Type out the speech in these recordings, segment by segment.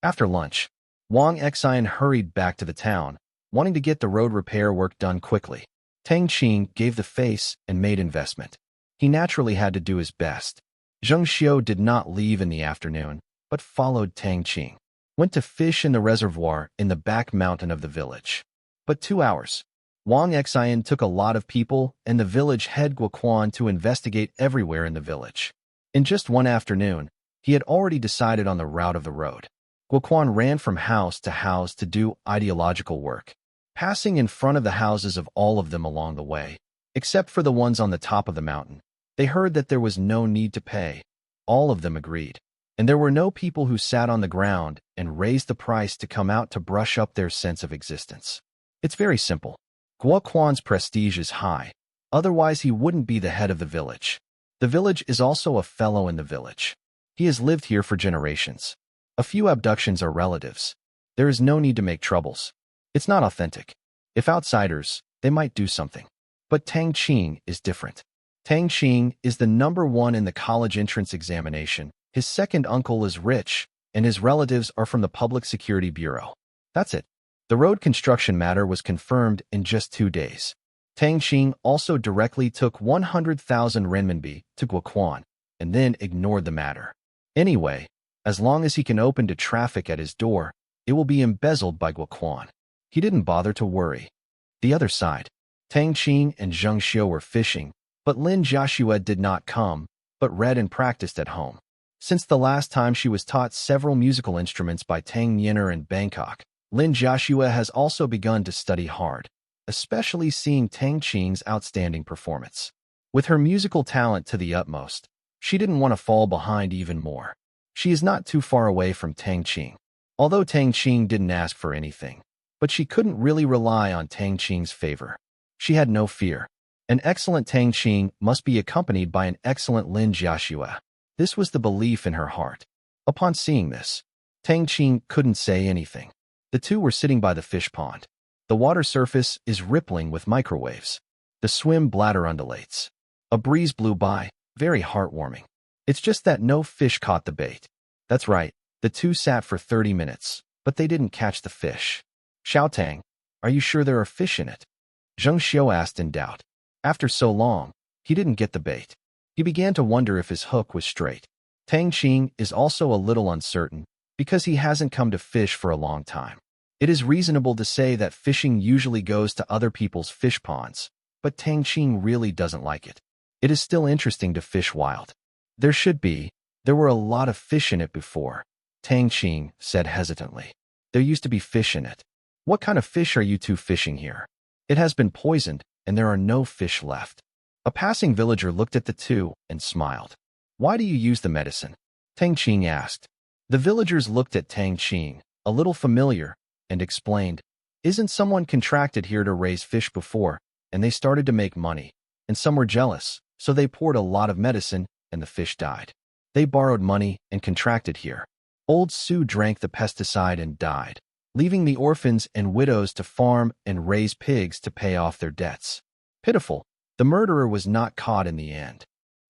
After lunch, Wang Xian hurried back to the town, wanting to get the road repair work done quickly. Tang Qing gave the face and made investment. He naturally had to do his best. Zheng Xiu did not leave in the afternoon, but followed Tang Qing. Went to fish in the reservoir in the back mountain of the village. But 2 hours. Wang Xian took a lot of people and the village head Guoquan to investigate everywhere in the village. In just one afternoon, he had already decided on the route of the road. Guoquan ran from house to do ideological work, passing in front of the houses of all of them along the way, except for the ones on the top of the mountain. They heard that there was no need to pay. All of them agreed. And there were no people who sat on the ground and raised the price to come out to brush up their sense of existence. It's very simple. Guoquan's prestige is high, otherwise he wouldn't be the head of the village. The village is also a fellow in the village. He has lived here for generations. A few abductions are relatives. There is no need to make troubles. It's not authentic. If outsiders, they might do something. But Tang Qing is different. Tang Qing is the #1 in the college entrance examination. His second uncle is rich, and his relatives are from the Public Security Bureau. That's it. The road construction matter was confirmed in just 2 days. Tang Qing also directly took 100,000 renminbi to Guoquan, and then ignored the matter. Anyway, as long as he can open to traffic at his door, it will be embezzled by Guoquan. He didn't bother to worry. The other side. Tang Qing and Zheng Xiu were fishing, but Lin Jiaxue did not come, but read and practiced at home. Since the last time she was taught several musical instruments by Tang Yin'er in Bangkok, Lin Jiaxue has also begun to study hard, especially seeing Tang Qing's outstanding performance. With her musical talent to the utmost, she didn't want to fall behind even more. She is not too far away from Tang Qing, although Tang Qing didn't ask for anything, but she couldn't really rely on Tang Qing's favor. She had no fear. An excellent Tang Qing must be accompanied by an excellent Lin Jiaxue. This was the belief in her heart. Upon seeing this, Tang Qing couldn't say anything. The two were sitting by the fish pond. The water surface is rippling with microwaves. The swim bladder undulates. A breeze blew by, very heartwarming. It's just that no fish caught the bait. That's right, the two sat for 30 minutes, but they didn't catch the fish. Xiaotang, are you sure there are fish in it? Zheng Xiu asked in doubt. After so long, he didn't get the bait. He began to wonder if his hook was straight. Tang Qing is also a little uncertain, because he hasn't come to fish for a long time. It is reasonable to say that fishing usually goes to other people's fish ponds, but Tang Qing really doesn't like it. It is still interesting to fish wild. There should be. There were a lot of fish in it before, Tang Qing said hesitantly. There used to be fish in it. What kind of fish are you two fishing here? It has been poisoned, and there are no fish left. A passing villager looked at the two and smiled. Why do you use the medicine? Tang Qing asked. The villagers looked at Tang Qing, a little familiar, and explained, isn't someone contracted here to raise fish before, and they started to make money, and some were jealous, so they poured a lot of medicine, and the fish died. They borrowed money and contracted here. Old Sue drank the pesticide and died, leaving the orphans and widows to farm and raise pigs to pay off their debts. Pitiful, the murderer was not caught in the end.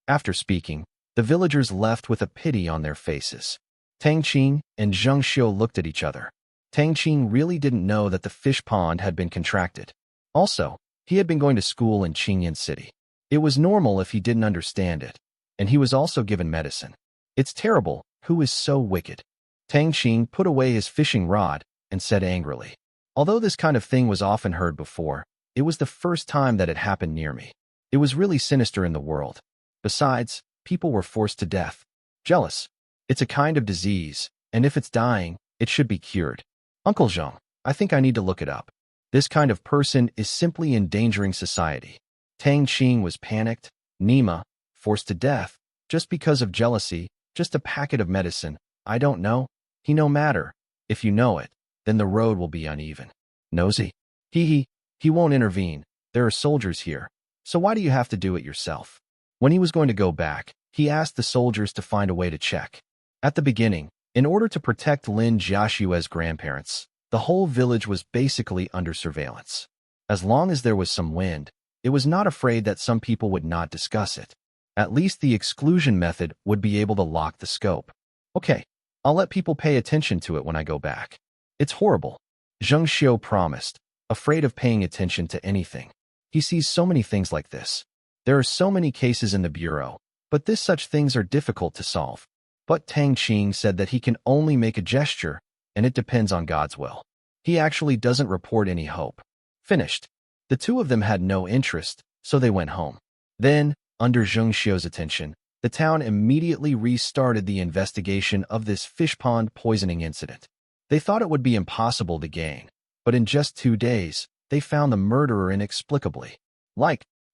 After speaking, the villagers left with a pity on their faces. Tang Qing and Zheng Xiu looked at each other. Tang Qing really didn't know that the fish pond had been contracted. Also, he had been going to school in Qingyan City. It was normal if he didn't understand it, and he was also given medicine. It's terrible, who is so wicked? Tang Qing put away his fishing rod and said angrily. Although this kind of thing was often heard before, it was the first time that it happened near me. It was really sinister in the world. Besides, people were forced to death. Jealous. It's a kind of disease, and if it's dying, it should be cured. Uncle Zheng, I think I need to look it up. This kind of person is simply endangering society. Tang Qing was panicked. Nima, forced to death, just because of jealousy, just a packet of medicine. I don't know. He no matter. If you know it, then the road will be uneven. Nosy. He won't intervene. There are soldiers here. So why do you have to do it yourself? When he was going to go back, he asked the soldiers to find a way to check. At the beginning, in order to protect Lin Jiaxue's grandparents, the whole village was basically under surveillance. As long as there was some wind, it was not afraid that some people would not discuss it. At least the exclusion method would be able to lock the scope. Okay, I'll let people pay attention to it when I go back. It's horrible. Zheng Xiu promised, afraid of paying attention to anything. He sees so many things like this. There are so many cases in the bureau, but such things are difficult to solve. But Tang Qing said that he can only make a gesture, and it depends on God's will. He actually doesn't report any hope. Finished. The two of them had no interest, so they went home. Then, under Zheng Xiu's attention, the town immediately restarted the investigation of this fish pond poisoning incident. They thought it would be impossible to gain, but in just 2 days, they found the murderer inexplicably.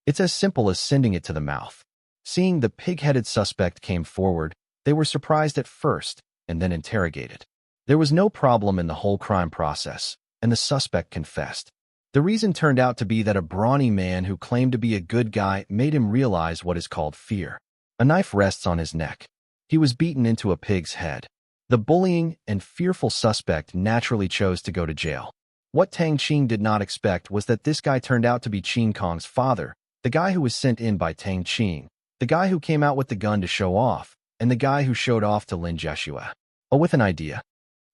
It's as simple as sending it to the mouth. Seeing the pig-headed suspect came forward, they were surprised at first and then interrogated. There was no problem in the whole crime process, and the suspect confessed. The reason turned out to be that a brawny man who claimed to be a good guy made him realize what is called fear. A knife rests on his neck. He was beaten into a pig's head. The bullying and fearful suspect naturally chose to go to jail. What Tang Qing did not expect was that this guy turned out to be Qing Kong's father, the guy who was sent in by Tang Qing, the guy who came out with the gun to show off, and the guy who showed off to Lin Jiashue. Oh, with an idea.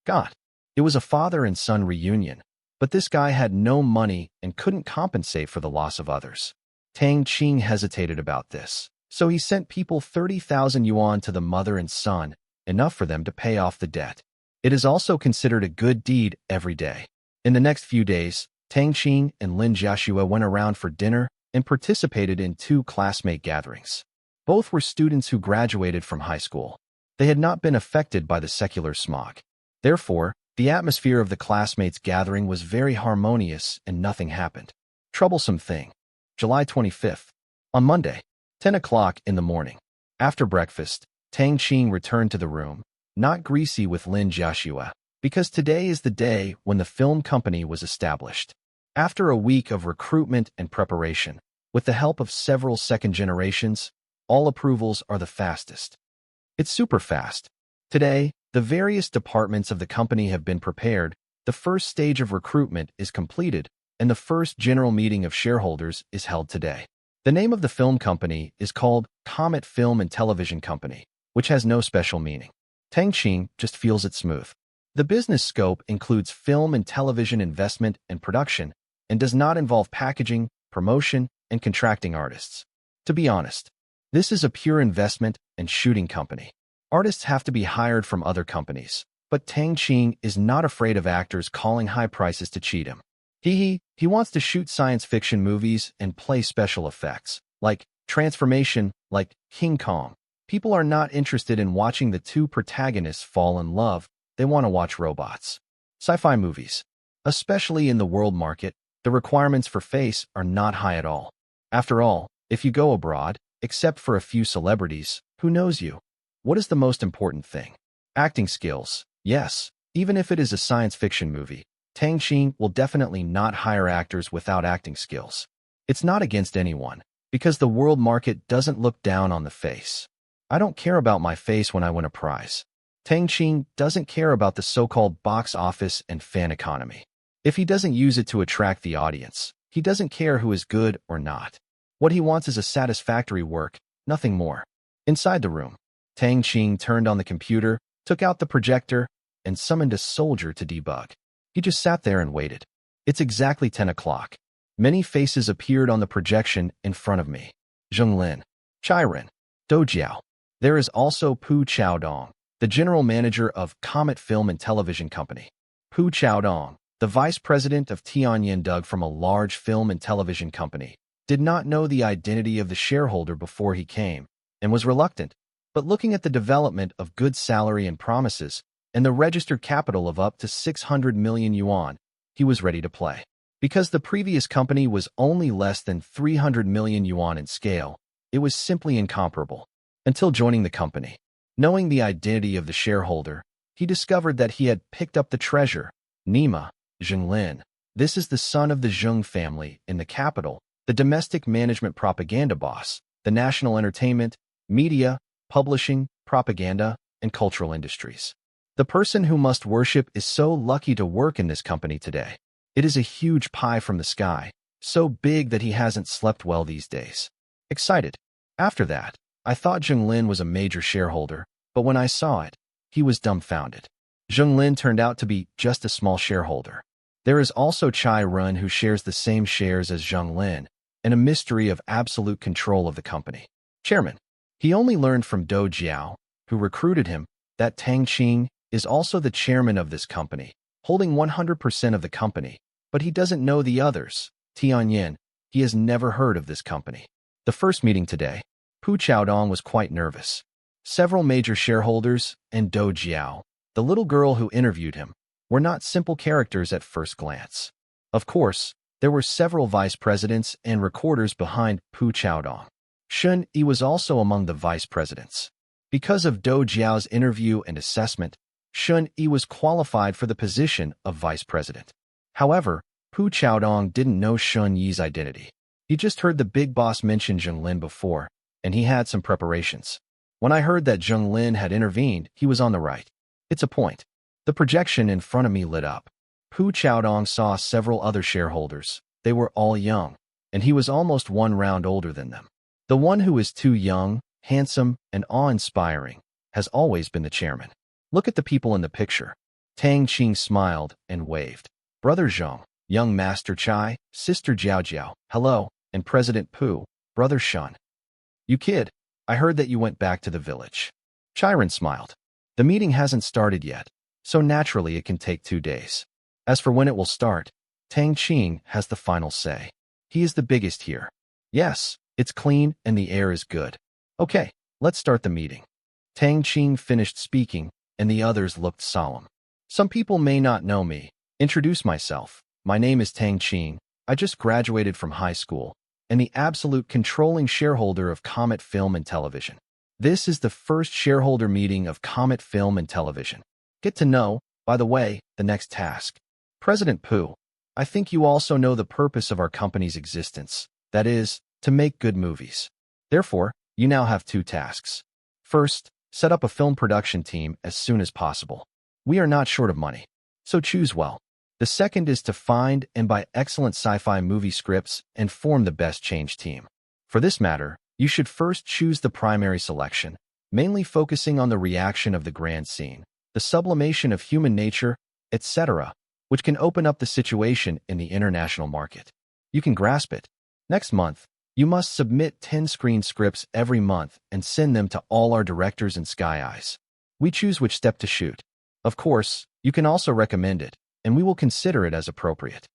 God. It was a father and son reunion, but this guy had no money and couldn't compensate for the loss of others. Tang Qing hesitated about this, so he sent people 30,000 yuan to the mother and son, enough for them to pay off the debt. It is also considered a good deed every day. In the next few days, Tang Qing and Lin Jiashue went around for dinner and participated in 2 classmate gatherings. Both were students who graduated from high school. They had not been affected by the secular smog. Therefore, the atmosphere of the classmates' gathering was very harmonious and nothing happened. Troublesome thing. July 25th. On Monday, 10 o'clock in the morning. After breakfast, Tang Qing returned to the room, not greasy with Lin Jiashue, because today is the day when the film company was established. After a week of recruitment and preparation, with the help of several second generations, all approvals are the fastest. It's super fast. Today, the various departments of the company have been prepared, the first stage of recruitment is completed, and the first general meeting of shareholders is held today. The name of the film company is called Comet Film and Television Company, which has no special meaning. Tang Qing just feels it smooth. The business scope includes film and television investment and production, and does not involve packaging, promotion, and contracting artists. To be honest, this is a pure investment and shooting company. Artists have to be hired from other companies, but Tang Qing is not afraid of actors calling high prices to cheat him. He wants to shoot science fiction movies and play special effects, like transformation, like King Kong. People are not interested in watching the 2 protagonists fall in love, they want to watch robots. Sci-fi movies. Especially in the world market, the requirements for face are not high at all. After all, if you go abroad, except for a few celebrities, who knows you? What is the most important thing? Acting skills. Yes, even if it is a science fiction movie, Tang Qing will definitely not hire actors without acting skills. It's not against anyone, because the world market doesn't look down on the face. I don't care about my face when I win a prize. Tang Qing doesn't care about the so-called box office and fan economy. If he doesn't use it to attract the audience, he doesn't care who is good or not. What he wants is a satisfactory work, nothing more. Inside the room, Tang Qing turned on the computer, took out the projector, and summoned a soldier to debug. He just sat there and waited. It's exactly 10 o'clock. Many faces appeared on the projection in front of me. Zhenglin, Chiren, Dojiao. There is also Pu Chaodong, the general manager of Comet Film and Television Company. Pu Chaodong, the vice president of Tianyin Dug from a large film and television company, did not know the identity of the shareholder before he came, and was reluctant. But looking at the development of good salary and promises, and the registered capital of up to 600 million yuan, he was ready to play. Because the previous company was only less than 300 million yuan in scale, it was simply incomparable. Until joining the company. Knowing the identity of the shareholder, he discovered that he had picked up the treasure, Nima, Zhenglin. This is the son of the Zheng family in the capital, the domestic management propaganda boss, the national entertainment, media, publishing, propaganda, and cultural industries. The person who must worship is so lucky to work in this company today. It is a huge pie from the sky, so big that he hasn't slept well these days. Excited. After that, I thought Zhenglin was a major shareholder, but when I saw it, he was dumbfounded. Zheng Lin turned out to be just a small shareholder. There is also Chai Run, who shares the same shares as Zheng Lin, and a mystery of absolute control of the company. Chairman. He only learned from Do Jiao, who recruited him, that Tang Qing is also the chairman of this company, holding 100% of the company, but he doesn't know the others. Tianyin, he has never heard of this company. The first meeting today, Pu Chaodong was quite nervous. Several major shareholders and Do Jiao, the little girl who interviewed him, were not simple characters at first glance. Of course, there were several vice presidents and recorders behind Pu Chaodong. Shun Yi was also among the vice presidents. Because of Do Jiao's interview and assessment, Shun Yi was qualified for the position of vice president. However, Pu Chaodong didn't know Shun Yi's identity. He just heard the big boss mention Zheng Lin before, and he had some preparations. When I heard that Zheng Lin had intervened, he was on the right. It's a point. The projection in front of me lit up. Pu Chaodong saw several other shareholders. They were all young, and he was almost one round older than them. The one who is too young, handsome, and awe-inspiring has always been the chairman. Look at the people in the picture. Tang Qing smiled and waved. Brother Zheng, young Master Chai, Sister Jiao Jiao, hello, and President Pu, Brother Shun. You kid, I heard that you went back to the village. Chiron smiled. The meeting hasn't started yet, so naturally it can take 2 days. As for when it will start, Tang Qing has the final say. He is the biggest here. Yes, it's clean and the air is good. Okay, let's start the meeting. Tang Qing finished speaking, and the others looked solemn. Some people may not know me. Introduce myself. My name is Tang Qing. I just graduated from high school, and the absolute controlling shareholder of Comet Film and Television. This is the first shareholder meeting of Comet Film and Television. Get to know, by the way, the next task. President Pu, I think you also know the purpose of our company's existence. That is, to make good movies. Therefore, you now have 2 tasks. First, set up a film production team as soon as possible. We are not short of money, so choose well. The second is to find and buy excellent sci-fi movie scripts and form the best change team. For this matter, you should first choose the primary selection, mainly focusing on the reaction of the grand scene, the sublimation of human nature, etc., which can open up the situation in the international market. You can grasp it. Next month, you must submit 10 screen scripts every month and send them to all our directors and Sky Eyes. We choose which step to shoot. Of course, you can also recommend it, and we will consider it as appropriate.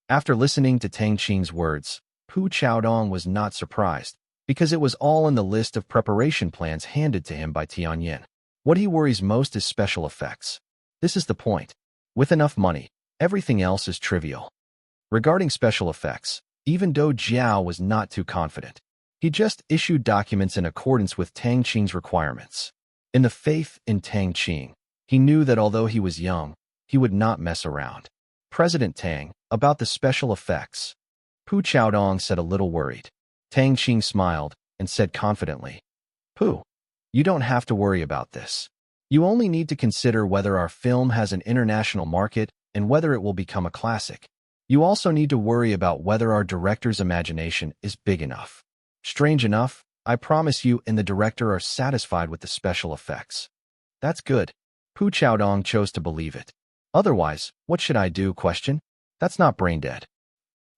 After listening to Tang Qing's words, Pu Chaodong was not surprised, because it was all in the list of preparation plans handed to him by Tianyin. What he worries most is special effects. This is the point. With enough money, everything else is trivial. Regarding special effects, even Do Jiao was not too confident. He just issued documents in accordance with Tang Qing's requirements. In the faith in Tang Qing, he knew that although he was young, he would not mess around. President Tang, about the special effects. Pu Chaodong said a little worried. Tang Qing smiled and said confidently, Pu, you don't have to worry about this. You only need to consider whether our film has an international market and whether it will become a classic. You also need to worry about whether our director's imagination is big enough. Strange enough, I promise you and the director are satisfied with the special effects. That's good. Pu Chaodong chose to believe it. Otherwise, what should I do? That's not brain dead.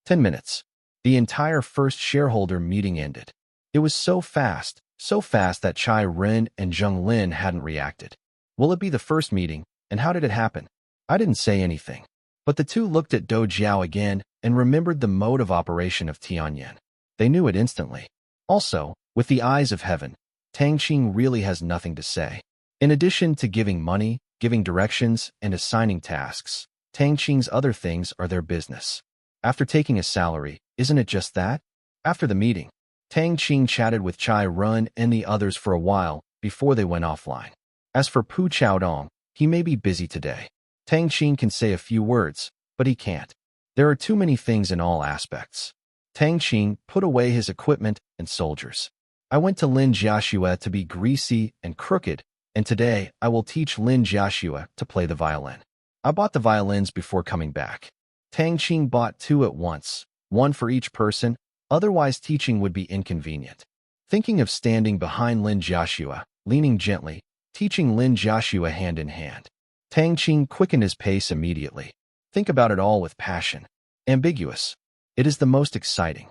10 minutes. The entire first shareholder meeting ended. It was so fast that Chai Ren and Zheng Lin hadn't reacted. Will it be the first meeting, and how did it happen? I didn't say anything. But the two looked at Do Jiao again and remembered the mode of operation of Tianyin. They knew it instantly. Also, with the eyes of heaven, Tang Qing really has nothing to say. In addition to giving money, giving directions, and assigning tasks, Tang Qing's other things are their business. After taking a salary, isn't it just that? After the meeting, Tang Qing chatted with Chai Run and the others for a while before they went offline. As for Pu Chaodong, he may be busy today. Tang Qing can say a few words, but he can't. There are too many things in all aspects. Tang Qing put away his equipment and soldiers. I went to Lin Jiaxue to be greasy and crooked, and today I will teach Lin Jiaxue to play the violin. I bought the violins before coming back. Tang Qing bought 2 at once, 1 for each person, otherwise teaching would be inconvenient. Thinking of standing behind Lin Jiaxue, leaning gently, teaching Lin Jiaxu hand in hand. Tang Qing quickened his pace immediately. Think about it all with passion. Ambiguous. It is the most exciting.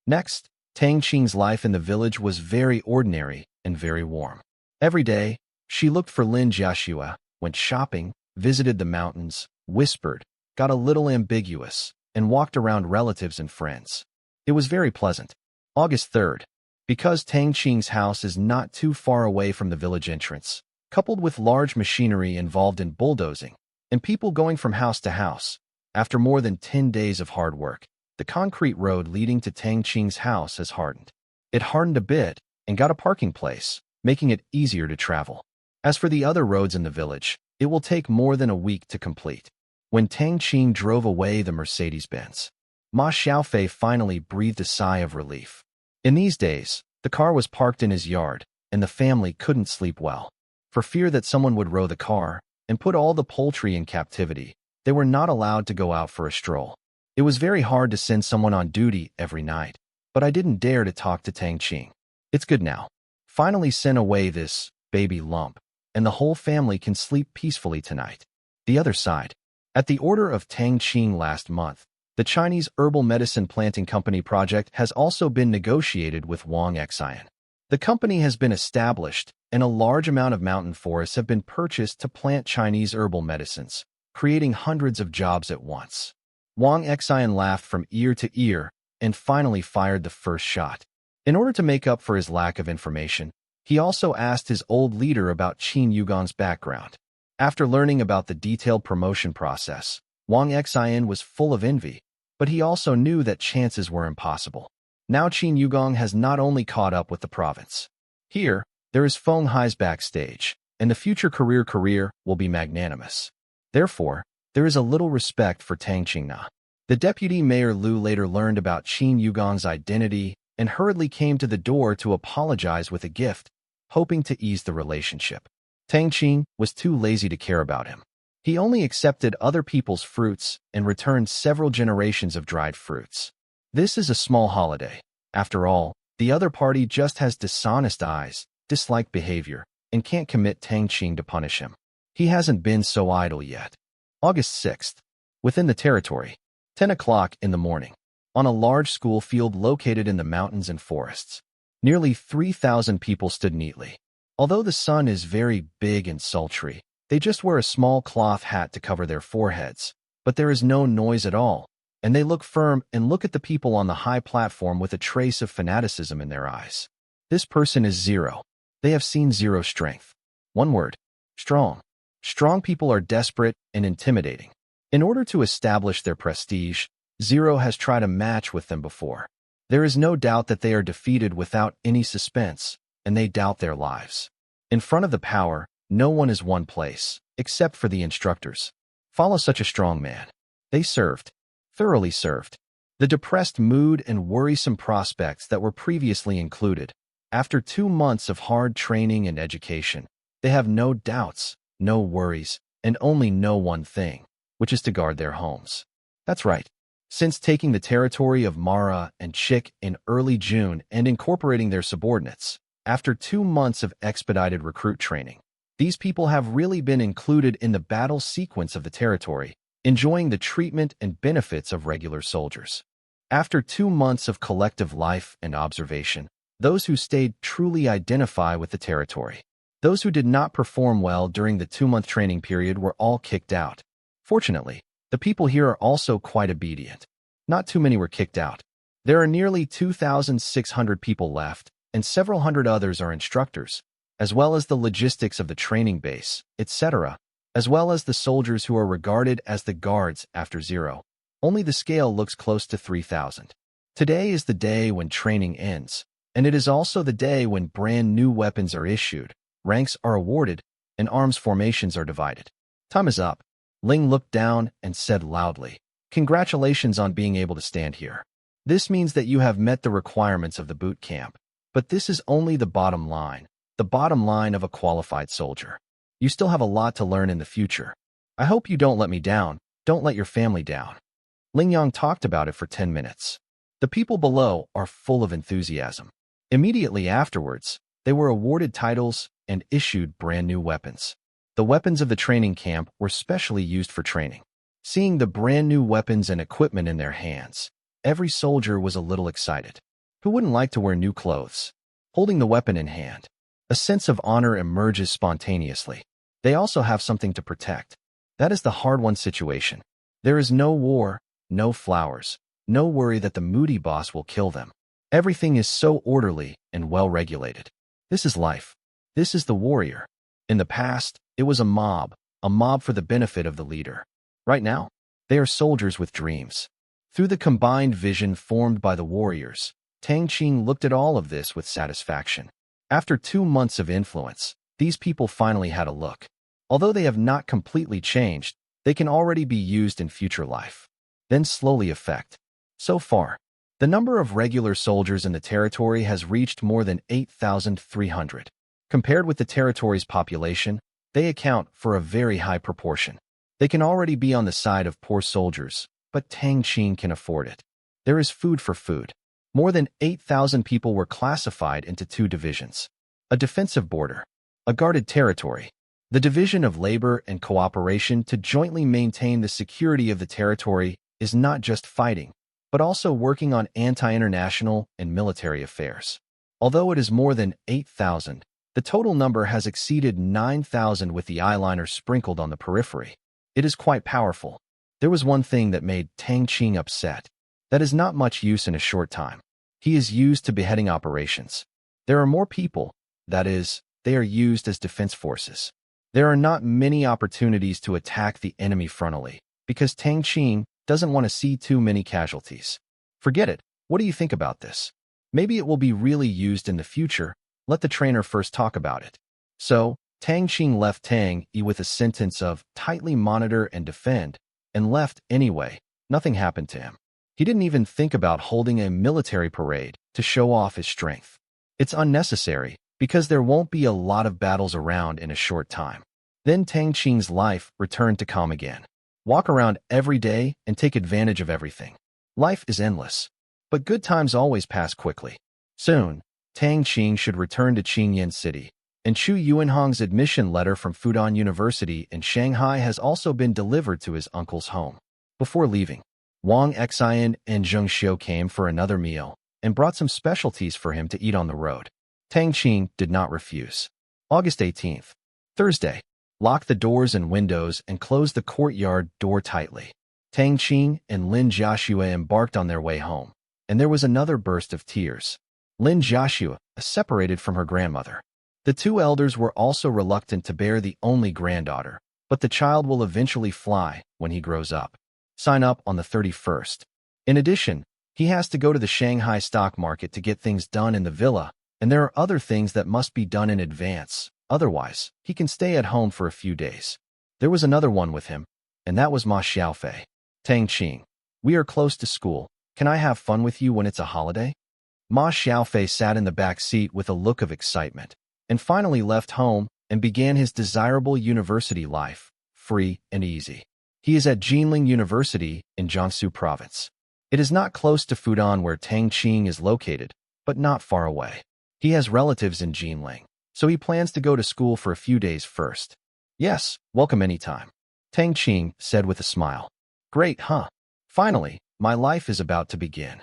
Next, Tang Qing's life in the village was very ordinary and very warm. Every day, she looked for Lin Jiaxu, went shopping, visited the mountains, whispered, got a little ambiguous, and walked around relatives and friends. It was very pleasant. August 3rd. Because Tang Qing's house is not too far away from the village entrance, coupled with large machinery involved in bulldozing, and people going from house to house, after more than 10 days of hard work, the concrete road leading to Tang Qing's house has hardened. It hardened a bit and got a parking place, making it easier to travel. As for the other roads in the village, it will take more than a week to complete. When Tang Qing drove away the Mercedes-Benz, Ma Xiaofei finally breathed a sigh of relief. In these days, the car was parked in his yard, and the family couldn't sleep well. For fear that someone would row the car and put all the poultry in captivity, they were not allowed to go out for a stroll. It was very hard to send someone on duty every night, but I didn't dare to talk to Tang Qing. It's good now. Finally sent away this baby lump, and the whole family can sleep peacefully tonight. The other side. At the order of Tang Qing last month, the Chinese herbal medicine planting company project has also been negotiated with Wang Xian. The company has been established, and a large amount of mountain forests have been purchased to plant Chinese herbal medicines, creating hundreds of jobs at once. Wang Xian laughed from ear to ear and finally fired the first shot. In order to make up for his lack of information, he also asked his old leader about Qin Yugong's background. After learning about the detailed promotion process, Wang Xian was full of envy, but he also knew that chances were impossible. Now Qin Yugong has not only caught up with the province. Here, there is Feng Hai's backstage, and the future career will be magnanimous. Therefore, there is a little respect for Tang Qing. The deputy mayor Lu later learned about Qin Yugong's identity and hurriedly came to the door to apologize with a gift, hoping to ease the relationship. Tang Qing was too lazy to care about him. He only accepted other people's fruits and returned several generations of dried fruits. This is a small holiday. After all, the other party just has dishonest eyes, disliked behavior, and can't commit Tang Qing to punish him. He hasn't been so idle yet. August 6th. Within the territory. 10 o'clock in the morning. On a large school field located in the mountains and forests. Nearly 3,000 people stood neatly. Although the sun is very big and sultry, they just wear a small cloth hat to cover their foreheads. But there is no noise at all, and they look firm and look at the people on the high platform with a trace of fanaticism in their eyes. This person is Zero. They have seen Zero strength. One word. Strong. Strong people are desperate and intimidating. In order to establish their prestige, Zero has tried a match with them before. There is no doubt that they are defeated without any suspense, and they doubt their lives. In front of the power, no one is one place, except for the instructors. Follow such a strong man. They served. Thoroughly served. The depressed mood and worrisome prospects that were previously included. After 2 months of hard training and education, they have no doubts, no worries, and only know one thing, which is to guard their homes. That's right. Since taking the territory of Mara and Chik in early June and incorporating their subordinates, after 2 months of expedited recruit training, these people have really been included in the battle sequence of the territory, enjoying the treatment and benefits of regular soldiers. After 2 months of collective life and observation, those who stayed truly identify with the territory. Those who did not perform well during the 2-month training period were all kicked out. Fortunately, the people here are also quite obedient. Not too many were kicked out. There are nearly 2,600 people left, and several hundred others are instructors, as well as the logistics of the training base, etc., as well as the soldiers who are regarded as the guards after Zero. Only the scale looks close to 3,000. Today is the day when training ends, and it is also the day when brand new weapons are issued, ranks are awarded, and arms formations are divided. Time is up. Ling looked down and said loudly, "Congratulations on being able to stand here. This means that you have met the requirements of the boot camp. But this is only the bottom line of a qualified soldier. You still have a lot to learn in the future. I hope you don't let me down, don't let your family down." Ling Yang talked about it for 10 minutes. The people below are full of enthusiasm. Immediately afterwards, they were awarded titles and issued brand new weapons. The weapons of the training camp were specially used for training. Seeing the brand new weapons and equipment in their hands, every soldier was a little excited. Who wouldn't like to wear new clothes? Holding the weapon in hand, a sense of honor emerges spontaneously. They also have something to protect. That is the hard-won situation. There is no war, no flowers, no worry that the moody boss will kill them. Everything is so orderly and well-regulated. This is life. This is the warrior. In the past, it was a mob for the benefit of the leader. Right now, they are soldiers with dreams. Through the combined vision formed by the warriors, Tang Qing looked at all of this with satisfaction. After 2 months of influence, these people finally had a look. Although they have not completely changed, they can already be used in future life. Then slowly affect. So far, the number of regular soldiers in the territory has reached more than 8,300. Compared with the territory's population, they account for a very high proportion. They can already be on the side of poor soldiers, but Tang Qing can afford it. There is food for food. More than 8,000 people were classified into 2 divisions. A defensive border, a guarded territory, the division of labor and cooperation to jointly maintain the security of the territory is not just fighting, but also working on anti-international and military affairs. Although it is more than 8,000, the total number has exceeded 9,000 with the eyeliner sprinkled on the periphery. It is quite powerful. There was one thing that made Tang Qing upset. That is not much use in a short time. He is used to beheading operations. There are more people, that is, they are used as defense forces. There are not many opportunities to attack the enemy frontally, because Tang Qing doesn't want to see too many casualties. Forget it. What do you think about this? Maybe it will be really used in the future. Let the trainer first talk about it. So, Tang Qing left Tang Yi with a sentence of tightly monitor and defend, and left anyway. Nothing happened to him. He didn't even think about holding a military parade to show off his strength. It's unnecessary, because there won't be a lot of battles around in a short time. Then Tang Qing's life returned to calm again. Walk around every day and take advantage of everything. Life is endless, but good times always pass quickly. Soon, Tang Qing should return to Qingyan City, and Chu Yuanhong's admission letter from Fudan University in Shanghai has also been delivered to his uncle's home. Before leaving, Wang Xian and Zheng Xiu came for another meal and brought some specialties for him to eat on the road. Tang Qing did not refuse. August 18th, Thursday. Lock the doors and windows and close the courtyard door tightly. Tang Qing and Lin Jiaxue embarked on their way home, and there was another burst of tears. Lin Jiaxue separated from her grandmother. The 2 elders were also reluctant to bear the only granddaughter, but the child will eventually fly when he grows up. Sign up on the 31st. In addition, he has to go to the Shanghai stock market to get things done in the villa, and there are other things that must be done in advance. Otherwise, he can stay at home for a few days. There was another one with him, and that was Ma Xiaofei. Tang Qing, we are close to school. Can I have fun with you when it's a holiday? Ma Xiaofei sat in the back seat with a look of excitement, and finally left home and began his desirable university life, free and easy. He is at Jinling University in Jiangsu Province. It is not close to Fudan where Tang Qing is located, but not far away. He has relatives in Jinling, so he plans to go to school for a few days first. Yes, welcome anytime, Tang Qing said with a smile. Great, huh? Finally, my life is about to begin.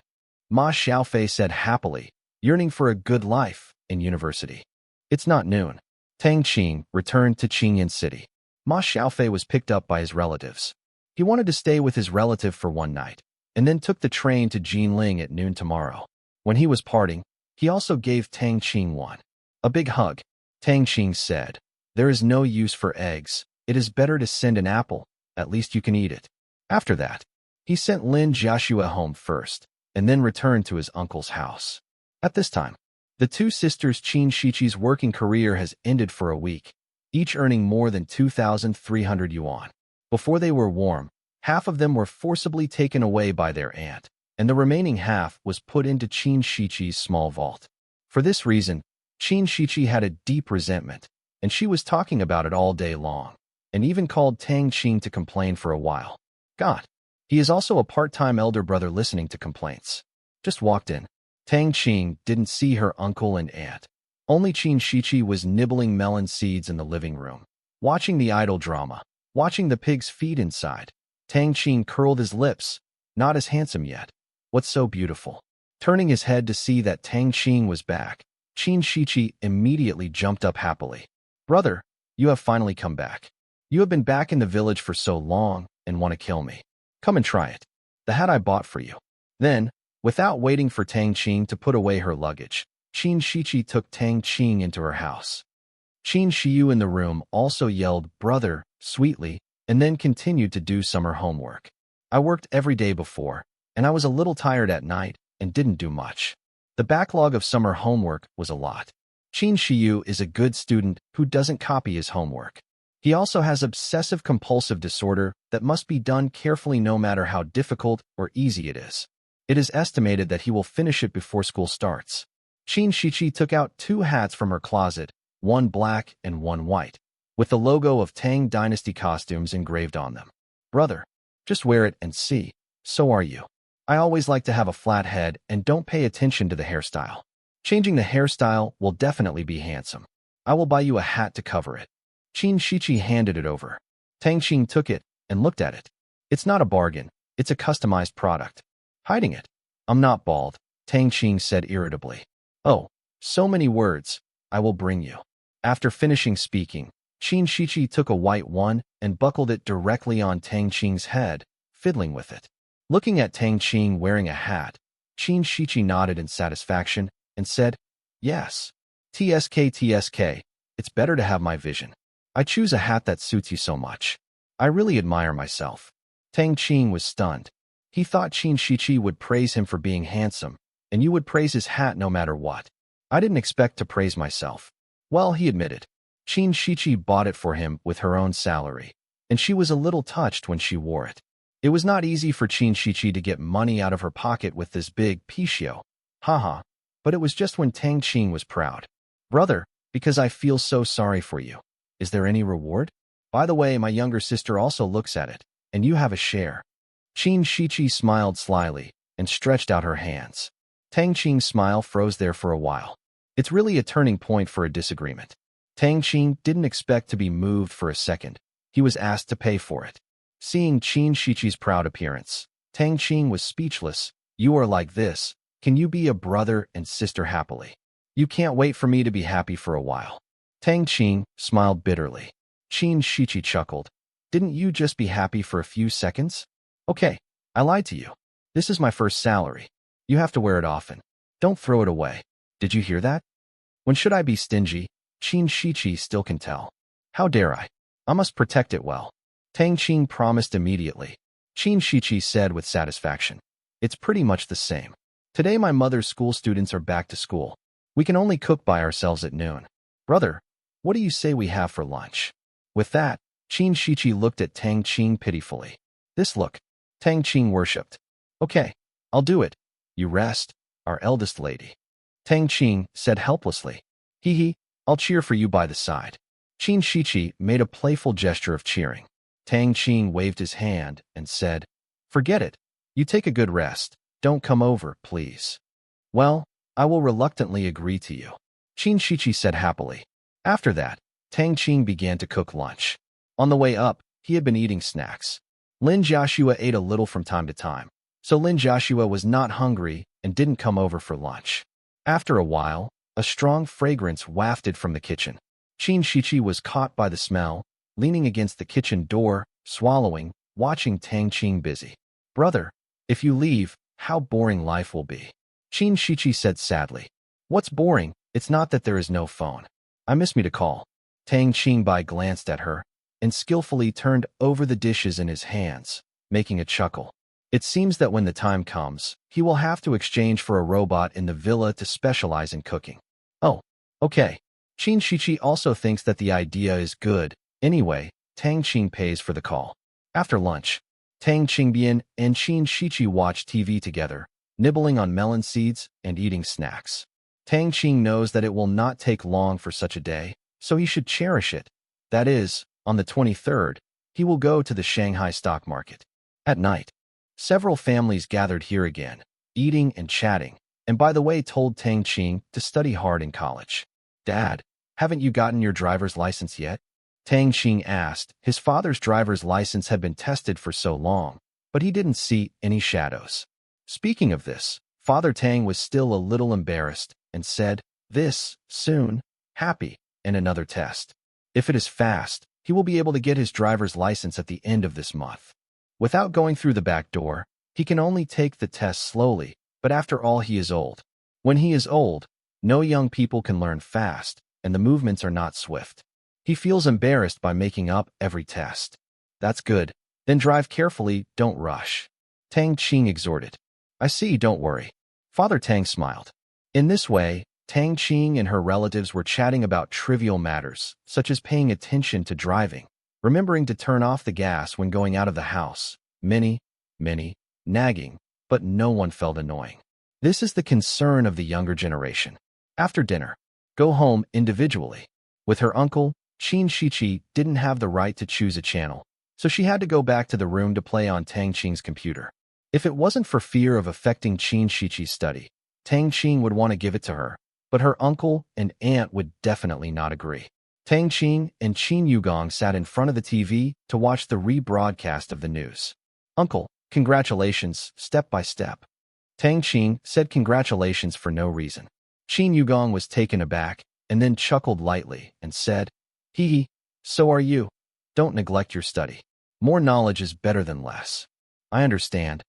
Ma Xiaofei said happily, yearning for a good life in university. It's not noon. Tang Qing returned to Qingyan City. Ma Xiaofei was picked up by his relatives. He wanted to stay with his relative for one night, and then took the train to Jinling at noon tomorrow. When he was parting, he also gave Tang Qing one. A big hug. Tang Qing said, there is no use for eggs. It is better to send an apple. At least you can eat it. After that, he sent Lin Jiaxue home first, and then returned to his uncle's house. At this time, the 2 sisters Qin Shiqi's working career has ended for a week, each earning more than 2,300 yuan. Before they were warm, half of them were forcibly taken away by their aunt, and the remaining half was put into Qin Shiqi's small vault. For this reason, Qin Shiqi had a deep resentment, and she was talking about it all day long, and even called Tang Qing to complain for a while. God, he is also a part-time elder brother listening to complaints. Just walked in. Tang Qing didn't see her uncle and aunt. Only Qin Shiqi was nibbling melon seeds in the living room, watching the idol drama, watching the pigs feed inside. Tang Qing curled his lips. Not as handsome yet. What's so beautiful? Turning his head to see that Tang Qing was back, Qin Shiqi immediately jumped up happily. Brother, you have finally come back. You have been back in the village for so long and want to kill me. Come and try it. The hat I bought for you. Then, without waiting for Tang Qing to put away her luggage, Qin Shiqi took Tang Qing into her house. Qin Shiyu in the room also yelled, "Brother," sweetly, and then continued to do summer homework. I worked every day before, and I was a little tired at night and didn't do much. The backlog of summer homework was a lot. Qin Shiyu is a good student who doesn't copy his homework. He also has obsessive-compulsive disorder that must be done carefully no matter how difficult or easy it is. It is estimated that he will finish it before school starts. Qin Shiqi took out 2 hats from her closet, one black and one white, with the logo of Tang Dynasty costumes engraved on them. Brother, just wear it and see. So are you. I always like to have a flat head and don't pay attention to the hairstyle. Changing the hairstyle will definitely be handsome. I will buy you a hat to cover it. Qin Shiqi handed it over. Tang Qing took it and looked at it. It's not a bargain. It's a customized product. Hiding it. I'm not bald, Tang Qing said irritably. Oh, so many words. I will bring you. After finishing speaking, Qin Shiqi took a white one and buckled it directly on Tang Qing's head, fiddling with it. Looking at Tang Qing wearing a hat, Qin Shiqi nodded in satisfaction and said, "Yes. TSK, it's better to have my vision. I choose a hat that suits you so much. I really admire myself." Tang Qing was stunned. He thought Qin Shiqi would praise him for being handsome, and you would praise his hat no matter what. I didn't expect to praise myself. Well, he admitted. Qin Shiqi bought it for him with her own salary, and she was a little touched when she wore it. It was not easy for Qin Shiqi to get money out of her pocket with this big picio. Haha. But it was just when Tang Qing was proud. Brother, because I feel so sorry for you. Is there any reward? By the way, my younger sister also looks at it, and you have a share. Qin Shiqi smiled slyly and stretched out her hands. Tang Qing's smile froze there for a while. It's really a turning point for a disagreement. Tang Qing didn't expect to be moved for a second. He was asked to pay for it. Seeing Qin Shiqi's proud appearance, Tang Qing was speechless. You are like this. Can you be a brother and sister happily? You can't wait for me to be happy for a while. Tang Qing smiled bitterly. Qin Shiqi chuckled. Didn't you just be happy for a few seconds? Okay, I lied to you. This is my first salary. You have to wear it often. Don't throw it away. Did you hear that? When should I be stingy? Qin Shiqi still can tell. How dare I? I must protect it well. Tang Qing promised immediately. Qin Shiqi said with satisfaction. It's pretty much the same. Today my mother's school students are back to school. We can only cook by ourselves at noon. Brother, what do you say we have for lunch? With that, Qin Shiqi looked at Tang Qing pitifully. This look. Tang Qing worshipped. Okay, I'll do it. You rest, our eldest lady. Tang Qing said helplessly. Hee, I'll cheer for you by the side. Qin Shiqi made a playful gesture of cheering. Tang Qing waved his hand and said, Forget it. You take a good rest. Don't come over, please. Well, I will reluctantly agree to you. Qin Shiqi said happily. After that, Tang Qing began to cook lunch. On the way up, he had been eating snacks. Lin Joshua ate a little from time to time, so Lin Joshua was not hungry and didn't come over for lunch. After a while, a strong fragrance wafted from the kitchen. Qin Shiqi was caught by the smell, leaning against the kitchen door, swallowing, watching Tang Qing busy. Brother, if you leave, how boring life will be. Qin Shiqi said sadly. What's boring? It's not that there is no phone. I miss me to call. Tang Qingbai glanced at her and skillfully turned over the dishes in his hands, making a chuckle. It seems that when the time comes, he will have to exchange for a robot in the villa to specialize in cooking. Oh, okay. Qin Shiqi also thinks that the idea is good. Anyway, Tang Qing pays for the call. After lunch, Tang Qingbian and Qin Shiqi watch TV together, nibbling on melon seeds and eating snacks. Tang Qing knows that it will not take long for such a day, so he should cherish it. That is, on the 23rd, he will go to the Shanghai stock market. At night, several families gathered here again, eating and chatting, and by the way told Tang Qing to study hard in college. Dad, haven't you gotten your driver's license yet? Tang Qing asked. His father's driver's license had been tested for so long, but he didn't see any shadows. Speaking of this, Father Tang was still a little embarrassed and said, "This, soon, happy, and another test. If it is fast, he will be able to get his driver's license at the end of this month. Without going through the back door, he can only take the test slowly, but after all he is old. When he is old, no young people can learn fast, and the movements are not swift. He feels embarrassed by making up every test." "That's good. Then drive carefully, don't rush," Tang Qing exhorted. "I see, don't worry." Father Tang smiled. In this way, Tang Qing and her relatives were chatting about trivial matters, such as paying attention to driving, remembering to turn off the gas when going out of the house, many, nagging, but no one felt annoying. This is the concern of the younger generation. After dinner, go home individually. With her uncle, Qin Shiqi didn't have the right to choose a channel, so she had to go back to the room to play on Tang Qing's computer. If it wasn't for fear of affecting Qin Shiqi's study, Tang Qing would want to give it to her, but her uncle and aunt would definitely not agree. Tang Qing and Qin Yugong sat in front of the TV to watch the rebroadcast of the news. "Uncle, congratulations, step by step." Tang Qing said congratulations for no reason. Qin Yugong was taken aback and then chuckled lightly and said, "Hee hee, so are you. Don't neglect your study. More knowledge is better than less." "I understand.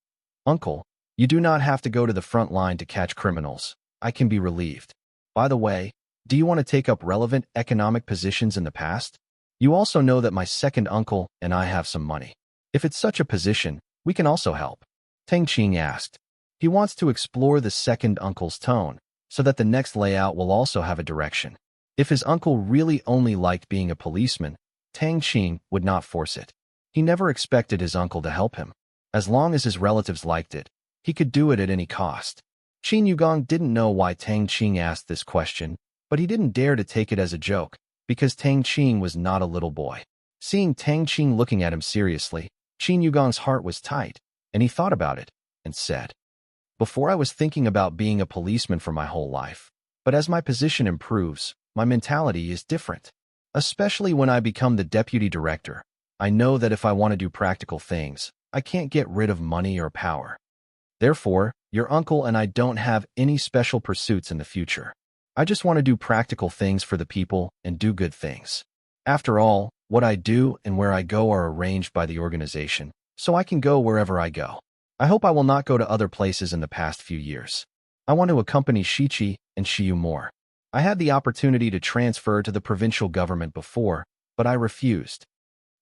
Uncle, you do not have to go to the front line to catch criminals. I can be relieved. By the way, do you want to take up relevant economic positions in the past? You also know that my second uncle and I have some money. If it's such a position, we can also help." Tang Qing asked. He wants to explore the second uncle's tone, so that the next layout will also have a direction. If his uncle really only liked being a policeman, Tang Qing would not force it. He never expected his uncle to help him. As long as his relatives liked it, he could do it at any cost. Qin Yugong didn't know why Tang Qing asked this question, but he didn't dare to take it as a joke, because Tang Qing was not a little boy. Seeing Tang Qing looking at him seriously, Qin Yugong's heart was tight, and he thought about it, and said, "Before I was thinking about being a policeman for my whole life, but as my position improves, my mentality is different. Especially when I become the deputy director, I know that if I want to do practical things, I can't get rid of money or power. Therefore, your uncle and I don't have any special pursuits in the future. I just want to do practical things for the people and do good things. After all, what I do and where I go are arranged by the organization, so I can go wherever I go. I hope I will not go to other places in the past few years. I want to accompany Shichi and Shiyu more. I had the opportunity to transfer to the provincial government before, but I refused."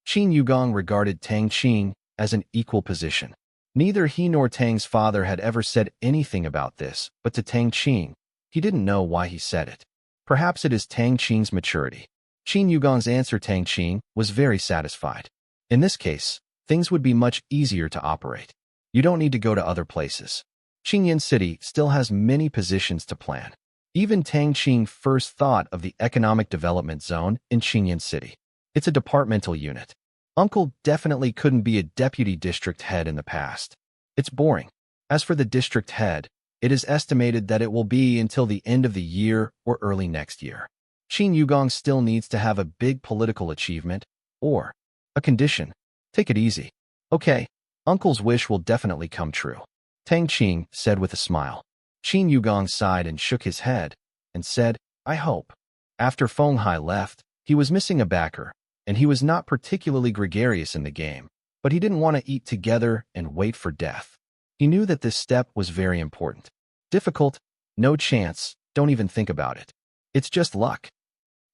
Qin Yugong regarded Tang Qing as an equal position. Neither he nor Tang's father had ever said anything about this, but to Tang Qing, he didn't know why he said it. Perhaps it is Tang Qing's maturity. Qin Yugong's answer Tang Qing was very satisfied. In this case, things would be much easier to operate. You don't need to go to other places. Qingyan City still has many positions to plan. Even Tang Qing first thought of the Economic Development Zone in Qingyan City. It's a departmental unit. Uncle definitely couldn't be a deputy district head in the past. It's boring. As for the district head, it is estimated that it will be until the end of the year or early next year. Qin Yugong still needs to have a big political achievement, or a condition. Take it easy. Okay, Uncle's wish will definitely come true, Tang Qing said with a smile. Qin Yugong sighed and shook his head, and said, "I hope." After Feng Hai left, he was missing a backer, and he was not particularly gregarious in the game, but he didn't want to eat together and wait for death. He knew that this step was very important. Difficult? No chance, don't even think about it. It's just luck.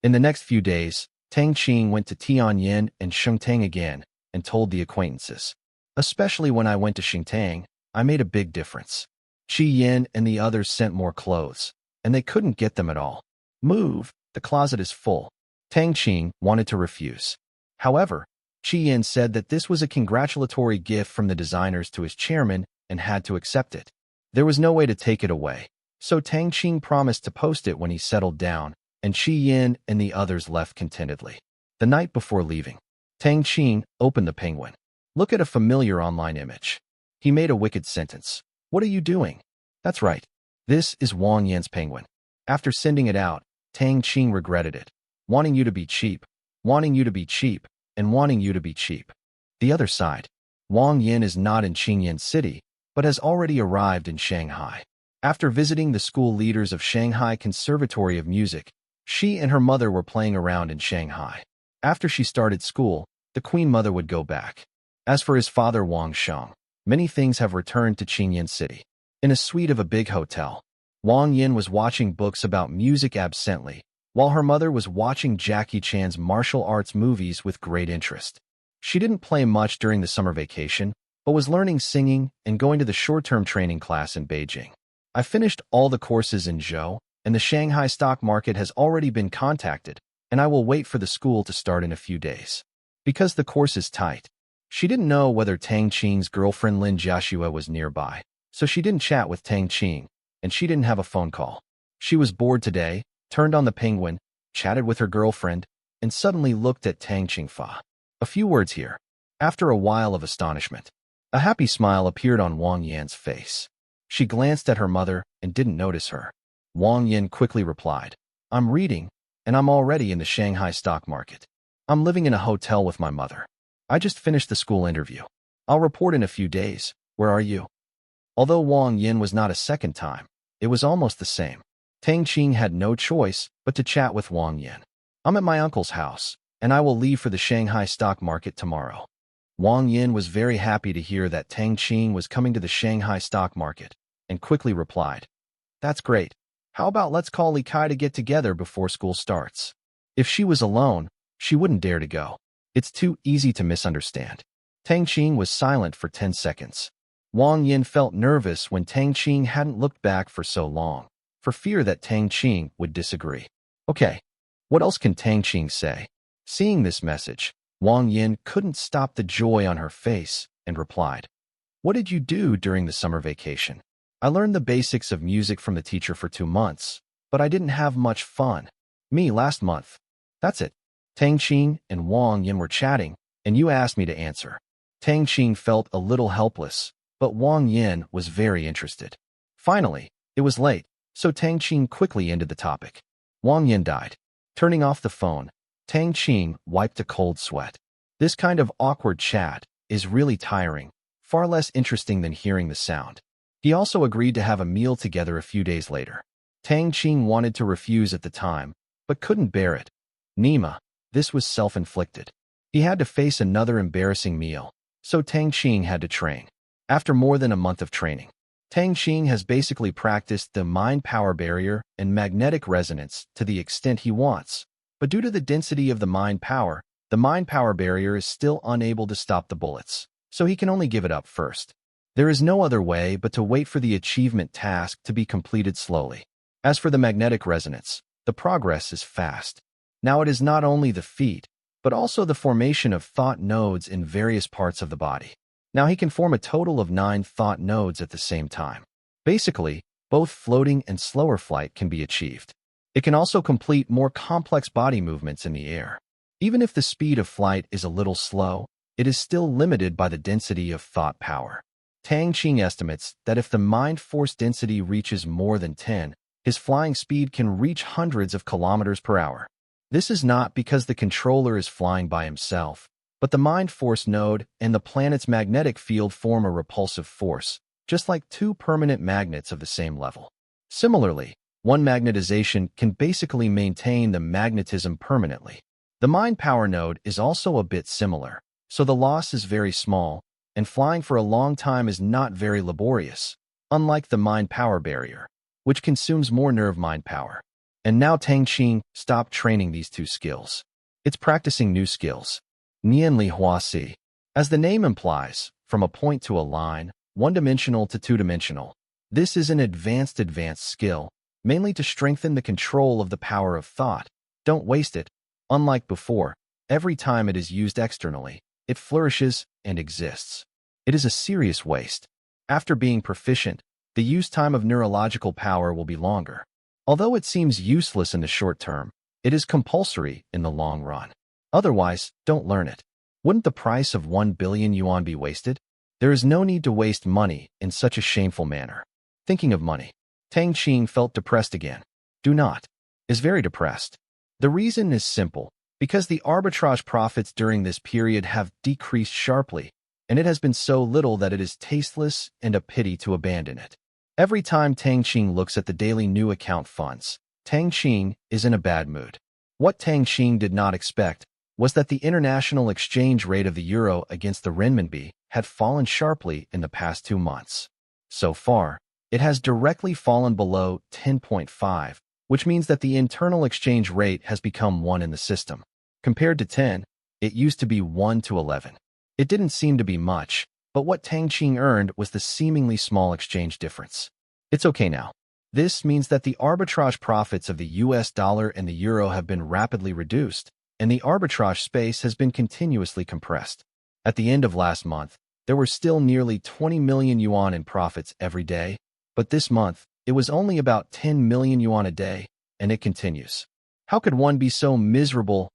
In the next few days, Tang Qing went to Tianyin and Shengtang again and told the acquaintances. Especially when I went to Shengtang, I made a big difference. Qi Yin and the others sent more clothes, and they couldn't get them at all. "Move, the closet is full." Tang Qing wanted to refuse. However, Qi Yin said that this was a congratulatory gift from the designers to his chairman and had to accept it. There was no way to take it away, so Tang Qing promised to post it when he settled down, and Qi Yin and the others left contentedly. The night before leaving, Tang Qing opened the penguin. Look at a familiar online image. He made a wicked sentence. "What are you doing?" "That's right. This is Wang Yan's penguin." After sending it out, Tang Qing regretted it. Wanting you to be cheap, wanting you to be cheap, and wanting you to be cheap. The other side. Wang Yin is not in Qingyan City, but has already arrived in Shanghai. After visiting the school leaders of Shanghai Conservatory of Music, she and her mother were playing around in Shanghai. After she started school, the Queen Mother would go back. As for his father Wang Sheng, many things have returned to Qingyan City. In a suite of a big hotel, Wang Yin was watching books about music absently, while her mother was watching Jackie Chan's martial arts movies with great interest. She didn't play much during the summer vacation, but was learning singing and going to the short-term training class in Beijing. I finished all the courses in Zhou, and the Shanghai stock market has already been contacted, and I will wait for the school to start in a few days. Because the course is tight. She didn't know whether Tang Qing's girlfriend Lin Jiaxue was nearby, so she didn't chat with Tang Qing, and she didn't have a phone call. She was bored today, turned on the penguin, chatted with her girlfriend, and suddenly looked at Tang Qingfa. A few words here. After a while of astonishment, a happy smile appeared on Wang Yan's face. She glanced at her mother and didn't notice her. Wang Yin quickly replied, I'm reading, and I'm already in the Shanghai stock market. I'm living in a hotel with my mother. I just finished the school interview. I'll report in a few days. Where are you? Although Wang Yin was not a second time, it was almost the same. Tang Qing had no choice but to chat with Wang Yin. I'm at my uncle's house, and I will leave for the Shanghai stock market tomorrow. Wang Yin was very happy to hear that Tang Qing was coming to the Shanghai stock market, and quickly replied, That's great. How about let's call Li Kai to get together before school starts? If she was alone, she wouldn't dare to go. It's too easy to misunderstand. Tang Qing was silent for 10 seconds. Wang Yin felt nervous when Tang Qing hadn't looked back for so long, for fear that Tang Qing would disagree. Okay, what else can Tang Qing say? Seeing this message, Wang Yin couldn't stop the joy on her face and replied, What did you do during the summer vacation? I learned the basics of music from the teacher for 2 months, but I didn't have much fun. Me last month. That's it. Tang Qing and Wang Yin were chatting, and you asked me to answer. Tang Qing felt a little helpless, but Wang Yin was very interested. Finally, it was late, so Tang Qing quickly ended the topic. Wang Yin died. Turning off the phone, Tang Qing wiped a cold sweat. This kind of awkward chat is really tiring, far less interesting than hearing the sound. He also agreed to have a meal together a few days later. Tang Qing wanted to refuse at the time, but couldn't bear it. Nima, this was self-inflicted. He had to face another embarrassing meal, so Tang Qing had to train. After more than a month of training, Tang Qing has basically practiced the mind power barrier and magnetic resonance to the extent he wants. But due to the density of the mind power barrier is still unable to stop the bullets, so he can only give it up first. There is no other way but to wait for the achievement task to be completed slowly. As for the magnetic resonance, the progress is fast. Now it is not only the feet, but also the formation of thought nodes in various parts of the body. Now he can form a total of 9 thought nodes at the same time. Basically, both floating and slower flight can be achieved. It can also complete more complex body movements in the air. Even if the speed of flight is a little slow, it is still limited by the density of thought power. Tang Qing estimates that if the mind force density reaches more than 10, his flying speed can reach hundreds of kilometers per hour. This is not because the controller is flying by himself, but the mind force node and the planet's magnetic field form a repulsive force, just like 2 permanent magnets of the same level. Similarly, one magnetization can basically maintain the magnetism permanently. The mind power node is also a bit similar, so the loss is very small, and flying for a long time is not very laborious, unlike the mind power barrier, which consumes more nerve mind power. And now Tang Qing stopped training these 2 skills. It's practicing new skills. Nian Li Hua Si. As the name implies, from a point to a line, one-dimensional to two-dimensional. This is an advanced skill, mainly to strengthen the control of the power of thought. Don't waste it. Unlike before, every time it is used externally, it flourishes and exists. It is a serious waste. After being proficient, the use time of neurological power will be longer. Although it seems useless in the short term, it is compulsory in the long run. Otherwise, don't learn it. Wouldn't the price of 1 billion yuan be wasted? There is no need to waste money in such a shameful manner. Thinking of money, Tang Qing felt depressed again. Do not. is very depressed. The reason is simple, because the arbitrage profits during this period have decreased sharply, and it has been so little that it is tasteless and a pity to abandon it. Every time Tang Qing looks at the daily new account funds, Tang Qing is in a bad mood. What Tang Qing did not expect was that the international exchange rate of the euro against the renminbi had fallen sharply in the past 2 months. So far, it has directly fallen below 10.5, which means that the internal exchange rate has become 1 in the system. Compared to 10, it used to be 1 to 11. It didn't seem to be much, but what Tang Qing earned was the seemingly small exchange difference. It's okay now. This means that the arbitrage profits of the US dollar and the euro have been rapidly reduced, and the arbitrage space has been continuously compressed. At the end of last month, there were still nearly 20 million yuan in profits every day, but this month, it was only about 10 million yuan a day, and it continues. How could one be so miserable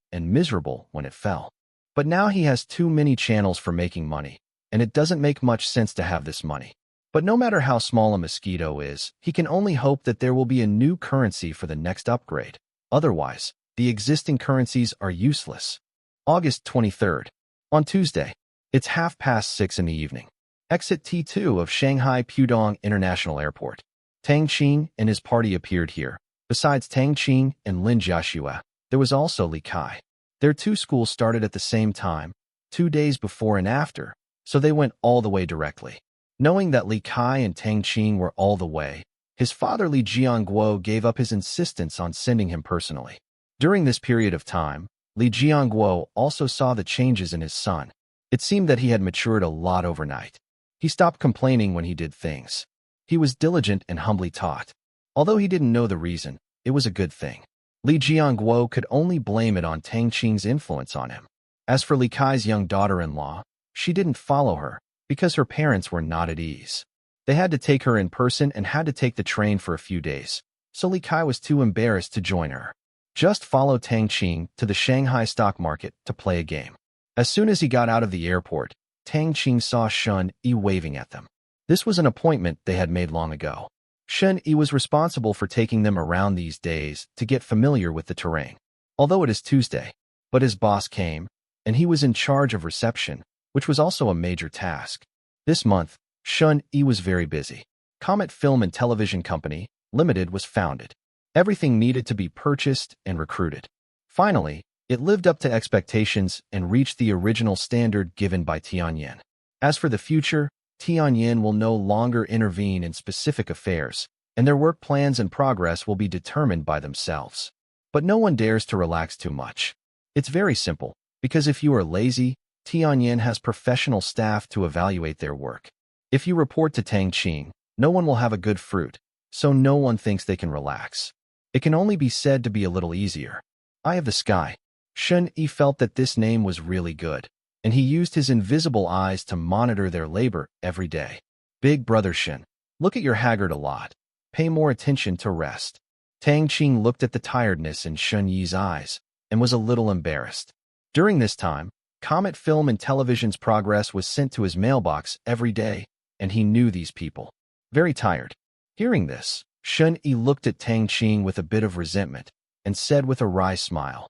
when it fell? But now he has too many channels for making money, and it doesn't make much sense to have this money. But no matter how small a mosquito is, he can only hope that there will be a new currency for the next upgrade. Otherwise, the existing currencies are useless. August 23rd. On Tuesday, it's 6:30 in the evening. Exit T2 of Shanghai Pudong International Airport. Tang Qing and his party appeared here. Besides Tang Qing and Lin Jiaxue, there was also Li Kai. Their 2 schools started at the same time, 2 days before and after, so they went all the way directly. Knowing that Li Kai and Tang Qing were all the way, his father Li Jianguo gave up his insistence on sending him personally. During this period of time, Li Jianguo also saw the changes in his son. It seemed that he had matured a lot overnight. He stopped complaining when he did things. He was diligent and humbly taught. Although he didn't know the reason, it was a good thing. Li Jianguo could only blame it on Tang Qing's influence on him. As for Li Kai's young daughter-in-law, she didn't follow her, because her parents were not at ease. They had to take her in person and had to take the train for a few days, so Li Kai was too embarrassed to join her. Just follow Tang Qing to the Shanghai stock market to play a game. As soon as he got out of the airport, Tang Qing saw Shun Yi waving at them. This was an appointment they had made long ago. Shun Yi was responsible for taking them around these days to get familiar with the terrain. Although it is Tuesday, but his boss came, and he was in charge of reception, which was also a major task. This month, Shun Yi was very busy. Comet Film and Television Company, Limited was founded. Everything needed to be purchased and recruited. Finally, it lived up to expectations and reached the original standard given by Tianyin. As for the future, Tianyin will no longer intervene in specific affairs, and their work plans and progress will be determined by themselves. But no one dares to relax too much. It's very simple, because if you are lazy, Tianyin has professional staff to evaluate their work. If you report to Tang Qing, no one will have a good fruit, so no one thinks they can relax. It can only be said to be a little easier. Eye of the Sky. Shun Yi felt that this name was really good, and he used his invisible eyes to monitor their labor every day. Big brother Shin, look at your haggard a lot. Pay more attention to rest. Tang Qing looked at the tiredness in Shun Yi's eyes and was a little embarrassed. During this time, Comet Film and Television's progress was sent to his mailbox every day, and he knew these people. Very tired. Hearing this, Shun Yi looked at Tang Qing with a bit of resentment and said with a wry smile,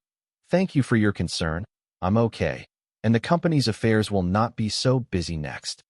"Thank you for your concern. I'm okay, and the company's affairs will not be so busy next."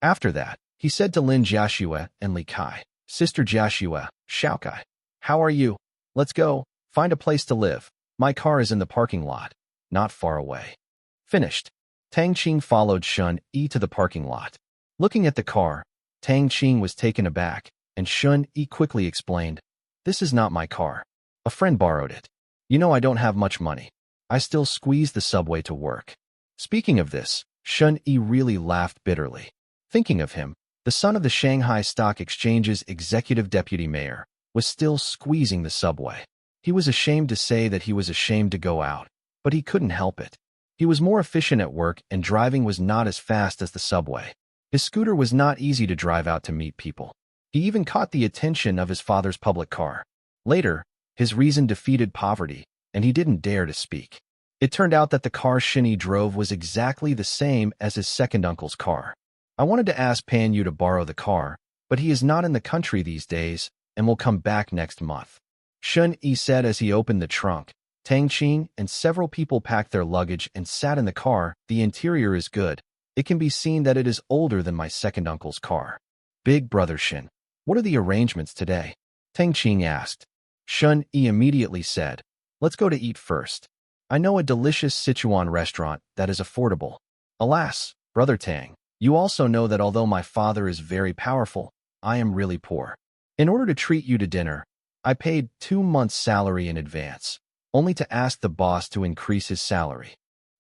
After that, he said to Lin Jiaxue and Li Kai, "Sister Jiaxue, Xiaokai, how are you? Let's go, find a place to live. My car is in the parking lot, not far away." Finished. Tang Qing followed Shun Yi to the parking lot. Looking at the car, Tang Qing was taken aback, and Shun Yi quickly explained, "This is not my car. A friend borrowed it. You know I don't have much money. I still squeeze the subway to work." Speaking of this, Shun Yi really laughed bitterly. Thinking of him, the son of the Shanghai Stock Exchange's executive deputy mayor, was still squeezing the subway. He was ashamed to say that he was ashamed to go out, but he couldn't help it. He was more efficient at work and driving was not as fast as the subway. His scooter was not easy to drive out to meet people. He even caught the attention of his father's public car. Later, his reason defeated poverty, and he didn't dare to speak. It turned out that the car Shin Yi drove was exactly the same as his second uncle's car. I wanted to ask Pan Yu to borrow the car, but he is not in the country these days and will come back next month. Shun Yi said as he opened the trunk. Tang Qing and several people packed their luggage and sat in the car. The interior is good. It can be seen that it is older than my second uncle's car. Big brother Shin, what are the arrangements today? Tang Qing asked. Shun Yi immediately said, let's go to eat first. I know a delicious Sichuan restaurant that is affordable. Alas, brother Tang, you also know that although my father is very powerful, I am really poor. In order to treat you to dinner, I paid 2 months' salary in advance, only to ask the boss to increase his salary.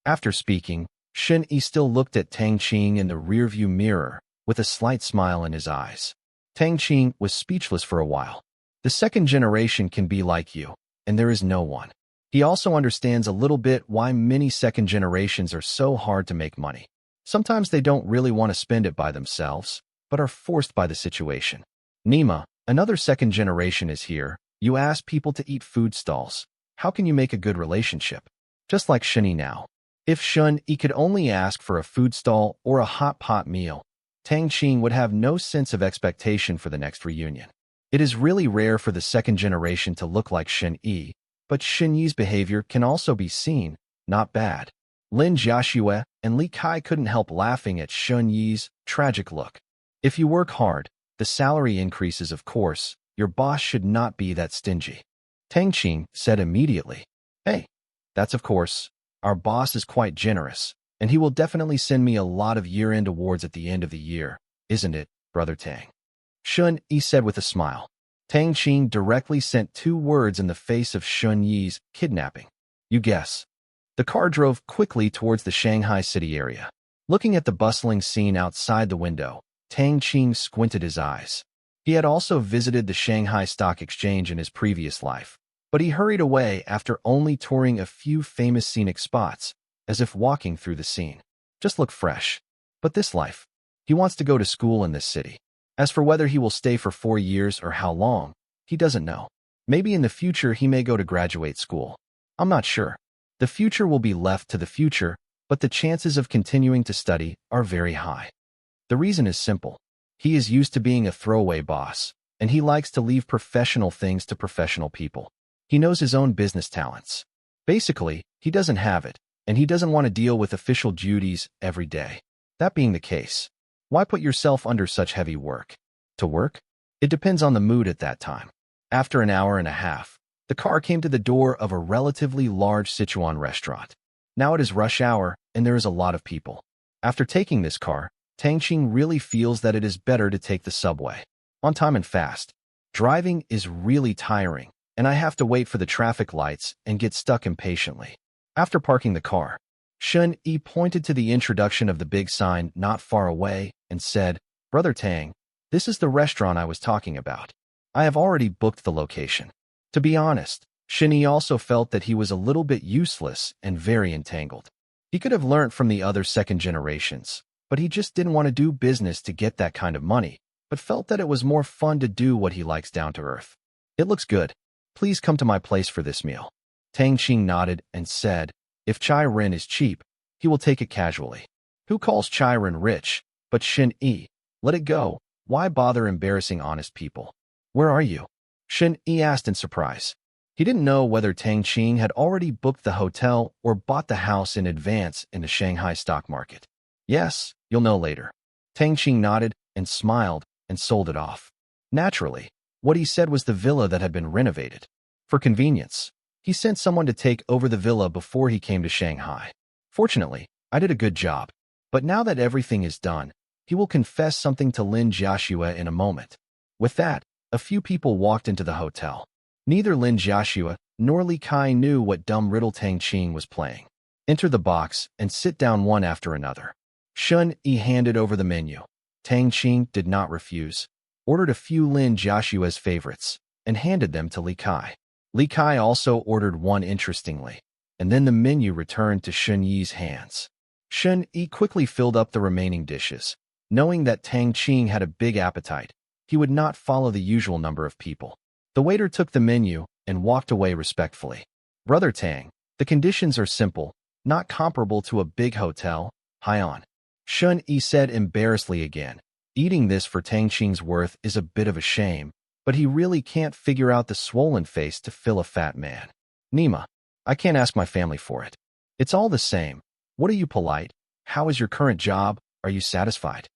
After speaking, Shin Yi still looked at Tang Qing in the rearview mirror with a slight smile in his eyes. Tang Qing was speechless for a while. The second generation can be like you, and there is no one. He also understands a little bit why many second generations are so hard to make money. Sometimes they don't really want to spend it by themselves, but are forced by the situation. Nima, another second generation is here. You ask people to eat food stalls. How can you make a good relationship? Just like Shun Yi now. If Shun Yi could only ask for a food stall or a hot pot meal, Tang Qing would have no sense of expectation for the next reunion. It is really rare for the second generation to look like Shun Yi, but Shun Yi's behavior can also be seen, not bad. Lin Jiaxue and Li Kai couldn't help laughing at Shun Yi's tragic look. If you work hard, the salary increases of course. Your boss should not be that stingy. Tang Qing said immediately. Hey, that's of course. Our boss is quite generous, and he will definitely send me a lot of year-end awards at the end of the year, isn't it, brother Tang? Shun Yi said with a smile. Tang Qing directly sent 2 words in the face of Shun Yi's kidnapping. You guess. The car drove quickly towards the Shanghai city area. Looking at the bustling scene outside the window, Tang Qing squinted his eyes. He had also visited the Shanghai Stock Exchange in his previous life, but he hurried away after only touring a few famous scenic spots, as if walking through the scene. Just look fresh. But this life. He wants to go to school in this city. As for whether he will stay for 4 years or how long, he doesn't know. Maybe in the future he may go to graduate school. I'm not sure. The future will be left to the future, but the chances of continuing to study are very high. The reason is simple. He is used to being a throwaway boss, and he likes to leave professional things to professional people. He knows his own business talents. Basically, he doesn't have it, and he doesn't want to deal with official duties every day. That being the case, why put yourself under such heavy work? To work? It depends on the mood at that time. After an hour and a half, the car came to the door of a relatively large Sichuan restaurant. Now it is rush hour, and there is a lot of people. After taking this car, Tang Qing really feels that it is better to take the subway. On time and fast. Driving is really tiring, and I have to wait for the traffic lights and get stuck impatiently. After parking the car, Shun Yi pointed to the introduction of the big sign not far away and said, Brother Tang, this is the restaurant I was talking about. I have already booked the location. To be honest, Shun Yi also felt that he was a little bit useless and very entangled. He could have learned from the other second generations, but he just didn't want to do business to get that kind of money, but felt that it was more fun to do what he likes down to earth. It looks good. Please come to my place for this meal. Tang Qing nodded and said, if Chai Ren is cheap, he will take it casually. Who calls Chai Ren rich? But Shin Yi. Let it go. Why bother embarrassing honest people? Where are you? Shin Yi asked in surprise. He didn't know whether Tang Qing had already booked the hotel or bought the house in advance in the Shanghai stock market. Yes, you'll know later. Tang Qing nodded and smiled and sold it off. Naturally, what he said was the villa that had been renovated. For convenience, he sent someone to take over the villa before he came to Shanghai. Fortunately, I did a good job. But now that everything is done, he will confess something to Lin Jiaxue in a moment. With that, a few people walked into the hotel. Neither Lin Jiaxue nor Li Kai knew what dumb riddle Tang Qing was playing. Enter the box and sit down one after another. Shun Yi handed over the menu. Tang Qing did not refuse, ordered a few Lin Jiaxue's favorites, and handed them to Li Kai. Li Kai also ordered one interestingly, and then the menu returned to Shun Yi's hands. Shun Yi quickly filled up the remaining dishes. Knowing that Tang Qing had a big appetite, he would not follow the usual number of people. The waiter took the menu and walked away respectfully. Brother Tang, the conditions are simple, not comparable to a big hotel. High on. Shun Yi said embarrassedly again. Eating this for Tang Qing's worth is a bit of a shame, but he really can't figure out the swollen face to fill a fat man. Nima, I can't ask my family for it. It's all the same. What are you polite? How is your current job? Are you satisfied?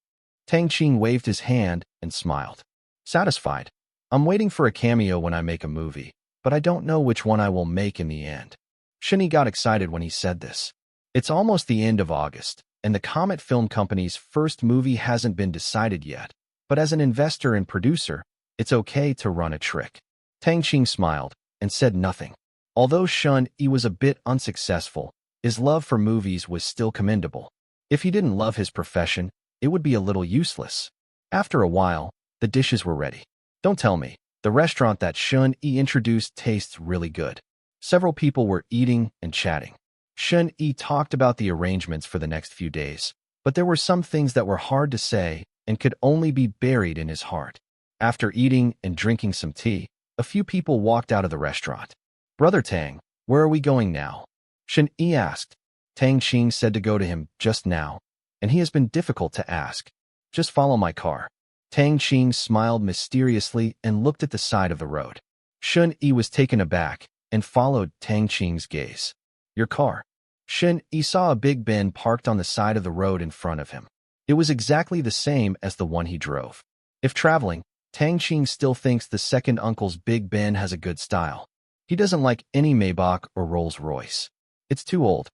Tang Qing waved his hand and smiled. Satisfied? I'm waiting for a cameo when I make a movie, but I don't know which one I will make in the end. Shini got excited when he said this. It's almost the end of August, and the Comet Film Company's first movie hasn't been decided yet, but as an investor and producer, it's okay to run a trick. Tang Qing smiled and said nothing. Although Shun-Yi was a bit unsuccessful, his love for movies was still commendable. If he didn't love his profession, it would be a little useless. After a while, the dishes were ready. Don't tell me, the restaurant that Shun-Yi introduced tastes really good. Several people were eating and chatting. Shun-Yi talked about the arrangements for the next few days, but there were some things that were hard to say and could only be buried in his heart. After eating and drinking some tea, a few people walked out of the restaurant. Brother Tang, where are we going now? Shun-Yi asked. Tang Qing said to go to him just now, and he has been difficult to ask. Just follow my car. Tang Qing smiled mysteriously and looked at the side of the road. Shun-Yi was taken aback and followed Tang Qing's gaze. Your car. Shun-Yi saw a big Ben parked on the side of the road in front of him. It was exactly the same as the one he drove. If traveling, Tang Qing still thinks the second uncle's Big Ben has a good style. He doesn't like any Maybach or Rolls-Royce. It's too old.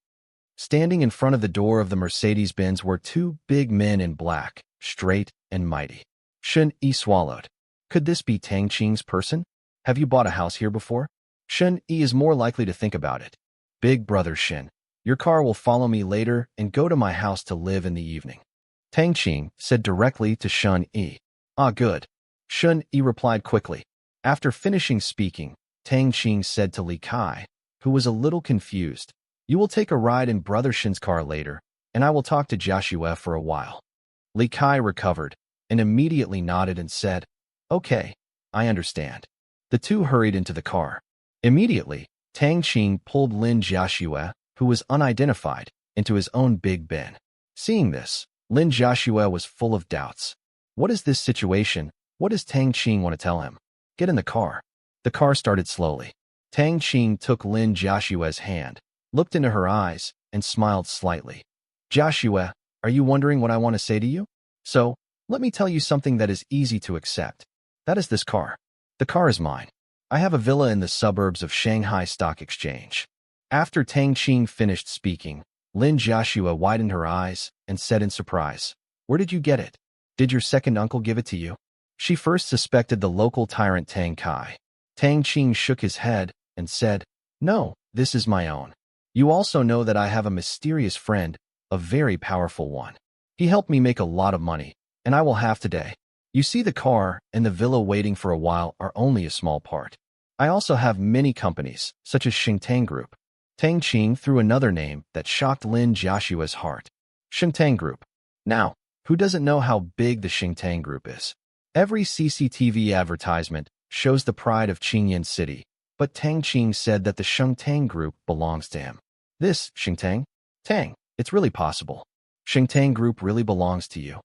Standing in front of the door of the Mercedes-Benz were two big men in black, straight and mighty. Shun-Yi swallowed. Could this be Tang Qing's person? Have you bought a house here before? Shun-Yi is more likely to think about it. Big brother Shin, your car will follow me later and go to my house to live in the evening. Tang Qing said directly to Shun-Yi. Ah, good. Shun-Yi replied quickly. After finishing speaking, Tang Qing said to Li Kai, who was a little confused, you will take a ride in Brother Shin's car later, and I will talk to Joshua for a while. Li Kai recovered and immediately nodded and said, okay, I understand. The two hurried into the car. Immediately, Tang Qing pulled Lin Joshua, who was unidentified, into his own Big Ben. Seeing this, Lin Joshua was full of doubts. What is this situation? What does Tang Qing want to tell him? Get in the car. The car started slowly. Tang Qing took Lin Joshua's hand, looked into her eyes, and smiled slightly. Joshua, are you wondering what I want to say to you? So, let me tell you something that is easy to accept. That is this car. The car is mine. I have a villa in the suburbs of Shanghai Stock Exchange. After Tang Qing finished speaking, Lin Joshua widened her eyes and said in surprise, where did you get it? Did your second uncle give it to you? She first suspected the local tyrant Tang Kai. Tang Qing shook his head and said, no, this is my own. You also know that I have a mysterious friend, a very powerful one. He helped me make a lot of money, and I will have today. You see, the car and the villa waiting for a while are only a small part. I also have many companies, such as Xingtang Group. Tang Qing threw another name that shocked Lin Joshua's heart. Xingtang Group. Now, who doesn't know how big the Xingtang Group is? Every CCTV advertisement shows the pride of Qingyan City, but Tang Qing said that the Xingtang Group belongs to him. This, Xingtang? Tang, it's really possible. Xingtang Group really belongs to you.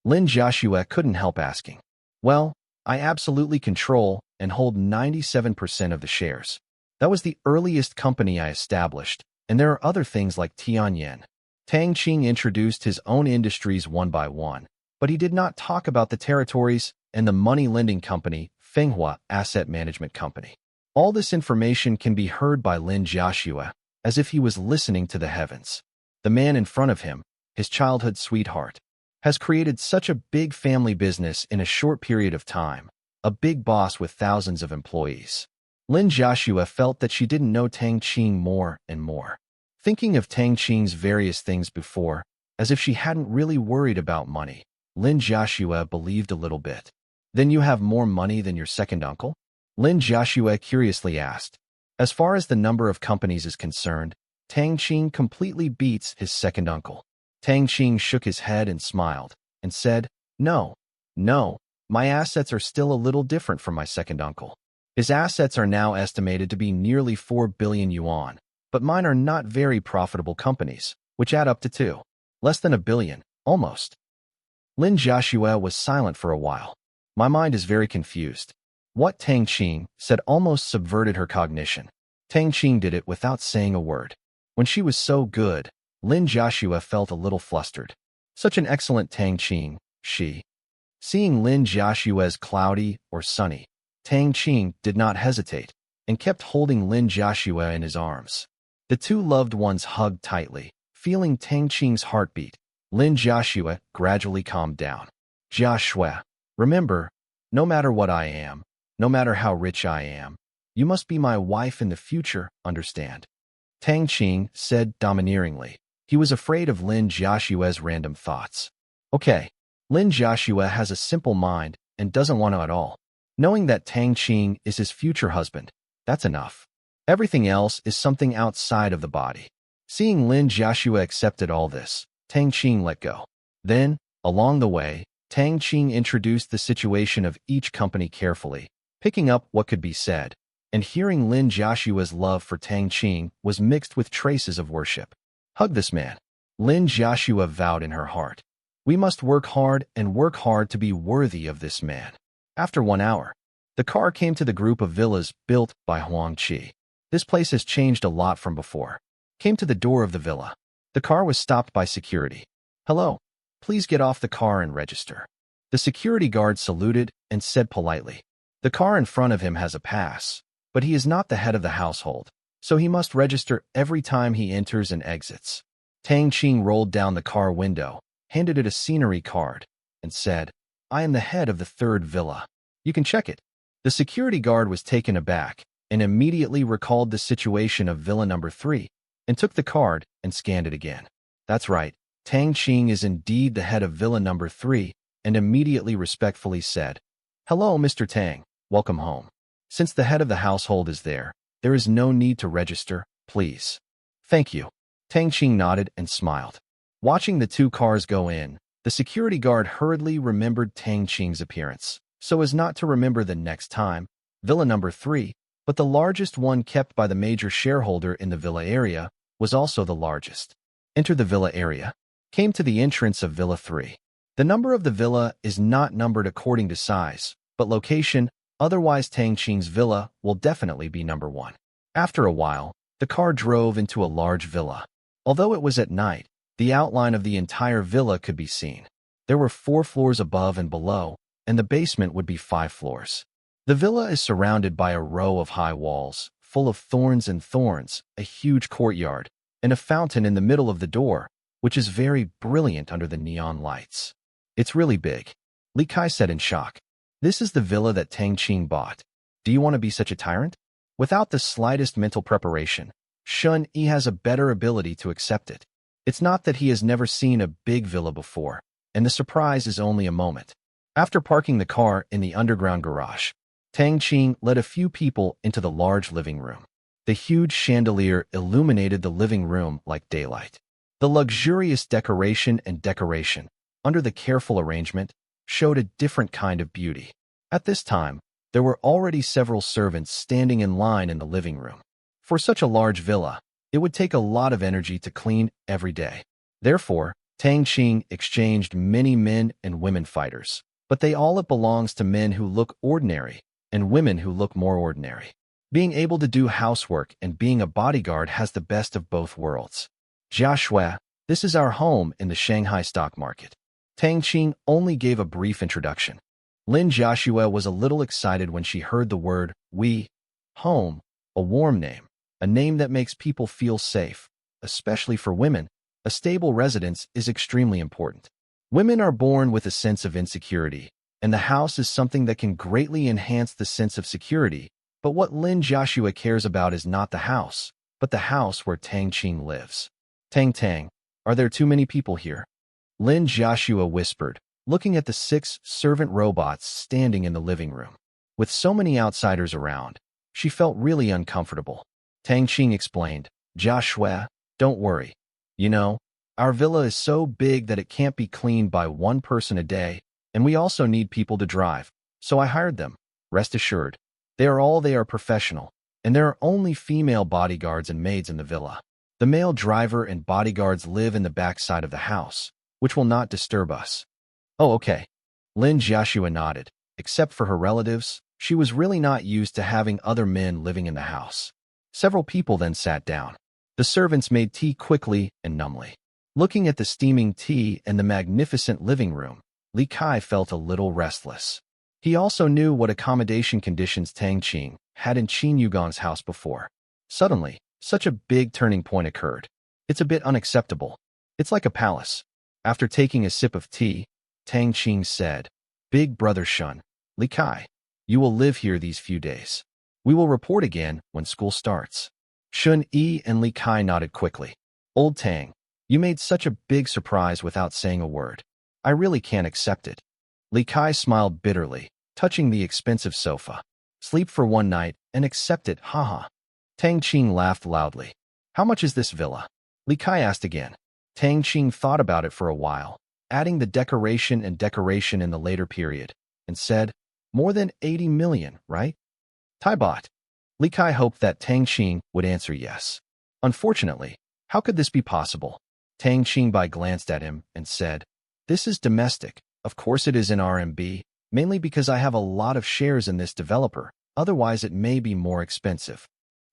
Lin Joshua couldn't help asking. Well, I absolutely control and hold 97% of the shares. That was the earliest company I established, and there are other things like Tianyan. Tang Qing introduced his own industries one by one, but he did not talk about the territories and the money lending company, Manhwa Asset Management Company. All this information can be heard by Lin Joshua, as if he was listening to the heavens. The man in front of him, his childhood sweetheart, has created such a big family business in a short period of time, a big boss with thousands of employees. Lin Joshua felt that she didn't know Tang Qing more and more. Thinking of Tang Qing's various things before, as if she hadn't really worried about money, Lin Joshua believed a little bit. Then you have more money than your second uncle? Lin Joshua curiously asked. As far as the number of companies is concerned, Tang Qing completely beats his second uncle. Tang Qing shook his head and smiled, and said, no, my assets are still a little different from my second uncle. His assets are now estimated to be nearly 4 billion yuan, but mine are not very profitable companies, which add up to less than 1 billion, almost. Lin Joshua was silent for a while. My mind is very confused. What Tang Qing said almost subverted her cognition. Tang Qing did it without saying a word. When she was so good, Lin Joshua felt a little flustered. Such an excellent Tang Qing, she. Seeing Lin Joshua's cloudy or sunny, Tang Qing did not hesitate and kept holding Lin Joshua in his arms. The two loved ones hugged tightly. Feeling Tang Qing's heartbeat, Lin Joshua gradually calmed down. Joshua, remember, no matter what I am, no matter how rich I am, you must be my wife in the future, understand? Tang Qing said domineeringly. He was afraid of Lin Joshua's random thoughts. Okay, Lin Joshua has a simple mind and doesn't want to at all. Knowing that Tang Qing is his future husband, that's enough. Everything else is something outside of the body. Seeing Lin Joshua accepted all this, Tang Qing let go. Then, along the way, Tang Qing introduced the situation of each company carefully, picking up what could be said, and hearing Lin Joshua's love for Tang Qing was mixed with traces of worship. Hug this man, Lin Joshua vowed in her heart. We must work hard to be worthy of this man. After 1 hour, the car came to the group of villas built by Huang Qi. This place has changed a lot from before. Came to the door of the villa. The car was stopped by security. Hello, please get off the car and register. The security guard saluted and said politely. The car in front of him has a pass, but he is not the head of the household, so he must register every time he enters and exits. Tang Qing rolled down the car window, handed it a scenery card, and said, I am the head of the 3rd villa. You can check it. The security guard was taken aback and immediately recalled the situation of villa number 3 and took the card and scanned it again. That's right, Tang Qing is indeed the head of villa number 3 and immediately respectfully said, Hello, Mr. Tang, welcome home. Since the head of the household is there is no need to register, please. Thank you. Tang Qing nodded and smiled. Watching the 2 cars go in, the security guard hurriedly remembered Tang Qing's appearance, so as not to remember the next time, villa number 3, but the largest one kept by the major shareholder in the villa area, was also the largest. Enter the villa area. Came to the entrance of villa 3. The number of the villa is not numbered according to size, but location, otherwise Tang Qing's villa will definitely be number 1. After a while, the car drove into a large villa. Although it was at night, the outline of the entire villa could be seen. There were 4 floors above and below, and the basement would be 5 floors. The villa is surrounded by a row of high walls, full of thorns, a huge courtyard, and a fountain in the middle of the door, which is very brilliant under the neon lights. It's really big, Li Kai said in shock. This is the villa that Tang Qing bought. Do you want to be such a tyrant? Without the slightest mental preparation, Shun Yi has a better ability to accept it. It's not that he has never seen a big villa before, and the surprise is only a moment. After parking the car in the underground garage, Tang Qing led a few people into the large living room. The huge chandelier illuminated the living room like daylight. The luxurious decoration under the careful arrangement, showed a different kind of beauty. At this time, there were already several servants standing in line in the living room. For such a large villa, it would take a lot of energy to clean every day. Therefore, Tang Qing exchanged many men and women fighters, but it belongs to men who look ordinary and women who look more ordinary. Being able to do housework and being a bodyguard has the best of both worlds. Joshua, this is our home in the Shanghai stock market. Tang Qing only gave a brief introduction. Lin Joshua was a little excited when she heard the word home, a warm name, a name that makes people feel safe, especially for women. A stable residence is extremely important. Women are born with a sense of insecurity, and the house is something that can greatly enhance the sense of security. But what Lin Joshua cares about is not the house, but the house where Tang Qing lives. Tang, are there too many people here? Lin Joshua whispered, looking at the 6 servant robots standing in the living room. With so many outsiders around, she felt really uncomfortable. Tang Qing explained, Joshua, don't worry. You know, our villa is so big that it can't be cleaned by 1 person a day, and we also need people to drive, so I hired them. Rest assured, they are professional, and there are only female bodyguards and maids in the villa. The male driver and bodyguards live in the back side of the house, which will not disturb us. Oh, okay. Lin Joshua nodded. Except for her relatives, She was really not used to having other men living in the house. Several people then sat down. The servants made tea quickly and numbly. Looking at the steaming tea and the magnificent living room, Li Kai felt a little restless. He also knew what accommodation conditions Tang Qing had in Qin Yugong's house before. Suddenly, such a big turning point occurred. It's a bit unacceptable. It's like a palace. After taking a sip of tea, Tang Qing said, "Big brother Shun, Li Kai, you will live here these few days. We will report again when school starts." Shun Yi and Li Kai nodded quickly. "Old Tang, you made such a big surprise without saying a word. I really can't accept it." Li Kai smiled bitterly, touching the expensive sofa. "Sleep for one night and accept it, haha." Tang Qing laughed loudly. "How much is this villa?" Li Kai asked again. Tang Qing thought about it for a while, adding the decoration in the later period, and said, "More than 80 million, right?" Tai bot. Li Kai hoped that Tang Qing would answer yes. Unfortunately, how could this be possible? Tang Qingbai glanced at him and said, "This is domestic. Of course it is in RMB, mainly because I have a lot of shares in this developer, otherwise it may be more expensive."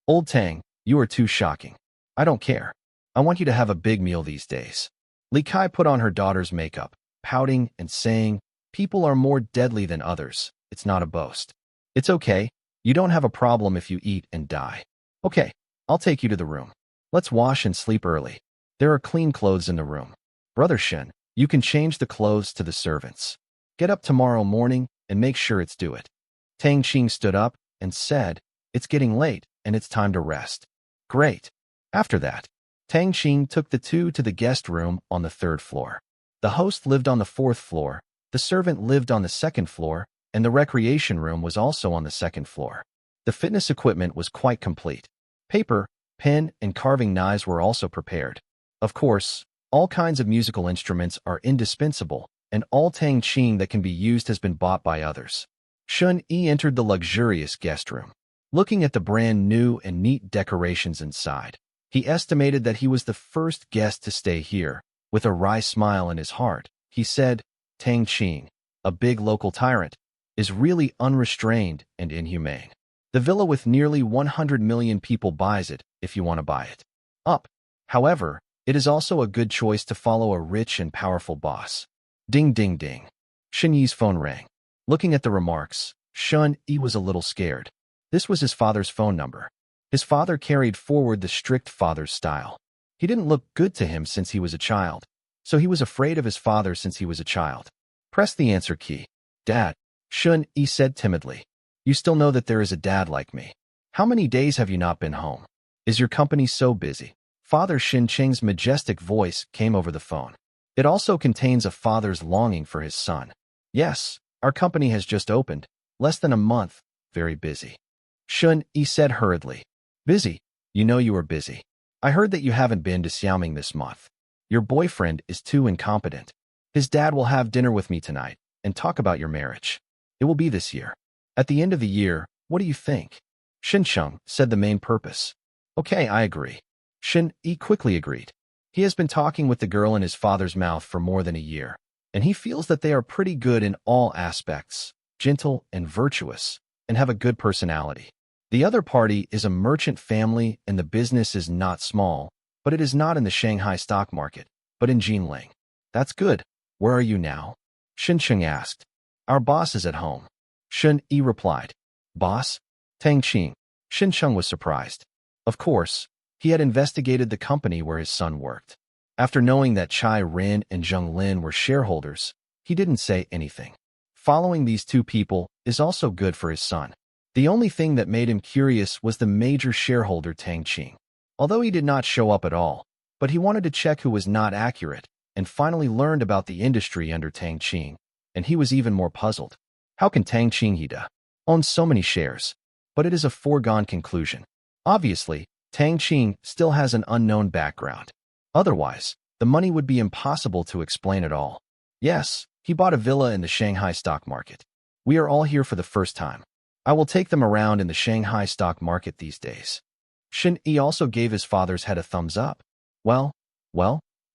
"Old Tang, you are too shocking. I don't care. I want you to have a big meal these days." Li Kai put on her daughter's makeup, pouting and saying, "People are more deadly than others. It's not a boast. It's okay. You don't have a problem if you eat and die. Okay, I'll take you to the room. Let's wash and sleep early. There are clean clothes in the room. Brother Shen, you can change the clothes to the servants. Get up tomorrow morning and make sure it's do it." Tang Qing stood up and said, "It's getting late and it's time to rest." Great. After that, Tang Qing took the two to the guest room on the 3rd floor. The host lived on the 4th floor, the servant lived on the 2nd floor, and the recreation room was also on the 2nd floor. The fitness equipment was quite complete. Paper, pen, and carving knives were also prepared. Of course, all kinds of musical instruments are indispensable, and all Tang Qing that can be used has been bought by others. Shun Yi entered the luxurious guest room. Looking at the brand new and neat decorations inside, he estimated that he was the first guest to stay here. With a wry smile in his heart, he said, "Tang Qing, a big local tyrant, is really unrestrained and inhumane. The villa with nearly 100 million people buys it if you want to buy it. Up. However, it is also a good choice to follow a rich and powerful boss." Ding ding ding. Shun Yi's phone rang. Looking at the remarks, Shun Yi was a little scared. This was his father's phone number. His father carried forward the strict father's style. He didn't look good to him since he was a child, so he was afraid of his father since he was a child. Press the answer key. "Dad," Shun Yi said timidly. "You still know that there is a dad like me. How many days have you not been home? Is your company so busy?" Father Shin Cheng's majestic voice came over the phone. It also contains a father's longing for his son. "Yes, our company has just opened. Less than a month. Very busy." Shun Yi said hurriedly. "Busy? You know you are busy. I heard that you haven't been to Xiaoming this month. Your boyfriend is too incompetent. His dad will have dinner with me tonight and talk about your marriage. It will be this year. At the end of the year, what do you think?" Shincheng said the main purpose. "Okay, I agree." Shin Yi quickly agreed. He has been talking with the girl in his father's mouth for more than a year, and he feels that they are pretty good in all aspects, gentle and virtuous, and have a good personality. The other party is a merchant family and the business is not small, but it is not in the Shanghai stock market, but in Jinling. "That's good. Where are you now?" Shincheng asked. "Our boss is at home." Shun Yi replied. "Boss?" Tang Qing. Shincheng was surprised. Of course, he had investigated the company where his son worked. After knowing that Chai Rin and Zheng Lin were shareholders, he didn't say anything. Following these two people is also good for his son. The only thing that made him curious was the major shareholder Tang Qing. Although he did not show up at all, but he wanted to check who was not accurate, and finally learned about the industry under Tang Qing, and he was even more puzzled. How can Tang Qing Hida own so many shares? But it is a foregone conclusion. Obviously, Tang Qing still has an unknown background. Otherwise, the money would be impossible to explain at all. Yes, he bought a villa in the Shanghai stock market. We are all here for the first time. I will take them around in the Shanghai stock market these days. Shin Yi also gave his father's head a thumbs up. Well,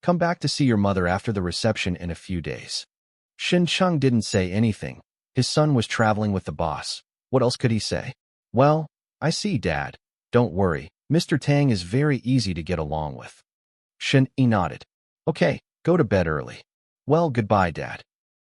come back to see your mother after the reception in a few days." Shin Cheng didn't say anything. His son was traveling with the boss. What else could he say? Well, I see, Dad. Don't worry. Mr. Tang is very easy to get along with. Shen-yi nodded. Okay, go to bed early. Well, goodbye, Dad.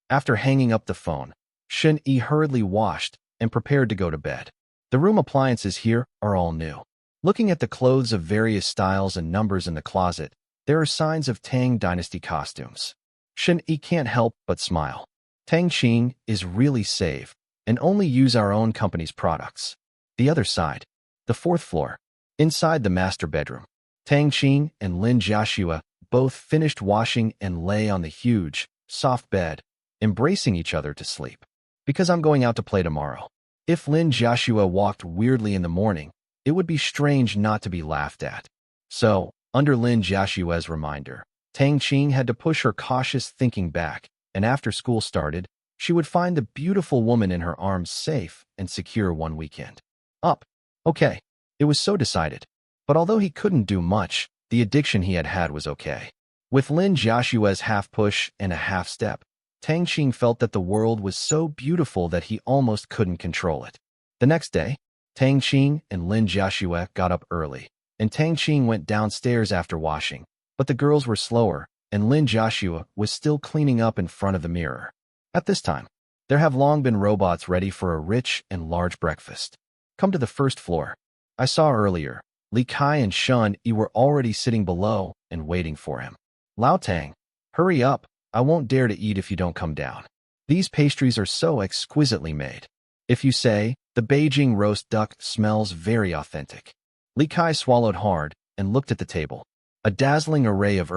After hanging up the phone, Shen-yi hurriedly washed and prepared to go to bed. The room appliances here are all new. Looking at the clothes of various styles and numbers in the closet, there are signs of Tang Dynasty costumes. Shen-yi can't help but smile. Tang Qing is really safe and only use our own company's products. The other side, the fourth floor. Inside the master bedroom, Tang Qing and Lin Jiaxue both finished washing and lay on the huge, soft bed, embracing each other to sleep. Because I'm going out to play tomorrow. If Lin Jiaxue walked weirdly in the morning, it would be strange not to be laughed at. So, under Lin Jiaxue's reminder, Tang Qing had to push her cautious thinking back, and after school started, she would find the beautiful woman in her arms safe and secure one weekend. Up. Okay. It was so decided. But although he couldn't do much, the addiction he had was okay. With Lin Jiaxue's half push and a half step, Tang Qing felt that the world was so beautiful that he almost couldn't control it. The next day, Tang Qing and Lin Jiaxue got up early, and Tang Qing went downstairs after washing, but the girls were slower, and Lin Jiaxue was still cleaning up in front of the mirror. At this time, there have long been robots ready for a rich and large breakfast. Come to the first floor. I saw earlier, Li Kai and Shun-yi were already sitting below and waiting for him. Lao Tang, hurry up, I won't dare to eat if you don't come down. These pastries are so exquisitely made. If you say, the Beijing roast duck smells very authentic. Li Kai swallowed hard and looked at the table. A dazzling array of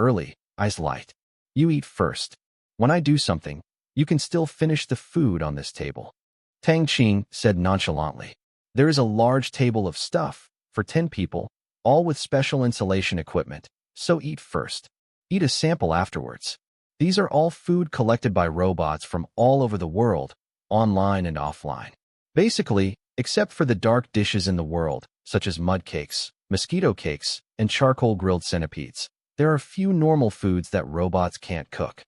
eyes light. You eat first. When I do something, you can still finish the food on this table. Tang Qing said nonchalantly. There is a large table of stuff for 10 people, all with special insulation equipment, so eat first. Eat a sample afterwards. These are all food collected by robots from all over the world, online and offline. Basically, except for the dark dishes in the world, such as mud cakes, mosquito cakes, and charcoal-grilled centipedes, there are few normal foods that robots can't cook.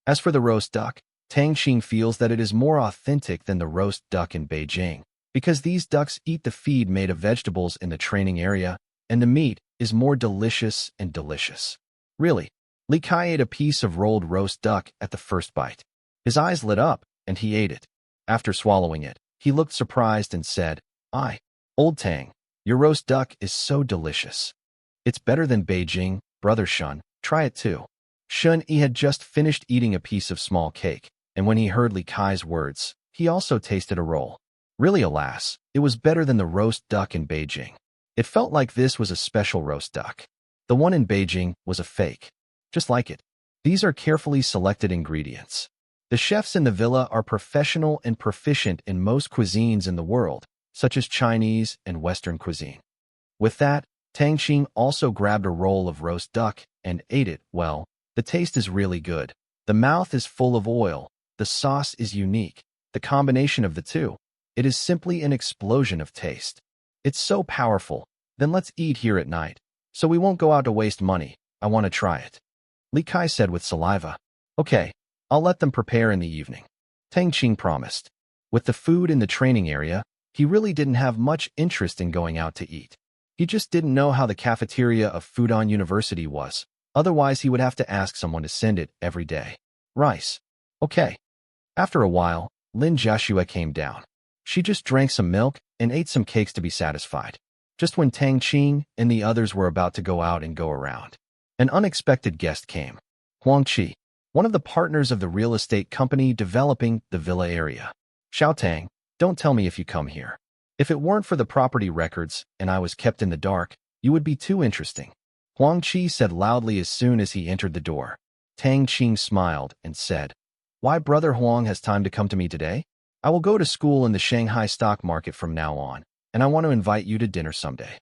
As for the roast duck, Tang Qing feels that it is more authentic than the roast duck in Beijing, because these ducks eat the feed made of vegetables in the training area, and the meat is more delicious and delicious. Really, Li Kai ate a piece of rolled roast duck at the first bite. His eyes lit up, and he ate it. After swallowing it, he looked surprised and said, Old Tang, your roast duck is so delicious. It's better than Beijing, brother Shun, try it too. Shun-yi had just finished eating a piece of small cake, and when he heard Li Kai's words, he also tasted a roll. Really, alas, it was better than the roast duck in Beijing. It felt like this was a special roast duck. The one in Beijing was a fake. Just like it. These are carefully selected ingredients. The chefs in the villa are professional and proficient in most cuisines in the world, such as Chinese and Western cuisine. With that, Tang Qing also grabbed a roll of roast duck and ate it. Well, the taste is really good. The mouth is full of oil. The sauce is unique. The combination of the two. It is simply an explosion of taste. It's so powerful. Then let's eat here at night. So we won't go out to waste money. I want to try it. Li Kai said with saliva. Okay, I'll let them prepare in the evening. Tang Qing promised. With the food in the training area, he really didn't have much interest in going out to eat. He just didn't know how the cafeteria of Fudan University was. Otherwise, he would have to ask someone to send it every day. Rice. Okay. After a while, Lin Jiaxue came down. She just drank some milk and ate some cakes to be satisfied. Just when Tang Qing and the others were about to go out and go around, an unexpected guest came. Huang Qi, one of the partners of the real estate company developing the villa area. Xiaotang, don't tell me if you come here. If it weren't for the property records and I was kept in the dark, you would be too interesting. Huang Qi said loudly as soon as he entered the door. Tang Qing smiled and said, Why brother Huang has time to come to me today? I will go to school in the Shanghai stock market from now on, and I want to invite you to dinner someday.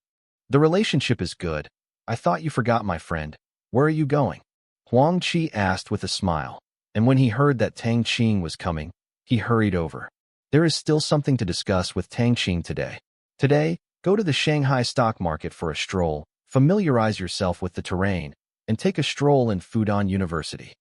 The relationship is good. I thought you forgot, my friend. Where are you going? Huang Qi asked with a smile, and when he heard that Tang Qing was coming, he hurried over. There is still something to discuss with Tang Qing today. Today, go to the Shanghai stock market for a stroll, familiarize yourself with the terrain, and take a stroll in Fudan University.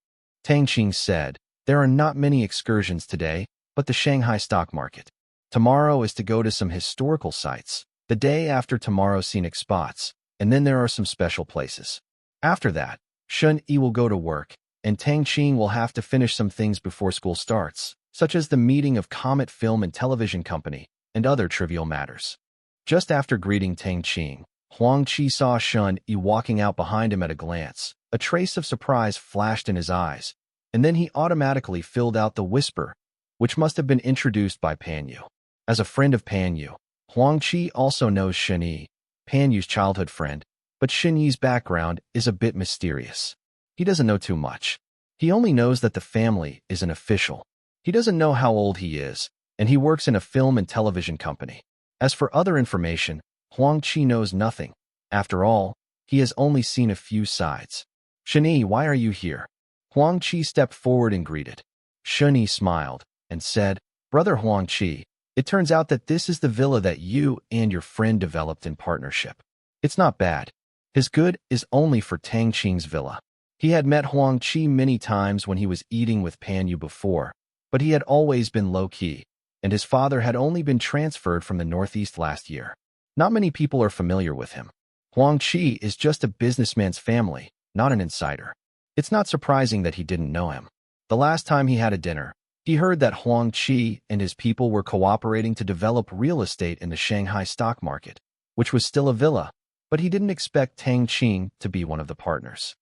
Tang Qing said, There are not many excursions today, but the Shanghai stock market. Tomorrow is to go to some historical sites. The day after tomorrow, scenic spots. And then there are some special places. After that, Shun Yi will go to work, and Tang Qing will have to finish some things before school starts, such as the meeting of Comet Film and Television Company, and other trivial matters. Just after greeting Tang Qing, Huang Qi saw Shun Yi walking out behind him at a glance. A trace of surprise flashed in his eyes, and then he automatically filled out the whisper, which must have been introduced by Pan Yu. As a friend of Pan Yu, Huang Qi also knows Shun Yi, Pan Yu's childhood friend, but Shun Yi's background is a bit mysterious. He doesn't know too much. He only knows that the family is an official. He doesn't know how old he is, and he works in a film and television company. As for other information, Huang Qi knows nothing. After all, he has only seen a few sides. Shun Yi, why are you here? Huang Qi stepped forward and greeted. Shun Yi smiled and said, Brother Huang Qi, it turns out that this is the villa that you and your friend developed in partnership. It's not bad. His good is only for Tang Qing's villa. He had met Huang Qi many times when he was eating with Pan Yu before, but he had always been low-key, and his father had only been transferred from the Northeast last year. Not many people are familiar with him. Huang Qi is just a businessman's family, not an insider. It's not surprising that he didn't know him. The last time he had a dinner, he heard that Huang Qi and his people were cooperating to develop real estate in the Shanghai stock market, which was still a villa, but he didn't expect Tang Qing to be one of the partners.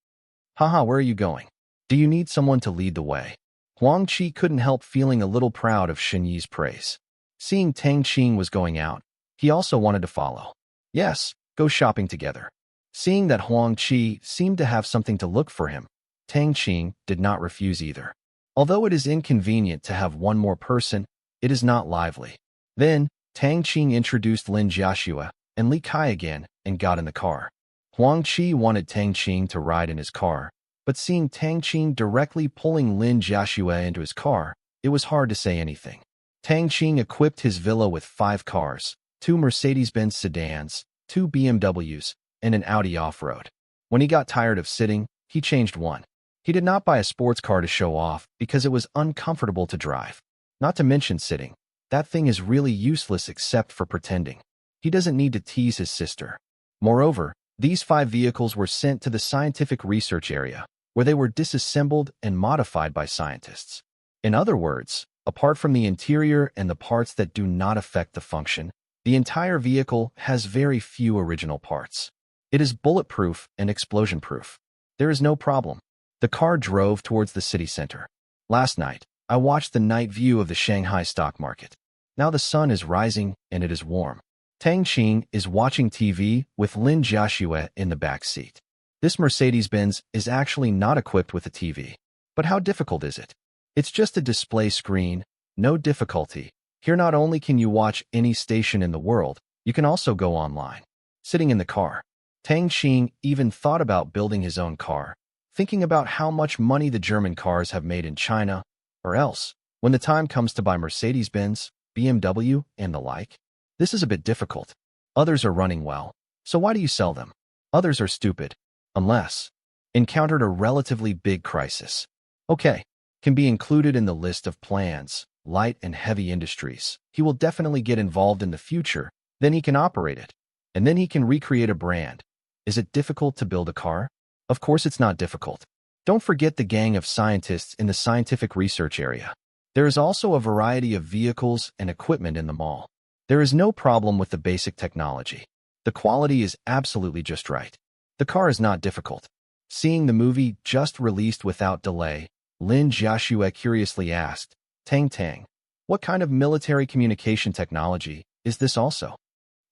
Haha, where are you going? Do you need someone to lead the way? Huang Qi couldn't help feeling a little proud of Shun Yi's praise. Seeing Tang Qing was going out, he also wanted to follow. Yes, go shopping together. Seeing that Huang Qi seemed to have something to look for him, Tang Qing did not refuse either. Although it is inconvenient to have one more person, it is not lively. Then, Tang Qing introduced Lin Jiaxue and Li Kai again and got in the car. Huang Qi wanted Tang Qing to ride in his car, but seeing Tang Qing directly pulling Lin Jiaxue into his car, it was hard to say anything. Tang Qing equipped his villa with 5 cars, 2 Mercedes-Benz sedans, 2 BMWs, and an Audi off-road. When he got tired of sitting, he changed one. He did not buy a sports car to show off because it was uncomfortable to drive. Not to mention sitting. That thing is really useless except for pretending. He doesn't need to tease his sister. Moreover, these 5 vehicles were sent to the scientific research area, where they were disassembled and modified by scientists. In other words, apart from the interior and the parts that do not affect the function, the entire vehicle has very few original parts. It is bulletproof and explosion-proof. There is no problem. The car drove towards the city center. Last night, I watched the night view of the Shanghai stock market. Now the sun is rising and it is warm. Tang Qing is watching TV with Lin Jiaxue in the back seat. This Mercedes-Benz is actually not equipped with a TV. But how difficult is it? It's just a display screen, no difficulty. Here not only can you watch any station in the world, you can also go online. Sitting in the car, Tang Qing even thought about building his own car, thinking about how much money the German cars have made in China, or else, when the time comes to buy Mercedes-Benz, BMW, and the like. This is a bit difficult. Others are running well, so why do you sell them? Others are stupid, unless encountered a relatively big crisis. Okay, can be included in the list of plans, light and heavy industries. He will definitely get involved in the future, then he can operate it, and then he can recreate a brand. Is it difficult to build a car? Of course it's not difficult. Don't forget the gang of scientists in the scientific research area. There is also a variety of vehicles and equipment in the mall. There is no problem with the basic technology. The quality is absolutely just right. The car is not difficult. Seeing the movie just released without delay, Lin Jiaxue curiously asked, Tang, what kind of military communication technology is this also?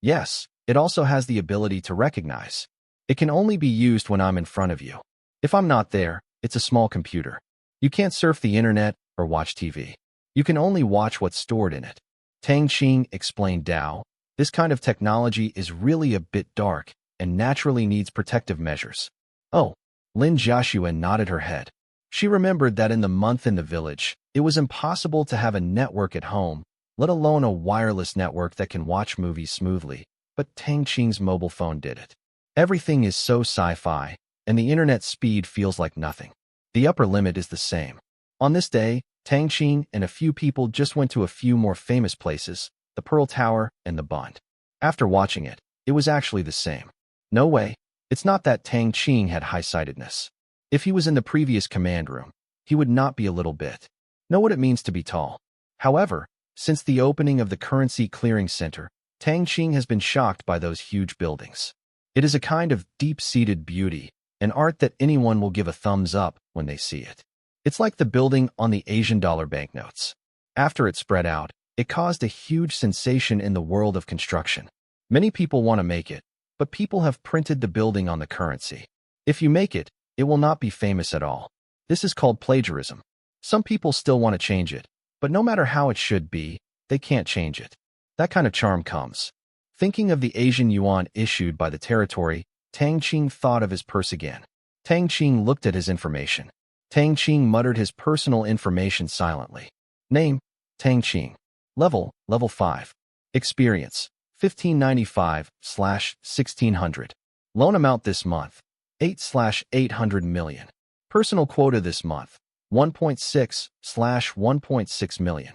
Yes, it also has the ability to recognize. It can only be used when I'm in front of you. If I'm not there, it's a small computer. You can't surf the internet or watch TV. You can only watch what's stored in it. Tang Qing explained Dao. This kind of technology is really a bit dark and naturally needs protective measures. Oh, Lin Jiaxue nodded her head. She remembered that in the month in the village, it was impossible to have a network at home, let alone a wireless network that can watch movies smoothly, but Tang Qing's mobile phone did it. Everything is so sci-fi, and the internet speed feels like nothing. The upper limit is the same. On this day, Tang Qing and a few people just went to a few more famous places, the Pearl Tower, and the Bund. After watching it, it was actually the same. No way. It's not that Tang Qing had high-sightedness. If he was in the previous command room, he would not be a little bit. Know what it means to be tall. However, since the opening of the currency clearing center, Tang Qing has been shocked by those huge buildings. It is a kind of deep-seated beauty, an art that anyone will give a thumbs up when they see it. It's like the building on the Asian dollar banknotes. After it spread out, it caused a huge sensation in the world of construction. Many people want to make it, but people have printed the building on the currency. If you make it, it will not be famous at all. This is called plagiarism. Some people still want to change it, but no matter how it should be, they can't change it. That kind of charm comes. Thinking of the Asian yuan issued by the territory, Tang Qing thought of his purse again. Tang Qing looked at his information. Tang Qing muttered his personal information silently. Name, Tang Qing. Level 5. Experience, 1595/1600. Loan amount this month, 8/800 million. Personal quota this month, 1.6/1.6 million.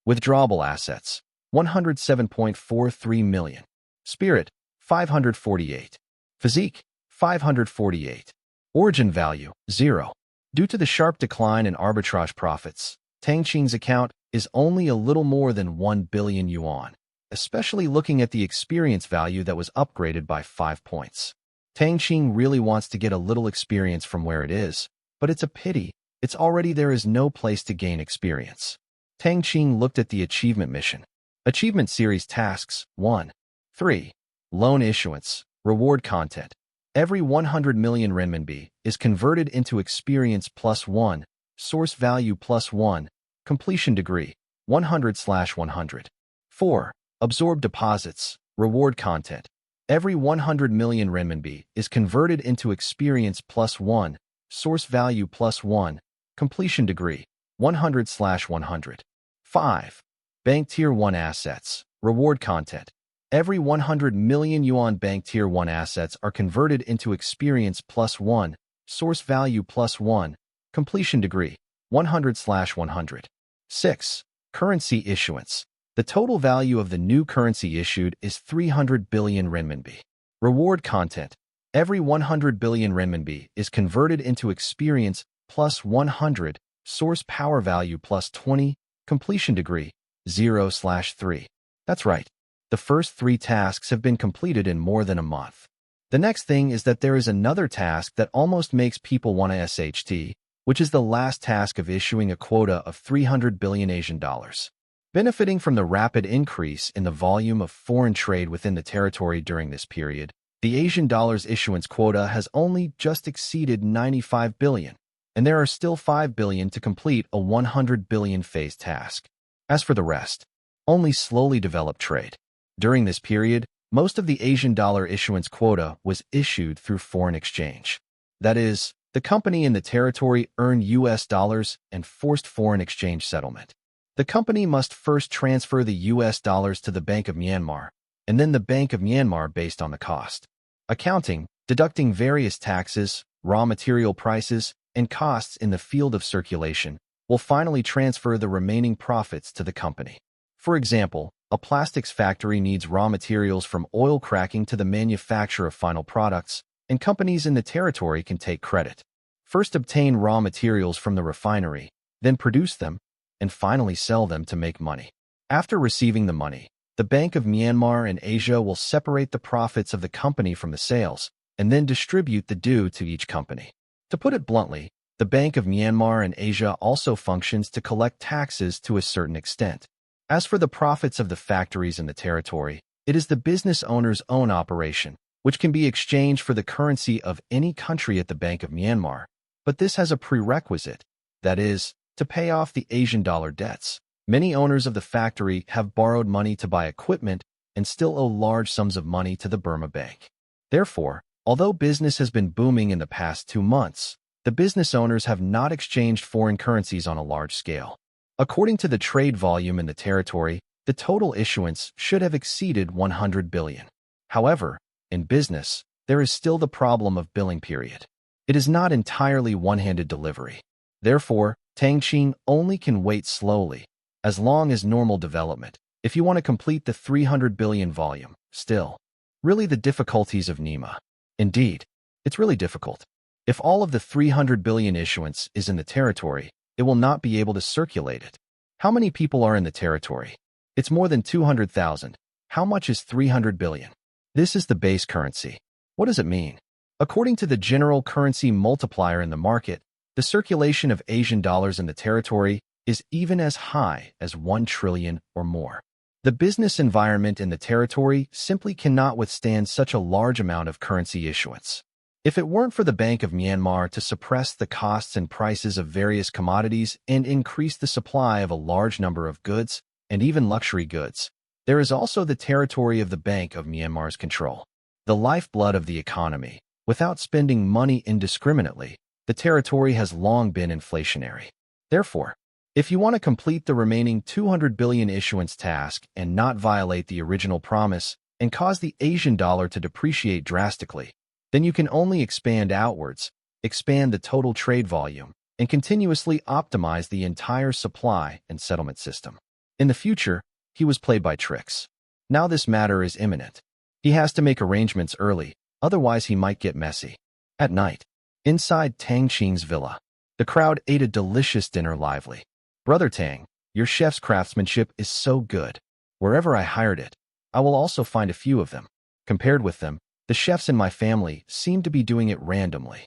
Withdrawable assets, 107.43 million. Spirit, 548. Physique, 548. Origin value, 0. Due to the sharp decline in arbitrage profits, Tang Qing's account is only a little more than 1 billion yuan, especially looking at the experience value that was upgraded by 5 points. Tang Qing really wants to get a little experience from where it is, but it's a pity. It's already there is no place to gain experience. Tang Qing looked at the achievement mission. Achievement series tasks, 1. 3. Loan issuance, reward content. Every 100 million renminbi is converted into experience +1, source value +1, completion degree, 100/100. 4. Absorb deposits, reward content. Every 100 million renminbi is converted into experience +1, source value +1, completion degree, 100/100. 5. Bank Tier 1 assets, reward content. Every 100 million yuan Bank Tier 1 assets are converted into experience +1, source value +1, completion degree, 100/100. 6. Currency issuance. The total value of the new currency issued is 300 billion renminbi. Reward content. Every 100 billion renminbi is converted into experience +100, source power value +20, completion degree, 0/3. That's right. The first 3 tasks have been completed in more than a month. The next thing is that there is another task that almost makes people want to SHT, which is the last task of issuing a quota of 300 billion Asian dollars. Benefiting from the rapid increase in the volume of foreign trade within the territory during this period, the Asian dollars issuance quota has only just exceeded 95 billion, and there are still 5 billion to complete a 100 billion phase task. As for the rest, only slowly developed trade. During this period, most of the Asian dollar issuance quota was issued through foreign exchange. That is, the company in the territory earned US dollars and forced foreign exchange settlement. The company must first transfer the US dollars to the Bank of Myanmar, and then the Bank of Myanmar based on the cost. Accounting, deducting various taxes, raw material prices, and costs in the field of circulation, will finally transfer the remaining profits to the company. For example, a plastics factory needs raw materials from oil cracking to the manufacture of final products, and companies in the territory can take credit. First obtain raw materials from the refinery, then produce them, and finally sell them to make money. After receiving the money, the Bank of Myanmar and Asia will separate the profits of the company from the sales, and then distribute the due to each company. To put it bluntly, the Bank of Myanmar and Asia also functions to collect taxes to a certain extent. As for the profits of the factories in the territory, it is the business owner's own operation, which can be exchanged for the currency of any country at the Bank of Myanmar. But this has a prerequisite, that is, to pay off the Asian dollar debts. Many owners of the factory have borrowed money to buy equipment and still owe large sums of money to the Burma Bank. Therefore, although business has been booming in the past 2 months, the business owners have not exchanged foreign currencies on a large scale. According to the trade volume in the territory, the total issuance should have exceeded 100 billion. However, in business, there is still the problem of billing period. It is not entirely one-handed delivery. Therefore, Tang Qing only can wait slowly, as long as normal development, if you want to complete the 300 billion volume. Still, really the difficulties of NEMA. Indeed, it's really difficult. If all of the 300 billion issuance is in the territory, it will not be able to circulate it. How many people are in the territory? It's more than 200,000. How much is 300 billion? This is the base currency. What does it mean? According to the general currency multiplier in the market, the circulation of Asian dollars in the territory is even as high as 1 trillion or more. The business environment in the territory simply cannot withstand such a large amount of currency issuance. If it weren't for the Bank of Myanmar to suppress the costs and prices of various commodities and increase the supply of a large number of goods, and even luxury goods, there is also the territory of the Bank of Myanmar's control, the lifeblood of the economy. Without spending money indiscriminately, the territory has long been inflationary. Therefore, if you want to complete the remaining 200 billion issuance task and not violate the original promise and cause the Asian dollar to depreciate drastically, then you can only expand outwards, expand the total trade volume, and continuously optimize the entire supply and settlement system. In the future, he was played by tricks. Now this matter is imminent. He has to make arrangements early, otherwise he might get messy. At night, inside Tang Qing's villa, the crowd ate a delicious dinner lively. Brother Tang, your chef's craftsmanship is so good. Wherever I hired it, I will also find a few of them. Compared with them, the chefs in my family seem to be doing it randomly.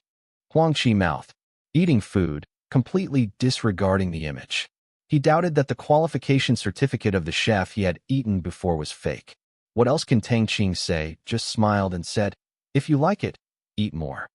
Huang Qi mouthed, eating food, completely disregarding the image. He doubted that the qualification certificate of the chef he had eaten before was fake. What else can Tang Qing say? Just smiled and said, if you like it, eat more.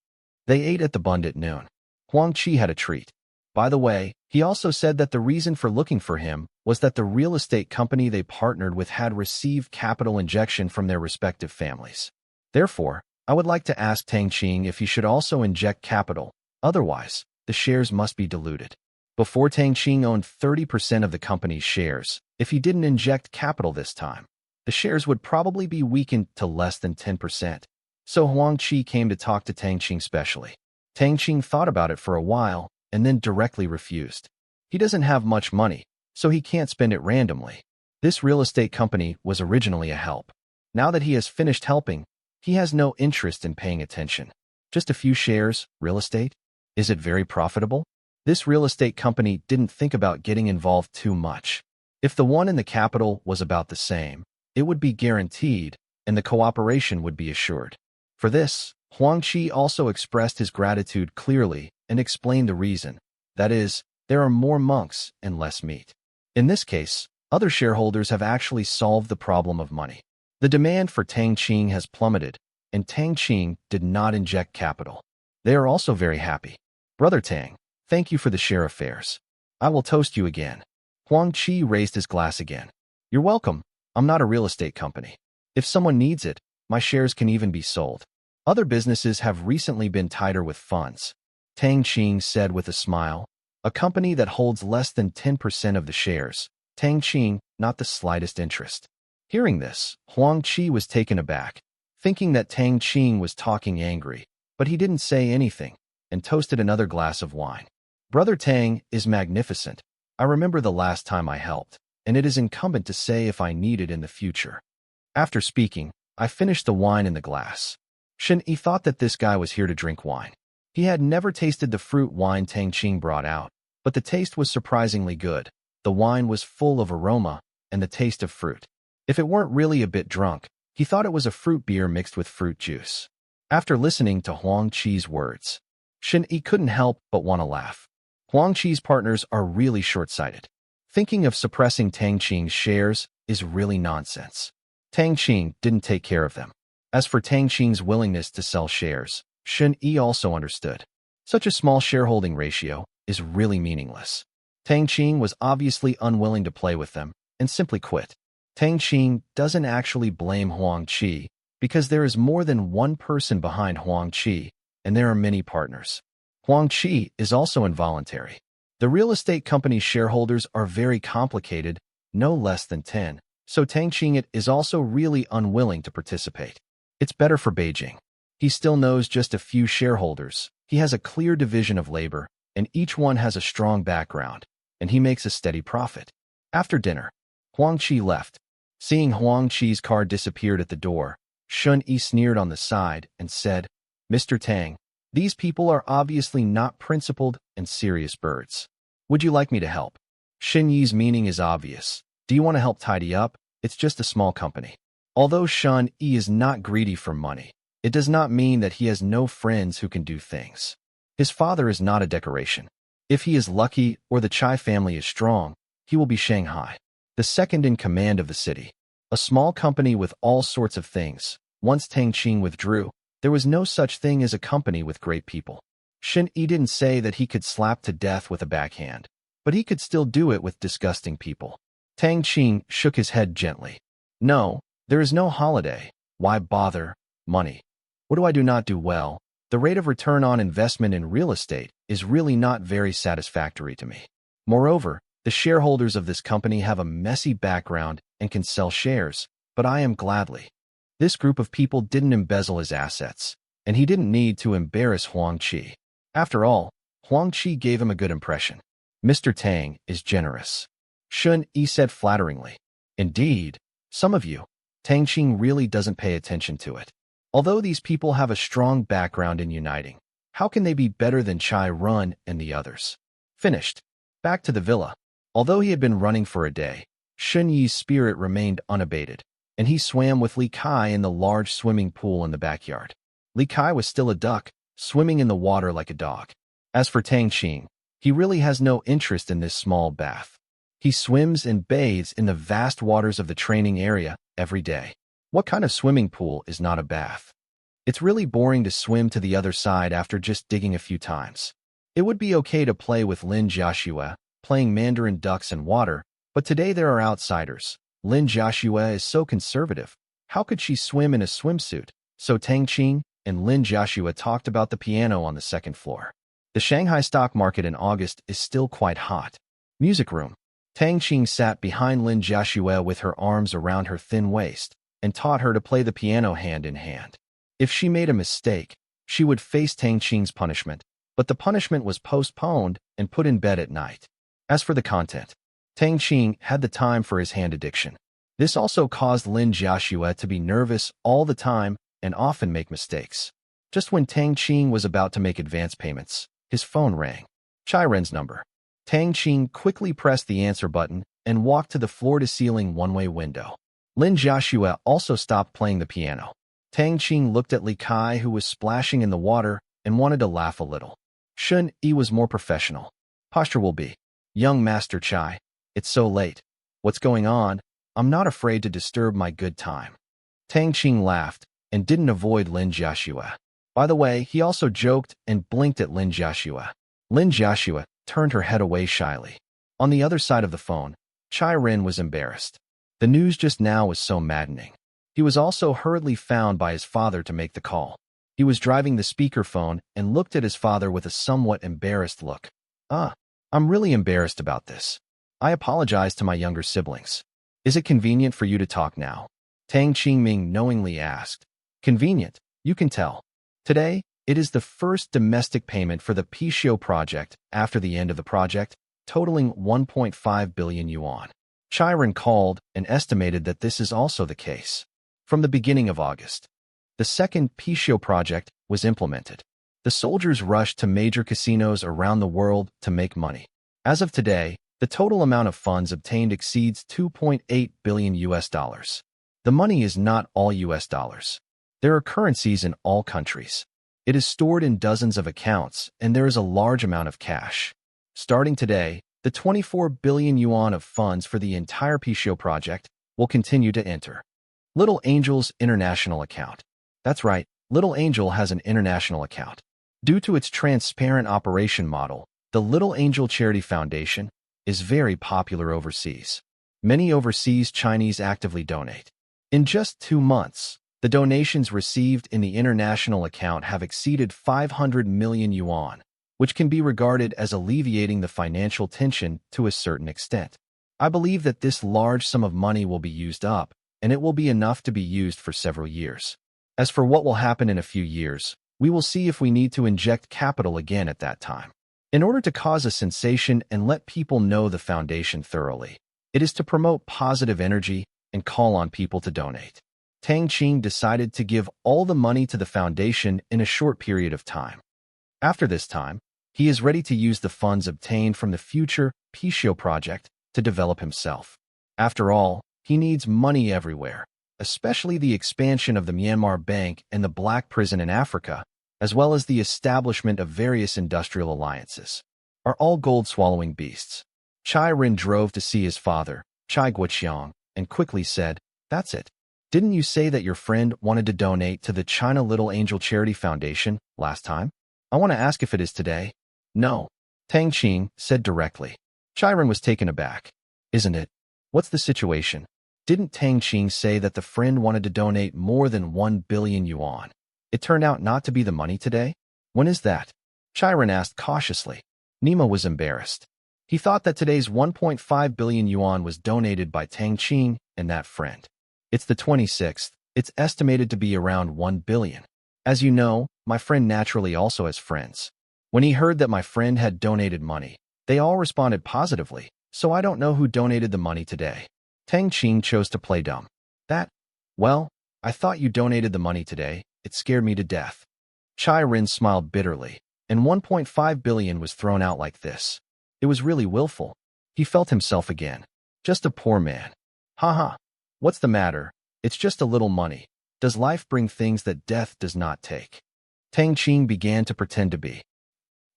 They ate at the Bund at noon. Huang Qi had a treat. By the way, he also said that the reason for looking for him was that the real estate company they partnered with had received capital injection from their respective families. Therefore, I would like to ask Tang Qing if he should also inject capital, otherwise, the shares must be diluted. Before Tang Qing owned 30% of the company's shares. If he didn't inject capital this time, the shares would probably be weakened to less than 10%. So Huang Qi came to talk to Tang Qing specially. Tang Qing thought about it for a while and then directly refused. He doesn't have much money, so he can't spend it randomly. This real estate company was originally a help. Now that he has finished helping, he has no interest in paying attention. Just a few shares, real estate? Is it very profitable? This real estate company didn't think about getting involved too much. If the one in the capital was about the same, it would be guaranteed, and the cooperation would be assured. For this, Huang Qi also expressed his gratitude clearly and explained the reason. That is, there are more monks and less meat. In this case, other shareholders have actually solved the problem of money. The demand for Tang Qing has plummeted, and Tang Qing did not inject capital. They are also very happy. Brother Tang, thank you for the share affairs. I will toast you again. Huang Qi raised his glass again. You're welcome. I'm not a real estate company. If someone needs it, my shares can even be sold. Other businesses have recently been tighter with funds. Tang Qing said with a smile. A company that holds less than 10% of the shares. Tang Qing, not the slightest interest. Hearing this, Huang Qi was taken aback, thinking that Tang Qing was talking angry, but he didn't say anything, and toasted another glass of wine. Brother Tang is magnificent. I remember the last time I helped, and it is incumbent to say if I need it in the future. After speaking, I finished the wine in the glass. Shen Yi thought that this guy was here to drink wine. He had never tasted the fruit wine Tang Qing brought out, but the taste was surprisingly good. The wine was full of aroma and the taste of fruit. If it weren't really a bit drunk, he thought it was a fruit beer mixed with fruit juice. After listening to Huang Qi's words, Shen Yi couldn't help but want to laugh. Huang Qi's partners are really short-sighted. Thinking of suppressing Tang Qing's shares is really nonsense. Tang Qing didn't take care of them. As for Tang Qing's willingness to sell shares, Shen Yi also understood. Such a small shareholding ratio is really meaningless. Tang Qing was obviously unwilling to play with them and simply quit. Tang Qing doesn't actually blame Huang Qi because there is more than one person behind Huang Qi, and there are many partners. Huang Qi is also involuntary. The real estate company's shareholders are very complicated, no less than 10, so Tang Qing is also really unwilling to participate. It's better for Beijing. He still knows just a few shareholders. He has a clear division of labor, and each one has a strong background, and he makes a steady profit. After dinner, Huang Qi left, Seeing Huang Qi's car disappeared at the door, Shun Yi sneered on the side and said, Mr. Tang, these people are obviously not principled and serious birds. Would you like me to help? Shin Yi's meaning is obvious. Do you want to help tidy up? It's just a small company. Although Shun Yi is not greedy for money, it does not mean that he has no friends who can do things. His father is not a decoration. If he is lucky or the Chai family is strong, he will be Shanghai, the second in command of the city. A small company with all sorts of things. Once Tang Qing withdrew, there was no such thing as a company with great people. Shin Yi didn't say that he could slap to death with a backhand, but he could still do it with disgusting people. Tang Qing shook his head gently. No, there is no holiday. Why bother? Money. What do I do not do well? The rate of return on investment in real estate is really not very satisfactory to me. Moreover, the shareholders of this company have a messy background and can sell shares, but I am gladly. This group of people didn't embezzle his assets, and he didn't need to embarrass Huang Qi. After all, Huang Qi gave him a good impression. Mr. Tang is generous. Shun Yi said flatteringly. Indeed, some of you. Tang Qing really doesn't pay attention to it. Although these people have a strong background in uniting, how can they be better than Chai Run and the others? Finished. Back to the villa. Although he had been running for a day, Shun Yi's spirit remained unabated, and he swam with Li Kai in the large swimming pool in the backyard. Li Kai was still a duck, swimming in the water like a dog. As for Tang Qing, he really has no interest in this small bath. He swims and bathes in the vast waters of the training area every day. What kind of swimming pool is not a bath? It's really boring to swim to the other side after just digging a few times. It would be okay to play with Lin Jiaxue, playing Mandarin ducks in water, but today there are outsiders. Lin Jiaxue is so conservative. How could she swim in a swimsuit? So Tang Qing and Lin Jiaxue talked about the piano on the second floor. The Shanghai stock market in August is still quite hot. Music room. Tang Qing sat behind Lin Jiaxue with her arms around her thin waist and taught her to play the piano hand in hand. If she made a mistake, she would face Tang Qing's punishment, but the punishment was postponed and put in bed at night. As for the content, Tang Qing had the time for his hand addiction. This also caused Lin Jiaxue to be nervous all the time and often make mistakes. Just when Tang Qing was about to make advance payments, his phone rang. Chai Ren's number. Tang Qing quickly pressed the answer button and walked to the floor-to-ceiling one-way window. Lin Jiaxue also stopped playing the piano. Tang Qing looked at Li Kai, who was splashing in the water, and wanted to laugh a little. Shun Yi was more professional. Posture will be. Young Master Chai, it's so late. What's going on? I'm not afraid to disturb my good time. Tang Qing laughed and didn't avoid Lin Jiaxue. By the way, he also joked and blinked at Lin Jiaxue. Lin Jiaxue turned her head away shyly. On the other side of the phone, Chai Ren was embarrassed. The news just now was so maddening. He was also hurriedly found by his father to make the call. He was driving the speakerphone and looked at his father with a somewhat embarrassed look. I'm really embarrassed about this. I apologize to my younger siblings. Is it convenient for you to talk now? Tang Qingming knowingly asked. Convenient, you can tell. Today, it is the first domestic payment for the Pishio project after the end of the project, totaling 1.5 billion yuan. Chiron called and estimated that this is also the case. From the beginning of August, the second Pishio project was implemented. The soldiers rushed to major casinos around the world to make money. As of today, the total amount of funds obtained exceeds 2.8 billion US dollars. The money is not all US dollars. There are currencies in all countries. It is stored in dozens of accounts, and there is a large amount of cash. Starting today, the 24 billion yuan of funds for the entire Pishio project will continue to enter. Little Angel's international account. That's right, Little Angel has an international account. Due to its transparent operation model, the Little Angel Charity Foundation is very popular overseas. Many overseas Chinese actively donate. In just 2 months, the donations received in the international account have exceeded 500 million yuan, which can be regarded as alleviating the financial tension to a certain extent. I believe that this large sum of money will be used up, and it will be enough to be used for several years. As for what will happen in a few years, we will see if we need to inject capital again at that time. In order to cause a sensation and let people know the foundation thoroughly, it is to promote positive energy and call on people to donate. Tang Qing decided to give all the money to the foundation in a short period of time. After this time, he is ready to use the funds obtained from the future Pishio project to develop himself. After all, he needs money everywhere, especially the expansion of the Myanmar Bank and the Black Prison in Africa, as well as the establishment of various industrial alliances, are all gold-swallowing beasts. Chai Rin drove to see his father, Chai Guoqiang, and quickly said, "That's it. Didn't you say that your friend wanted to donate to the China Little Angel Charity Foundation last time? I want to ask if it is today." "No," Tang Qing said directly. Chai Rin was taken aback. "Isn't it? What's the situation? Didn't Tang Qing say that the friend wanted to donate more than 1 billion yuan? It turned out not to be the money today? When is that?" Chai Rin asked cautiously. Nima was embarrassed. He thought that today's 1.5 billion yuan was donated by Tang Qing and that friend. "It's the 26th. It's estimated to be around 1 billion. As you know, my friend naturally also has friends. When he heard that my friend had donated money, they all responded positively, so I don't know who donated the money today." Tang Qing chose to play dumb. Well, I thought you donated the money today. It scared me to death." Chai Rin smiled bitterly, and 1.5 billion was thrown out like this. It was really willful. He felt himself again. Just a poor man. Haha. What's the matter? It's just a little money. Does life bring things that death does not take? Tang Qing began to pretend to be.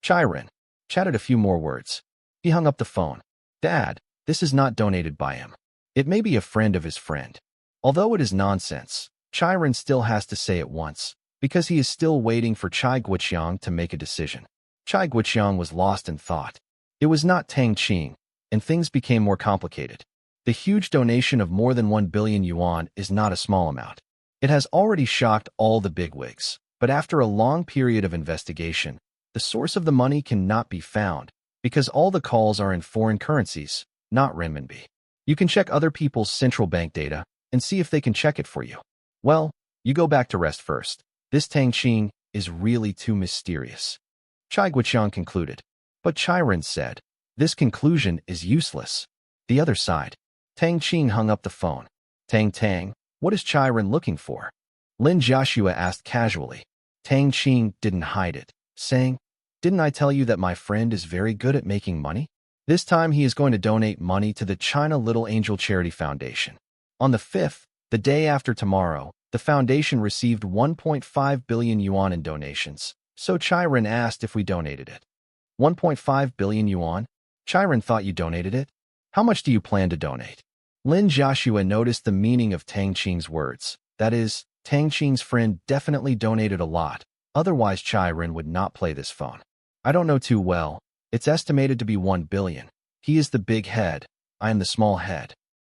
Chai Rin chatted a few more words. He hung up the phone. "Dad, this is not donated by him. It may be a friend of his friend." Although it is nonsense, Chai Rin still has to say it once, because he is still waiting for Chai Guoqiang to make a decision. Chai Guoqiang was lost in thought. It was not Tang Qing, and things became more complicated. The huge donation of more than 1 billion yuan is not a small amount. It has already shocked all the bigwigs, but after a long period of investigation, the source of the money cannot be found, because all the calls are in foreign currencies, not renminbi. You can check other people's central bank data and see if they can check it for you. Well, you go back to rest first. This Tang Qing is really too mysterious. Chai Guoqiang concluded. But Chai Rin said, "This conclusion is useless." The other side. Tang Qing hung up the phone. Tang, what is Chai Rin looking for?" Lin Jiaxue asked casually. Tang Qing didn't hide it, saying, "Didn't I tell you that my friend is very good at making money? This time he is going to donate money to the China Little Angel Charity Foundation. On the 5th, the day after tomorrow, the foundation received 1.5 billion yuan in donations, so Chai Rin asked if we donated it." 1.5 billion yuan? Chai Rin thought you donated it? How much do you plan to donate? Lin Jiaxue noticed the meaning of Tang Qing's words. That is, Tang Qing's friend definitely donated a lot, otherwise Chai Rin would not play this phone. "I don't know too well. It's estimated to be 1 billion. He is the big head. I am the small head."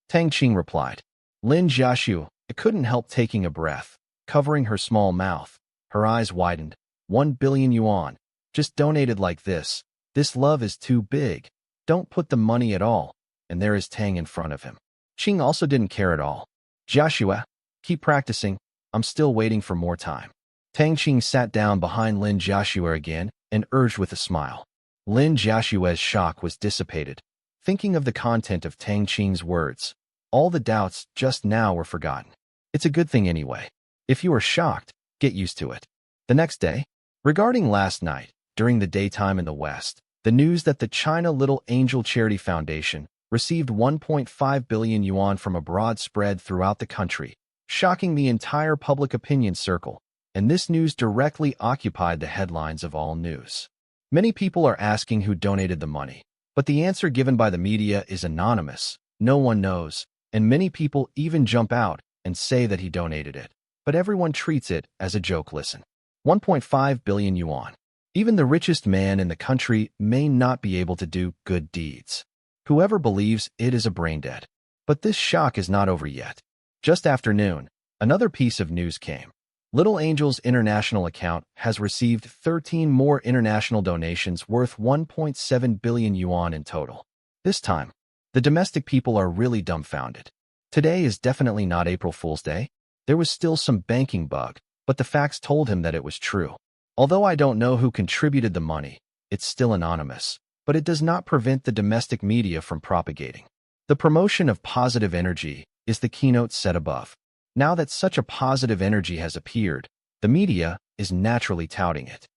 Tang Qing replied. Lin Jiaxue couldn't help taking a breath, covering her small mouth. Her eyes widened. 1 billion yuan. Just donated like this. This love is too big. Don't put the money at all. And there is Tang in front of him. Qing also didn't care at all. "Jiaxue, keep practicing. I'm still waiting for more time." Tang Qing sat down behind Lin Jiaxue again and urged with a smile. Lin Jiaxue's shock was dissipated. Thinking of the content of Tang Qing's words, all the doubts just now were forgotten. It's a good thing anyway. If you are shocked, get used to it. The next day, regarding last night, during the daytime in the West, the news that the China Little Angel Charity Foundation received 1.5 billion yuan from abroad spread throughout the country, shocking the entire public opinion circle, and this news directly occupied the headlines of all news. Many people are asking who donated the money, but the answer given by the media is anonymous. No one knows, and many people even jump out and say that he donated it. But everyone treats it as a joke. Listen, 1.5 billion yuan. Even the richest man in the country may not be able to do good deeds. Whoever believes it is a brain dead. But this shock is not over yet. Just after noon, another piece of news came. Little Angel's international account has received 13 more international donations worth 1.7 billion yuan in total. This time, the domestic people are really dumbfounded. Today is definitely not April Fool's Day. There was still some banking bug, but the facts told him that it was true. Although I don't know who contributed the money, it's still anonymous, but it does not prevent the domestic media from propagating. The promotion of positive energy is the keynote set above. Now that such a positive energy has appeared, the media is naturally touting it.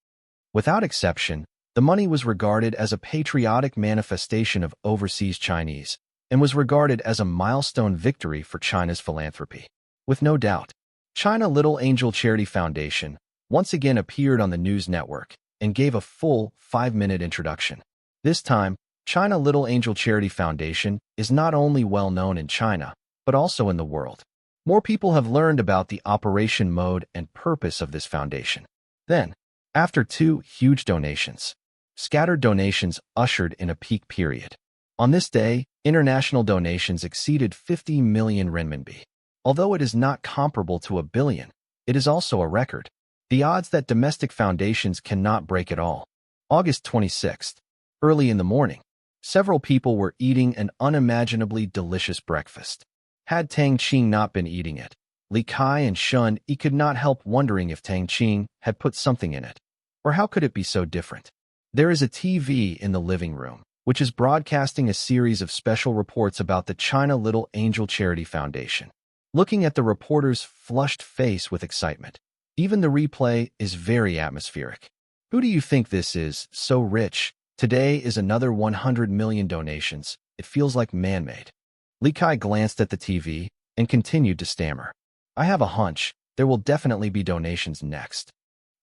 Without exception, the money was regarded as a patriotic manifestation of overseas Chinese and was regarded as a milestone victory for China's philanthropy. With no doubt, China Little Angel Charity Foundation once again appeared on the news network and gave a full 5-minute introduction. This time, China Little Angel Charity Foundation is not only well known in China, but also in the world. More people have learned about the operation mode and purpose of this foundation. Then, after 2 huge donations, scattered donations ushered in a peak period. On this day, international donations exceeded 50 million renminbi. Although it is not comparable to a billion, it is also a record. The odds that domestic foundations cannot break it all. August 26th, early in the morning, several people were eating an unimaginably delicious breakfast. Had Tang Qing not been eating it, Li Kai and Shun Yi could not help wondering if Tang Qing had put something in it. Or how could it be so different? There is a TV in the living room, which is broadcasting a series of special reports about the China Little Angel Charity Foundation. Looking at the reporter's flushed face with excitement, even the replay is very atmospheric. Who do you think this is, so rich? Today is another 100 million donations. It feels like man-made. Li Kai glanced at the TV and continued to stammer. I have a hunch. There will definitely be donations next.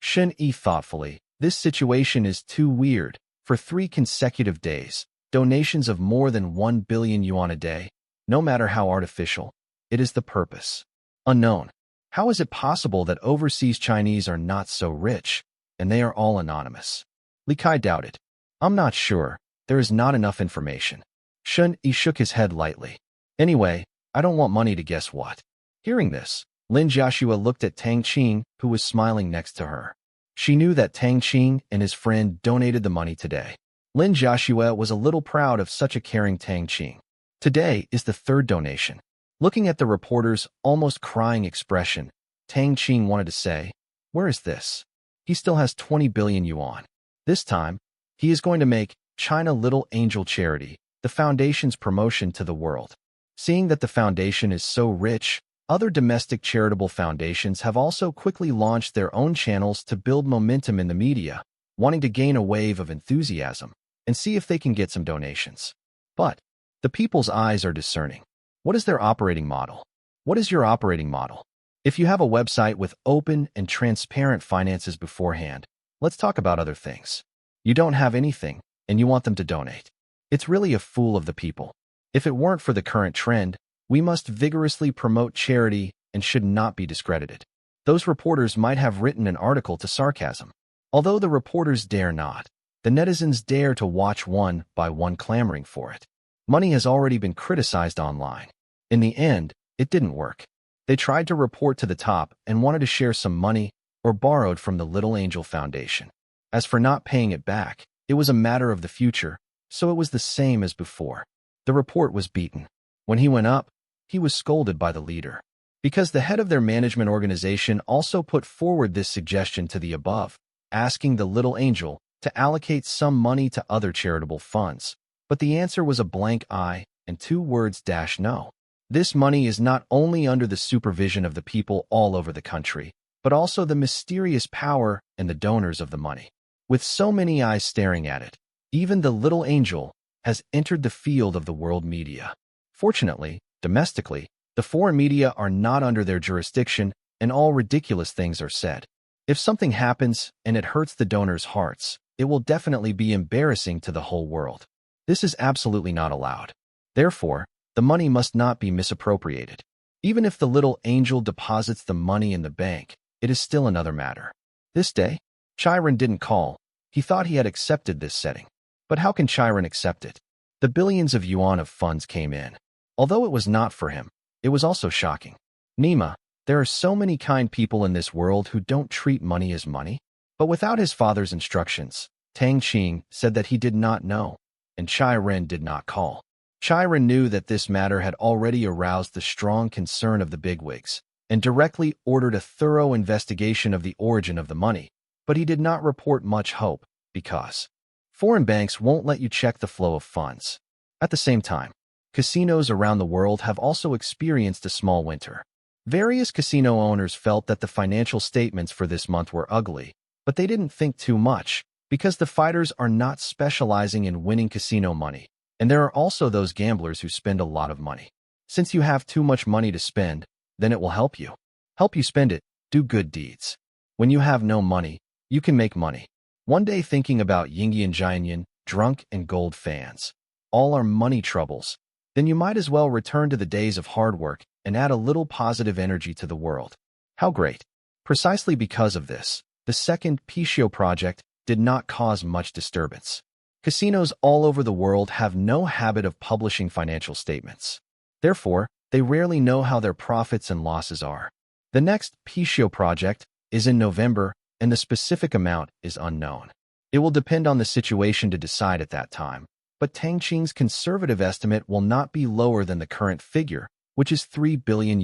Shun Yi thoughtfully. This situation is too weird. For 3 consecutive days, donations of more than 1 billion yuan a day, no matter how artificial, it is the purpose. Unknown. How is it possible that overseas Chinese are not so rich, and they are all anonymous? Li Kai doubted. I'm not sure. There is not enough information. Shun Yi shook his head lightly. Anyway, I don't want money to guess what. Hearing this, Lin Jiaxue looked at Tang Qing, who was smiling next to her. She knew that Tang Qing and his friend donated the money today. Lin Jiaxue was a little proud of such a caring Tang Qing. Today is the 3rd donation. Looking at the reporter's almost crying expression, Tang Qing wanted to say, where is this? He still has 20 billion yuan. This time, he is going to make China Little Angel Charity the foundation's promotion to the world. Seeing that the foundation is so rich, other domestic charitable foundations have also quickly launched their own channels to build momentum in the media, wanting to gain a wave of enthusiasm and see if they can get some donations. But the people's eyes are discerning. What is their operating model? What is your operating model? If you have a website with open and transparent finances beforehand, let's talk about other things. You don't have anything, and you want them to donate. It's really a fool of the people. If it weren't for the current trend, we must vigorously promote charity and should not be discredited. Those reporters might have written an article to sarcasm. Although the reporters dare not, the netizens dare to watch one by one clamoring for it. Money has already been criticized online. In the end, it didn't work. They tried to report to the top and wanted to share some money or borrowed from the Little Angel Foundation. As for not paying it back, it was a matter of the future, so it was the same as before. The report was beaten. When he went up, he was scolded by the leader. Because the head of their management organization also put forward this suggestion to the above, asking the Little Angel to allocate some money to other charitable funds. But the answer was a blank eye and 2 words -no. This money is not only under the supervision of the people all over the country, but also the mysterious power and the donors of the money. With so many eyes staring at it, even the Little Angel has entered the field of the world media. Fortunately, domestically, the foreign media are not under their jurisdiction and all ridiculous things are said. If something happens and it hurts the donors' hearts, it will definitely be embarrassing to the whole world. This is absolutely not allowed. Therefore, the money must not be misappropriated. Even if the Little Angel deposits the money in the bank, it is still another matter. This day, Chiron didn't call. He thought he had accepted this setting. But how can Chiron accept it? The billions of yuan of funds came in. Although it was not for him, it was also shocking. Nima, there are so many kind people in this world who don't treat money as money. But without his father's instructions, Tang Qing said that he did not know, and Chiron did not call. Chiron knew that this matter had already aroused the strong concern of the bigwigs, and directly ordered a thorough investigation of the origin of the money, but he did not report much hope, because foreign banks won't let you check the flow of funds. At the same time, casinos around the world have also experienced a small winter. Various casino owners felt that the financial statements for this month were ugly, but they didn't think too much, because the fighters are not specializing in winning casino money, and there are also those gamblers who spend a lot of money. Since you have too much money to spend, then it will help you. Help you spend it, do good deeds. When you have no money, you can make money. One day thinking about Yingyan Jianyan, drunk and gold fans. All our money troubles. Then you might as well return to the days of hard work and add a little positive energy to the world. How great. Precisely because of this, the second Pishio project did not cause much disturbance. Casinos all over the world have no habit of publishing financial statements. Therefore, they rarely know how their profits and losses are. The next Pishio project is in November, and the specific amount is unknown. It will depend on the situation to decide at that time, but Tang Qing's conservative estimate will not be lower than the current figure, which is $3 billion.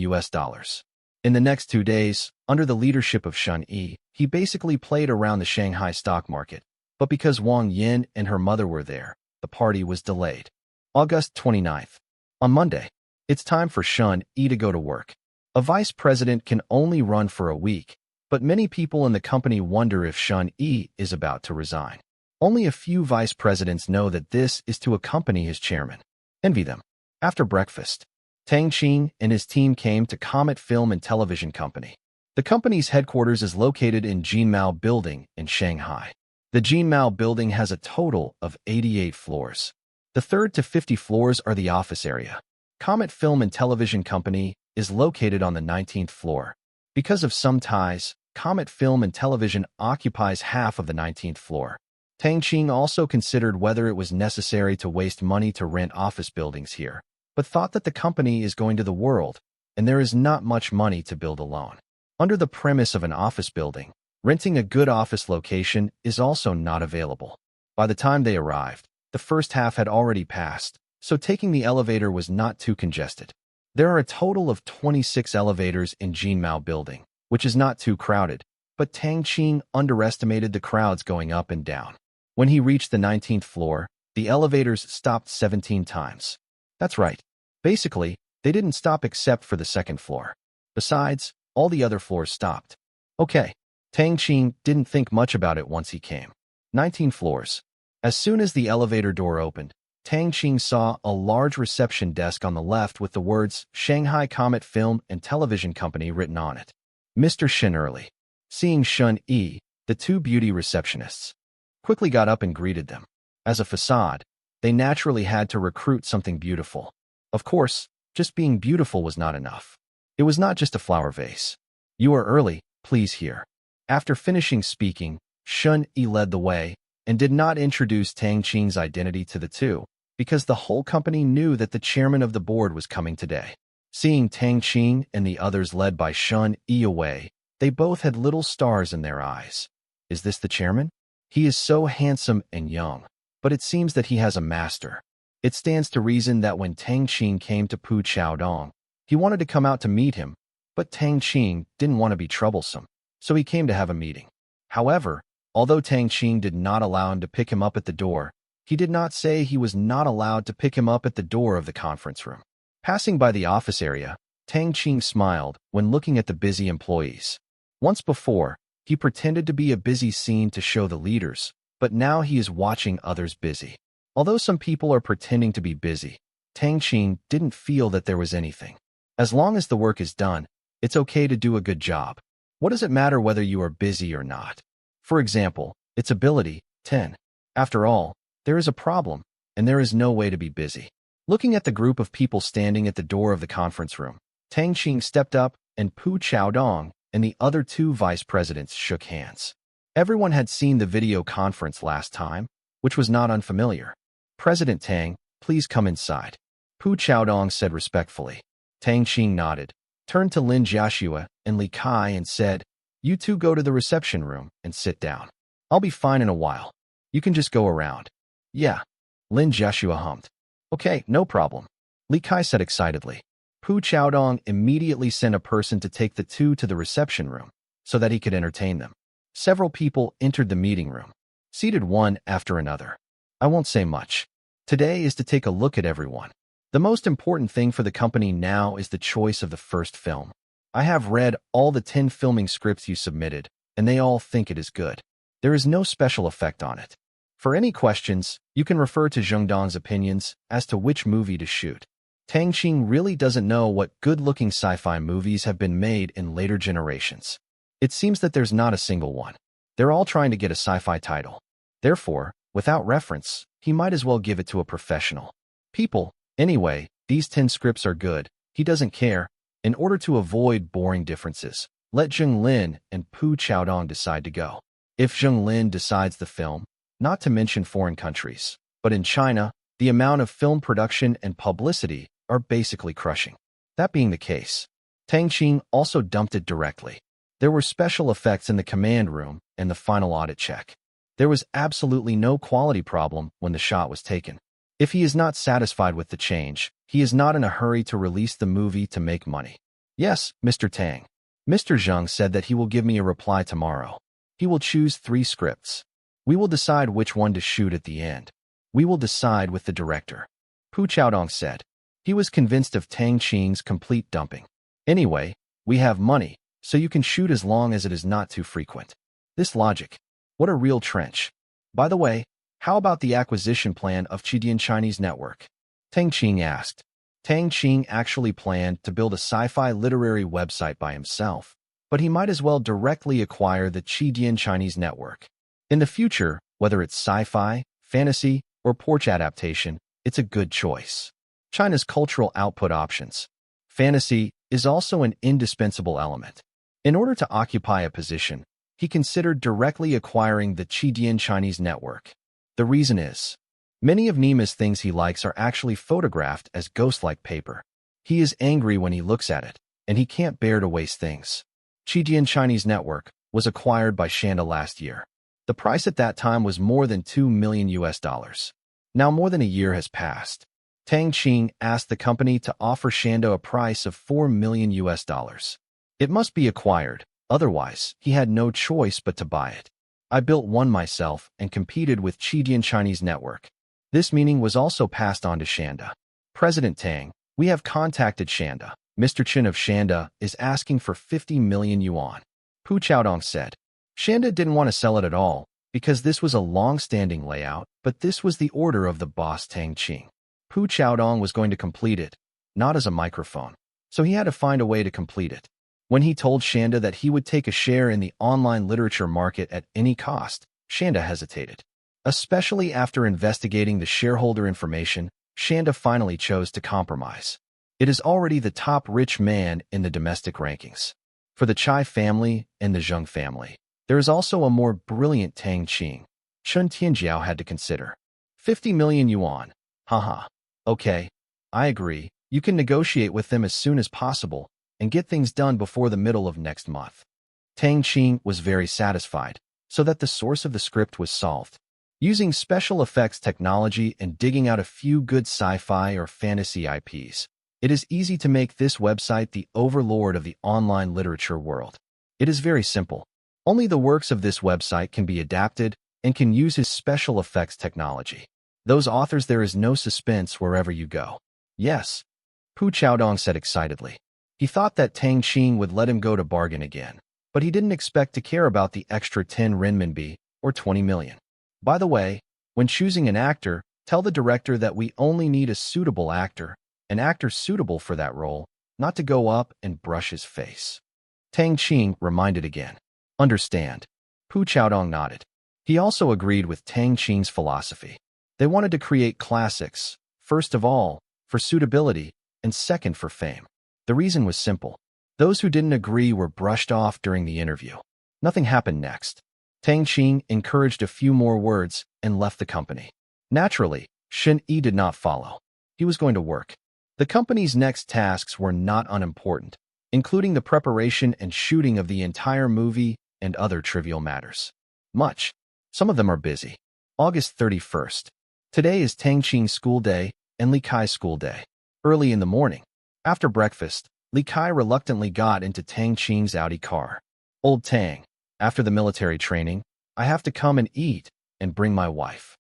In the next 2 days, under the leadership of Shun Yi, he basically played around the Shanghai stock market, but because Wang Yin and her mother were there, the party was delayed. August 29th. On Monday, it's time for Shun Yi to go to work. A vice president can only run for a week, but many people in the company wonder if Shun Yi is about to resign. Only a few vice presidents know that this is to accompany his chairman. Envy them. After breakfast, Tang Qing and his team came to Comet Film and Television Company. The company's headquarters is located in Jinmao Building in Shanghai. The Jinmao Building has a total of 88 floors. The 3rd to 50 floors are the office area. Comet Film and Television Company is located on the 19th floor. Because of some ties, Comet Film and Television occupies half of the 19th floor. Tang Qing also considered whether it was necessary to waste money to rent office buildings here, but thought that the company is going to the world, and there is not much money to build alone. Under the premise of an office building, renting a good office location is also not available. By the time they arrived, the first half had already passed, so taking the elevator was not too congested. There are a total of 26 elevators in Jinmao Building, which is not too crowded, but Tang Qing underestimated the crowds going up and down. When he reached the 19th floor, the elevators stopped 17 times. That's right. Basically, they didn't stop except for the 2nd floor. Besides, all the other floors stopped. Okay. Tang Qing didn't think much about it once he came. 19 floors. As soon as the elevator door opened, Tang Qing saw a large reception desk on the left with the words Shanghai Comet Film and Television Company written on it. Mr. Shin Early. Seeing Shun Yi, the 2 beauty receptionists quickly got up and greeted them. As a facade, they naturally had to recruit something beautiful. Of course, just being beautiful was not enough. It was not just a flower vase. You are early, please here. After finishing speaking, Shun Yi led the way and did not introduce Tang Qing's identity to the two, because the whole company knew that the chairman of the board was coming today. Seeing Tang Qing and the others led by Shun Yi away, they both had little stars in their eyes. Is this the chairman? He is so handsome and young, but it seems that he has a master. It stands to reason that when Tang Qing came to Pu Chaodong, he wanted to come out to meet him, but Tang Qing didn't want to be troublesome, so he came to have a meeting. However, although Tang Qing did not allow him to pick him up at the door, he did not say he was not allowed to pick him up at the door of the conference room. Passing by the office area, Tang Qing smiled when looking at the busy employees. Once before, he pretended to be a busy scene to show the leaders, but now he is watching others busy. Although some people are pretending to be busy, Tang Qing didn't feel that there was anything. As long as the work is done, it's okay to do a good job. What does it matter whether you are busy or not? For example, its ability, 10. After all, there is a problem, and there is no way to be busy. Looking at the group of people standing at the door of the conference room, Tang Qing stepped up, and Pu Chaodong and the other 2 vice presidents shook hands. Everyone had seen the video conference last time, which was not unfamiliar. President Tang, please come inside. Pu Chaodong said respectfully. Tang Qing nodded, turned to Lin Jiaxue and Li Kai and said, You 2 go to the reception room and sit down. I'll be fine in a while. You can just go around. Yeah. Lin Jiaxue hummed. Okay, no problem. Li Kai said excitedly. Pu Chaodong immediately sent a person to take the 2 to the reception room so that he could entertain them. Several people entered the meeting room, seated one after another. I won't say much. Today is to take a look at everyone. The most important thing for the company now is the choice of the first film. I have read all the 10 filming scripts you submitted, and they all think it is good. There is no special effect on it. For any questions, you can refer to Zhengdong's opinions as to which movie to shoot. Tang Qing really doesn't know what good-looking sci-fi movies have been made in later generations. It seems that there's not a single one. They're all trying to get a sci-fi title. Therefore, without reference, he might as well give it to a professional. People, anyway, these 10 scripts are good. He doesn't care. In order to avoid boring differences, let Zheng Lin and Pu Chaodong decide to go. If Zheng Lin decides the film, not to mention foreign countries, but in China, the amount of film production and publicity are basically crushing. That being the case, Tang Qing also dumped it directly. There were special effects in the command room and the final audit check. There was absolutely no quality problem when the shot was taken. If he is not satisfied with the change, he is not in a hurry to release the movie to make money. Yes, Mr. Tang. Mr. Zheng said that he will give me a reply tomorrow. He will choose 3 scripts. We will decide which one to shoot at the end. We will decide with the director. Pu Chaodong said. He was convinced of Tang Qing's complete dumping. Anyway, we have money, so you can shoot as long as it is not too frequent. This logic. What a real trench. By the way, how about the acquisition plan of Qidian Chinese network? Tang Qing asked. Tang Qing actually planned to build a sci-fi literary website by himself, but he might as well directly acquire the Qidian Chinese network. In the future, whether it's sci-fi, fantasy, or porch adaptation, it's a good choice. China's cultural output options. Fantasy is also an indispensable element. In order to occupy a position, he considered directly acquiring the Qidian Chinese network. The reason is, many of Nima's things he likes are actually photographed as ghost-like paper. He is angry when he looks at it, and he can't bear to waste things. Qidian Chinese network was acquired by Shanda last year. The price at that time was more than $2 million. Now more than a year has passed. Tang Qing asked the company to offer Shanda a price of $4 million. It must be acquired, otherwise he had no choice but to buy it. I built one myself and competed with Qidian Chinese network. This meaning was also passed on to Shanda. President Tang, we have contacted Shanda. Mr. Chen of Shanda is asking for 50 million yuan. Pu Chaodong said. Shanda didn't want to sell it at all, because this was a long-standing layout, but this was the order of the boss Tang Qing. Pu Chaodong was going to complete it, not as a microphone, so he had to find a way to complete it. When he told Shanda that he would take a share in the online literature market at any cost, Shanda hesitated. Especially after investigating the shareholder information, Shanda finally chose to compromise. It is already the top rich man in the domestic rankings. For the Chai family and the Zheng family, there is also a more brilliant Tang Qing. Chun Tianjiao had to consider. 50 million yuan. Haha. Okay. I agree. You can negotiate with them as soon as possible and get things done before the middle of next month. Tang Qing was very satisfied, so that the source of the script was solved. Using special effects technology and digging out a few good sci-fi or fantasy IPs, it is easy to make this website the overlord of the online literature world. It is very simple. Only the works of this website can be adapted and can use his special effects technology. Those authors, there is no suspense wherever you go. Yes, Pu Chaodong said excitedly. He thought that Tang Qing would let him go to bargain again, but he didn't expect to care about the extra 10 renminbi or 20 million. By the way, when choosing an actor, tell the director that we only need a suitable actor, an actor suitable for that role, not to go up and brush his face. Tang Qing reminded again. Understand. Pu Chaodong nodded. He also agreed with Tang Qing's philosophy. They wanted to create classics, first of all, for suitability, and second for fame. The reason was simple. Those who didn't agree were brushed off during the interview. Nothing happened next. Tang Qing encouraged a few more words and left the company. Naturally, Shen Yi did not follow. He was going to work. The company's next tasks were not unimportant, including the preparation and shooting of the entire movie and other trivial matters. Some of them are busy. August 31st. Today is Tang Qing's school day and Li Kai's school day. Early in the morning, after breakfast, Li Kai reluctantly got into Tang Qing's Audi car. Old Tang, after the military training, I have to come and eat and bring my wife.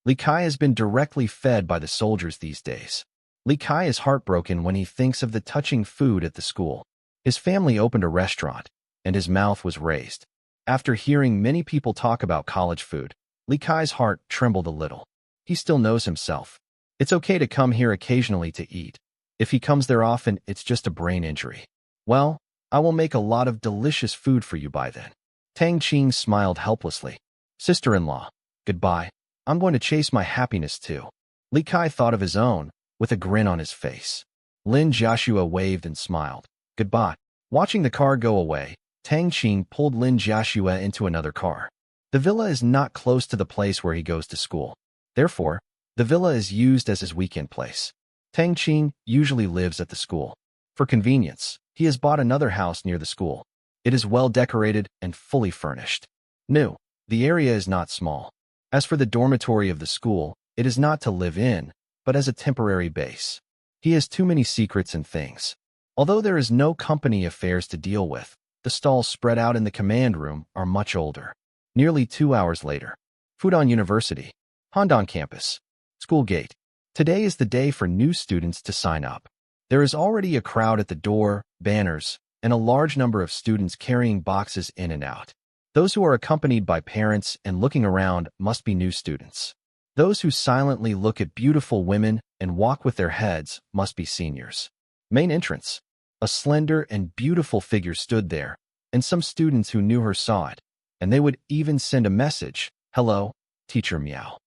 Li Kai has been directly fed by the soldiers these days. Li Kai is heartbroken when he thinks of the touching food at the school. His family opened a restaurant, and his mouth was raised. After hearing many people talk about college food, Li Kai's heart trembled a little. He still knows himself. It's okay to come here occasionally to eat. If he comes there often, it's just a brain injury. Well, I will make a lot of delicious food for you by then. Tang Qing smiled helplessly. Sister-in-law, goodbye. I'm going to chase my happiness too. Li Kai thought of his own, with a grin on his face. Lin Jiaxue waved and smiled. Goodbye. Watching the car go away, Tang Qing pulled Lin Jiaxue into another car. The villa is not close to the place where he goes to school. Therefore, the villa is used as his weekend place. Tang Qing usually lives at the school. For convenience, he has bought another house near the school. It is well decorated and fully furnished. New. The area is not small. As for the dormitory of the school, it is not to live in, but as a temporary base. He has too many secrets and things. Although there is no company affairs to deal with, the stalls spread out in the command room are much older. Nearly 2 hours later. Fudan University. Handan campus. School gate. Today is the day for new students to sign up. There is already a crowd at the door, banners, and a large number of students carrying boxes in and out. Those who are accompanied by parents and looking around must be new students. Those who silently look at beautiful women and walk with their heads must be seniors. Main entrance. A slender and beautiful figure stood there, and some students who knew her saw it, and they would even send a message, "Hello, Teacher Miao."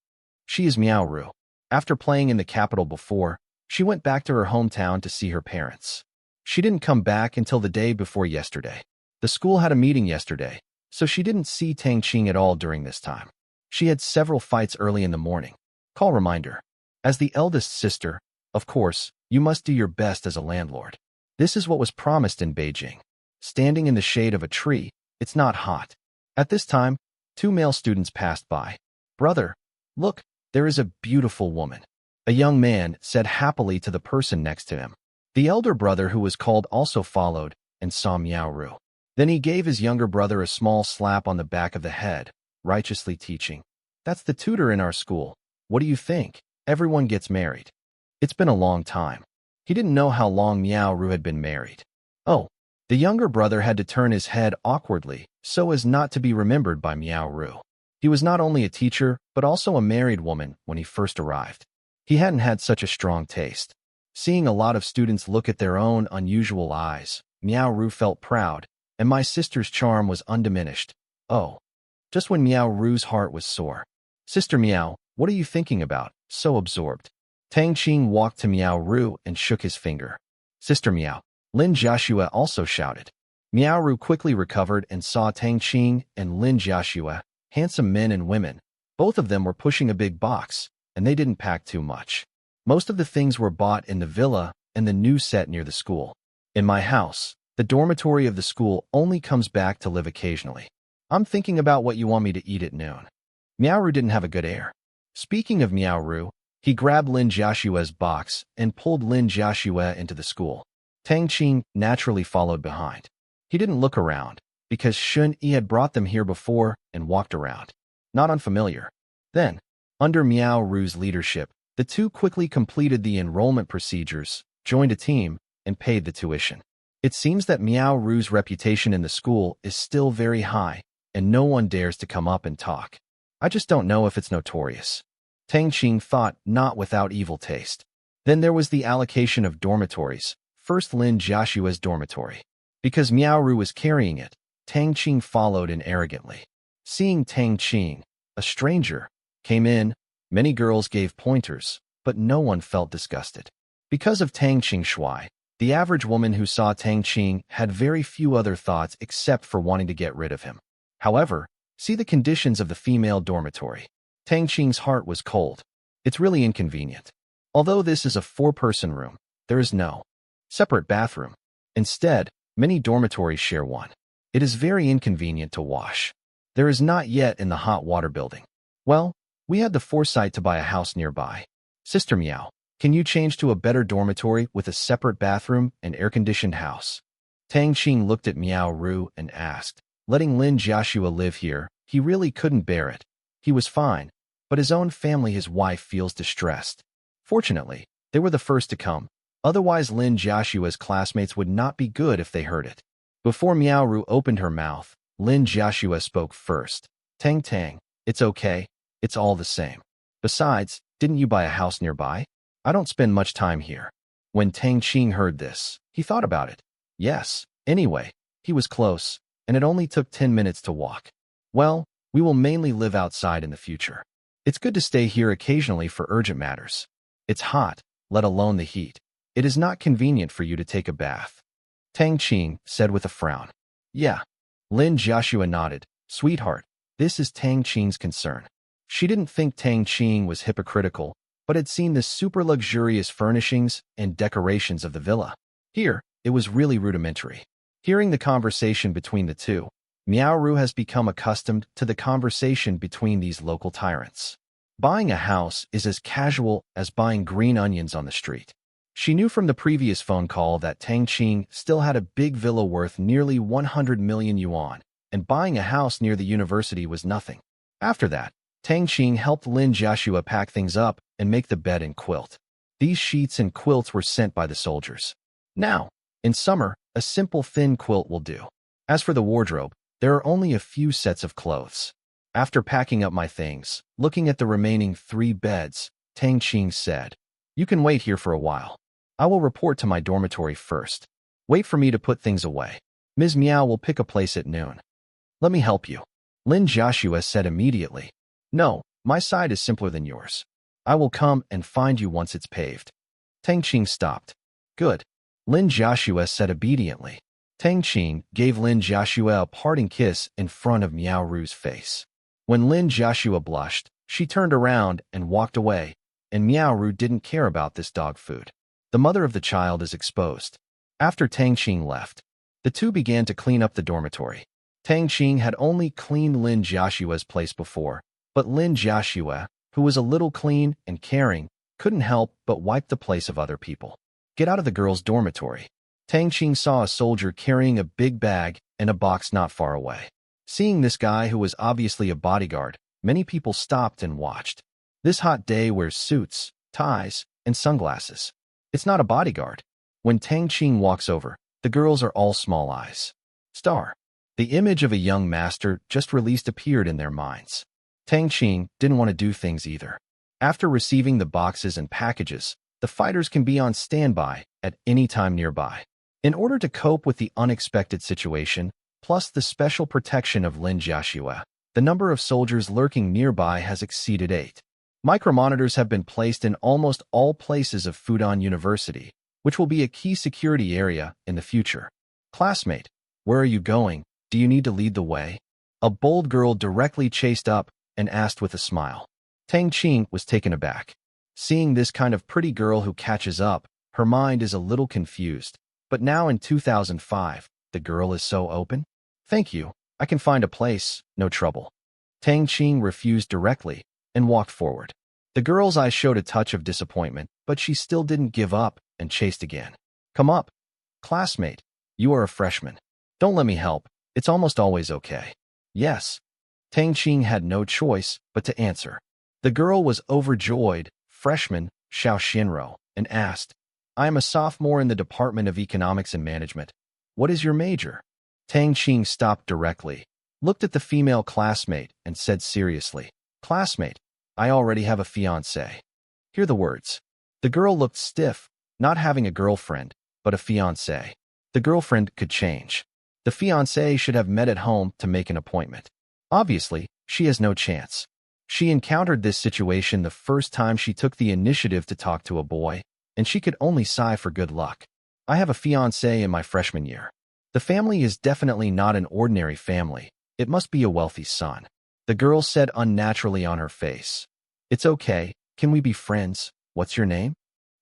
She is Miao Ru. After playing in the capital before, she went back to her hometown to see her parents. She didn't come back until the day before yesterday. The school had a meeting yesterday, so she didn't see Tang Qing at all during this time. She had several fights early in the morning. Call reminder. As the eldest sister, of course, you must do your best as a landlord. This is what was promised in Beijing. Standing in the shade of a tree, it's not hot. At this time, 2 male students passed by. Brother, look, there is a beautiful woman. A young man said happily to the person next to him. The elder brother who was called also followed and saw Miao Ru. Then he gave his younger brother a small slap on the back of the head, righteously teaching. That's the tutor in our school. What do you think? Everyone gets married. It's been a long time. He didn't know how long Miao Ru had been married. Oh, the younger brother had to turn his head awkwardly so as not to be remembered by Miao Ru. He was not only a teacher, but also a married woman when he first arrived. He hadn't had such a strong taste. Seeing a lot of students look at their own unusual eyes, Miao Ru felt proud, and my sister's charm was undiminished. Oh, just when Miao Ru's heart was sore. Sister Miao, what are you thinking about, so absorbed? Tang Qing walked to Miao Ru and shook his finger. Sister Miao. Lin Jiaxue also shouted. Miao Ru quickly recovered and saw Tang Qing and Lin Jiaxue, handsome men and women. Both of them were pushing a big box, and they didn't pack too much. Most of the things were bought in the villa and the new set near the school. In my house, the dormitory of the school only comes back to live occasionally. I'm thinking about what you want me to eat at noon. Miao Ru didn't have a good air. Speaking of Miao Ru, he grabbed Lin Jiaxue's box and pulled Lin Jiaxue into the school. Tang Qing naturally followed behind. He didn't look around, because Shun Yi had brought them here before and walked around. Not unfamiliar. Then, under Miao Ru's leadership, the two quickly completed the enrollment procedures, joined a team, and paid the tuition. It seems that Miao Ru's reputation in the school is still very high, and no one dares to come up and talk. I just don't know if it's notorious. Tang Qing thought, not without evil taste. Then there was the allocation of dormitories, first Lin Jiaxue's dormitory. Because Miao Ru was carrying it, Tang Qing followed in arrogantly. Seeing Tang Qing, a stranger, came in, many girls gave pointers, but no one felt disgusted. Because of Tang Qing Shui, the average woman who saw Tang Qing had very few other thoughts except for wanting to get rid of him. However, see the conditions of the female dormitory. Tang Qing's heart was cold. It's really inconvenient. Although this is a 4-person room, there is no separate bathroom. Instead, many dormitories share one. It is very inconvenient to wash. There is not yet in the hot water building. Well, we had the foresight to buy a house nearby. Sister Miao, can you change to a better dormitory with a separate bathroom and air-conditioned house? Tang Qing looked at Miao Ru and asked. Letting Lin Jiaxue live here, he really couldn't bear it. He was fine, but his own family, his wife, feels distressed. Fortunately, They were the first to come. Otherwise, Lin Jiashua's classmates would not be good if they heard it. Before Miao Ru opened her mouth, Lin Jiashua spoke first. Tang, it's okay. It's all the same. Besides, didn't you buy a house nearby? I don't spend much time here. When Tang Qing heard this, he thought about it. Yes, anyway, he was close, and it only took 10 minutes to walk. Well, we will mainly live outside in the future. It's good to stay here occasionally for urgent matters. It's hot, let alone the heat. It is not convenient for you to take a bath. Tang Qing said with a frown. Yeah. Lin Jiashua nodded. Sweetheart, this is Tang Qing's concern. She didn't think Tang Qing was hypocritical, but had seen the super luxurious furnishings and decorations of the villa. Here, it was really rudimentary. Hearing the conversation between the two, Miao Ru has become accustomed to the conversation between these local tyrants. Buying a house is as casual as buying green onions on the street. She knew from the previous phone call that Tang Qing still had a big villa worth nearly 100 million yuan, and buying a house near the university was nothing. After that, Tang Qing helped Lin Jiashua pack things up and make the bed and quilt. These sheets and quilts were sent by the soldiers. Now, in summer, a simple thin quilt will do. As for the wardrobe, there are only a few sets of clothes. After packing up my things, looking at the remaining 3 beds, Tang Qing said, "You can wait here for a while. I will report to my dormitory first. Wait for me to put things away. Ms. Miao will pick a place at noon. Let me help you." Lin Jiashua said immediately, "No, my side is simpler than yours. I will come and find you once it's paved." Tang Qing stopped. Good. Lin Jiashua said obediently. Tang Qing gave Lin Jiashua a parting kiss in front of Miao Ru's face. When Lin Jiashua blushed, she turned around and walked away, and Miao Ru didn't care about this dog food. The mother of the child is exposed. After Tang Qing left, the two began to clean up the dormitory. Tang Qing had only cleaned Lin Jiashua's place before, but Lin Jiashua, who was a little clean and caring, couldn't help but wipe the place of other people. Get out of the girls' dormitory. Tang Qing saw a soldier carrying a big bag and a box not far away. Seeing this guy who was obviously a bodyguard, many people stopped and watched. This hot day wears suits, ties, and sunglasses. It's not a bodyguard. When Tang Qing walks over, the girls are all small eyes. Star. The image of a young master just released appeared in their minds. Tang Qing didn't want to do things either. After receiving the boxes and packages, the fighters can be on standby at any time nearby. In order to cope with the unexpected situation, plus the special protection of Lin Jiashua, the number of soldiers lurking nearby has exceeded 8. Micromonitors have been placed in almost all places of Fudan University, which will be a key security area in the future. Classmate, where are you going? Do you need to lead the way? A bold girl directly chased up and asked with a smile. Tang Qing was taken aback. Seeing this kind of pretty girl who catches up, her mind is a little confused. But now in 2005, the girl is so open? Thank you, I can find a place, no trouble. Tang Qing refused directly and walked forward. The girl's eyes showed a touch of disappointment, but she still didn't give up and chased again. Come up. Classmate, you are a freshman. Don't let me help, it's almost always okay. Yes. Tang Qing had no choice but to answer. The girl was overjoyed, freshman, Xiao Xinro, and asked, I am a sophomore in the Department of Economics and Management. What is your major? Tang Qing stopped directly, looked at the female classmate, and said seriously, Classmate, I already have a fiancé. Hear the words. The girl looked stiff, not having a girlfriend, but a fiancé. The girlfriend could change. The fiancé should have met at home to make an appointment. Obviously, she has no chance. She encountered this situation the first time she took the initiative to talk to a boy, and she could only sigh for good luck. I have a fiancé in my freshman year. The family is definitely not an ordinary family. It must be a wealthy son. The girl said unnaturally on her face. It's okay, can we be friends? What's your name?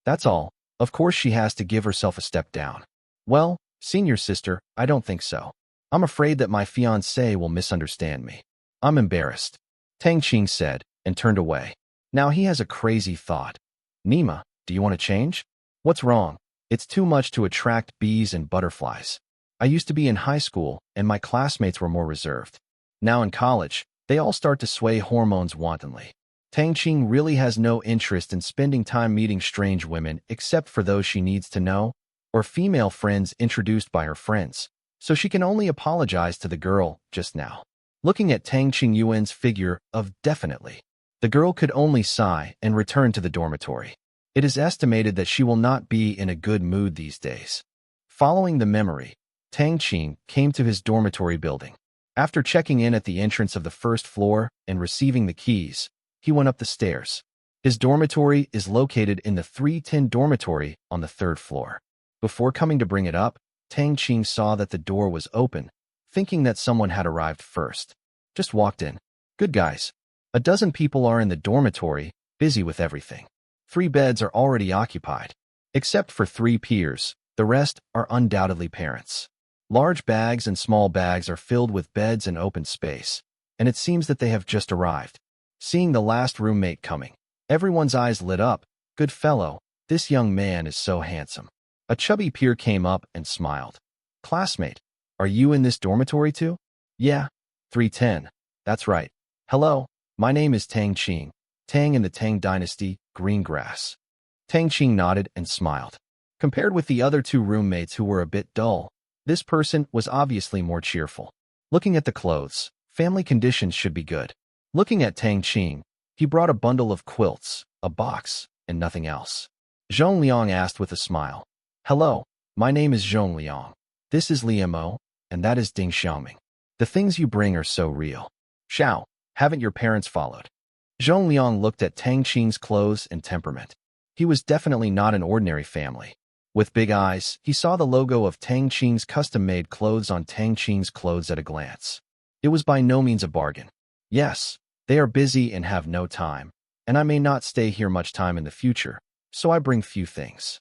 That's all. Of course she has to give herself a step down. Well, senior sister, I don't think so. I'm afraid that my fiancé will misunderstand me. I'm embarrassed. Tang Qing said, and turned away. Now he has a crazy thought. Nima, do you want to change? What's wrong? It's too much to attract bees and butterflies. I used to be in high school, and my classmates were more reserved. Now in college, they all start to sway hormones wantonly. Tang Qing really has no interest in spending time meeting strange women except for those she needs to know, or female friends introduced by her friends, so she can only apologize to the girl just now. Looking at Tang Qing Yuan's figure of definitely, the girl could only sigh and return to the dormitory. It is estimated that she will not be in a good mood these days. Following the memory, Tang Qing came to his dormitory building. After checking in at the entrance of the first floor and receiving the keys, he went up the stairs. His dormitory is located in the 310 dormitory on the 3rd floor. Before coming to bring it up, Tang Qing saw that the door was open, thinking that someone had arrived first. Just walked in. Good guys. A dozen people are in the dormitory, busy with everything. 3 beds are already occupied. Except for 3 peers, the rest are undoubtedly parents. Large bags and small bags are filled with beds and open space, and it seems that they have just arrived. Seeing the last roommate coming, everyone's eyes lit up. Good fellow, this young man is so handsome. A chubby peer came up and smiled. Classmate, are you in this dormitory too? Yeah, 310. That's right. Hello, my name is Tang Qing. Tang in the Tang dynasty, green grass. Tang Qing nodded and smiled. Compared with the other 2 roommates who were a bit dull, this person was obviously more cheerful. Looking at the clothes, family conditions should be good. Looking at Tang Qing, he brought a bundle of quilts, a box, and nothing else. Zhong Liang asked with a smile. Hello, my name is Zhong Liang. This is Liang Mo, and that is Ding Xiaoming. The things you bring are so real. Xiao, haven't your parents followed? Zhong Liang looked at Tang Qing's clothes and temperament. He was definitely not an ordinary family. With big eyes, he saw the logo of Tang Qing's custom-made clothes on Tang Qing's clothes at a glance. It was by no means a bargain. Yes, they are busy and have no time, and I may not stay here much time in the future, so I bring few things.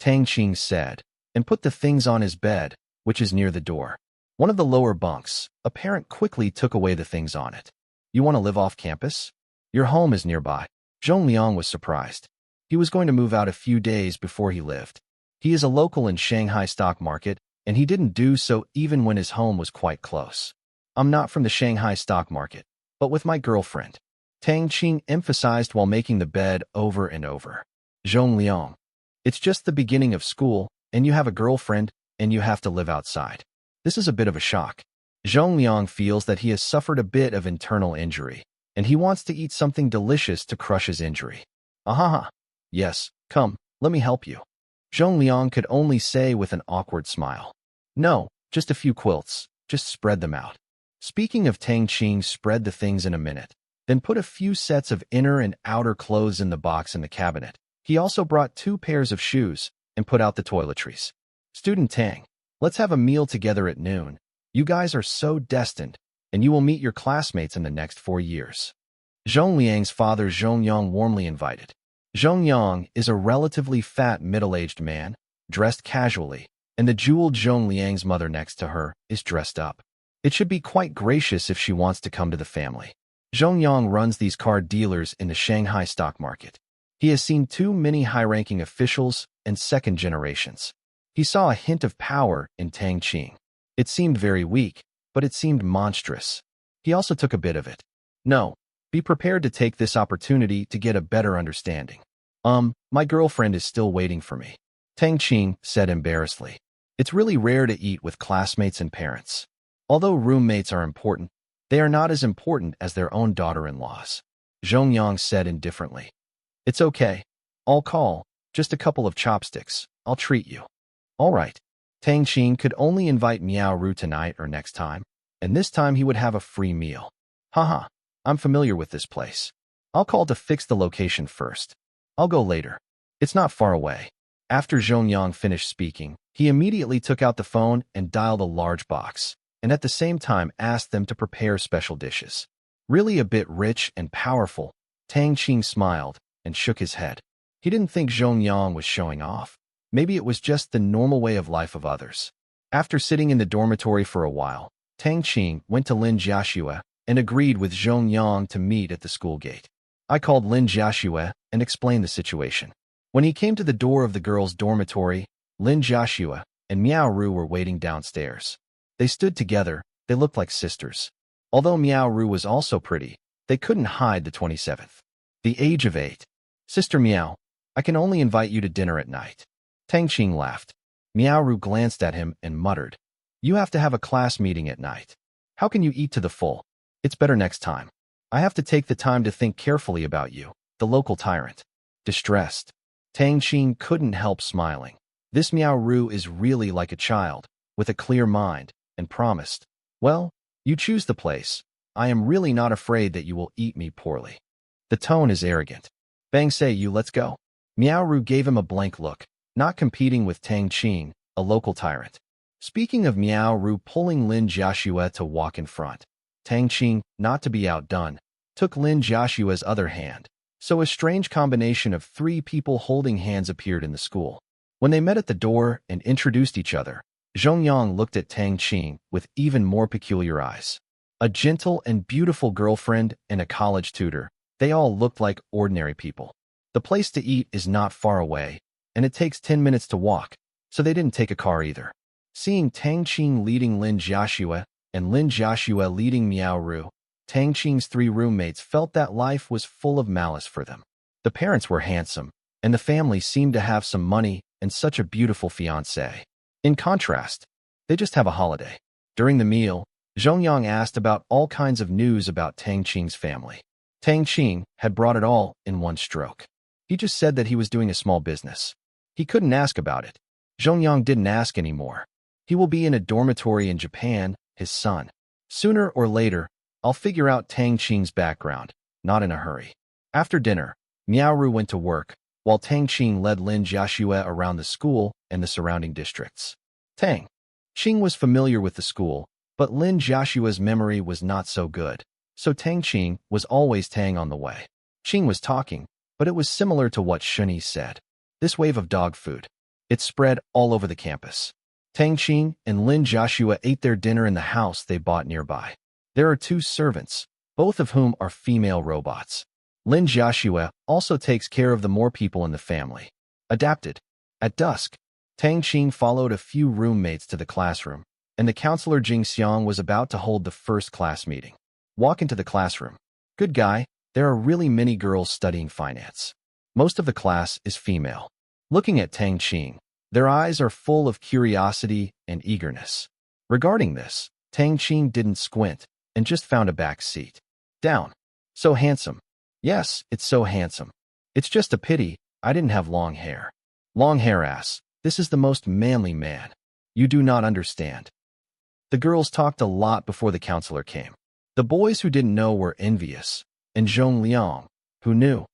Tang Qing said, and put the things on his bed, which is near the door. One of the lower bunks, a parent quickly took away the things on it. You want to live off campus? Your home is nearby. Zhong Liang was surprised. He was going to move out a few days before he lived. He is a local in Shanghai stock market, and he didn't do so even when his home was quite close. I'm not from the Shanghai stock market, but with my girlfriend. Tang Qing emphasized while making the bed over and over. Zhong Liang. It's just the beginning of school, and you have a girlfriend, and you have to live outside. This is a bit of a shock. Zhong Liang feels that he has suffered a bit of internal injury, and he wants to eat something delicious to crush his injury. Ahaha. Yes, come, let me help you. Zhong Liang could only say with an awkward smile. No, just a few quilts, just spread them out. Speaking of, Tang Qing spread the things in a minute, then put a few sets of inner and outer clothes in the box in the cabinet. He also brought 2 pairs of shoes and put out the toiletries. Student Tang, let's have a meal together at noon. You guys are so destined, and you will meet your classmates in the next 4 years. Zhong Liang's father Zhong Yang warmly invited. Zhong Yang is a relatively fat middle-aged man, dressed casually, and the jeweled Zhong Liang's mother next to her is dressed up. It should be quite gracious if she wants to come to the family. Zhong Yang runs these card dealers in the Shanghai stock market. He has seen too many high-ranking officials and second generations. He saw a hint of power in Tang Qing. It seemed very weak, but it seemed monstrous. He also took a bit of it. No, be prepared to take this opportunity to get a better understanding. My girlfriend is still waiting for me. Tang Qing said embarrassedly. It's really rare to eat with classmates and parents. Although roommates are important, they are not as important as their own daughter-in-laws. Zhong Yang said indifferently. It's okay. I'll call. Just a couple of chopsticks. I'll treat you. All right. Tang Qing could only invite Miao Ru tonight or next time, and this time he would have a free meal. Haha, I'm familiar with this place. I'll call to fix the location first. I'll go later. It's not far away. After Zhong Yang finished speaking, he immediately took out the phone and dialed a large box, and at the same time asked them to prepare special dishes. Really a bit rich and powerful, Tang Qing smiled and shook his head. He didn't think Zhong Yang was showing off. Maybe it was just the normal way of life of others. After sitting in the dormitory for a while, Tang Qing went to Lin Jiaxue and agreed with Zhong Yang to meet at the school gate. I called Lin Jiaxue and explained the situation. When he came to the door of the girls' dormitory, Lin Jiaxue and Miao Ru were waiting downstairs. They stood together. They looked like sisters. Although Miao Ru was also pretty, they couldn't hide the 27th. The age of 8. Sister Meow, I can only invite you to dinner at night. Tang Qing laughed. Meowru glanced at him and muttered, You have to have a class meeting at night. How can you eat to the full? It's better next time. I have to take the time to think carefully about you, the local tyrant. Distressed. Tang Qing couldn't help smiling. This Meowru is really like a child, with a clear mind, and promised, Well, you choose the place. I am really not afraid that you will eat me poorly. The tone is arrogant. Bang say you let's go. Meowru gave him a blank look, not competing with Tang Qing, a local tyrant. Speaking of Meowru pulling Lin Jiaxue to walk in front, Tang Qing, not to be outdone, took Lin Jiaxue's other hand. So a strange combination of 3 people holding hands appeared in the school. When they met at the door and introduced each other, Zhongyang looked at Tang Qing with even more peculiar eyes. A gentle and beautiful girlfriend and a college tutor, they all looked like ordinary people. The place to eat is not far away, and it takes 10 minutes to walk, so they didn't take a car either. Seeing Tang Qing leading Lin Jiaxue and Lin Jiaxue leading Meowru, Tang Qing's 3 roommates felt that life was full of malice for them. The parents were handsome, and the family seemed to have some money and such a beautiful fiancée. In contrast, they just have a holiday. During the meal, Zhongyang asked about all kinds of news about Tang Qing's family. Tang Qing had brought it all in one stroke. He just said that he was doing a small business. He couldn't ask about it. Zhongyang didn't ask anymore. He will be in a dormitory in Japan, his son. Sooner or later, I'll figure out Tang Qing's background, not in a hurry. After dinner, Meowru went to work, while Tang Qing led Lin Jiaxue around the school and the surrounding districts. Tang Qing was familiar with the school, but Lin Jiaxue's memory was not so good, so Tang Qing was always Tang on the way. Qing was talking, but it was similar to what Shunyi said. This wave of dog food. It spread all over the campus. Tang Qing and Lin Jiaxue ate their dinner in the house they bought nearby. There are 2 servants, both of whom are female robots. Lin Jiaxue also takes care of the more people in the family. Adapted. At dusk, Tang Qing followed a few roommates to the classroom, and the counselor Jing Xiang was about to hold the first class meeting. Walk into the classroom. Good guy, there are really many girls studying finance. Most of the class is female. Looking at Tang Qing, their eyes are full of curiosity and eagerness. Regarding this, Tang Qing didn't squint and just found a back seat. Down. So handsome. Yes, it's so handsome. It's just a pity I didn't have long hair. Long hair ass. This is the most manly man. You do not understand. The girls talked a lot before the counselor came. The boys who didn't know were envious, and Zhong Liang, who knew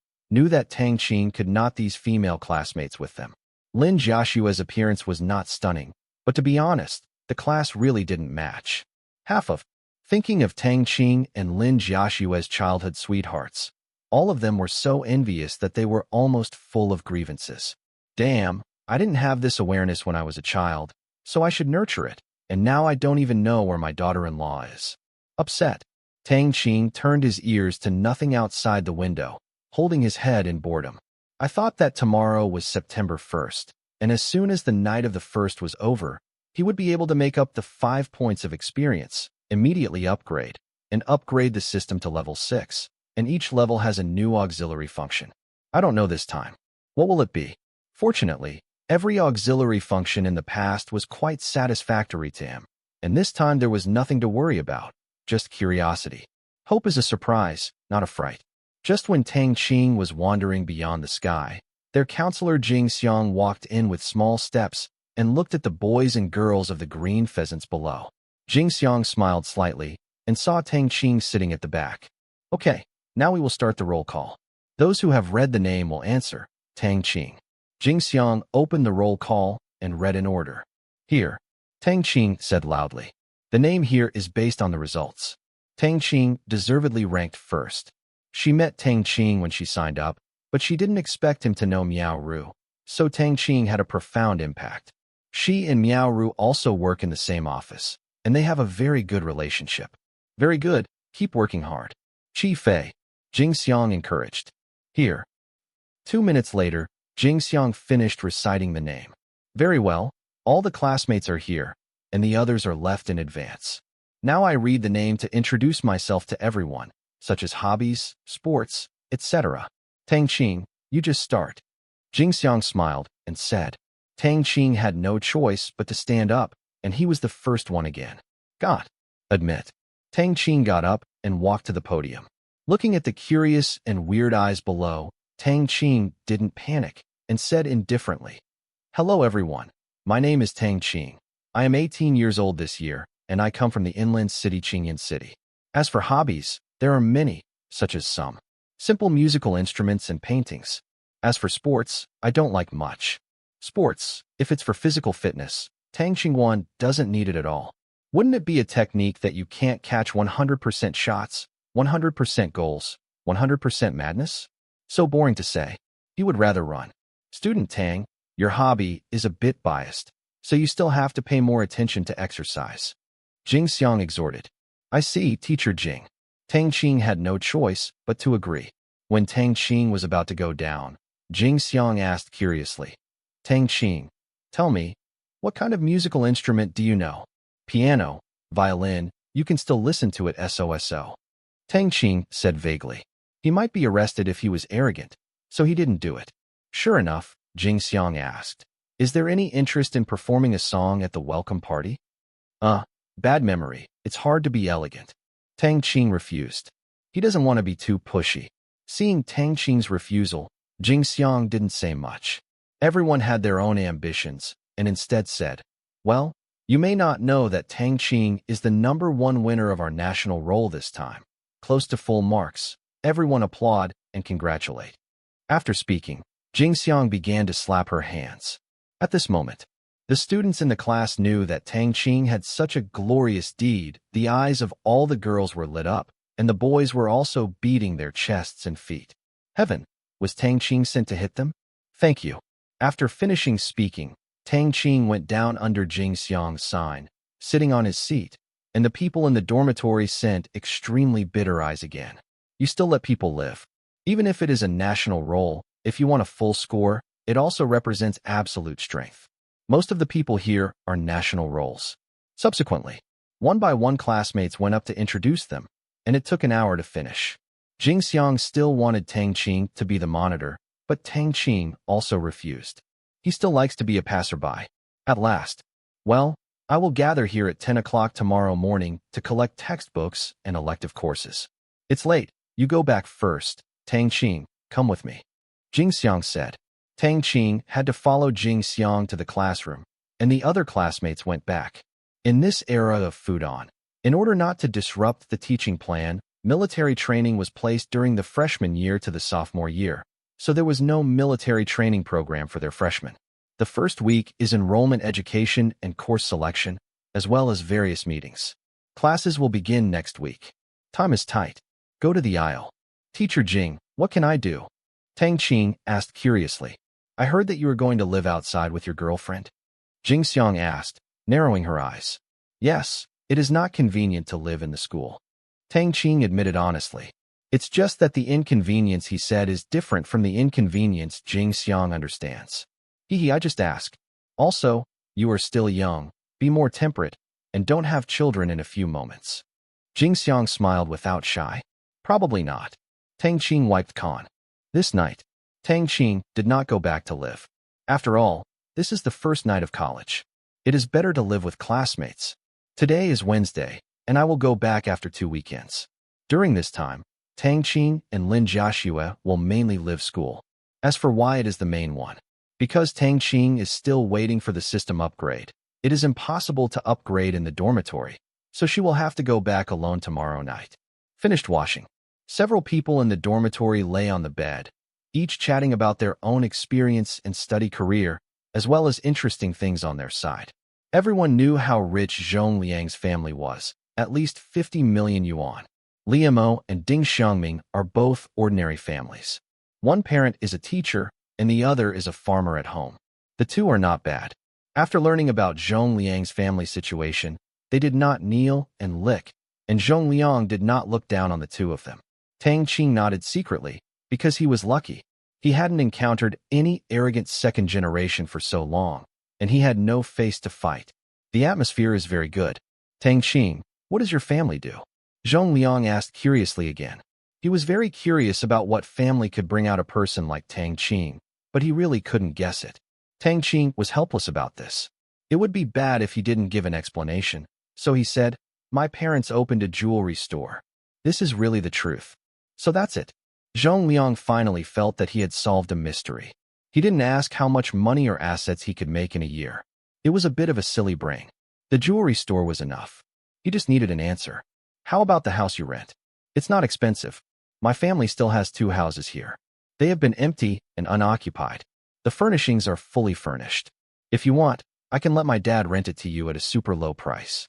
that Tang Qing could not these female classmates with them. Lin Jiaxue's appearance was not stunning, but to be honest, the class really didn't match. Half of thinking of Tang Qing and Lin Jiaxue's childhood sweethearts. All of them were so envious that they were almost full of grievances. Damn, I didn't have this awareness when I was a child, so I should nurture it, and now I don't even know where my daughter-in-law is. Upset, Tang Qing turned his ears to nothing outside the window, holding his head in boredom. I thought that tomorrow was September 1st, and as soon as the night of the 1st was over, he would be able to make up the 5 points of experience, immediately upgrade the system to level 6, and each level has a new auxiliary function. I don't know this time. What will it be? Fortunately, every auxiliary function in the past was quite satisfactory to him, and this time there was nothing to worry about, just curiosity. Hope is a surprise, not a fright. Just when Tang Qing was wandering beyond the sky, their counselor Jing Xiang walked in with small steps and looked at the boys and girls of the green pheasants below. Jing Xiang smiled slightly and saw Tang Qing sitting at the back. Okay, now we will start the roll call. Those who have read the name will answer, Tang Qing. Jing Xiang opened the roll call and read in order. Here, Tang Qing said loudly. The name here is based on the results. Tang Qing deservedly ranked first. She met Tang Qing when she signed up, but she didn't expect him to know Meowru, so Tang Qing had a profound impact. She and Meowru also work in the same office, and they have a very good relationship. Very good, keep working hard. Qi Fei, Jing Xiang encouraged. Here. 2 minutes later, Jing Xiang finished reciting the name. Very well, all the classmates are here, and the others are left in advance. Now I read the name to introduce myself to everyone, such as hobbies, sports, etc. Tang Qing, you just start. Jingxiang smiled and said. Tang Qing had no choice but to stand up, and he was the first one again. God, admit. Tang Qing got up and walked to the podium. Looking at the curious and weird eyes below, Tang Qing didn't panic and said indifferently, Hello everyone, my name is Tang Qing. I am 18 years old this year, and I come from the inland city Qingyan City. As for hobbies, there are many, such as some simple musical instruments and paintings. As for sports, I don't like much. Sports, if it's for physical fitness, Tang Qingwan doesn't need it at all. Wouldn't it be a technique that you can't catch 100% shots, 100% goals, 100% madness? So boring to say. You would rather run. Student Tang, your hobby is a bit biased, so you still have to pay more attention to exercise. Jingxiang exhorted. I see, Teacher Jing. Tang Qing had no choice but to agree. When Tang Qing was about to go down, Jingxiang asked curiously, Tang Qing, tell me, what kind of musical instrument do you know? Piano, violin, you can still listen to it SOSO. Tang Qing said vaguely. He might be arrested if he was arrogant, so he didn't do it. Sure enough, Jingxiang asked, Is there any interest in performing a song at the welcome party? Bad memory. It's hard to be elegant. Tang Qing refused. He doesn't want to be too pushy. Seeing Tang Qing's refusal, Jingxiang didn't say much. Everyone had their own ambitions, and instead said, Well, you may not know that Tang Qing is the #1 winner of our national roll this time. Close to full marks. Everyone applaud and congratulate. After speaking, Jingxiang began to slap her hands. At this moment, the students in the class knew that Tang Qing had such a glorious deed. The eyes of all the girls were lit up, and the boys were also beating their chests and feet. Heaven, was Tang Qing sent to hit them? Thank you. After finishing speaking, Tang Qing went down under Jingxiang's sign, sitting on his seat, and the people in the dormitory sent extremely bitter eyes again. You still let people live. Even if it is a national roll, if you want a full score, it also represents absolute strength. Most of the people here are national rolls. Subsequently, one by one classmates went up to introduce them, and it took an hour to finish. Jingxiang still wanted Tang Qing to be the monitor, but Tang Qing also refused. He still likes to be a passerby. At last, well, I will gather here at 10 o'clock tomorrow morning to collect textbooks and elective courses. It's late. You go back first. Tang Qing, come with me. Jingxiang said. Tang Qing had to follow Jingxiang to the classroom, and the other classmates went back. In this era of Fudan, in order not to disrupt the teaching plan, military training was placed during the freshman year to the sophomore year, so there was no military training program for their freshmen. The first week is enrollment education and course selection, as well as various meetings. Classes will begin next week. Time is tight. Go to the aisle. Teacher Jing, what can I do? Tang Qing asked curiously. I heard that you were going to live outside with your girlfriend. Jingxiang asked, narrowing her eyes. Yes, it is not convenient to live in the school. Tang Qing admitted honestly. It's just that the inconvenience he said is different from the inconvenience Jingxiang understands. I just ask. Also, you are still young, be more temperate, and don't have children in a few moments. Jingxiang smiled without shy. Probably not. Tang Qing wiped con. This night, Tang Qing did not go back to live. After all, this is the first night of college. It is better to live with classmates. Today is Wednesday, and I will go back after 2 weekends. During this time, Tang Qing and Lin Jiaxue will mainly live school. As for why it is the main one, because Tang Qing is still waiting for the system upgrade, it is impossible to upgrade in the dormitory, so she will have to go back alone tomorrow night. Finished washing. Several people in the dormitory lay on the bed, each chatting about their own experience and study career, as well as interesting things on their side. Everyone knew how rich Zhong Liang's family was, at least 50 million yuan. Liamo and Ding Xiangming are both ordinary families. One parent is a teacher, and the other is a farmer at home. The two are not bad. After learning about Zhong Liang's family situation, they did not kneel and lick, and Zhong Liang did not look down on the two of them. Tang Qing nodded secretly, because he was lucky. He hadn't encountered any arrogant second generation for so long, and he had no face to fight. The atmosphere is very good. Tang Qing, what does your family do? Zhong Liang asked curiously again. He was very curious about what family could bring out a person like Tang Qing, but he really couldn't guess it. Tang Qing was helpless about this. It would be bad if he didn't give an explanation, so he said, "My parents opened a jewelry store. This is really the truth. So that's it." Zhong Liang finally felt that he had solved a mystery. He didn't ask how much money or assets he could make in a year. It was a bit of a silly brain. The jewelry store was enough. He just needed an answer. "How about the house you rent? It's not expensive. My family still has 2 houses here. They have been empty and unoccupied. The furnishings are fully furnished. If you want, I can let my dad rent it to you at a super low price."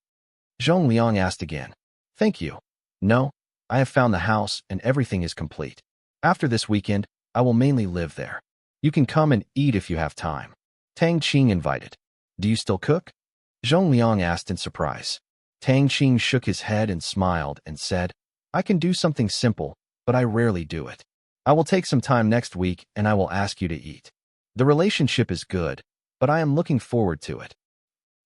Zhong Liang asked again. "Thank you. No, I have found the house and everything is complete. After this weekend, I will mainly live there. You can come and eat if you have time." Tang Qing invited. "Do you still cook?" Zhong Liang asked in surprise. Tang Qing shook his head and smiled and said, "I can do something simple, but I rarely do it. I will take some time next week and I will ask you to eat. The relationship is good, but I am looking forward to it."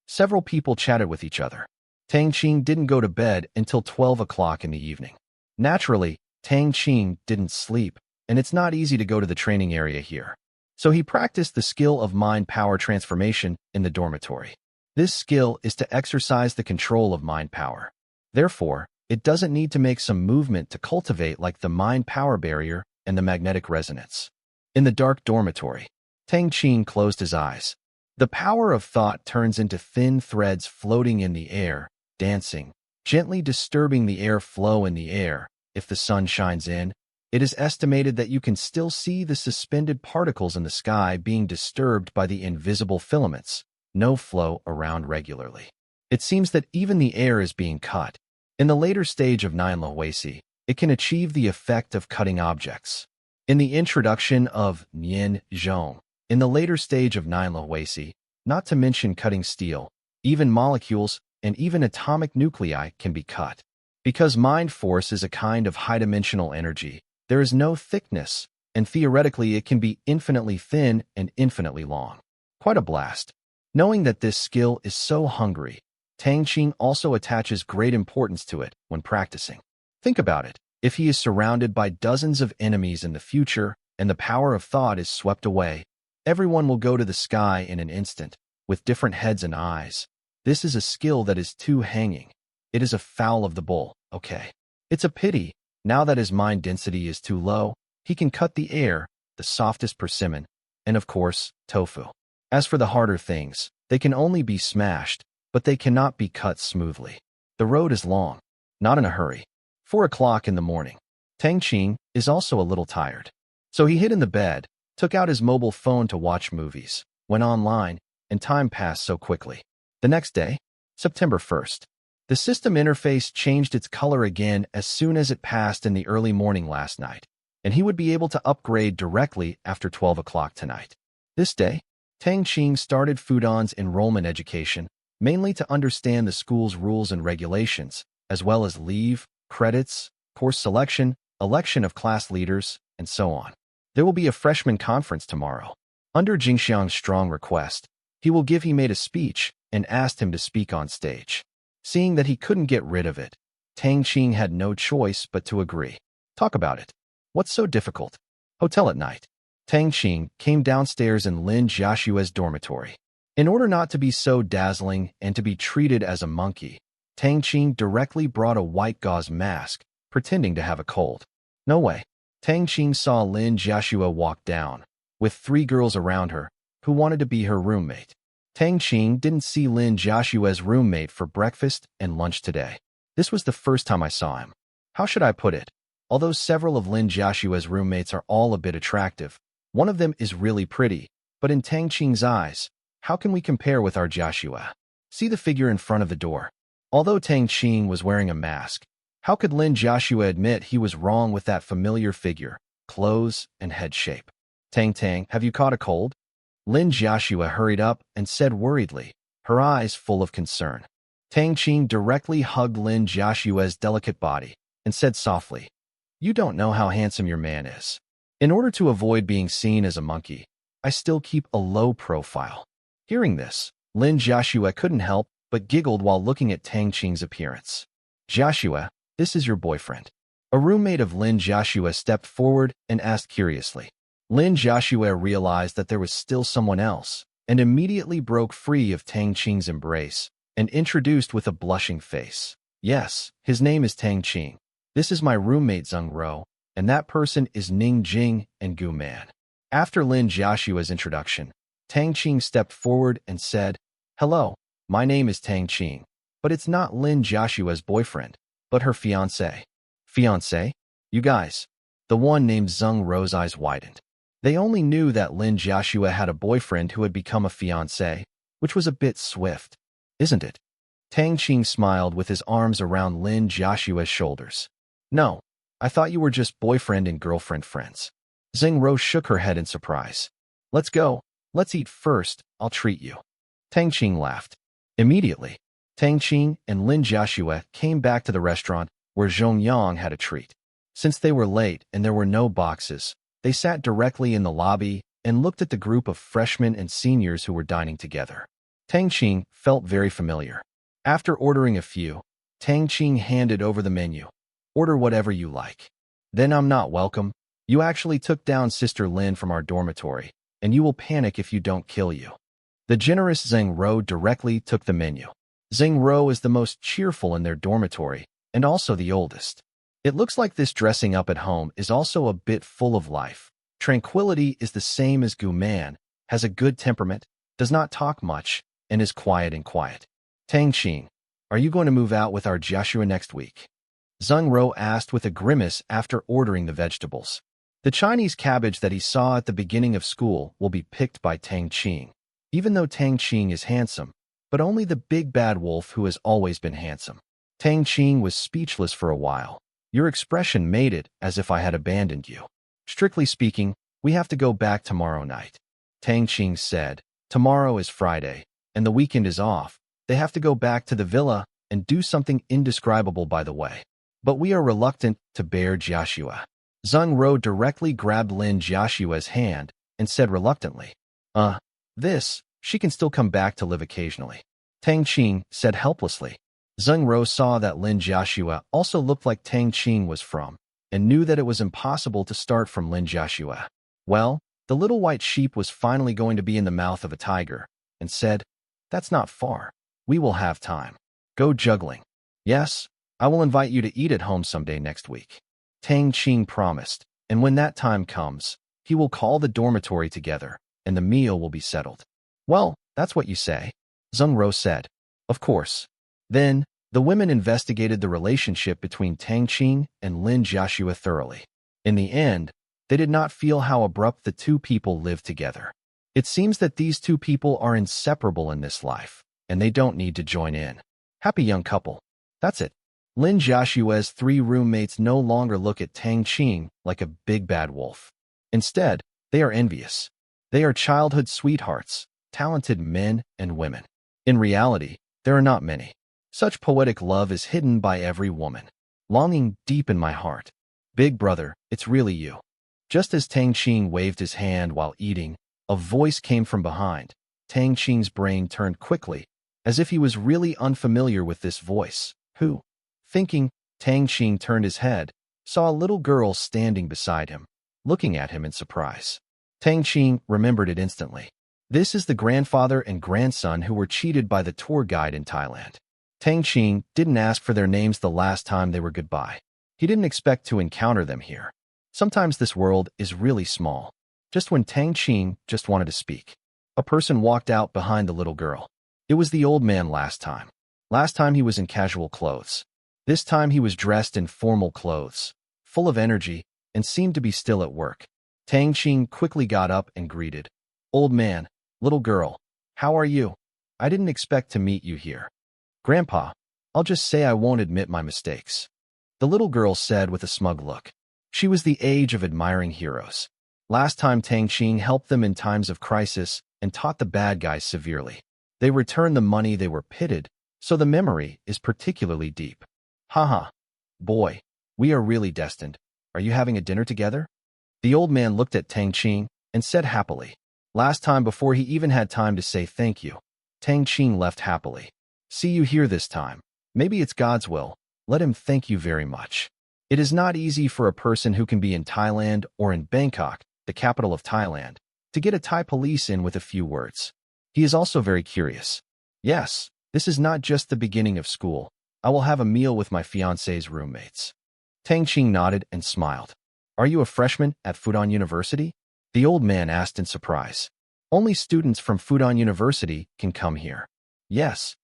Several people chatted with each other. Tang Qing didn't go to bed until 12 o'clock in the evening. Naturally, Tang Qing didn't sleep, and it's not easy to go to the training area here. So he practiced the skill of mind power transformation in the dormitory. This skill is to exercise the control of mind power. Therefore, it doesn't need to make some movement to cultivate like the mind power barrier and the magnetic resonance. In the dark dormitory, Tang Qing closed his eyes. The power of thought turns into thin threads floating in the air, dancing, gently disturbing the air flow in the air. If the sun shines in, it is estimated that you can still see the suspended particles in the sky being disturbed by the invisible filaments, no flow around regularly. It seems that even the air is being cut. In the later stage of Nine-Lo-Wei-Si, it can achieve the effect of cutting objects. In the introduction of Nian Zhong, in the later stage of Nine-Lo-Wei-Si, not to mention cutting steel, even molecules and even atomic nuclei can be cut. Because mind force is a kind of high-dimensional energy, there is no thickness, and theoretically it can be infinitely thin and infinitely long. Quite a blast. Knowing that this skill is so hungry, Tang Qing also attaches great importance to it when practicing. Think about it. If he is surrounded by dozens of enemies in the future and the power of thought is swept away, everyone will go to the sky in an instant, with different heads and eyes. This is a skill that is too hanging. It is a foul of the bull, okay? It's a pity. Now that his mind density is too low, he can cut the air, the softest persimmon, and of course, tofu. As for the harder things, they can only be smashed, but they cannot be cut smoothly. The road is long, not in a hurry. 4 o'clock in the morning. Tang Qing is also a little tired. So he hid in the bed, took out his mobile phone to watch movies, went online, and time passed so quickly. The next day, September 1st, the system interface changed its color again as soon as it passed in the early morning last night, and he would be able to upgrade directly after 12 o'clock tonight. This day, Tang Qing started Fudan's enrollment education, mainly to understand the school's rules and regulations, as well as leave, credits, course selection, election of class leaders, and so on. There will be a freshman conference tomorrow. Under Jingxiang's strong request, he made a speech and asked him to speak on stage. Seeing that he couldn't get rid of it, Tang Qing had no choice but to agree. Talk about it. What's so difficult? Hotel at night. Tang Qing came downstairs in Lin Jiashue's dormitory. In order not to be so dazzling and to be treated as a monkey, Tang Qing directly brought a white gauze mask, pretending to have a cold. No way. Tang Qing saw Lin Jiashue walk down, with 3 girls around her, who wanted to be her roommate. Tang Qing didn't see Lin Jiashue's roommate for breakfast and lunch today. This was the first time I saw him. How should I put it? Although several of Lin Jiashue's roommates are all a bit attractive, one of them is really pretty, but in Tang Qing's eyes, how can we compare with our Jiashue? See the figure in front of the door. Although Tang Qing was wearing a mask, how could Lin Jiashue admit he was wrong with that familiar figure, clothes, and head shape? Tang, have you caught a cold? Lin Jiashue hurried up and said worriedly, her eyes full of concern. Tang Qing directly hugged Lin Jiashue's delicate body and said softly, "You don't know how handsome your man is. In order to avoid being seen as a monkey, I still keep a low profile." Hearing this, Lin Jiashue couldn't help but giggled while looking at Tang Qing's appearance. "Jiashue, this is your boyfriend. A roommate of Lin Jiaxue stepped forward and asked curiously. Lin Jiaxue realized that there was still someone else, and immediately broke free of Tang Qing's embrace and introduced with a blushing face. Yes, his name is Tang Qing. This is my roommate Zheng Rou, and that person is Ning Jing and Gu Man. After Lin Jiaxue's introduction, Tang Qing stepped forward and said, "Hello, my name is Tang Qing, but it's not Lin Jiaxue's boyfriend, but her fiancé." Fiancé? You guys. The one named Zheng Rou's eyes widened. They only knew that Lin Jiaxue had a boyfriend who had become a fiancé, which was a bit swift, isn't it? Tang Qing smiled with his arms around Lin Jiaxue's shoulders. No, I thought you were just boyfriend and girlfriend friends. Zheng Rou shook her head in surprise. Let's go. Let's eat first. I'll treat you. Tang Qing laughed. Immediately, Tang Qing and Lin Jiaxue came back to the restaurant where Zhong Yang had a treat. Since they were late and there were no boxes, they sat directly in the lobby and looked at the group of freshmen and seniors who were dining together. Tang Qing felt very familiar. After ordering a few, Tang Qing handed over the menu. Order whatever you like. Then I'm not welcome. You actually took down Sister Lin from our dormitory, and you will panic if you don't kill you. The generous Zheng Rou directly took the menu. Zheng Rou is the most cheerful in their dormitory, and also the oldest. It looks like this dressing up at home is also a bit full of life. Tranquility is the same as Gu Man, has a good temperament, does not talk much, and is quiet and quiet. Tang Qing, are you going to move out with our Jiaxue next week? Zheng Rou asked with a grimace after ordering the vegetables. The Chinese cabbage that he saw at the beginning of school will be picked by Tang Qing. Even though Tang Qing is handsome, but only the big bad wolf who has always been handsome. Tang Qing was speechless for a while. Your expression made it as if I had abandoned you. Strictly speaking, we have to go back tomorrow night. Tang Qing said, tomorrow is Friday, and the weekend is off. They have to go back to the villa and do something indescribable by the way. But we are reluctant to bear Jiaxue. Zheng Rou directly grabbed Lin Jiaxue's hand and said reluctantly, she can still come back to live occasionally. Tang Qing said helplessly. Zheng Rou saw that Lin Jiaxue also looked like Tang Qing was from, and knew that it was impossible to start from Lin Jiaxue. Well, the little white sheep was finally going to be in the mouth of a tiger, and said, that's not far. We will have time. Go juggling. Yes, I will invite you to eat at home someday next week. Tang Qing promised, and when that time comes, he will call the dormitory together, and the meal will be settled. Well, that's what you say, Zheng Rou said. Of course. Then, the women investigated the relationship between Tang Qing and Lin Jiaxue thoroughly. In the end, they did not feel how abrupt the two people lived together. It seems that these two people are inseparable in this life, and they don't need to join in. Happy young couple. That's it. Lin Jiaxue's three roommates no longer look at Tang Qing like a big bad wolf. Instead, they are envious. They are childhood sweethearts, talented men and women. In reality, there are not many. Such poetic love is hidden by every woman. Longing deep in my heart. Big brother, it's really you. Just as Tang Qing waved his hand while eating, a voice came from behind. Tang Qing's brain turned quickly, as if he was really unfamiliar with this voice. Who? Thinking, Tang Qing turned his head, saw a little girl standing beside him, looking at him in surprise. Tang Qing remembered it instantly. This is the grandfather and grandson who were cheated by the tour guide in Thailand. Tang Qing didn't ask for their names the last time they were goodbye. He didn't expect to encounter them here. Sometimes this world is really small. Just when Tang Qing just wanted to speak, a person walked out behind the little girl. It was the old man last time. Last time he was in casual clothes. This time he was dressed in formal clothes, full of energy, and seemed to be still at work. Tang Qing quickly got up and greeted. Old man, little girl, how are you? I didn't expect to meet you here. Grandpa, I'll just say I won't admit my mistakes. The little girl said with a smug look. She was the age of admiring heroes. Last time Tang Qing helped them in times of crisis and taught the bad guys severely. They returned the money they were pitted, so the memory is particularly deep. Haha. Boy, we are really destined. Are you having a dinner together? The old man looked at Tang Qing and said happily. Last time before he even had time to say thank you, Tang Qing left happily. See you here this time. Maybe it's God's will. Let him thank you very much. It is not easy for a person who can be in Thailand or in Bangkok, the capital of Thailand, to get a Thai police in with a few words. He is also very curious. Yes, this is not just the beginning of school. I will have a meal with my fiancé's roommates. Tang Qing nodded and smiled. Are you a freshman at Fudan University? The old man asked in surprise. Only students from Fudan University can come here. Yes,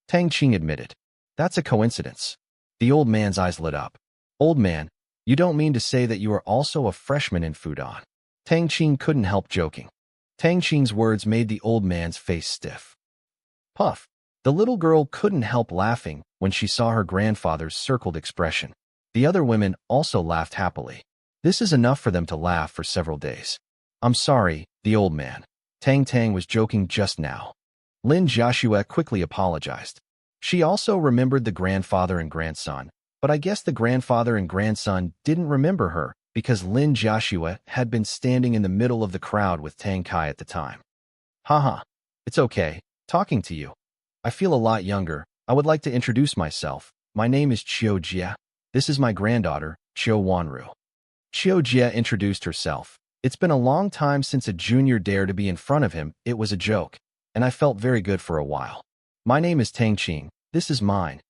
Tang Qing admitted. That's a coincidence. The old man's eyes lit up. Old man, you don't mean to say that you are also a freshman in Fudan? Tang Qing couldn't help joking. Tang Qing's words made the old man's face stiff. Puff. The little girl couldn't help laughing when she saw her grandfather's circled expression. The other women also laughed happily. This is enough for them to laugh for several days. I'm sorry, the old man. Tang was joking just now. Lin Joshua quickly apologized. She also remembered the grandfather and grandson, but I guess the grandfather and grandson didn't remember her because Lin Joshua had been standing in the middle of the crowd with Tang Kai at the time. Haha, it's okay, talking to you. I feel a lot younger. I would like to introduce myself. My name is Chiu Jia. This is my granddaughter, Chiu Wanru. Chiu Jia introduced herself. It's been a long time since a junior dared to be in front of him. It was a joke, and I felt very good for a while. My name is Tang Qing. This is mine.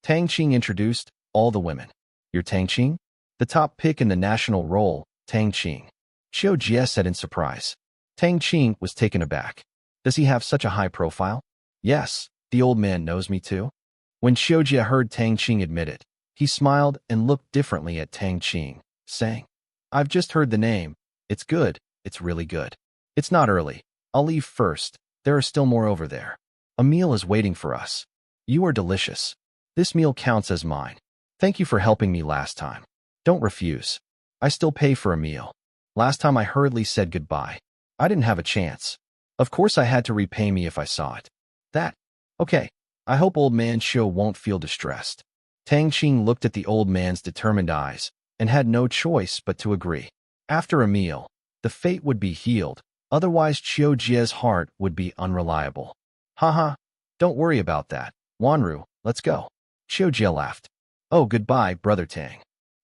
Tang Qing introduced all the women. You're Tang Qing? The top pick in the national role, Tang Qing. Chiu Jia said in surprise. Tang Qing was taken aback. Does he have such a high profile? Yes, the old man knows me too. When Chiu Jia heard Tang Qing admit it, he smiled and looked differently at Tang Qing, saying, I've just heard the name. It's good. It's really good. It's not early. I'll leave first. There are still more over there. A meal is waiting for us. You are delicious. This meal counts as mine. Thank you for helping me last time. Don't refuse. I still pay for a meal. Last time I hurriedly said goodbye. I didn't have a chance. Of course I had to repay me if I saw it. That. Okay. I hope old man Chiu won't feel distressed. Tang Qing looked at the old man's determined eyes and had no choice but to agree. After a meal, the fate would be healed, otherwise Chiu Jia's heart would be unreliable. Haha, don't worry about that. Wanru, let's go. Chiu Jia laughed. Oh, goodbye, brother Tang.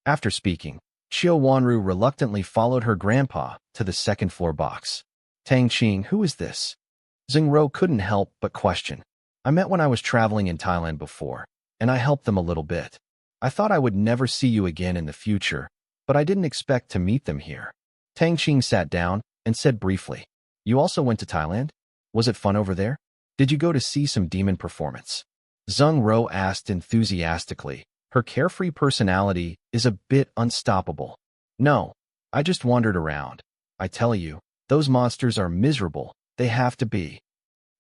After speaking, Chiu Wanru reluctantly followed her grandpa to the second-floor box. Tang Qing, who is this? Xingro couldn't help but question. I met when I was traveling in Thailand before, and I helped them a little bit. I thought I would never see you again in the future, but I didn't expect to meet them here. Tang Qing sat down and said briefly, You also went to Thailand? Was it fun over there? Did you go to see some demon performance? Zheng Ro asked enthusiastically. Her carefree personality is a bit unstoppable. No, I just wandered around. I tell you, those monsters are miserable. They have to be.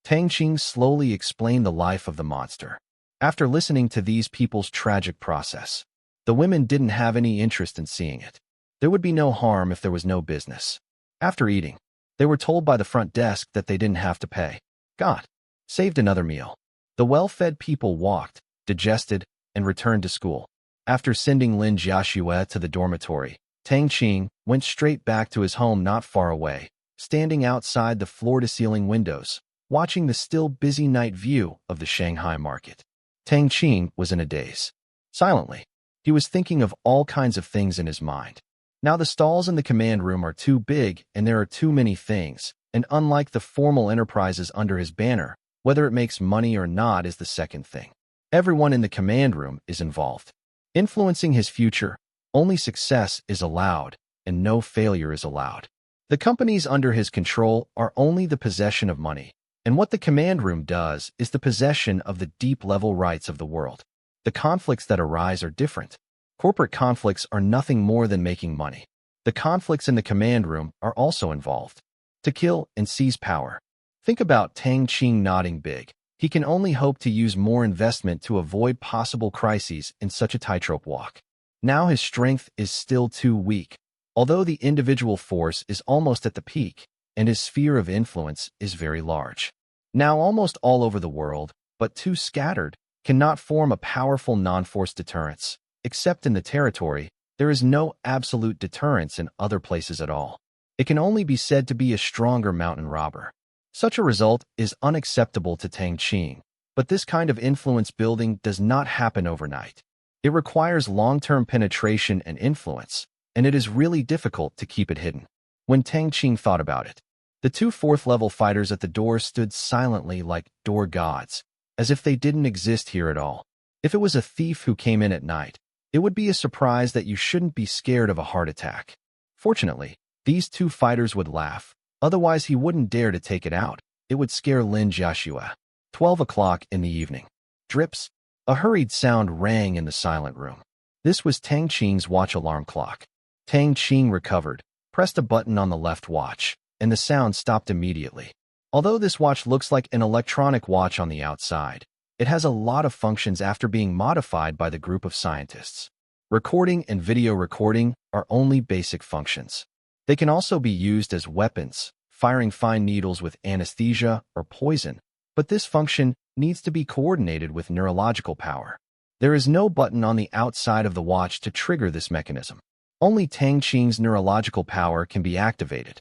Tang Qing slowly explained the life of the monster. After listening to these people's tragic process, the women didn't have any interest in seeing it. There would be no harm if there was no business. After eating, they were told by the front desk that they didn't have to pay. God, saved another meal. The well-fed people walked, digested, and returned to school. After sending Lin Jiaxue to the dormitory, Tang Qing went straight back to his home not far away, standing outside the floor-to-ceiling windows, watching the still busy night view of the Shanghai market. Tang Qing was in a daze. Silently, he was thinking of all kinds of things in his mind. Now the stalls in the command room are too big and there are too many things, and unlike the formal enterprises under his banner, whether it makes money or not is the second thing. Everyone in the command room is involved. Influencing his future, only success is allowed, and no failure is allowed. The companies under his control are only the possession of money, and what the command room does is the possession of the deep-level rights of the world. The conflicts that arise are different. Corporate conflicts are nothing more than making money. The conflicts in the command room are also involved. To kill and seize power. Think about Tang Qing nodding big. He can only hope to use more investment to avoid possible crises in such a tightrope walk. Now his strength is still too weak, although the individual force is almost at the peak, and his sphere of influence is very large. Now almost all over the world, but too scattered, cannot form a powerful non-force deterrence. Except in the territory, there is no absolute deterrence in other places at all. It can only be said to be a stronger mountain robber. Such a result is unacceptable to Tang Qing, but this kind of influence building does not happen overnight. It requires long-term penetration and influence, and it is really difficult to keep it hidden. When Tang Qing thought about it, the two fourth-level fighters at the door stood silently like door gods, as if they didn't exist here at all. If it was a thief who came in at night, it would be a surprise that you shouldn't be scared of a heart attack. Fortunately, these two fighters would laugh, otherwise he wouldn't dare to take it out. It would scare Lin Jiaxue. 12 o'clock in the evening. Drips. A hurried sound rang in the silent room. This was Tang Qing's watch alarm clock. Tang Qing recovered, pressed a button on the left watch, and the sound stopped immediately. Although this watch looks like an electronic watch on the outside, it has a lot of functions after being modified by the group of scientists. Recording and video recording are only basic functions. They can also be used as weapons, firing fine needles with anesthesia or poison, but this function needs to be coordinated with neurological power. There is no button on the outside of the watch to trigger this mechanism. Only Tang Qing's neurological power can be activated.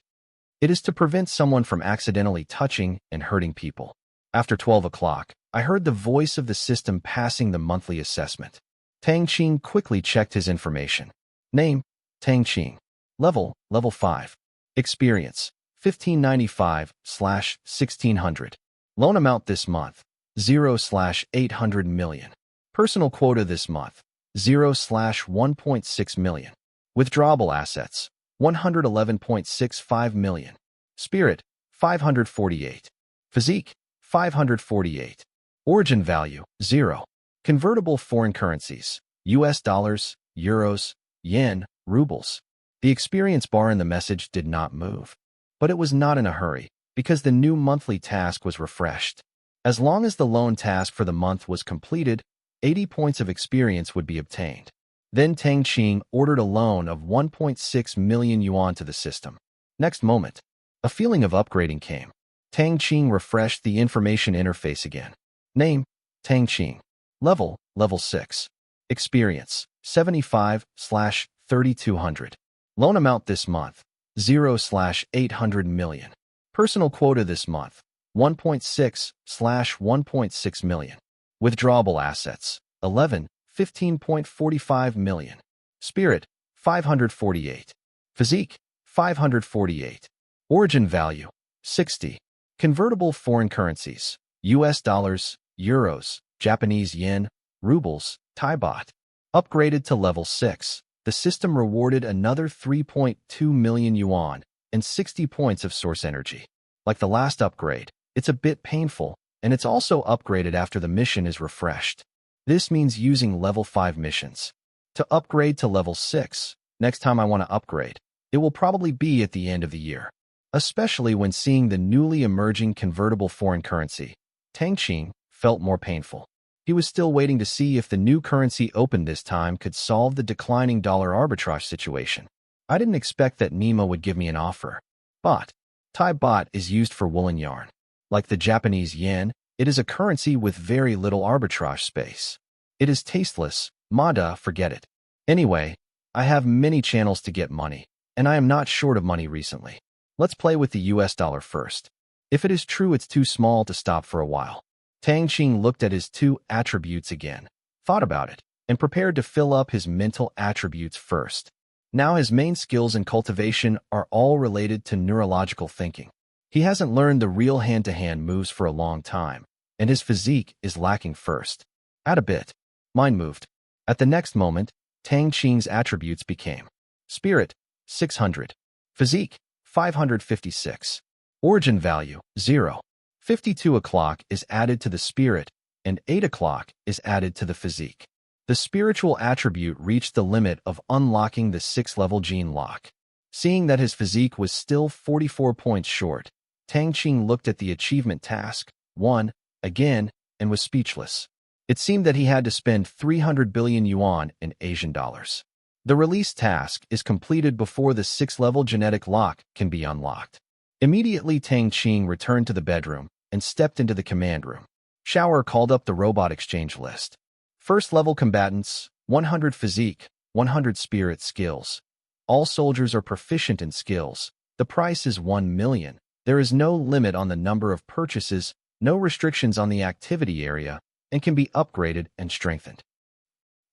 It is to prevent someone from accidentally touching and hurting people. After 12 o'clock, I heard the voice of the system passing the monthly assessment. Tang Qing quickly checked his information. Name, Tang Qing. Level 5. Experience, 1595/1600. Loan amount this month, 0/800 million. Personal quota this month, 0/1.6 million. Withdrawable assets, 111.65 million. Spirit, 548. Physique, 548. Origin value, 0. Convertible foreign currencies, US dollars, euros, yen, rubles. The experience bar in the message did not move. But it was not in a hurry, because the new monthly task was refreshed. As long as the loan task for the month was completed, 80 points of experience would be obtained. Then Tang Qing ordered a loan of 1.6 million yuan to the system. Next moment, a feeling of upgrading came. Tang Qing refreshed the information interface again. Name, Tang Qing. Level 6. Experience, 75/3200. Loan amount this month, 0/800 million. Personal quota this month, 1.6/1.6 million. Withdrawable assets, 15.45 million. Spirit, 548. Physique, 548. Origin value, 60. Convertible foreign currencies, US dollars, euros, Japanese yen, rubles, Thai baht. Upgraded to level 6, the system rewarded another 3.2 million yuan and 60 points of source energy. Like the last upgrade, it's a bit painful, and it's also upgraded after the mission is refreshed. This means using level 5 missions. To upgrade to level 6, next time I want to upgrade, it will probably be at the end of the year. Especially when seeing the newly emerging convertible foreign currency, Tang Qing felt more painful. He was still waiting to see if the new currency opened this time could solve the declining dollar arbitrage situation. I didn't expect that Nima would give me an offer. But Thai baht is used for woolen yarn. Like the Japanese yen, it is a currency with very little arbitrage space. It is tasteless, Mada, forget it. Anyway, I have many channels to get money, and I am not short of money recently. Let's play with the US dollar first. If it is true it's too small to stop for a while. Tang Qing looked at his two attributes again, thought about it, and prepared to fill up his mental attributes first. Now his main skills in cultivation are all related to neurological thinking. He hasn't learned the real hand-to-hand moves for a long time, and his physique is lacking first. Add a bit. Mind moved. At the next moment, Tang Qing's attributes became Spirit, 600. Physique, 556. Origin value, 0. 52 o'clock is added to the spirit, and 8 o'clock is added to the physique. The spiritual attribute reached the limit of unlocking the 6th-level gene lock. Seeing that his physique was still 44 points short, Tang Qing looked at the achievement task, 1, again, and was speechless. It seemed that he had to spend 300 billion yuan in Asian dollars. The release task is completed before the 6th-level genetic lock can be unlocked. Immediately, Tang Qing returned to the bedroom and stepped into the command room. Shower called up the robot exchange list. First-level combatants, 100 physique, 100 spirit skills. All soldiers are proficient in skills. The price is 1 million. There is no limit on the number of purchases, no restrictions on the activity area, and can be upgraded and strengthened.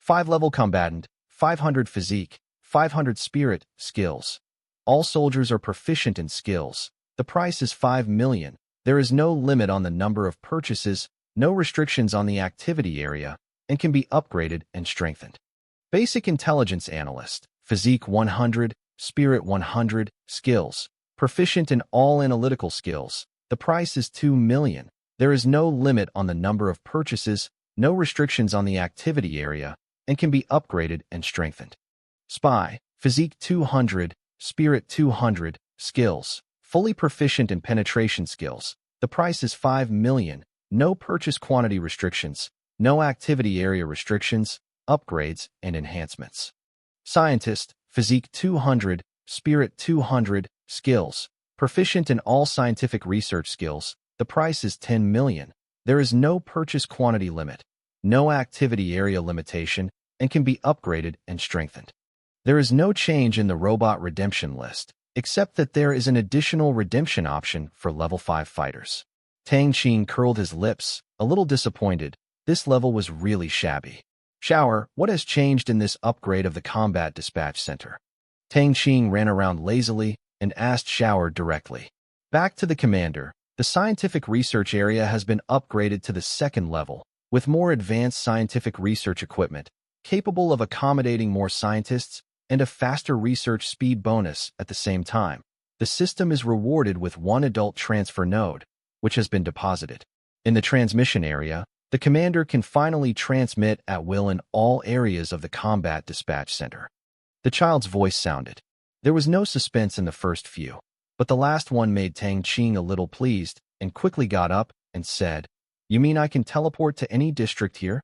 5-level combatant, 500 physique, 500 spirit, skills. All soldiers are proficient in skills. The price is 5 million. There is no limit on the number of purchases, no restrictions on the activity area, and can be upgraded and strengthened. Basic Intelligence Analyst, Physique 100, Spirit 100, Skills. Proficient in all analytical skills. The price is 2 million. There is no limit on the number of purchases, no restrictions on the activity area, and can be upgraded and strengthened. Spy, Physique 200, Spirit 200, Skills. Fully proficient in penetration skills. The price is 5 million. No purchase quantity restrictions, no activity area restrictions, upgrades, and enhancements. Scientist, Physique 200, Spirit 200, Skills. Proficient in all scientific research skills. The price is 10 million. There is no purchase quantity limit, no activity area limitation, and can be upgraded and strengthened. There is no change in the robot redemption list, except that there is an additional redemption option for level 5 fighters. Tang Qing curled his lips, a little disappointed. This level was really shabby. Shower, what has changed in this upgrade of the Combat Dispatch Center? Tang Qing ran around lazily and asked Shower directly. Back to the commander. The scientific research area has been upgraded to the 2nd level, with more advanced scientific research equipment, capable of accommodating more scientists and a faster research speed bonus at the same time. The system is rewarded with 1 adult transfer node, which has been deposited. In the transmission area, the commander can finally transmit at will in all areas of the Combat Dispatch Center. The child's voice sounded. There was no suspense in the first few, but the last one made Tang Qing a little pleased and quickly got up and said, "You mean I can teleport to any district here?"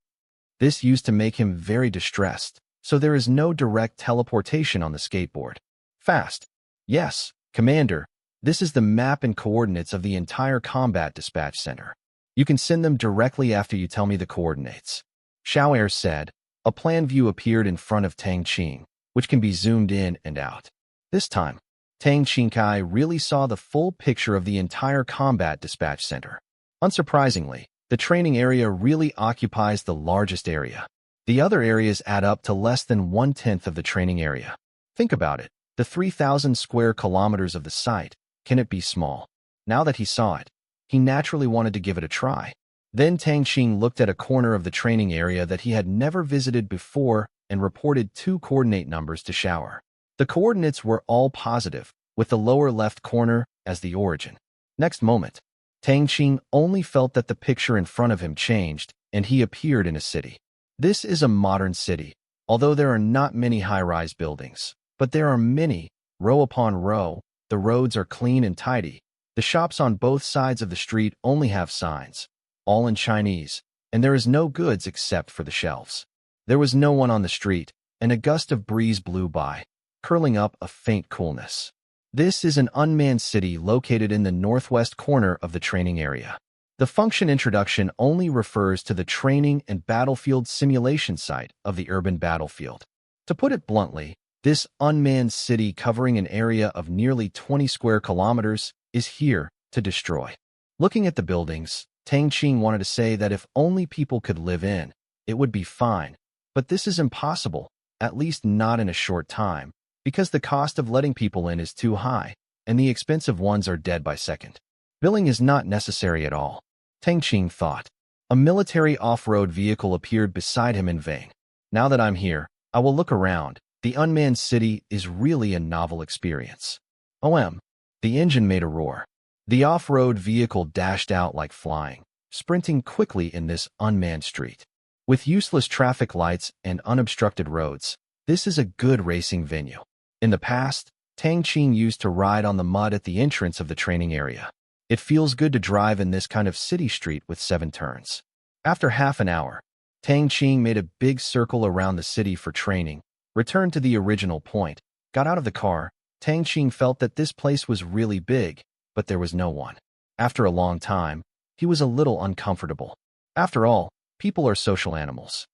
This used to make him very distressed, so there is no direct teleportation on the skateboard. Fast. Yes, Commander. This is the map and coordinates of the entire Combat Dispatch Center. You can send them directly after you tell me the coordinates. Xiao'er said. A plan view appeared in front of Tang Qing, which can be zoomed in and out. This time, Tang Qingkai really saw the full picture of the entire Combat Dispatch Center. Unsurprisingly, the training area really occupies the largest area. The other areas add up to less than 1/10 of the training area. Think about it. The 3,000 square kilometers of the site, can it be small? Now that he saw it, he naturally wanted to give it a try. Then Tang Qing looked at a corner of the training area that he had never visited before and reported 2 coordinate numbers to Shower. The coordinates were all positive, with the lower left corner as the origin. Next moment, Tang Qing only felt that the picture in front of him changed, and he appeared in a city. This is a modern city, although there are not many high-rise buildings, but there are many, row upon row. The roads are clean and tidy. The shops on both sides of the street only have signs, all in Chinese, and there is no goods except for the shelves. There was no one on the street, and a gust of breeze blew by, curling up a faint coolness. This is an unmanned city located in the northwest corner of the training area. The function introduction only refers to the training and battlefield simulation site of the urban battlefield. To put it bluntly, this unmanned city covering an area of nearly 20 square kilometers is here to destroy. Looking at the buildings, Tang Qing wanted to say that if only people could live in, it would be fine. But this is impossible, at least not in a short time, because the cost of letting people in is too high, and the expensive ones are dead by second. Billing is not necessary at all, Tang Qing thought. A military off-road vehicle appeared beside him in vain. Now that I'm here, I will look around. The unmanned city is really a novel experience. OM. The engine made a roar. The off-road vehicle dashed out like flying, sprinting quickly in this unmanned street. With useless traffic lights and unobstructed roads, this is a good racing venue. In the past, Tang Qing used to ride on the mud at the entrance of the training area. It feels good to drive in this kind of city street with 7 turns. After half an hour, Tang Qing made a big circle around the city for training, returned to the original point, got out of the car. Tang Qing felt that this place was really big, but there was no one. After a long time, he was a little uncomfortable. After all, people are social animals.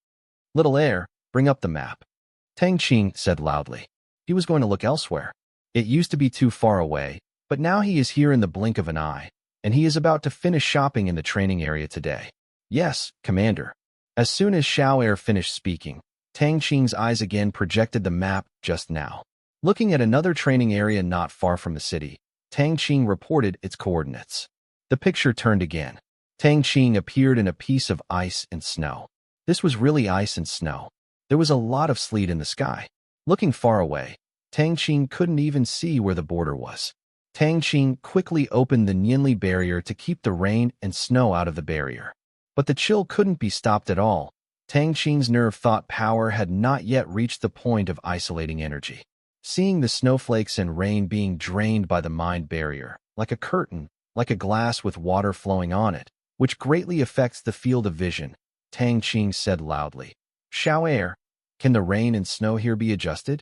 Little air, bring up the map. Tang Qing said loudly. He was going to look elsewhere. It used to be too far away, but now he is here in the blink of an eye, and he is about to finish shopping in the training area today. Yes, Commander. As soon as Xiao'er finished speaking, Tang Qing's eyes again projected the map just now. Looking at another training area not far from the city, Tang Qing reported its coordinates. The picture turned again. Tang Qing appeared in a piece of ice and snow. This was really ice and snow. There was a lot of sleet in the sky. Looking far away, Tang Qing couldn't even see where the border was. Tang Qing quickly opened the Nianli barrier to keep the rain and snow out of the barrier. But the chill couldn't be stopped at all. Tang Qing's nerve thought power had not yet reached the point of isolating energy. Seeing the snowflakes and rain being drained by the mind barrier, like a curtain, like a glass with water flowing on it, which greatly affects the field of vision, Tang Qing said loudly, "Xiao Air, can the rain and snow here be adjusted?"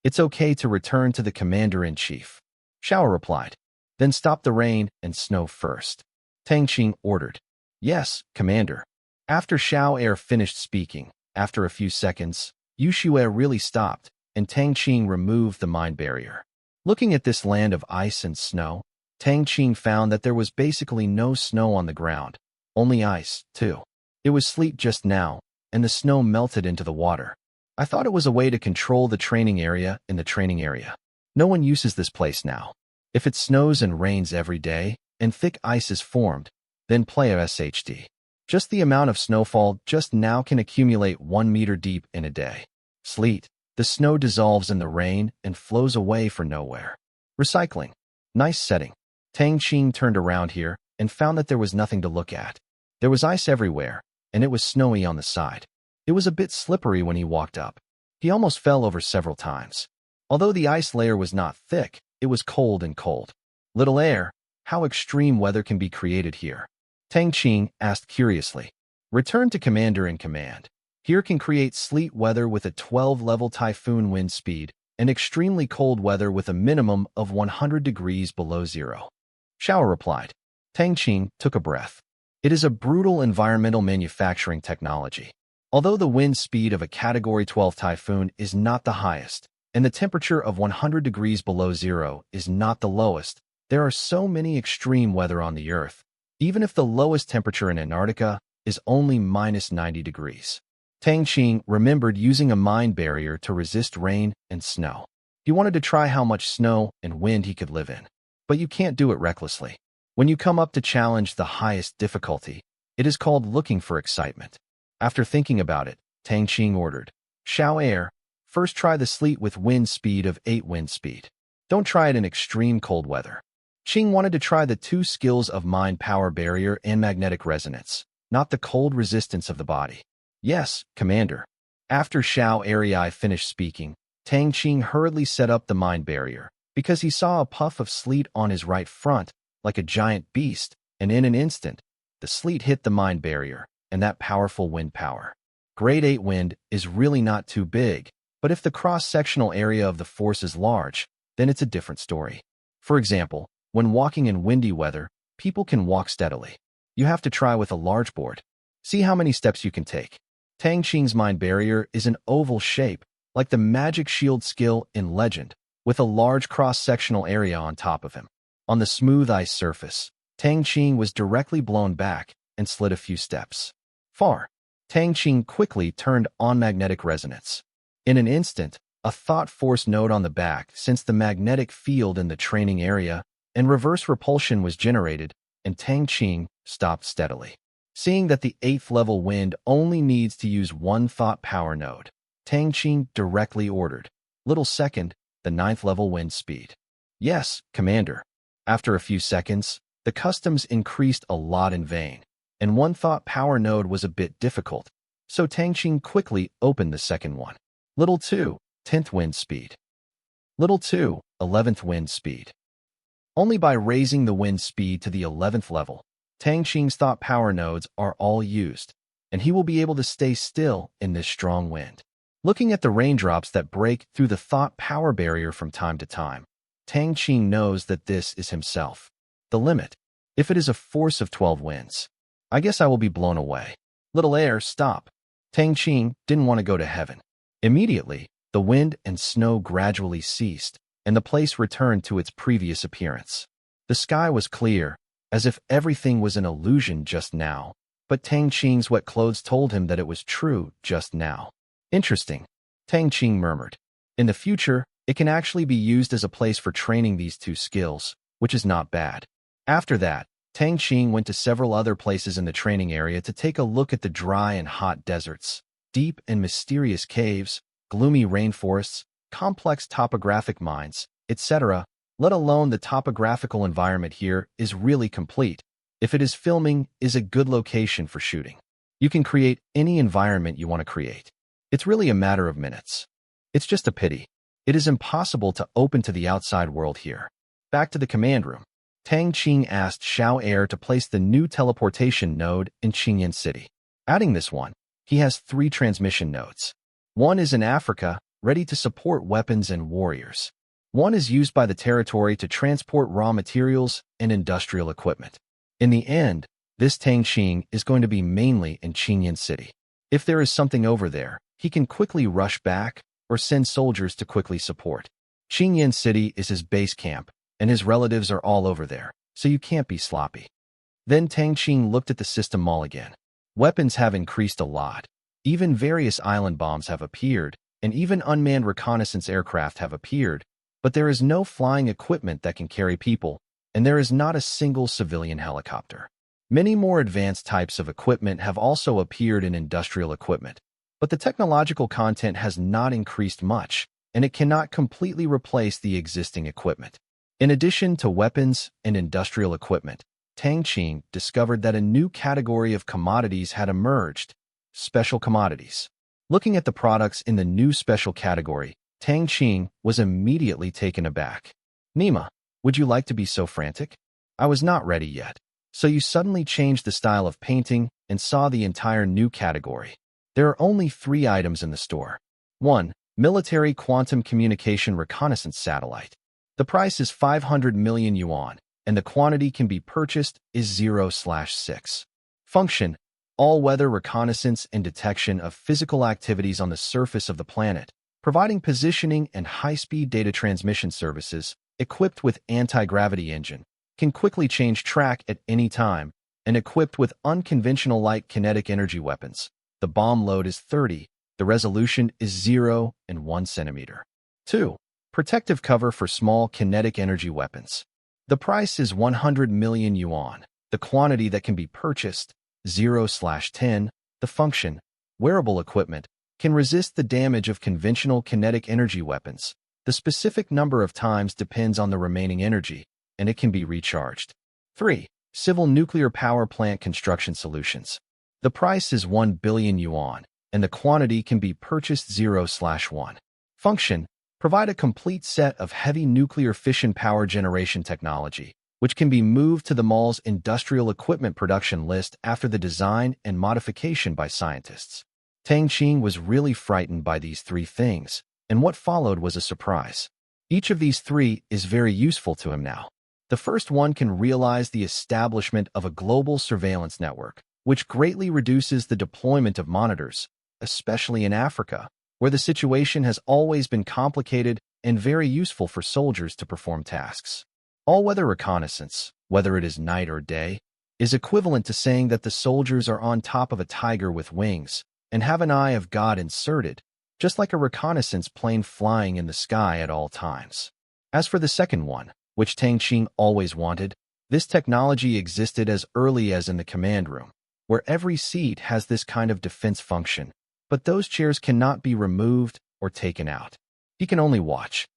"It's okay to return to the commander-in-chief," Xiao replied. "Then stop the rain and snow first," Tang Qing ordered. "Yes, commander." After Xiao Air finished speaking, after a few seconds, Yu Xue really stopped, and Tang Qing removed the mind barrier. Looking at this land of ice and snow, Tang Qing found that there was basically no snow on the ground, only ice, too. It was sleet just now, and the snow melted into the water. I thought it was a way to control the training area in the training area. No one uses this place now. If it snows and rains every day, and thick ice is formed, then play a SHD. Just the amount of snowfall just now can accumulate 1 meter deep in a day. Sleet. The snow dissolves in the rain and flows away for nowhere. Recycling. Nice setting. Tang Qing turned around here and found that there was nothing to look at. There was ice everywhere, and it was snowy on the side. It was a bit slippery when he walked up. He almost fell over several times. Although the ice layer was not thick, it was cold and cold. "Little Air, how extreme weather can be created here?" Tang Qing asked curiously. "Return to commander in command. Here can create sleet weather with a 12-level typhoon wind speed and extremely cold weather with a minimum of 100 degrees below zero." Xiao replied. Tang Qing took a breath. It is a brutal environmental manufacturing technology. Although the wind speed of a Category 12 typhoon is not the highest, and the temperature of 100 degrees below zero is not the lowest, there are so many extreme weather on the Earth, even if the lowest temperature in Antarctica is only -90 degrees. Tang Qing remembered using a mind barrier to resist rain and snow. He wanted to try how much snow and wind he could live in. But you can't do it recklessly. When you come up to challenge the highest difficulty, it is called looking for excitement. After thinking about it, Tang Qing ordered, "Xiao Air, first try the sleet with wind speed of 8 wind speed. Don't try it in extreme cold weather." Qing wanted to try the two skills of mind power barrier and magnetic resonance, not the cold resistance of the body. "Yes, commander." After Xiao Air finished speaking, Tang Qing hurriedly set up the mind barrier, because he saw a puff of sleet on his right front, like a giant beast, and in an instant, the sleet hit the mind barrier, and that powerful wind power. Grade 8 wind is really not too big, but if the cross-sectional area of the force is large, then it's a different story. For example, when walking in windy weather, people can walk steadily. You have to try with a large board. See how many steps you can take. Tang Qing's mind barrier is an oval shape, like the magic shield skill in Legend, with a large cross-sectional area on top of him. On the smooth ice surface, Tang Qing was directly blown back and slid a few steps. Far. Tang Qing quickly turned on magnetic resonance. In an instant, a thought force node on the back sensed the magnetic field in the training area, and reverse repulsion was generated, and Tang Qing stopped steadily. Seeing that the 8th level wind only needs to use one thought power node, Tang Qing directly ordered, "Little second, the 9th level wind speed." "Yes, commander." After a few seconds, the customs increased a lot in vain, and one thought power node was a bit difficult, so Tang Qing quickly opened the second one. "Little 2, 10th wind speed." "Little 2, 11th wind speed." Only by raising the wind speed to the 11th level, Tang Qing's thought power nodes are all used, and he will be able to stay still in this strong wind. Looking at the raindrops that break through the thought power barrier from time to time, Tang Qing knows that this is himself. The limit. If it is a force of 12 winds, I guess I will be blown away. "Little Air, stop." Tang Qing didn't want to go to heaven. Immediately, the wind and snow gradually ceased, and the place returned to its previous appearance. The sky was clear, as if everything was an illusion just now, but Tang Qing's wet clothes told him that it was true just now. Interesting, Tang Qing murmured. In the future, it can actually be used as a place for training these two skills, which is not bad. After that, Tang Qing went to several other places in the training area to take a look at the dry and hot deserts, deep and mysterious caves, gloomy rainforests, complex topographic mines, etc., let alone the topographical environment here is really complete. If it is filming, is a good location for shooting. You can create any environment you want to create. It's really a matter of minutes. It's just a pity. It is impossible to open to the outside world here. Back to the command room. Tang Qing asked Xiao Air to place the new teleportation node in Qingyan City. Adding this one, he has 3 transmission nodes. One is in Africa, ready to support weapons and warriors. One is used by the territory to transport raw materials and industrial equipment. In the end, this Tang Qing is going to be mainly in Qingyan City. If there is something over there, he can quickly rush back or send soldiers to quickly support. Qingyan City is his base camp, and his relatives are all over there, so you can't be sloppy. Then Tang Qing looked at the system mall again. Weapons have increased a lot. Even various island bombs have appeared, and even unmanned reconnaissance aircraft have appeared, but there is no flying equipment that can carry people, and there is not a single civilian helicopter. Many more advanced types of equipment have also appeared in industrial equipment, but the technological content has not increased much, and it cannot completely replace the existing equipment. In addition to weapons and industrial equipment, Tang Qing discovered that a new category of commodities had emerged: special commodities. Looking at the products in the new special category, Tang Qing was immediately taken aback. Nima, would you like to be so frantic? I was not ready yet. So you suddenly changed the style of painting and saw the entire new category. There are only 3 items in the store. 1. Military Quantum Communication Reconnaissance Satellite. The price is 500 million yuan, and the quantity can be purchased is 0/6. Function: all-weather reconnaissance and detection of physical activities on the surface of the planet, providing positioning and high-speed data transmission services, equipped with anti-gravity engine, can quickly change track at any time, and equipped with unconventional light kinetic energy weapons. The bomb load is 30, the resolution is 0 and 1 centimeter. 2. Protective cover for small kinetic energy weapons. The price is 100 million yuan. The quantity that can be purchased, 0/10. The function: wearable equipment, can resist the damage of conventional kinetic energy weapons. The specific number of times depends on the remaining energy, and it can be recharged. 3. Civil nuclear power plant construction solutions. The price is 1 billion yuan, and the quantity can be purchased 0/1. Function: provide a complete set of heavy nuclear fission power generation technology, which can be moved to the mall's industrial equipment production list after the design and modification by scientists. Tang Qing was really frightened by these 3 things, and what followed was a surprise. Each of these 3 is very useful to him now. The first one can realize the establishment of a global surveillance network, which greatly reduces the deployment of monitors, especially in Africa, where the situation has always been complicated and very useful for soldiers to perform tasks. All-weather reconnaissance, whether it is night or day, is equivalent to saying that the soldiers are on top of a tiger with wings and have an eye of God inserted, just like a reconnaissance plane flying in the sky at all times. As for the second one, which Tang Qing always wanted, this technology existed as early as in the command room, where every seat has this kind of defense function, but those chairs cannot be removed or taken out. He can only watch.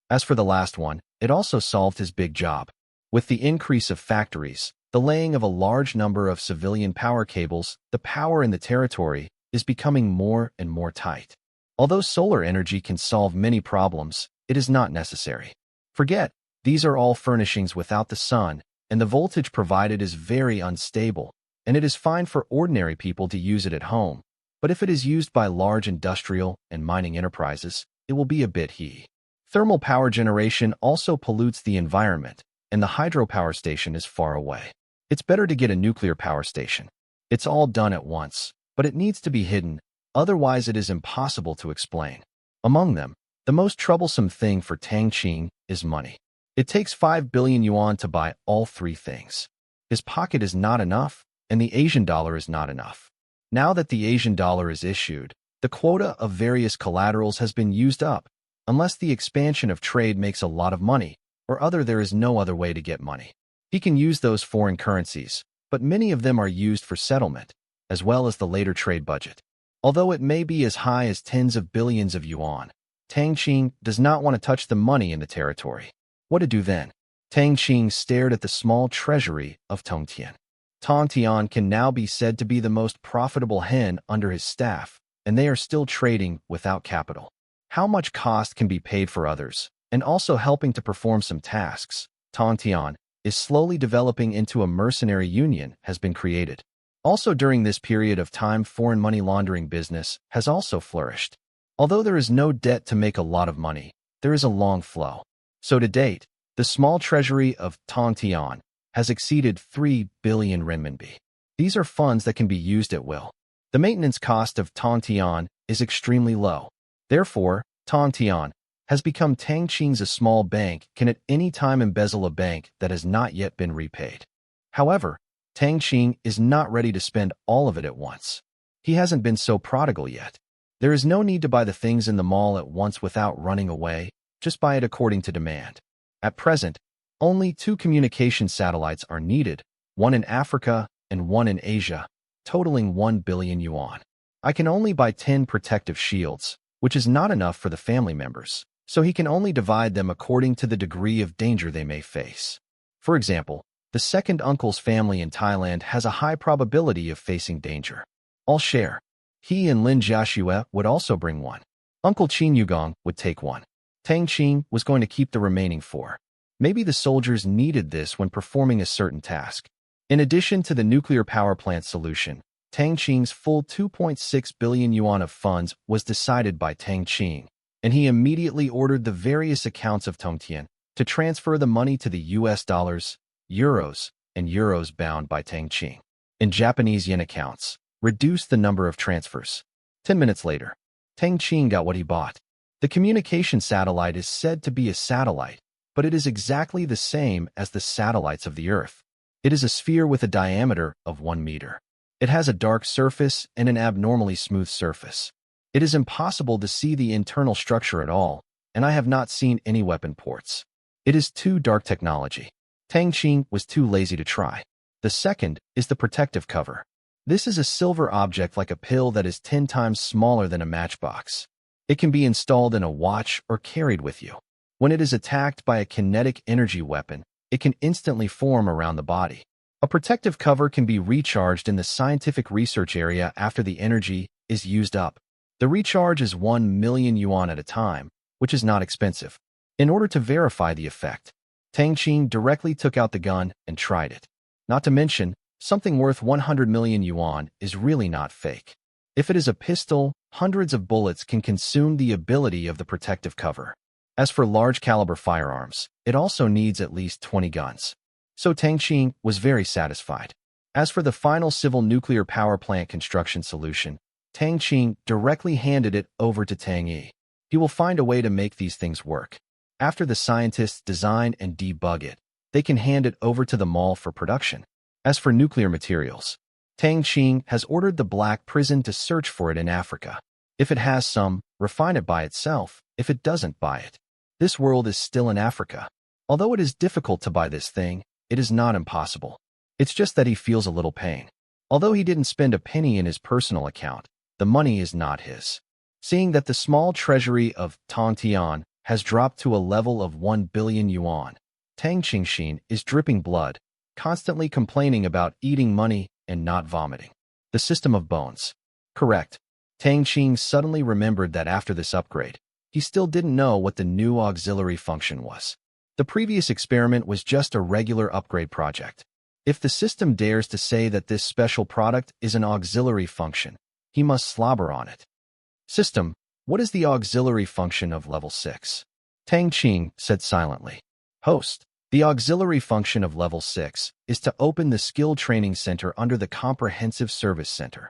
As for the last one, it also solved his big job. With the increase of factories, the laying of a large number of civilian power cables, the power in the territory is becoming more and more tight. Although solar energy can solve many problems, it is not necessary. Forget, these are all furnishings without the sun, and the voltage provided is very unstable, and it is fine for ordinary people to use it at home. But if it is used by large industrial and mining enterprises, it will be a bit heavy. Thermal power generation also pollutes the environment, and the hydropower station is far away. It's better to get a nuclear power station. It's all done at once, but it needs to be hidden, otherwise it is impossible to explain. Among them, the most troublesome thing for Tang Qing is money. It takes 5 billion yuan to buy all 3 things. His pocket is not enough, and the Asian dollar is not enough. Now that the Asian dollar is issued, The quota of various collaterals has been used up, unless the expansion of trade makes a lot of money, or there is no other way to get money. He can use those foreign currencies, but many of them are used for settlement, as well as the later trade budget. Although it may be as high as tens of billions of yuan, Tang Qing does not want to touch the money in the territory. What to do then? Tang Qing stared at the small treasury of Tongtian. Tongtian can now be said to be the most profitable hen under his staff, and they are still trading without capital. How much cost can be paid for others, and also helping to perform some tasks, Tongtian is slowly developing into a mercenary union has been created. Also during this period of time, foreign money laundering business has also flourished. Although there is no debt to make a lot of money, there is a long flow. So to date, the small treasury of Tongtian has exceeded 3 billion renminbi. These are funds that can be used at will. The maintenance cost of Tongtian is extremely low. Therefore, Tongtian has become Tang Qing's. A small bank can at any time embezzle a bank that has not yet been repaid. However, Tang Qing is not ready to spend all of it at once. He hasn't been so prodigal yet. There is no need to buy the things in the mall at once without running away, just buy it according to demand. At present, only 2 communication satellites are needed, one in Africa and one in Asia, totaling 1 billion yuan. I can only buy 10 protective shields, which is not enough for the family members, so he can only divide them according to the degree of danger they may face. For example, the second uncle's family in Thailand has a high probability of facing danger. I'll share. He and Lin Jiaxue would also bring one. Uncle Qin Yugong would take one. Tang Qing was going to keep the remaining 4. Maybe the soldiers needed this when performing a certain task. In addition to the nuclear power plant solution, Tang Qing's full 2.6 billion yuan of funds was decided by Tang Qing, and he immediately ordered the various accounts of Tongtian to transfer the money to the US dollars, euros, and euros bound by Tang Qing. In Japanese yen accounts, reduced the number of transfers. 10 minutes later, Tang Qing got what he bought. The communication satellite is said to be a satellite, but it is exactly the same as the satellites of the Earth. It is a sphere with a diameter of 1 meter. It has a dark surface and an abnormally smooth surface. It is impossible to see the internal structure at all, and I have not seen any weapon ports. It is too dark technology. Tang Qing was too lazy to try. The second is the protective cover. This is a silver object like a pill that is 10 times smaller than a matchbox. It can be installed in a watch or carried with you. When it is attacked by a kinetic energy weapon, it can instantly form around the body. A protective cover can be recharged in the scientific research area after the energy is used up. The recharge is 1 million yuan at a time, which is not expensive. In order to verify the effect, Tang Qing directly took out the gun and tried it. Not to mention, something worth 100 million yuan is really not fake. If it is a pistol, hundreds of bullets can consume the ability of the protective cover. As for large-caliber firearms, it also needs at least 20 guns. So Tang Qing was very satisfied. As for the final civil nuclear power plant construction solution, Tang Qing directly handed it over to Tang Yi. He will find a way to make these things work. After the scientists design and debug it, they can hand it over to the mall for production. As for nuclear materials, Tang Qing has ordered the Black Prison to search for it in Africa. If it has some, refine it by itself. If it doesn't, buy it. This world is still in Africa. Although it is difficult to buy this thing, it is not impossible. It's just that he feels a little pain. Although he didn't spend a penny in his personal account, the money is not his. Seeing that the small treasury of Tongtian has dropped to a level of 1 billion yuan, Tang Qing is dripping blood, constantly complaining about eating money and not vomiting. The system of bones. Correct. Tang Qing suddenly remembered that after this upgrade, he still didn't know what the new auxiliary function was. The previous experiment was just a regular upgrade project. If the system dares to say that this special product is an auxiliary function, he must slobber on it. System, what is the auxiliary function of level 6? Tang Qing said silently. Host, the auxiliary function of level 6 is to open the skill training center under the comprehensive service center.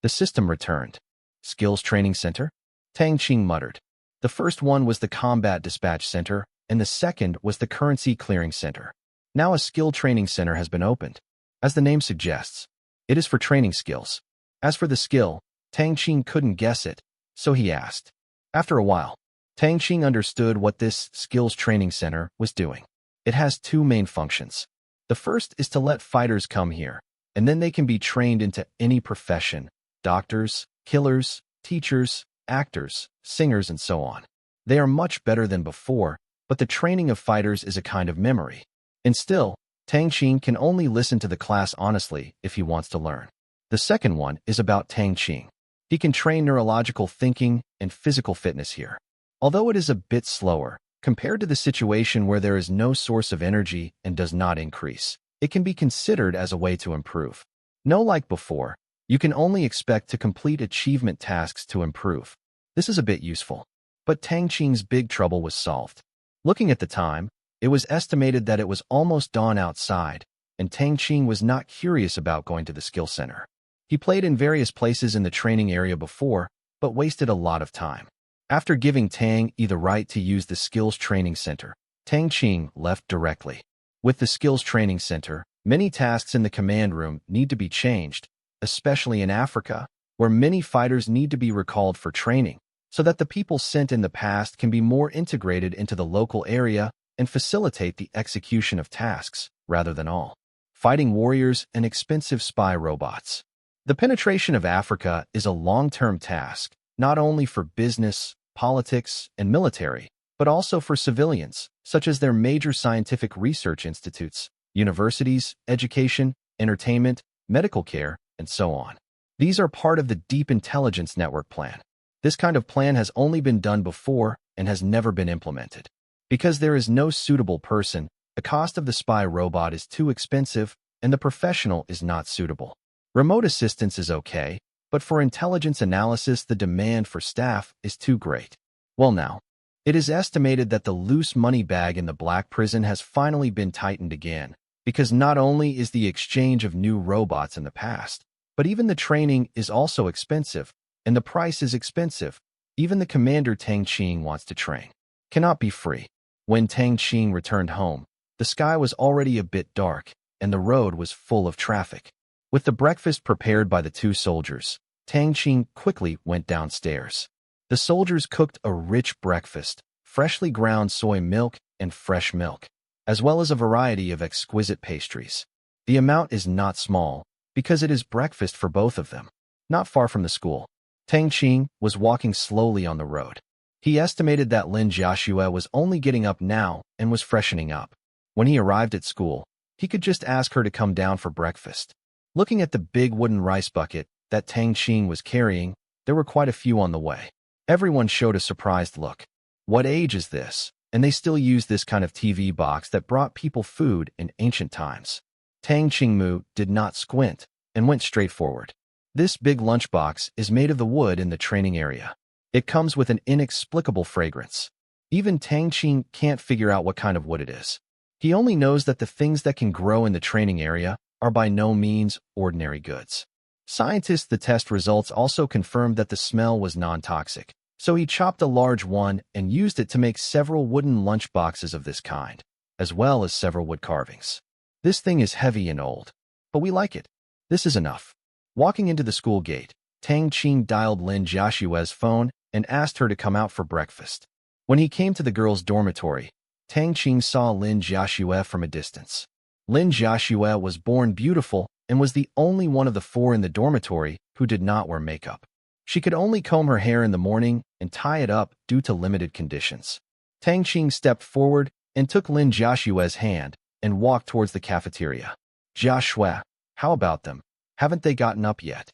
The system returned. Skills training center? Tang Qing muttered. The first one was the combat dispatch center, and the second was the currency clearing center. Now a skill training center has been opened. As the name suggests, it is for training skills. As for the skill, Tang Qing couldn't guess it, so he asked. After a while, Tang Qing understood what this skills training center was doing. It has two main functions. The first is to let fighters come here, and then they can be trained into any profession: doctors, killers, teachers, actors, singers, and so on. They are much better than before, but the training of fighters is a kind of memory. And still, Tang Qing can only listen to the class honestly if he wants to learn. The second one is about Tang Qing. He can train neurological thinking and physical fitness here. Although it is a bit slower, compared to the situation where there is no source of energy and does not increase, it can be considered as a way to improve. No, like before, you can only expect to complete achievement tasks to improve. This is a bit useful. But Tang Qing's big trouble was solved. Looking at the time, it was estimated that it was almost dawn outside, and Tang Qing was not curious about going to the skill center. He played in various places in the training area before, but wasted a lot of time. After giving Tang the right to use the skills training center, Tang Qing left directly. With the skills training center, many tasks in the command room need to be changed, especially in Africa, where many fighters need to be recalled for training, so that the people sent in the past can be more integrated into the local area and facilitate the execution of tasks, rather than all fighting warriors and expensive spy robots. The penetration of Africa is a long-term task, not only for business, politics, and military, but also for civilians, such as their major scientific research institutes, universities, education, entertainment, medical care, and so on. These are part of the Deep Intelligence Network plan. This kind of plan has only been done before and has never been implemented. Because there is no suitable person, the cost of the spy robot is too expensive and the professional is not suitable. Remote assistance is okay, but for intelligence analysis the demand for staff is too great. Well now, it is estimated that the loose money bag in the black prison has finally been tightened again, because not only is the exchange of new robots in the past, but even the training is also expensive, and the price is expensive. Even the commander Tang Qing wants to train. Cannot be free. When Tang Qing returned home, the sky was already a bit dark, and the road was full of traffic. With the breakfast prepared by the two soldiers, Tang Qing quickly went downstairs. The soldiers cooked a rich breakfast, freshly ground soy milk and fresh milk, as well as a variety of exquisite pastries. The amount is not small, because it is breakfast for both of them. Not far from the school, Tang Qing was walking slowly on the road. He estimated that Lin Jiaxue was only getting up now and was freshening up. When he arrived at school, he could just ask her to come down for breakfast. Looking at the big wooden rice bucket that Tang Qing was carrying, there were quite a few on the way. Everyone showed a surprised look. What age is this? And they still use this kind of TV box that brought people food in ancient times. Tang Qingmu did not squint and went straight forward. This big lunchbox is made of the wood in the training area. It comes with an inexplicable fragrance. Even Tang Qing can't figure out what kind of wood it is. He only knows that the things that can grow in the training area are by no means ordinary goods. Scientists' the test results also confirmed that the smell was non-toxic, so he chopped a large one and used it to make several wooden lunch boxes of this kind, as well as several wood carvings. This thing is heavy and old, but we like it. This is enough. Walking into the school gate, Tang Qing dialed Lin Jiaxue's phone and asked her to come out for breakfast. When he came to the girls' dormitory, Tang Qing saw Lin Jiaxue from a distance. Lin Jiaxue was born beautiful and was the only one of the four in the dormitory who did not wear makeup. She could only comb her hair in the morning and tie it up due to limited conditions. Tang Qing stepped forward and took Lin Jiaxue's hand and walked towards the cafeteria. Jiaxue, how about them? Haven't they gotten up yet?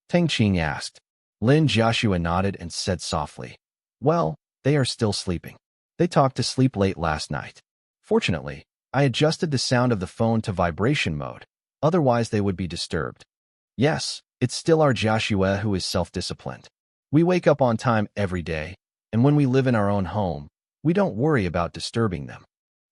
Tang Qing asked. Lin Jiaxue nodded and said softly, well, they are still sleeping. They talked to sleep late last night. Fortunately, I adjusted the sound of the phone to vibration mode, otherwise they would be disturbed. Yes, it's still our Jiaxue who is self-disciplined. We wake up on time every day, and when we live in our own home, we don't worry about disturbing them.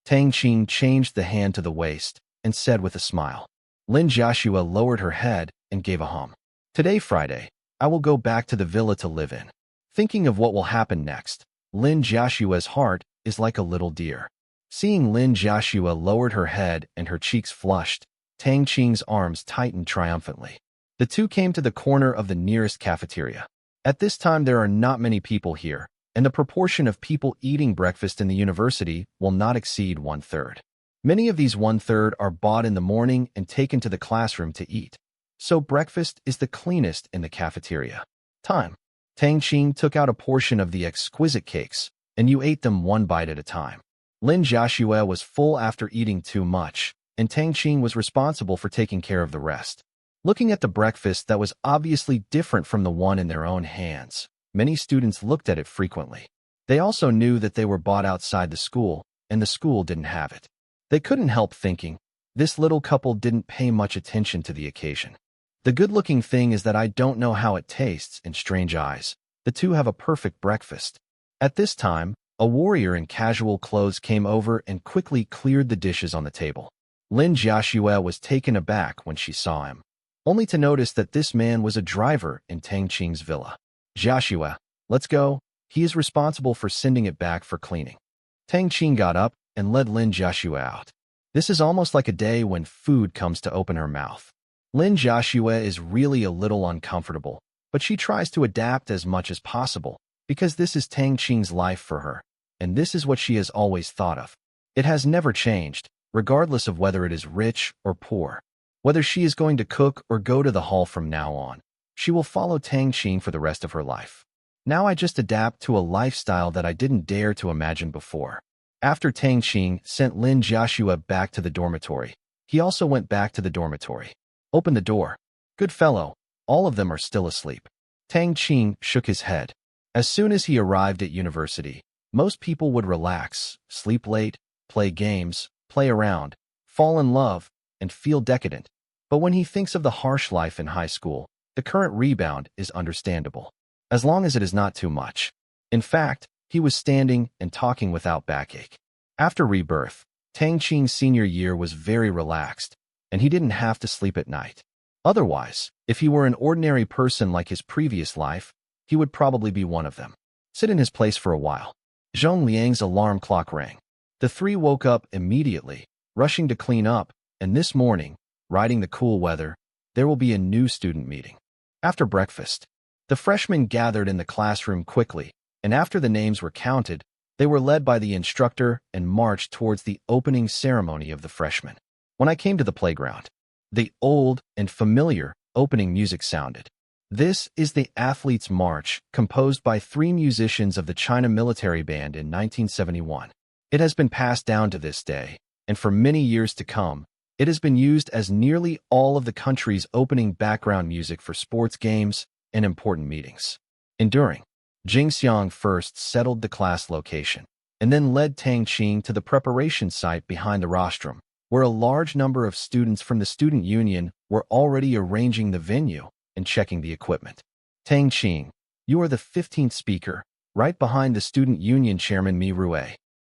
Tang Qing changed the hand to the waist and said with a smile. Lin Jiaxue lowered her head and gave a hum. Today, Friday, I will go back to the villa to live in. Thinking of what will happen next, Lin Jiaxue's heart is like a little deer. Seeing Lin Jiaxue lowered her head and her cheeks flushed, Tang Qing's arms tightened triumphantly. The two came to the corner of the nearest cafeteria. At this time, there are not many people here, and the proportion of people eating breakfast in the university will not exceed 1/3. Many of these 1/3 are bought in the morning and taken to the classroom to eat. So breakfast is the cleanest in the cafeteria. Time. Tang Qing took out a portion of the exquisite cakes, and you ate them one bite at a time. Lin Jiaxue was full after eating too much, and Tang Qing was responsible for taking care of the rest. Looking at the breakfast that was obviously different from the one in their own hands, many students looked at it frequently. They also knew that they were bought outside the school, and the school didn't have it. They couldn't help thinking, this little couple didn't pay much attention to the occasion. The good-looking thing is that I don't know how it tastes in strange eyes. The two have a perfect breakfast. At this time, a warrior in casual clothes came over and quickly cleared the dishes on the table. Lin Jiaxue was taken aback when she saw him, only to notice that this man was a driver in Tang Qing's villa. Jiaxue, let's go. He is responsible for sending it back for cleaning. Tang Qing got up and led Lin Jiaxue out. This is almost like a day when food comes to open her mouth. Lin Jiaxue is really a little uncomfortable, but she tries to adapt as much as possible, because this is Tang Qing's life for her, and this is what she has always thought of. It has never changed, regardless of whether it is rich or poor. Whether she is going to cook or go to the hall from now on, she will follow Tang Qing for the rest of her life. Now I just adapt to a lifestyle that I didn't dare to imagine before. After Tang Qing sent Lin Jiaxue back to the dormitory, he also went back to the dormitory. Open the door. Good fellow, all of them are still asleep. Tang Qing shook his head. As soon as he arrived at university, most people would relax, sleep late, play games, play around, fall in love, and feel decadent. But when he thinks of the harsh life in high school, the current rebound is understandable, as long as it is not too much. In fact, he was standing and talking without backache. After rebirth, Tang Qing's senior year was very relaxed, and he didn't have to sleep at night. Otherwise, if he were an ordinary person like his previous life, he would probably be one of them. Sit in his place for a while. Zhong Liang's alarm clock rang. The three woke up immediately, rushing to clean up, and this morning, riding the cool weather, there will be a new student meeting. After breakfast, the freshmen gathered in the classroom quickly, and after the names were counted, they were led by the instructor and marched towards the opening ceremony of the freshmen. When I came to the playground, the old and familiar opening music sounded. This is the Athletes' March, composed by 3 musicians of the China Military Band in 1971. It has been passed down to this day, and for many years to come, it has been used as nearly all of the country's opening background music for sports games and important meetings. Enduring, Jing Xiang first settled the class location, and then led Tang Qing to the preparation site behind the rostrum, where a large number of students from the student union were already arranging the venue and checking the equipment. Tang Qing, you are the 15th speaker, right behind the student union chairman Mi Rue.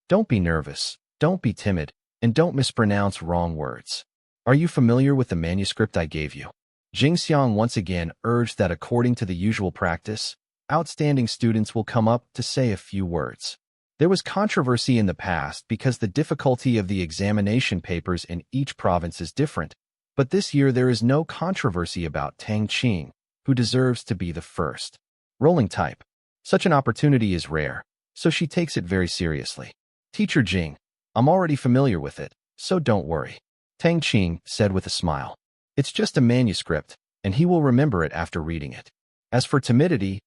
Don't be nervous, don't be timid, and don't mispronounce wrong words. Are you familiar with the manuscript I gave you? Jing Xiang once again urged that according to the usual practice, outstanding students will come up to say a few words. There was controversy in the past because the difficulty of the examination papers in each province is different, but this year there is no controversy about Tang Qing, who deserves to be the first. Rolling type. Such an opportunity is rare, so she takes it very seriously. Teacher Jing, I'm already familiar with it, so don't worry. Tang Qing said with a smile. It's just a manuscript, and he will remember it after reading it. As for timidity,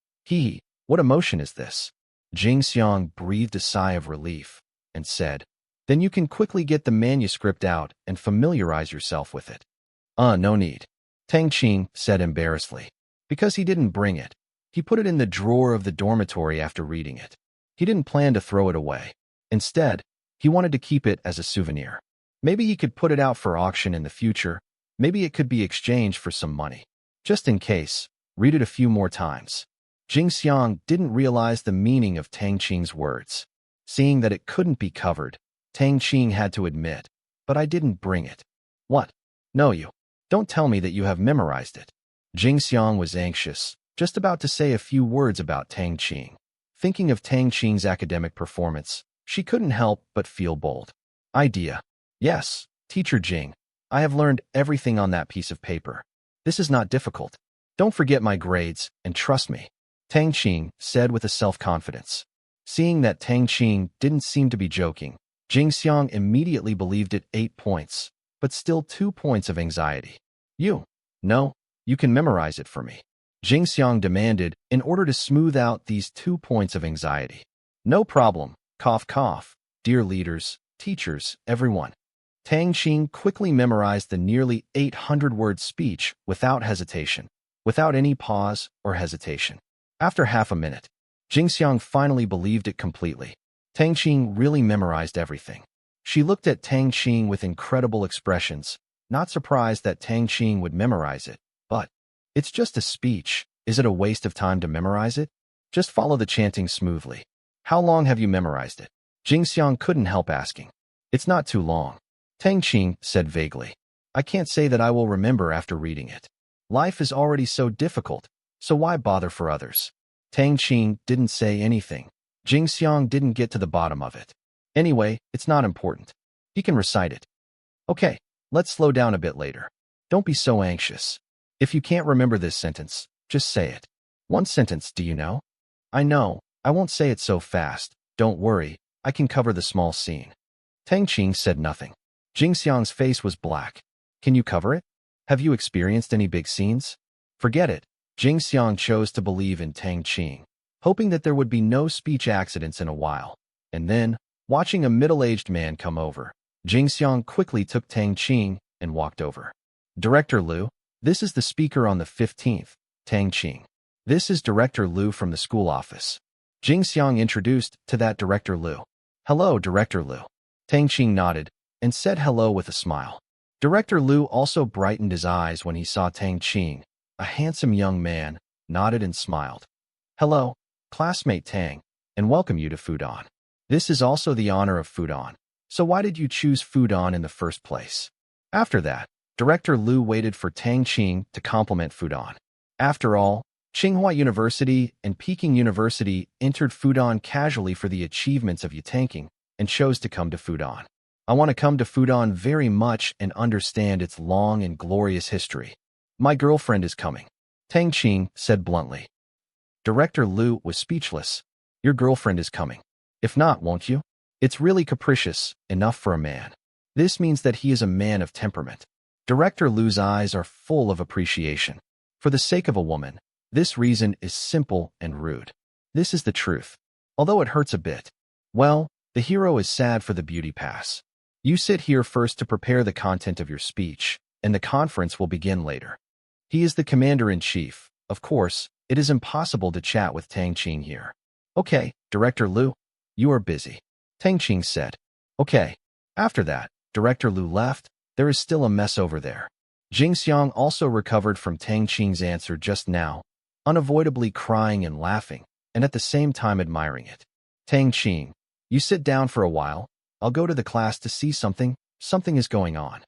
what emotion is this? Jing Xiang breathed a sigh of relief and said, then you can quickly get the manuscript out and familiarize yourself with it. No need. Tang Qing said embarrassedly. Because he didn't bring it. He put it in the drawer of the dormitory after reading it. He didn't plan to throw it away. Instead, he wanted to keep it as a souvenir. Maybe he could put it out for auction in the future. Maybe it could be exchanged for some money. Just in case, read it a few more times. Jing Xiang didn't realize the meaning of Tang Qing's words. Seeing that it couldn't be covered, Tang Qing had to admit, but I didn't bring it. What? No, you. Don't tell me that you have memorized it. Jing Xiang was anxious, just about to say a few words about Tang Qing. Thinking of Tang Qing's academic performance, she couldn't help but feel bold. Idea. Yes, Teacher Jing. I have learned everything on that piece of paper. This is not difficult. Don't forget my grades, and trust me. Tang Qing said with a self-confidence. Seeing that Tang Qing didn't seem to be joking, Jingxiang immediately believed it 8 points, but still 2 points of anxiety. No, you can memorize it for me. Jingxiang demanded in order to smooth out these 2 points of anxiety. No problem, cough cough, dear leaders, teachers, everyone. Tang Qing quickly memorized the nearly 800-word speech without hesitation, without any pause or hesitation. After half a minute, Jingxiang finally believed it completely. Tang Qing really memorized everything. She looked at Tang Qing with incredible expressions, not surprised that Tang Qing would memorize it. But, it's just a speech. Is it a waste of time to memorize it? Just follow the chanting smoothly. How long have you memorized it? Jingxiang couldn't help asking. It's not too long. Tang Qing said vaguely. I can't say that I will remember after reading it. Life is already so difficult, so why bother for others? Tang Qing didn't say anything. Jingxiang didn't get to the bottom of it. Anyway, it's not important. He can recite it. Okay, let's slow down a bit later. Don't be so anxious. If you can't remember this sentence, just say it. One sentence, do you know? I know, I won't say it so fast. Don't worry, I can cover the small scene. Tang Qing said nothing. Jingxiang's face was black. Can you cover it? Have you experienced any big scenes? Forget it. Jingxiang chose to believe in Tang Qing, hoping that there would be no speech accidents in a while. And then, watching a middle-aged man come over, Jingxiang quickly took Tang Qing and walked over. Director Liu, this is the speaker on the 15th, Tang Qing. This is Director Liu from the school office. Jingxiang introduced to that Director Liu. Hello, Director Liu. Tang Qing nodded and said hello with a smile. Director Liu also brightened his eyes when he saw Tang Qing, a handsome young man, nodded and smiled. Hello, classmate Tang, and welcome you to Fudan. This is also the honor of Fudan. So why did you choose Fudan in the first place? After that, Director Liu waited for Tang Qing to compliment Fudan. After all, Tsinghua University and Peking University entered Fudan casually for the achievements of Yitanking and chose to come to Fudan. I want to come to Fudan very much and understand its long and glorious history. My girlfriend is coming, Tang Qing said bluntly. Director Liu was speechless. Your girlfriend is coming. If not, won't you? It's really capricious, enough for a man. This means that he is a man of temperament. Director Liu's eyes are full of appreciation. For the sake of a woman, this reason is simple and rude. This is the truth. Although it hurts a bit. Well, the hero is sad for the beauty pass. You sit here first to prepare the content of your speech, and the conference will begin later. He is the commander-in-chief. Of course, it is impossible to chat with Tang Qing here. Okay, Director Liu, you are busy. Tang Qing said. Okay. After that, Director Liu left. There is still a mess over there. Jingxiang also recovered from Tang Qing's answer just now, unavoidably crying and laughing, and at the same time admiring it. Tang Qing, you sit down for a while. I'll go to the class to see something. Something is going on.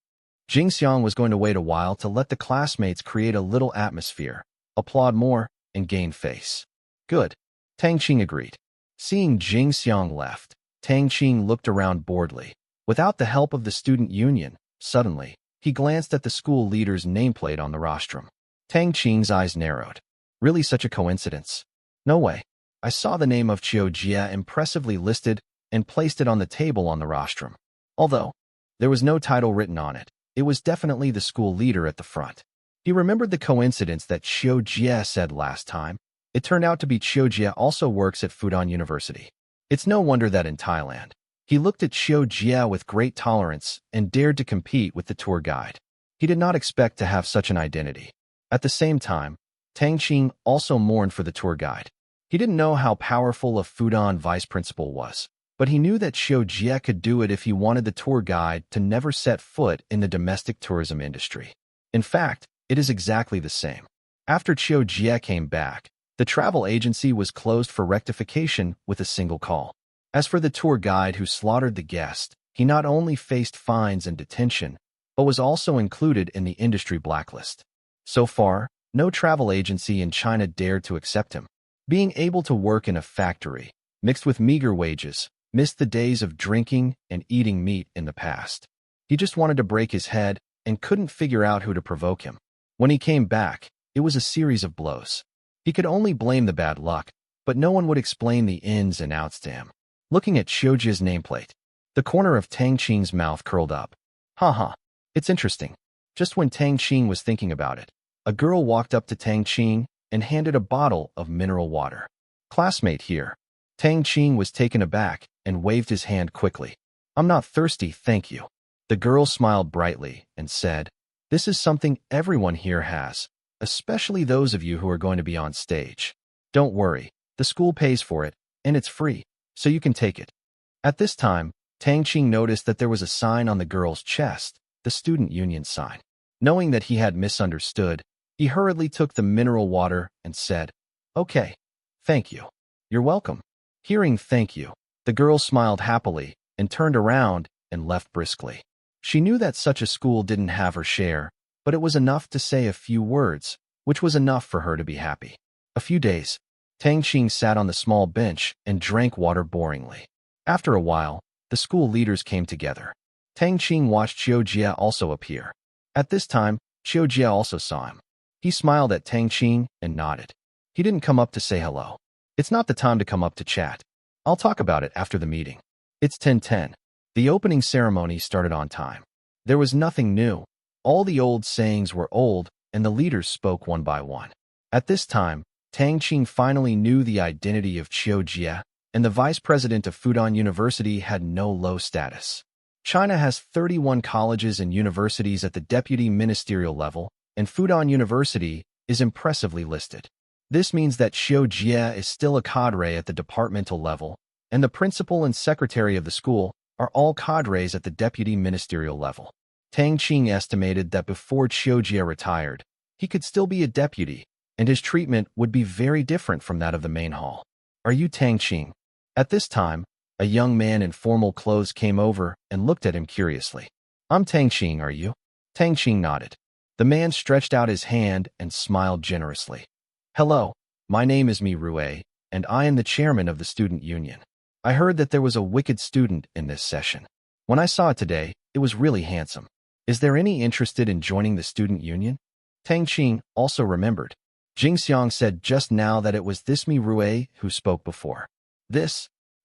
Jingxiang was going to wait a while to let the classmates create a little atmosphere, applaud more, and gain face. Good. Tang Qing agreed. Seeing Jingxiang left, Tang Qing looked around boredly. Without the help of the student union, suddenly, he glanced at the school leader's nameplate on the rostrum. Tang Qing's eyes narrowed. Really such a coincidence? No way. I saw the name of Qiu Jia impressively listed and placed it on the table on the rostrum. Although there was no title written on it, it was definitely the school leader at the front. He remembered the coincidence that Qiu Jia said last time. It turned out to be Qiu Jia also works at Fudan University. It's no wonder that in Thailand, he looked at Qiu Jia with great tolerance and dared to compete with the tour guide. He did not expect to have such an identity. At the same time, Tang Qing also mourned for the tour guide. He didn't know how powerful a Fudan vice principal was, but he knew that Qiu Jia could do it if he wanted the tour guide to never set foot in the domestic tourism industry. In fact, it is exactly the same. After Qiu Jia came back, the travel agency was closed for rectification with a single call. As for the tour guide who slaughtered the guest, he not only faced fines and detention, but was also included in the industry blacklist. So far, no travel agency in China dared to accept him. Being able to work in a factory, mixed with meager wages, missed the days of drinking and eating meat in the past. He just wanted to break his head and couldn't figure out who to provoke him. When he came back, it was a series of blows. He could only blame the bad luck, but no one would explain the ins and outs to him. Looking at Qiujia's nameplate, the corner of Tang Qing's mouth curled up. Haha, it's interesting. Just when Tang Qing was thinking about it, a girl walked up to Tang Qing and handed a bottle of mineral water. Classmate here. Tang Qing was taken aback and waved his hand quickly. I'm not thirsty, thank you. The girl smiled brightly and said, this is something everyone here has, especially those of you who are going to be on stage. Don't worry, the school pays for it, and it's free, so you can take it. At this time, Tang Qing noticed that there was a sign on the girl's chest, the student union sign. Knowing that he had misunderstood, he hurriedly took the mineral water and said, okay, thank you. You're welcome. Hearing thank you, the girl smiled happily and turned around and left briskly. She knew that such a school didn't have her share, but it was enough to say a few words, which was enough for her to be happy. A few days, Tang Qing sat on the small bench and drank water boringly. After a while, the school leaders came together. Tang Qing watched Qiujia also appear. At this time, Qiujia also saw him. He smiled at Tang Qing and nodded. He didn't come up to say hello. It's not the time to come up to chat. I'll talk about it after the meeting. It's 10:10. The opening ceremony started on time. There was nothing new. All the old sayings were old, and the leaders spoke one by one. At this time, Tang Qing finally knew the identity of Qiujia, and the vice president of Fudan University had no low status. China has 31 colleges and universities at the deputy ministerial level, and Fudan University is impressively listed. This means that Qiujia is still a cadre at the departmental level, and the principal and secretary of the school are all cadres at the deputy ministerial level. Tang Qing estimated that before Qiujia retired, he could still be a deputy, and his treatment would be very different from that of the main hall. Are you Tang Qing? At this time, a young man in formal clothes came over and looked at him curiously. I'm Tang Qing, are you? Tang Qing nodded. The man stretched out his hand and smiled generously. Hello, my name is Mi Rue, and I am the chairman of the student union. I heard that there was a wicked student in this session. When I saw it today, it was really handsome. Is there any interested in joining the student union? Tang Qing also remembered. Jingxiang said just now that it was this Mi Rue who spoke before.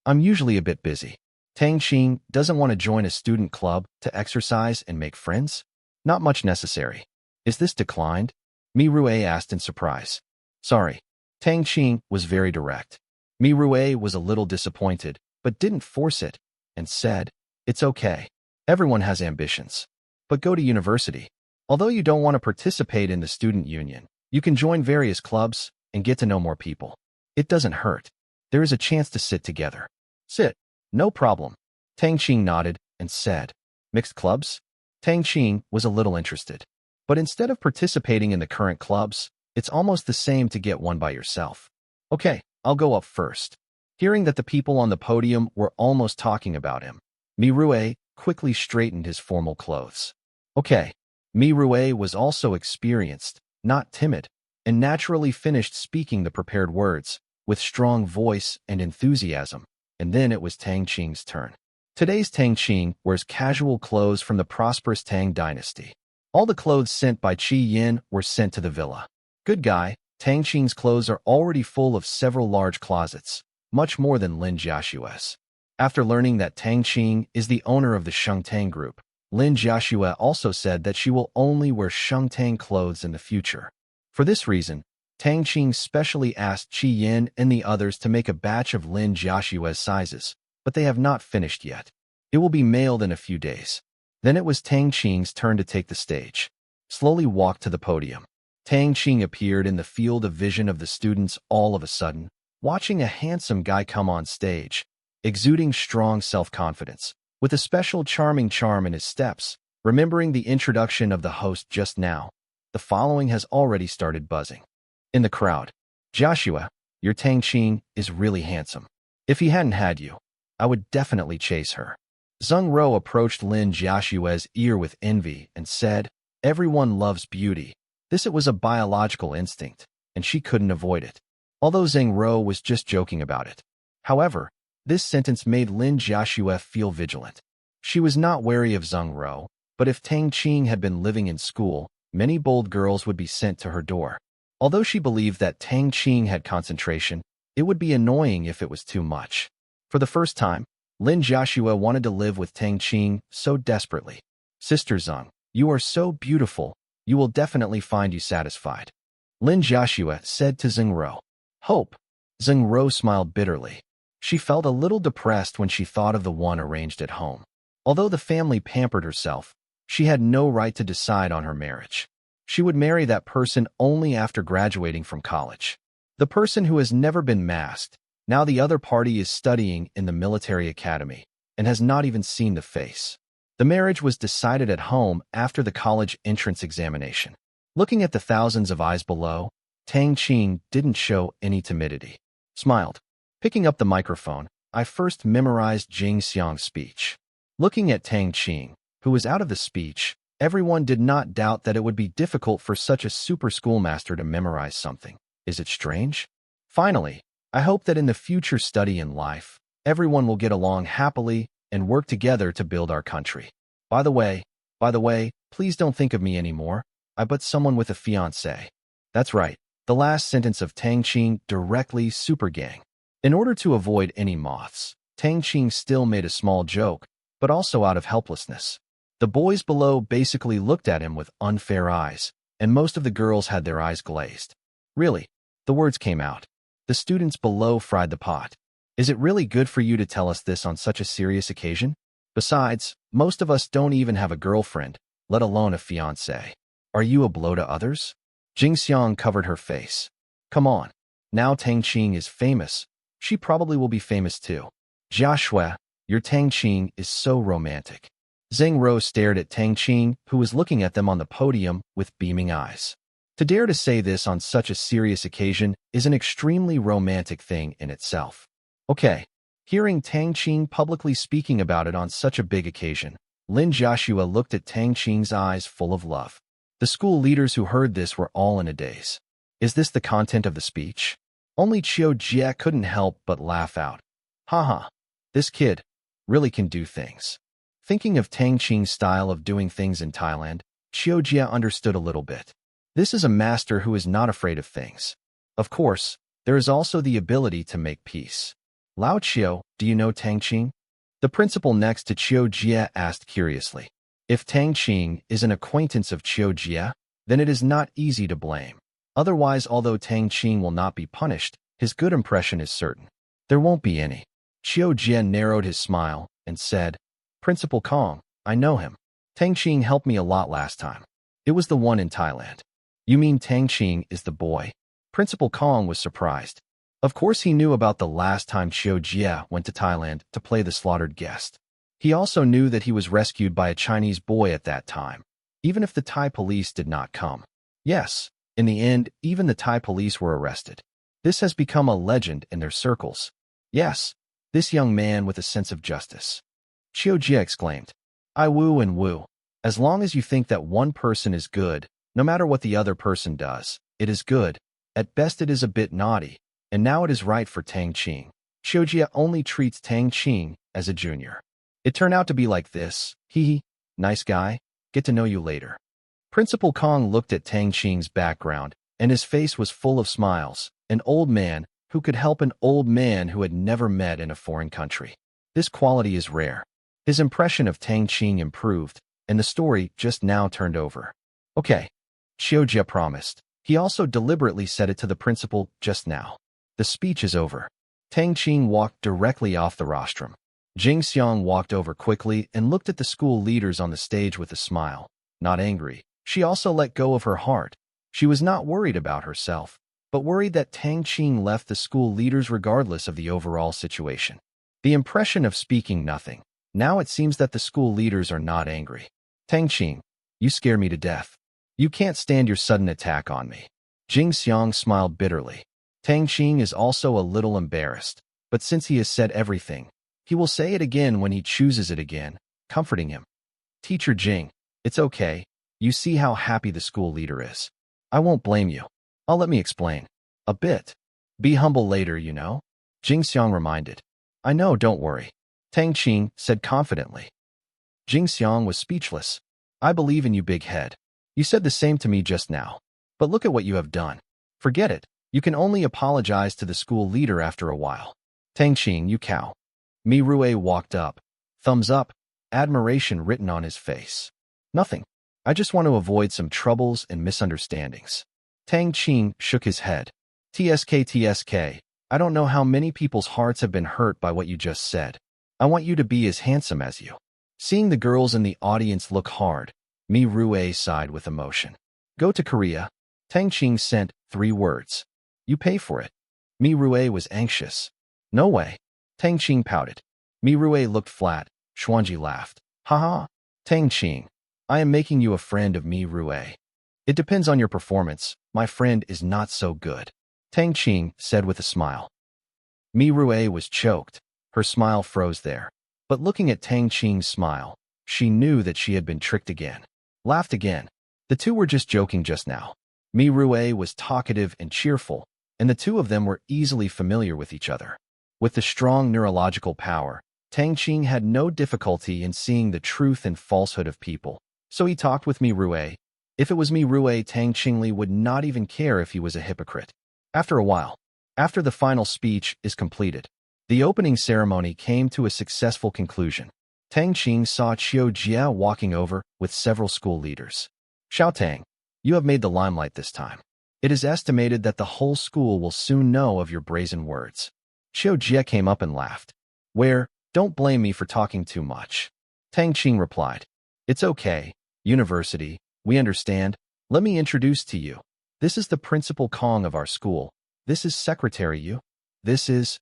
I'm usually a bit busy. Tang Qing doesn't want to join a student club to exercise and make friends? Not much necessary. Is this declined? Mi Rue asked in surprise. Sorry. Tang Qing was very direct. Mi Rue was a little disappointed, but didn't force it, and said, it's okay. Everyone has ambitions. But go to university. Although you don't want to participate in the student union, you can join various clubs and get to know more people. It doesn't hurt. There is a chance to sit together. Sit. No problem. Tang Qing nodded and said, mixed clubs? Tang Qing was a little interested. But instead of participating in the current clubs, it's almost the same to get one by yourself. Okay, I'll go up first. Hearing that the people on the podium were almost talking about him, Mi Rue quickly straightened his formal clothes. Okay. Mi Rue was also experienced, not timid, and naturally finished speaking the prepared words, with strong voice and enthusiasm, and then it was Tang Qing's turn. Today's Tang Qing wears casual clothes from the prosperous Tang dynasty. All the clothes sent by Qi Yin were sent to the villa. Good guy, Tang Qing's clothes are already full of several large closets, much more than Lin Jiaxue's. After learning that Tang Qing is the owner of the Shengtang group, Lin Jiaxue also said that she will only wear Shengtang clothes in the future. For this reason, Tang Qing specially asked Qi Yin and the others to make a batch of Lin Jiaxue's sizes, but they have not finished yet. It will be mailed in a few days. Then it was Tang Qing's turn to take the stage. Slowly walked to the podium. Tang Qing appeared in the field of vision of the students all of a sudden, watching a handsome guy come on stage, exuding strong self-confidence, with a special charming charm in his steps. Remembering the introduction of the host just now, the following has already started buzzing. In the crowd, Joshua, your Tang Qing is really handsome. If he hadn't had you, I would definitely chase her. Zheng Ro approached Lin Jiaxue's ear with envy and said, everyone loves beauty. It was a biological instinct, and she couldn't avoid it. Although Zheng Ro was just joking about it. However, this sentence made Lin Jiaxue feel vigilant. She was not wary of Zheng Ro, but if Tang Qing had been living in school, many bold girls would be sent to her door. Although she believed that Tang Qing had concentration, it would be annoying if it was too much. For the first time, Lin Jiaxue wanted to live with Tang Qing so desperately. Sister Zeng, you are so beautiful, you will definitely find you satisfied. Lin Jiaxue said to Zeng Ro. Hope. Zeng Ro smiled bitterly. She felt a little depressed when she thought of the one arranged at home. Although the family pampered herself, she had no right to decide on her marriage. She would marry that person only after graduating from college. The person who has never been masked. Now the other party is studying in the military academy and has not even seen the face. The marriage was decided at home after the college entrance examination. Looking at the thousands of eyes below, Tang Qing didn't show any timidity. Smiled. Picking up the microphone, I first memorized Jing Xiang's speech. Looking at Tang Qing, who was out of the speech, everyone did not doubt that it would be difficult for such a super schoolmaster to memorize something. Is it strange? Finally, I hope that in the future study in life, everyone will get along happily and work together to build our country. By the way, please don't think of me anymore. I but someone with a fiancé. That's right, the last sentence of Tang Qing directly super gang. In order to avoid any moths, Tang Qing still made a small joke, but also out of helplessness. The boys below basically looked at him with unfair eyes, and most of the girls had their eyes glazed. Really, the words came out. The students below fried the pot. Is it really good for you to tell us this on such a serious occasion? Besides, most of us don't even have a girlfriend, let alone a fiancé. Are you a blow to others? Jing Xiang covered her face. Come on. Now Tang Qing is famous. She probably will be famous too. Jiaxue, your Tang Qing is so romantic. Zeng Ro stared at Tang Qing, who was looking at them on the podium with beaming eyes. To dare to say this on such a serious occasion is an extremely romantic thing in itself. Okay. Hearing Tang Qing publicly speaking about it on such a big occasion, Lin Jiaxue looked at Tang Qing's eyes full of love. The school leaders who heard this were all in a daze. Is this the content of the speech? Only Qiu Jie couldn't help but laugh out. Haha, this kid really can do things. Thinking of Tang Qing's style of doing things in Thailand, Qiu Jie understood a little bit. This is a master who is not afraid of things. Of course, there is also the ability to make peace. Lao Qiu, do you know Tang Qing? The principal next to Qiu Jie asked curiously. If Tang Qing is an acquaintance of Qiu Jie, then it is not easy to blame. Otherwise, although Tang Qing will not be punished, his good impression is certain. There won't be any. Qiu Jie narrowed his smile and said, Principal Kong, I know him. Tang Qing helped me a lot last time. It was the one in Thailand. You mean Tang Qing is the boy? Principal Kong was surprised. Of course he knew about the last time Qiu Jie went to Thailand to play the slaughtered guest. He also knew that he was rescued by a Chinese boy at that time, even if the Thai police did not come. Yes, in the end, even the Thai police were arrested. This has become a legend in their circles. Yes, this young man with a sense of justice. Qiu Jie exclaimed. I woo and woo. As long as you think that one person is good, no matter what the other person does, it is good. At best it is a bit naughty, and now it is right for Tang Qing. Qiu Jie only treats Tang Qing as a junior. It turned out to be like this. Hee, nice guy, get to know you later. Principal Kong looked at Tang Qing's background, and his face was full of smiles. An old man who could help an old man who had never met in a foreign country. This quality is rare. His impression of Tang Qing improved, and the story just now turned over. Okay, Qiu Jie promised. He also deliberately said it to the principal just now. The speech is over. Tang Qing walked directly off the rostrum. Jing Xiang walked over quickly and looked at the school leaders on the stage with a smile. Not angry, she also let go of her heart. She was not worried about herself, but worried that Tang Qing left the school leaders regardless of the overall situation. The impression of speaking nothing. Now it seems that the school leaders are not angry. Tang Qing, you scare me to death. You can't stand your sudden attack on me. Jing Xiang smiled bitterly. Tang Qing is also a little embarrassed, but since he has said everything, he will say it again when he chooses it again, comforting him. Teacher Jing, it's okay. You see how happy the school leader is. I won't blame you. Let me explain. A bit. Be humble later, you know? Jing Xiang reminded. I know, don't worry. Tang Qing said confidently. Jing Xiang was speechless. I believe in you, big head. You said the same to me just now. But look at what you have done. Forget it. You can only apologize to the school leader after a while. Tang Qing, you cow. Mi Rue walked up. Thumbs up, admiration written on his face. Nothing. I just want to avoid some troubles and misunderstandings. Tang Qing shook his head. TSK, I don't know how many people's hearts have been hurt by what you just said. I want you to be as handsome as you. Seeing the girls in the audience look hard, Mi Rue sighed with emotion. Go to Korea. Tang Qing sent 3 words. You pay for it. Mi Rue was anxious. No way. Tang Qing pouted. Mi Rue looked flat. Xuanji laughed. Haha. Tang Qing, I am making you a friend of Mi Rue. It depends on your performance. My friend is not so good. Tang Qing said with a smile. Mi Rue was choked. Her smile froze there. But looking at Tang Qing's smile, she knew that she had been tricked again. Laughed again. The two were just joking just now. Mi Rue was talkative and cheerful, and the two of them were easily familiar with each other. With the strong neurological power, Tang Qing had no difficulty in seeing the truth and falsehood of people, so he talked with Mi Rue. If it was Mi Rue, Tang Qingli would not even care if he was a hypocrite. After a while, after the final speech is completed, the opening ceremony came to a successful conclusion. Tang Qing saw Qiu Jia walking over with several school leaders. Xiao Tang, you have made the limelight this time. It is estimated that the whole school will soon know of your brazen words. Qiu Jia came up and laughed. Where? Don't blame me for talking too much. Tang Qing replied. It's okay, university, we understand. Let me introduce to you. This is the Principal Kong of our school. This is Secretary Yu. This is...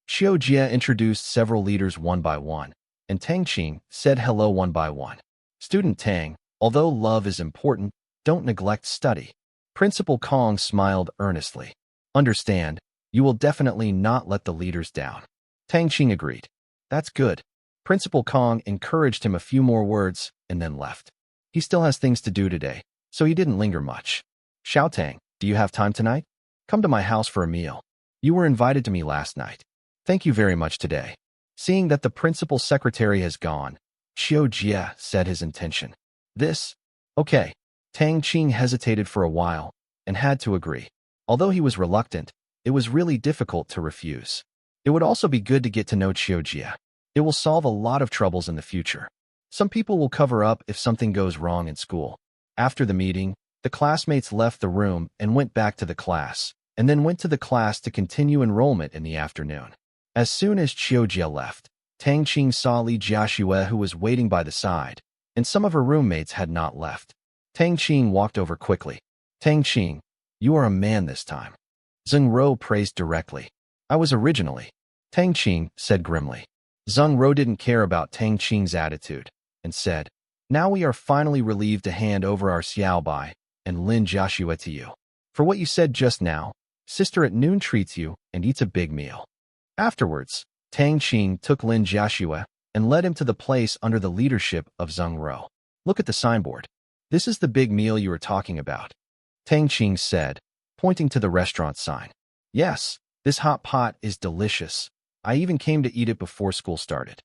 Qiu Jia introduced several leaders one by one, and Tang Qing said hello one by one. Student Tang, although love is important, don't neglect study. Principal Kong smiled earnestly. Understand, you will definitely not let the leaders down. Tang Qing agreed. That's good. Principal Kong encouraged him a few more words and then left. He still has things to do today, so he didn't linger much. Xiao Tang, do you have time tonight? Come to my house for a meal. You were invited to me last night. Thank you very much today. Seeing that the principal secretary has gone, Qiu Jia said his intention. This? Okay. Tang Qing hesitated for a while and had to agree. Although he was reluctant, it was really difficult to refuse. It would also be good to get to know Qiu Jia. It will solve a lot of troubles in the future. Some people will cover up if something goes wrong in school. After the meeting, the classmates left the room and went back to the class, and then went to the class to continue enrollment in the afternoon. As soon as Qiu Jia left, Tang Qing saw Li Jiaxue who was waiting by the side, and some of her roommates had not left. Tang Qing walked over quickly. Tang Qing, you are a man this time. Zheng Ro praised directly. I was originally. Tang Qing said grimly. Zheng Ro didn't care about Tang Qing's attitude, and said, now we are finally relieved to hand over our Xiaobai and Lin Jiaxue to you. For what you said just now, sister at noon treats you and eats a big meal. Afterwards, Tang Qing took Lin Jiaxue and led him to the place under the leadership of Zheng Ro. Look at the signboard. This is the big meal you were talking about. Tang Qing said, pointing to the restaurant sign. Yes, this hot pot is delicious. I even came to eat it before school started.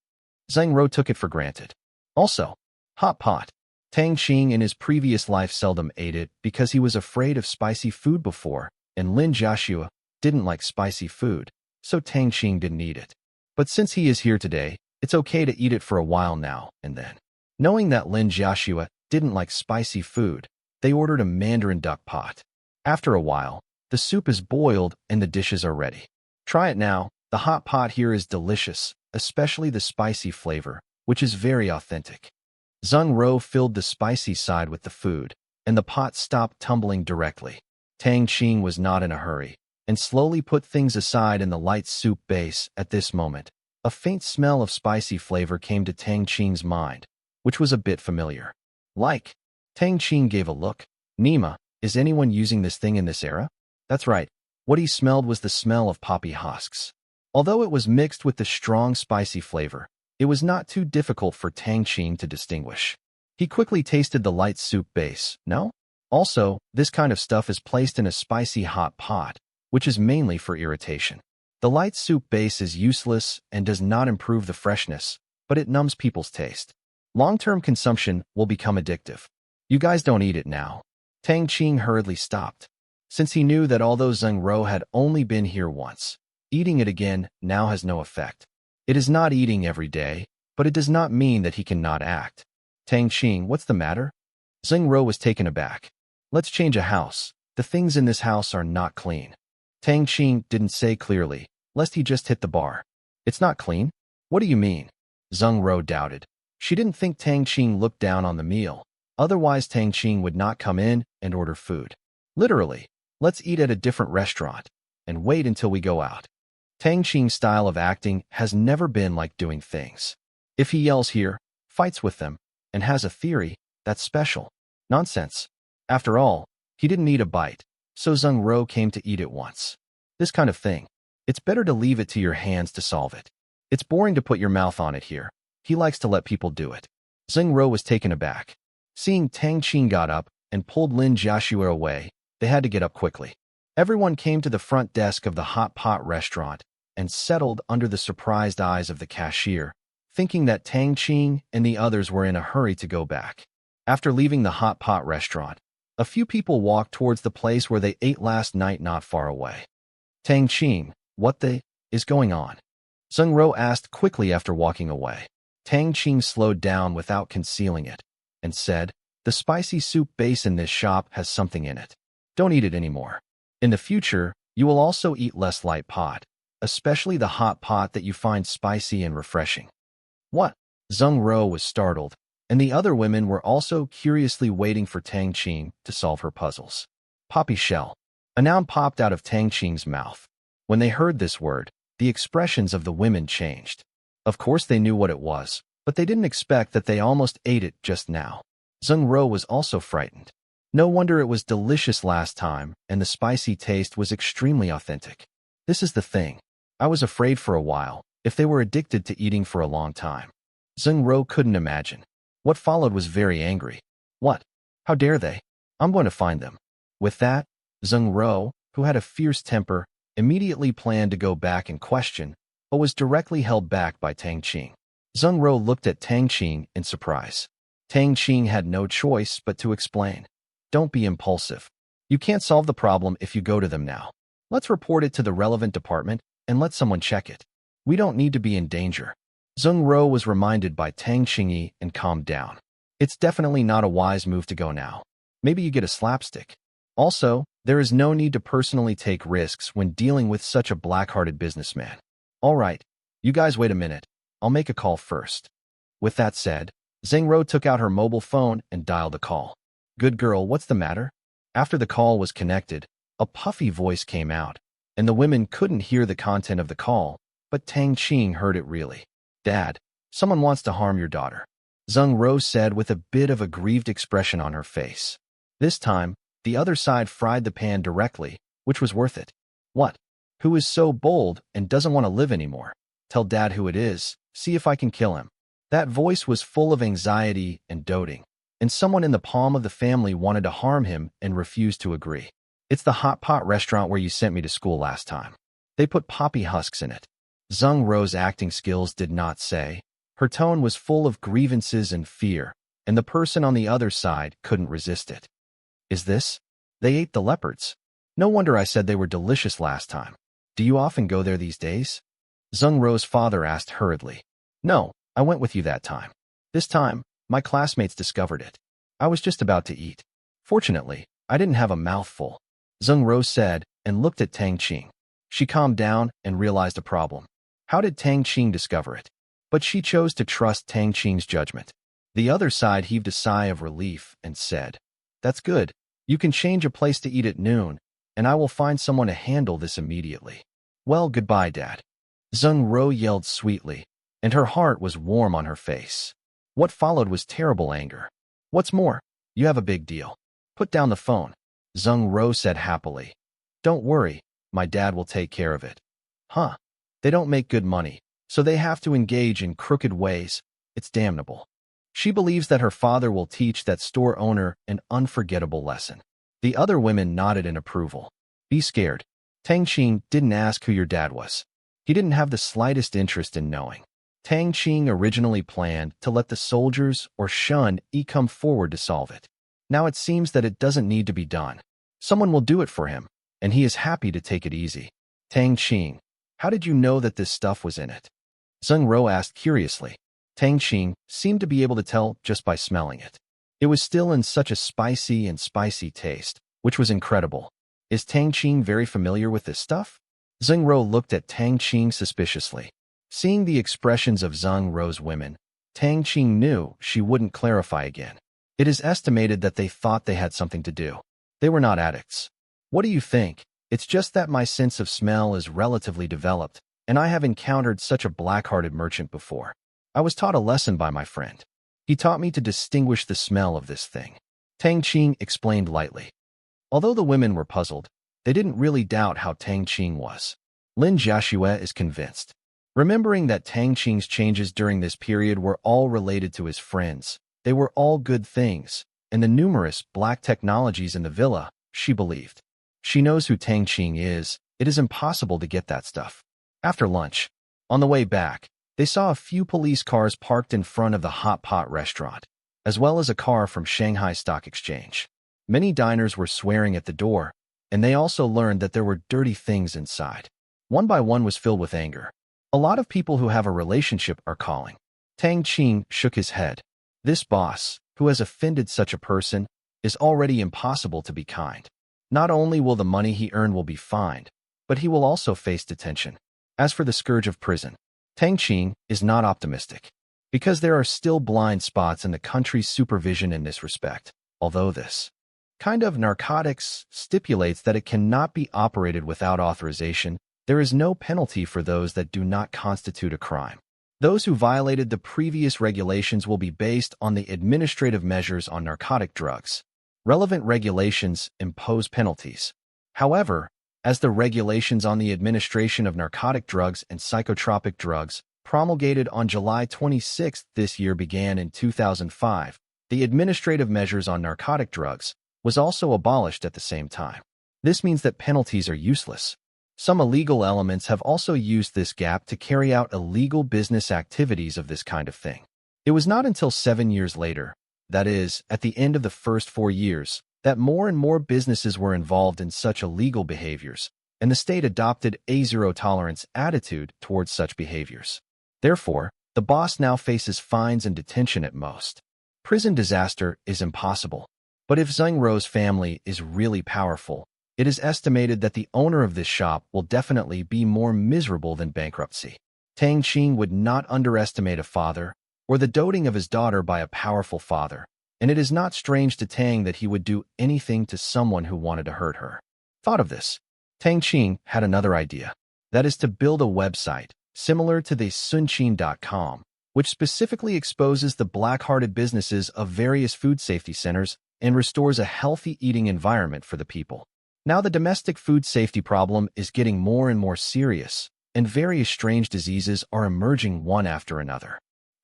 Zheng Ro took it for granted. Also, hot pot. Tang Qing in his previous life seldom ate it because he was afraid of spicy food before, and Lin Jiaxue didn't like spicy food, so Tang Qing didn't eat it. But since he is here today, it's okay to eat it for a while now and then. Knowing that Lin Jiaxue didn't like spicy food, they ordered a Mandarin duck pot. After a while, the soup is boiled and the dishes are ready. Try it now. The hot pot here is delicious, especially the spicy flavor, which is very authentic. Zheng Ro filled the spicy side with the food, and the pot stopped tumbling directly. Tang Qing was not in a hurry, and slowly put things aside in the light soup base. At this moment, a faint smell of spicy flavor came to Tang Qing's mind, which was a bit familiar. Like, Tang Qing gave a look. Nima, is anyone using this thing in this era? That's right. What he smelled was the smell of poppy husks. Although it was mixed with the strong spicy flavor, it was not too difficult for Tang Qing to distinguish. He quickly tasted the light soup base. No? Also, this kind of stuff is placed in a spicy hot pot, which is mainly for irritation. The light soup base is useless and does not improve the freshness, but it numbs people's taste. Long-term consumption will become addictive. You guys don't eat it now. Tang Qing hurriedly stopped. since he knew that although Zheng Ro had only been here once, eating it again now has no effect. It is not eating every day, but it does not mean that he cannot act. Tang Qing, what's the matter? Zheng Ro was taken aback. Let's change a house. The things in this house are not clean. Tang Qing didn't say clearly, lest he just hit the bar. It's not clean? What do you mean? Zheng Ro doubted. She didn't think Tang Qing looked down on the meal. Otherwise Tang Qing would not come in and order food. Literally, let's eat at a different restaurant and wait until we go out. Tang Qing's style of acting has never been like doing things. If he yells here, fights with them, and has a theory, that's special. Nonsense. After all, he didn't eat a bite, so Zheng Ro came to eat it once. This kind of thing, it's better to leave it to your hands to solve it. It's boring to put your mouth on it here. He likes to let people do it. Zheng Ro was taken aback. Seeing Tang Qing got up and pulled Lin Jiaxue away, they had to get up quickly. Everyone came to the front desk of the hot pot restaurant and settled under the surprised eyes of the cashier, thinking that Tang Qing and the others were in a hurry to go back. After leaving the hot pot restaurant, a few people walked towards the place where they ate last night not far away. Tang Qing, what the is going on? Zheng Ro asked quickly after walking away. Tang Qing slowed down without concealing it and said, the spicy soup base in this shop has something in it. Don't eat it anymore. In the future, you will also eat less light pot, especially the hot pot that you find spicy and refreshing. What? Zheng Ro was startled, and the other women were also curiously waiting for Tang Qing to solve her puzzles. Poppy shell. A noun popped out of Tang Qing's mouth. When they heard this word, the expressions of the women changed. Of course they knew what it was, but they didn't expect that they almost ate it just now. Zheng Ro was also frightened. No wonder it was delicious last time, and the spicy taste was extremely authentic. This is the thing. I was afraid for a while, if they were addicted to eating for a long time. Zheng Ro couldn't imagine. What followed was very angry. What? How dare they? I'm going to find them. With that, Zheng Ro, who had a fierce temper, immediately planned to go back and question, but was directly held back by Tang Qing. Zheng Ro looked at Tang Qing in surprise. Tang Qing had no choice but to explain. Don't be impulsive. You can't solve the problem if you go to them now. Let's report it to the relevant department and let someone check it. We don't need to be in danger. Zheng Ro was reminded by Tang Qing and calmed down. It's definitely not a wise move to go now. Maybe you get a slapstick. Also, there is no need to personally take risks when dealing with such a black-hearted businessman. All right, you guys wait a minute. I'll make a call first. With that said, Zheng Ro took out her mobile phone and dialed the call. Good girl, what's the matter? After the call was connected, a puffy voice came out, and the women couldn't hear the content of the call, but Tang Qing heard it really. Dad, someone wants to harm your daughter, Zheng Ro said with a bit of a grieved expression on her face. This time, the other side fried the pan directly, which was worth it. What? Who is so bold and doesn't want to live anymore? Tell Dad who it is, see if I can kill him. That voice was full of anxiety and doting, and someone in the palm of the family wanted to harm him and refused to agree. It's the hot pot restaurant where you sent me to school last time. They put poppy husks in it. Zheng Ro's acting skills did not say. Her tone was full of grievances and fear, and the person on the other side couldn't resist it. Is this? They ate the leopards. No wonder I said they were delicious last time. Do you often go there these days? Zheng Ro's father asked hurriedly. No, I went with you that time. This time, my classmates discovered it. I was just about to eat. Fortunately, I didn't have a mouthful, Zheng Ro said and looked at Tang Qing. She calmed down and realized a problem. How did Tang Qing discover it? But she chose to trust Tang Qing's judgment. The other side heaved a sigh of relief and said, That's good. You can change a place to eat at noon, and I will find someone to handle this immediately. Well, goodbye, Dad. Zheng Ro yelled sweetly, and her heart was warm on her face. What followed was terrible anger. What's more, you have a big deal. Put down the phone, Zheng Ro said happily. Don't worry, my dad will take care of it. Huh? They don't make good money, so they have to engage in crooked ways. It's damnable. She believes that her father will teach that store owner an unforgettable lesson. The other women nodded in approval. Be scared. Tang Qing didn't ask who your dad was. He didn't have the slightest interest in knowing. Tang Qing originally planned to let the soldiers or Shun come forward to solve it. Now it seems that it doesn't need to be done. Someone will do it for him, and he is happy to take it easy. Tang Qing, how did you know that this stuff was in it? Zheng Ro asked curiously. Tang Qing seemed to be able to tell just by smelling it. It was still in such a spicy taste, which was incredible. Is Tang Qing very familiar with this stuff? Zheng Ro looked at Tang Qing suspiciously. Seeing the expressions of Zheng Ro's women, Tang Qing knew she wouldn't clarify again. It is estimated that they thought they had something to do. They were not addicts. What do you think? It's just that my sense of smell is relatively developed, and I have encountered such a black-hearted merchant before. I was taught a lesson by my friend. He taught me to distinguish the smell of this thing. Tang Qing explained lightly. Although the women were puzzled, they didn't really doubt how Tang Qing was. Lin Jiaxue is convinced. Remembering that Tang Qing's changes during this period were all related to his friends, they were all good things, and the numerous black technologies in the villa, she believed. She knows who Tang Qing is. It is impossible to get that stuff. After lunch, on the way back, they saw a few police cars parked in front of the Hot Pot restaurant, as well as a car from Shanghai Stock Exchange. Many diners were swearing at the door, and they also learned that there were dirty things inside. One by one was filled with anger. A lot of people who have a relationship are calling. Tang Qing shook his head. This boss, who has offended such a person, is already impossible to be kind. Not only will the money he earned will be fined, but he will also face detention. As for the scourge of prison, Tang Qing is not optimistic, because there are still blind spots in the country's supervision in this respect, although this kind of narcotics stipulates that it cannot be operated without authorization. There is no penalty for those that do not constitute a crime. Those who violated the previous regulations will be based on the administrative measures on narcotic drugs. Relevant regulations impose penalties. However, as the regulations on the administration of narcotic drugs and psychotropic drugs promulgated on July 26 this year began in 2005, the administrative measures on narcotic drugs was also abolished at the same time. This means that penalties are useless. Some illegal elements have also used this gap to carry out illegal business activities of this kind of thing. It was not until 7 years later, that is, at the end of the first 4 years, that more and more businesses were involved in such illegal behaviors, and the state adopted a zero-tolerance attitude towards such behaviors. Therefore, the boss now faces fines and detention at most. Prison disaster is impossible. But if Zheng Ro's family is really powerful, it is estimated that the owner of this shop will definitely be more miserable than bankruptcy. Tang Qing would not underestimate a father or the doting of his daughter by a powerful father, and it is not strange to Tang that he would do anything to someone who wanted to hurt her. Thought of this, Tang Qing had another idea. That is to build a website similar to the sunqin.com, which specifically exposes the black-hearted businesses of various food safety centers and restores a healthy eating environment for the people. Now the domestic food safety problem is getting more and more serious, and various strange diseases are emerging one after another.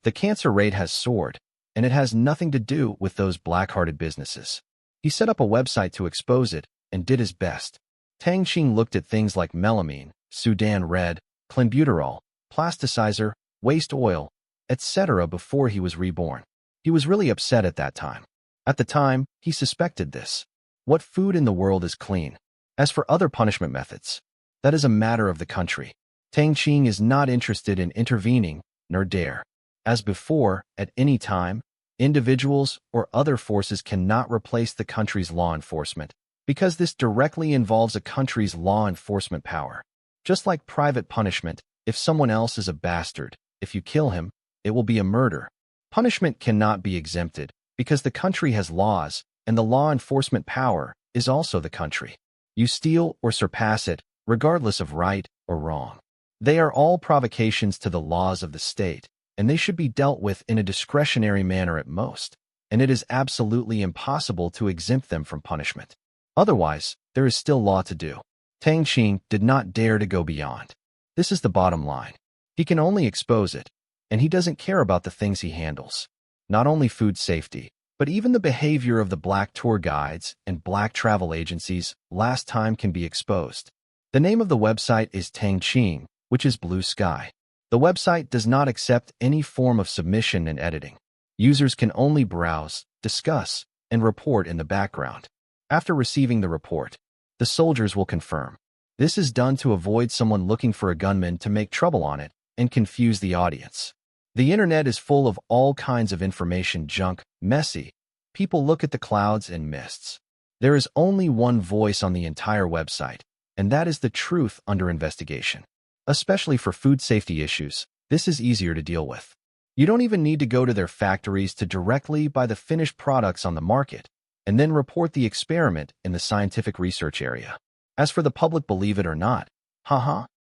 The cancer rate has soared, and it has nothing to do with those black-hearted businesses. He set up a website to expose it and did his best. Tang Qing looked at things like melamine, Sudan red, clenbuterol, plasticizer, waste oil, etc. before he was reborn. He was really upset at that time. At the time, he suspected this. What food in the world is clean? As for other punishment methods, that is a matter of the country. Tang Qing is not interested in intervening, nor dare. As before, at any time, individuals or other forces cannot replace the country's law enforcement, because this directly involves a country's law enforcement power. Just like private punishment, if someone else is a bastard, if you kill him, it will be a murder. Punishment cannot be exempted, because the country has laws, and the law enforcement power is also the country. You steal or surpass it, regardless of right or wrong. They are all provocations to the laws of the state, and they should be dealt with in a discretionary manner at most, and it is absolutely impossible to exempt them from punishment. Otherwise, there is still law to do. Tang Qing did not dare to go beyond. This is the bottom line. He can only expose it, and he doesn't care about the things he handles. Not only food safety, but even the behavior of the black tour guides and black travel agencies last time can be exposed. The name of the website is Tang Qing, which is blue sky. The website does not accept any form of submission and editing. Users can only browse, discuss, and report in the background. After receiving the report, the soldiers will confirm. This is done to avoid someone looking for a gunman to make trouble on it and confuse the audience. The internet is full of all kinds of information junk, messy. People look at the clouds and mists. There is only one voice on the entire website, and that is the truth under investigation. Especially for food safety issues, this is easier to deal with. You don't even need to go to their factories to directly buy the finished products on the market and then report the experiment in the scientific research area. As for the public, believe it or not,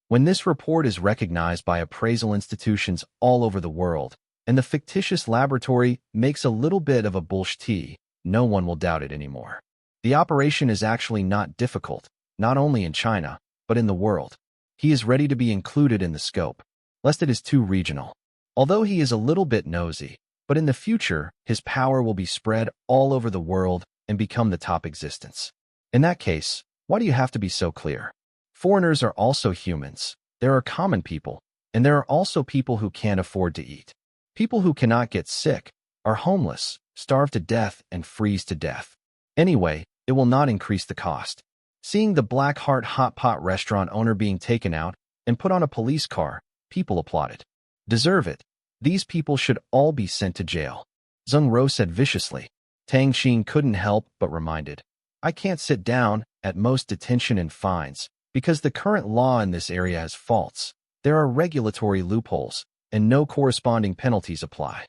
when this report is recognized by appraisal institutions all over the world and the fictitious laboratory makes a little bit of a bullshit, no one will doubt it anymore. The operation is actually not difficult, not only in China, but in the world. He is ready to be included in the scope, lest it is too regional. Although he is a little bit nosy, but in the future, his power will be spread all over the world and become the top existence. In that case, why do you have to be so clear? Foreigners are also humans. There are common people, and there are also people who can't afford to eat. People who cannot get sick, are homeless, starve to death, and freeze to death. Anyway, it will not increase the cost. Seeing the Black Heart hot pot restaurant owner being taken out and put on a police car, people applauded. Deserve it. These people should all be sent to jail. Zheng Ro said viciously. Tang Qing couldn't help but reminded. I can't sit down, at most detention and fines, because the current law in this area has faults. There are regulatory loopholes, and no corresponding penalties apply.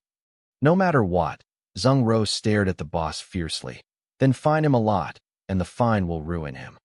No matter what, Zheng Ro stared at the boss fiercely. Then fine him a lot, and the fine will ruin him.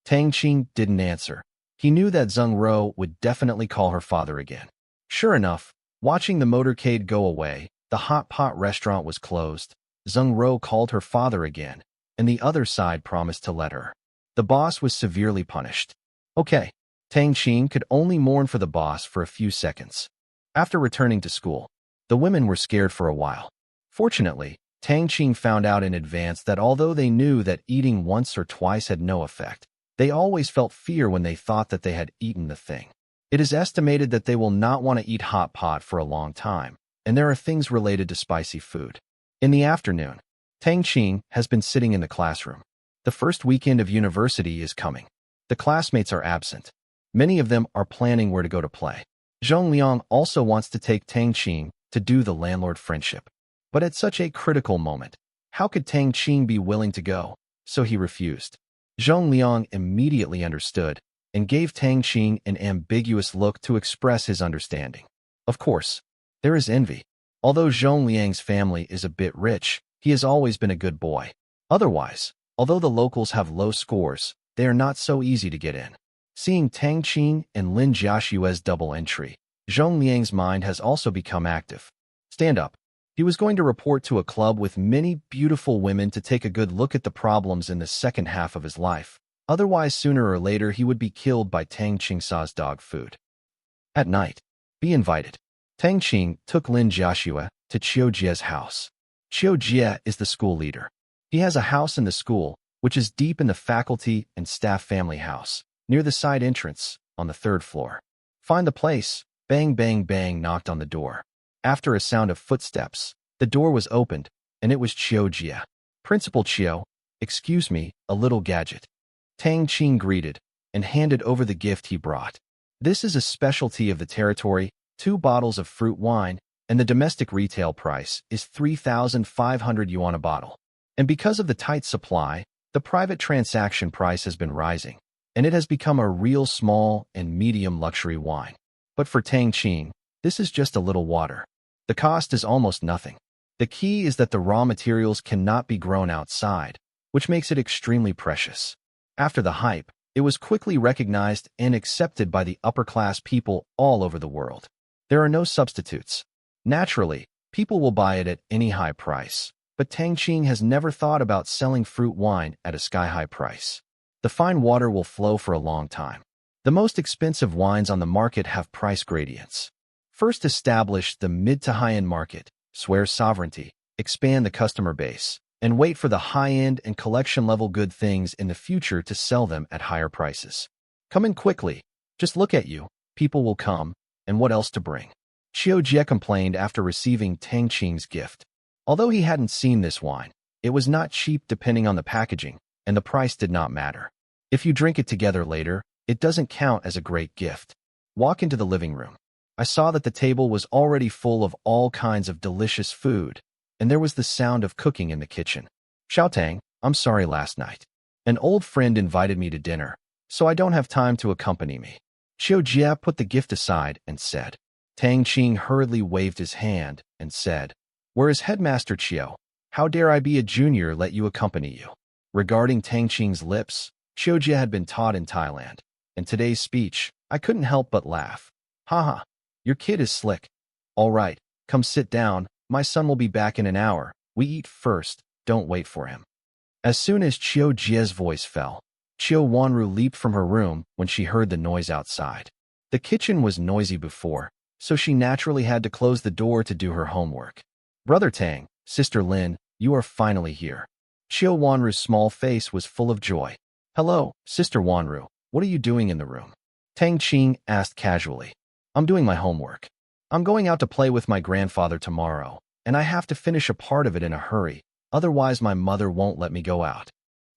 Tang Qing didn't answer. He knew that Zheng Ro would definitely call her father again. Sure enough, watching the motorcade go away, the hot pot restaurant was closed. Zheng Ro called her father again, and the other side promised to let her. The boss was severely punished. Okay, Tang Qing could only mourn for the boss for a few seconds. After returning to school, the women were scared for a while. Fortunately, Tang Qing found out in advance that although they knew that eating once or twice had no effect, they always felt fear when they thought that they had eaten the thing. It is estimated that they will not want to eat hot pot for a long time, and there are things related to spicy food. In the afternoon, Tang Qing has been sitting in the classroom. The first weekend of university is coming. The classmates are absent. Many of them are planning where to go to play. Zhong Liang also wants to take Tang Qing to do the landlord friendship. But at such a critical moment, how could Tang Qing be willing to go? So he refused. Zhong Liang immediately understood and gave Tang Qing an ambiguous look to express his understanding. Of course, there is envy. Although Zhong Liang's family is a bit rich, he has always been a good boy. Otherwise, although the locals have low scores, they are not so easy to get in. Seeing Tang Qing and Lin Jiaxue's double entry, Zhong Liang's mind has also become active. Stand up. He was going to report to a club with many beautiful women to take a good look at the problems in the second half of his life. Otherwise, sooner or later, he would be killed by Tang Qingsa's dog food. At night, be invited. Tang Qing took Lin Jiaxue to Qiu Jie's house. Qiu Jie is the school leader. He has a house in the school, which is deep in the faculty and staff family house, near the side entrance, on the 3rd floor. Find the place. Bang, bang, bang knocked on the door. After a sound of footsteps, the door was opened, and it was Qiu Jie. Principal Qiu, excuse me, a little gadget. Tang Qing greeted and handed over the gift he brought. This is a specialty of the territory, 2 bottles of fruit wine, and the domestic retail price is 3,500 yuan a bottle. And because of the tight supply, the private transaction price has been rising, and it has become a real small and medium luxury wine. But for Tang Qing, this is just a little water. The cost is almost nothing. The key is that the raw materials cannot be grown outside, which makes it extremely precious. After the hype, it was quickly recognized and accepted by the upper-class people all over the world. There are no substitutes. Naturally, people will buy it at any high price, but Tang Qing has never thought about selling fruit wine at a sky-high price. The fine water will flow for a long time. The most expensive wines on the market have price gradients. First, establish the mid to high-end market, swear sovereignty, expand the customer base, and wait for the high-end and collection-level good things in the future to sell them at higher prices. Come in quickly. Just look at you. People will come, and what else to bring? Qiu Jie complained after receiving Tang Qing's gift. Although he hadn't seen this wine, It was not cheap depending on the packaging, and the price did not matter. If you drink it together later, it doesn't count as a great gift. Walk into the living room. I saw that the table was already full of all kinds of delicious food, and there was the sound of cooking in the kitchen. Tang, I'm sorry last night. An old friend invited me to dinner, so I don't have time to accompany me. Jia put the gift aside and said. Tang Qing hurriedly waved his hand and said, "Where is Headmaster Chiu? How dare I be a junior let you accompany you?" Regarding Tang Qing's lips, Jia had been taught in Thailand. In today's speech, I couldn't help but laugh. Haha, your kid is slick. All right, come sit down. My son will be back in an hour. We eat first, don't wait for him. As soon as Jia's voice fell, Wanru leaped from her room when she heard the noise outside. The kitchen was noisy before, so she naturally had to close the door to do her homework. Brother Tang, Sister Lin, you are finally here. Wanru's small face was full of joy. Hello, Sister Wanru, what are you doing in the room? Tang Qing asked casually. I'm doing my homework. I'm going out to play with my grandfather tomorrow, and I have to finish a part of it in a hurry, otherwise my mother won't let me go out.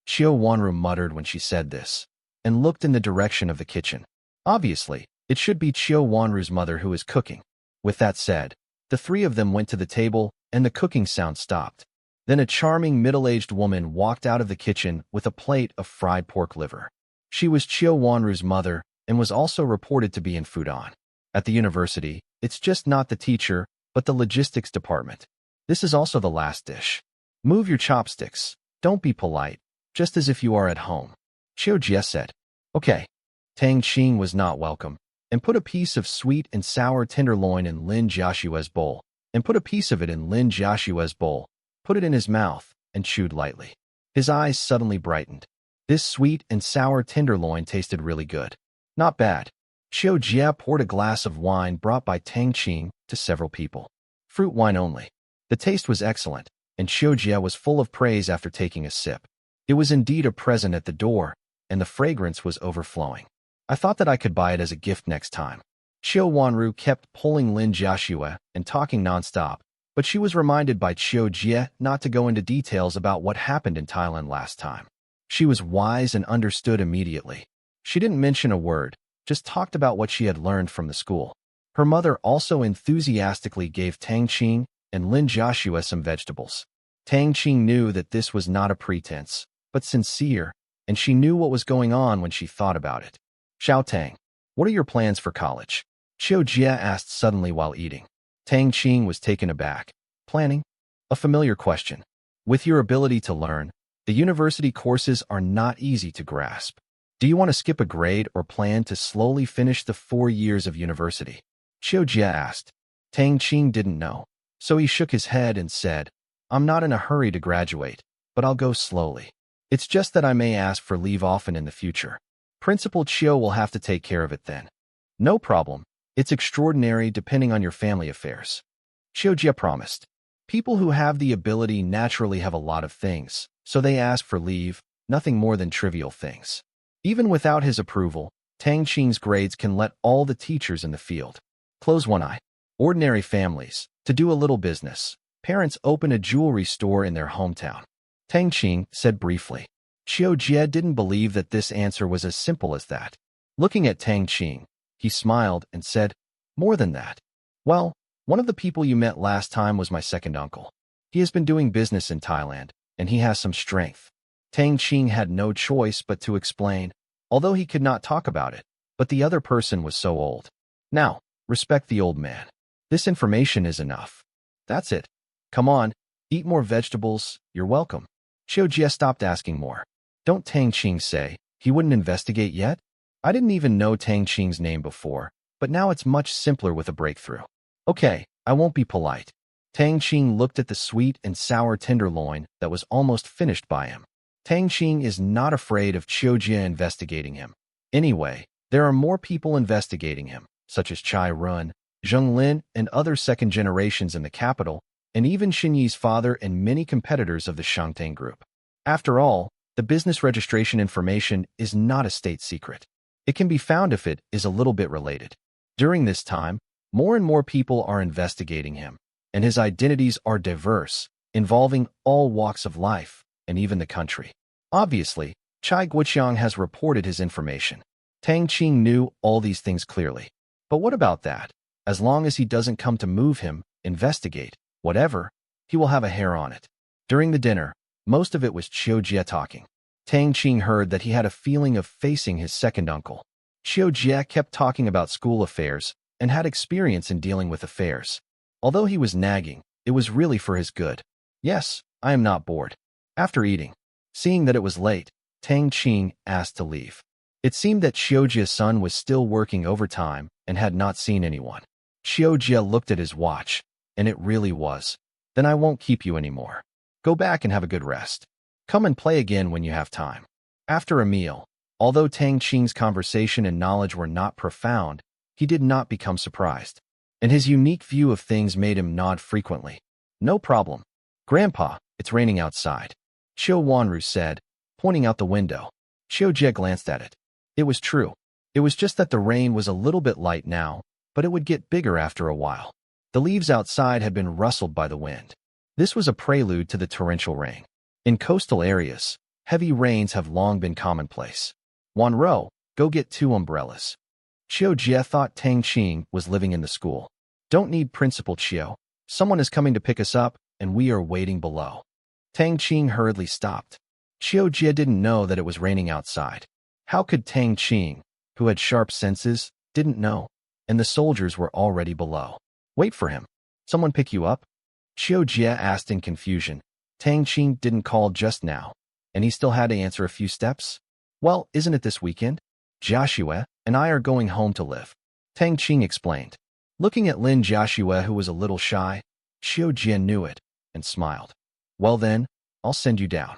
Wanru muttered when she said this, and looked in the direction of the kitchen. Obviously, it should be Wanru's mother who is cooking. With that said, the three of them went to the table, and the cooking sound stopped. Then a charming middle-aged woman walked out of the kitchen with a plate of fried pork liver. She was Wanru's mother, and was also reported to be in Fudan. At the university, it's just not the teacher, but the logistics department. This is also the last dish. Move your chopsticks. Don't be polite, just as if you are at home. Jia said. Okay. Tang Qing was not welcome, and put a piece of sweet and sour tenderloin in Lin Jiashue's bowl, put it in his mouth, and chewed lightly. His eyes suddenly brightened. This sweet and sour tenderloin tasted really good. Not bad. Jia poured a glass of wine brought by Tang Qing to several people. Fruit wine only. The taste was excellent, and Jia was full of praise after taking a sip. It was indeed a present at the door, and the fragrance was overflowing. I thought that I could buy it as a gift next time. Wanru kept pulling Lin Jiashue and talking nonstop, but she was reminded by Jia not to go into details about what happened in Thailand last time. She was wise and understood immediately. She didn't mention a word, just talked about what she had learned from the school. Her mother also enthusiastically gave Tang Qing and Lin Jiashue some vegetables. Tang Qing knew that this was not a pretense, but sincere, and she knew what was going on when she thought about it. Tang, what are your plans for college? Jia asked suddenly while eating. Tang Qing was taken aback. Planning? A familiar question. With your ability to learn, the university courses are not easy to grasp. Do you want to skip a grade or plan to slowly finish the 4 years of university? Jia asked. Tang Qing didn't know, so he shook his head and said, I'm not in a hurry to graduate, but I'll go slowly. It's just that I may ask for leave often in the future. Principal Chiu will have to take care of it then. No problem. It's extraordinary depending on your family affairs. Jia promised. People who have the ability naturally have a lot of things, so they ask for leave, nothing more than trivial things. Even without his approval, Tang Qing's grades can let all the teachers in the field close one eye. Ordinary families, to do a little business. Parents open a jewelry store in their hometown. Tang Qing said briefly. Jia didn't believe that this answer was as simple as that. Looking at Tang Qing, he smiled and said, more than that. Well, one of the people you met last time was my second uncle. He has been doing business in Thailand, and he has some strength. Tang Qing had no choice but to explain, although he could not talk about it, but the other person was so old. Now, respect the old man. This information is enough. That's it. Come on, eat more vegetables, you're welcome. Jia stopped asking more. Don't Tang Qing say, he wouldn't investigate yet? I didn't even know Tang Qing's name before, but now it's much simpler with a breakthrough. Okay, I won't be polite. Tang Qing looked at the sweet and sour tenderloin that was almost finished by him. Tang Qing is not afraid of Jia investigating him. Anyway, there are more people investigating him, such as Chai Run, Zheng Lin, and other second generations in the capital, and even Xinyi's father and many competitors of the Shangtang group. After all, the business registration information is not a state secret. It can be found if it is a little bit related. During this time, more and more people are investigating him, and his identities are diverse, involving all walks of life and even the country. Obviously, Chai Guoqiang has reported his information. Tang Qing knew all these things clearly. But what about that? As long as he doesn't come to move him, investigate, whatever, he will have a hair on it. During the dinner, most of it was Qiu Jie talking. Tang Qing heard that he had a feeling of facing his second uncle. Qiu Jie kept talking about school affairs and had experience in dealing with affairs. Although he was nagging, it was really for his good. Yes, I am not bored. After eating, seeing that it was late, Tang Qing asked to leave. It seemed that Qiu Jie's son was still working overtime and had not seen anyone. Qiu Jie looked at his watch, and it really was. Then I won't keep you anymore. Go back and have a good rest. Come and play again when you have time. After a meal, although Tang Qing's conversation and knowledge were not profound, he did not become surprised, and his unique view of things made him nod frequently. No problem. Grandpa, it's raining outside, Qiu Wanru said, pointing out the window. Qiu Jie glanced at it. It was true. It was just that the rain was a little bit light now, but it would get bigger after a while. The leaves outside had been rustled by the wind. This was a prelude to the torrential rain. In coastal areas, heavy rains have long been commonplace. Wanro, go get 2 umbrellas. Qiu Jie thought Tang Qing was living in the school. Don't need Principal Qiu. Someone is coming to pick us up, and we are waiting below. Tang Qing hurriedly stopped. Qiu Jie didn't know that it was raining outside. How could Tang Qing, who had sharp senses, didn't know? And the soldiers were already below. Wait for him. Someone pick you up? Qiu Jie asked in confusion. Tang Qing didn't call just now, and he still had to answer a few steps. Well, isn't it this weekend? Jiaxue and I are going home to live, Tang Qing explained. Looking at Lin Jiaxue, who was a little shy, Qiu Jie knew it and smiled. Well then, I'll send you down.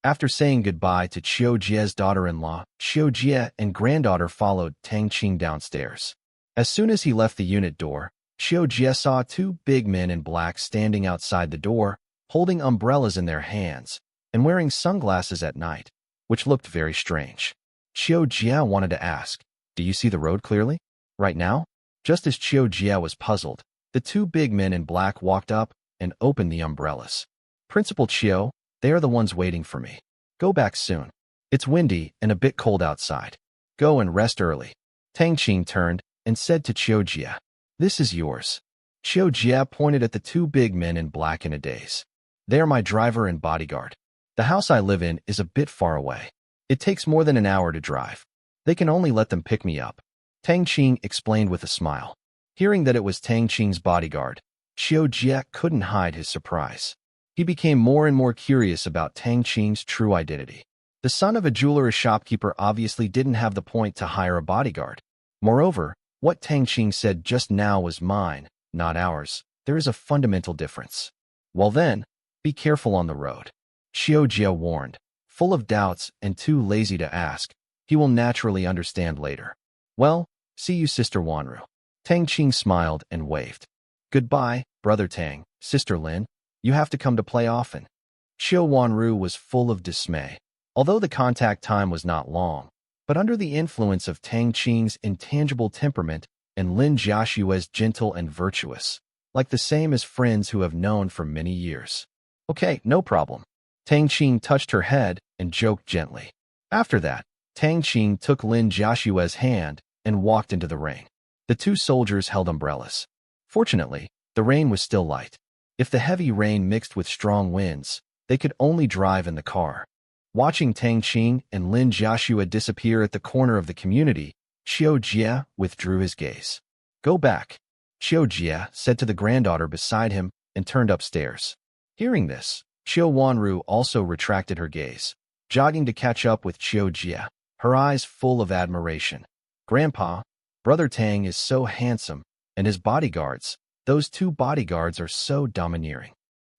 After saying goodbye to Qiu Jie's daughter-in-law, Qiu Jie and granddaughter followed Tang Qing downstairs. As soon as he left the unit door, Qiu Jie saw 2 big men in black standing outside the door, holding umbrellas in their hands and wearing sunglasses at night, which looked very strange. Qiu Jie wanted to ask, do you see the road clearly? Right now? Just as Qiu Jie was puzzled, the 2 big men in black walked up and opened the umbrellas. Principal Qiu, they are the ones waiting for me. Go back soon. It's windy and a bit cold outside. Go and rest early. Tang Qing turned and said to Qiu Jie, this is yours. Qiu Jie pointed at the 2 big men in black in a daze. They are my driver and bodyguard. The house I live in is a bit far away. It takes more than an hour to drive. They can only let them pick me up, Tang Qing explained with a smile. Hearing that it was Tang Qing's bodyguard, Qiu Jie couldn't hide his surprise. He became more and more curious about Tang Qing's true identity. The son of a jeweler shopkeeper obviously didn't have the point to hire a bodyguard. Moreover, what Tang Qing said just now was mine, not ours. There is a fundamental difference. Well then, be careful on the road, Qiu Jie warned. Full of doubts and too lazy to ask, he will naturally understand later. Well, see you, Sister Wanru. Tang Qing smiled and waved. Goodbye, Brother Tang, Sister Lin. You have to come to play often. Qiu Wanru was full of dismay. Although the contact time was not long, but under the influence of Tang Qing's intangible temperament and Lin Jiaxue's gentle and virtuous, like the same as friends who have known for many years. Okay, no problem. Tang Qing touched her head and joked gently. After that, Tang Qing took Lin Jiaxue's hand and walked into the rain. The 2 soldiers held umbrellas. Fortunately, the rain was still light. If the heavy rain mixed with strong winds, they could only drive in the car. Watching Tang Qing and Lin Jiaxue disappear at the corner of the community, Qiu Jie withdrew his gaze. Go back, Qiu Jie said to the granddaughter beside him and turned upstairs. Hearing this, Qiu Wanru also retracted her gaze, jogging to catch up with Qiu Jie, her eyes full of admiration. Grandpa, Brother Tang is so handsome, and his bodyguards, those 2 bodyguards are so domineering.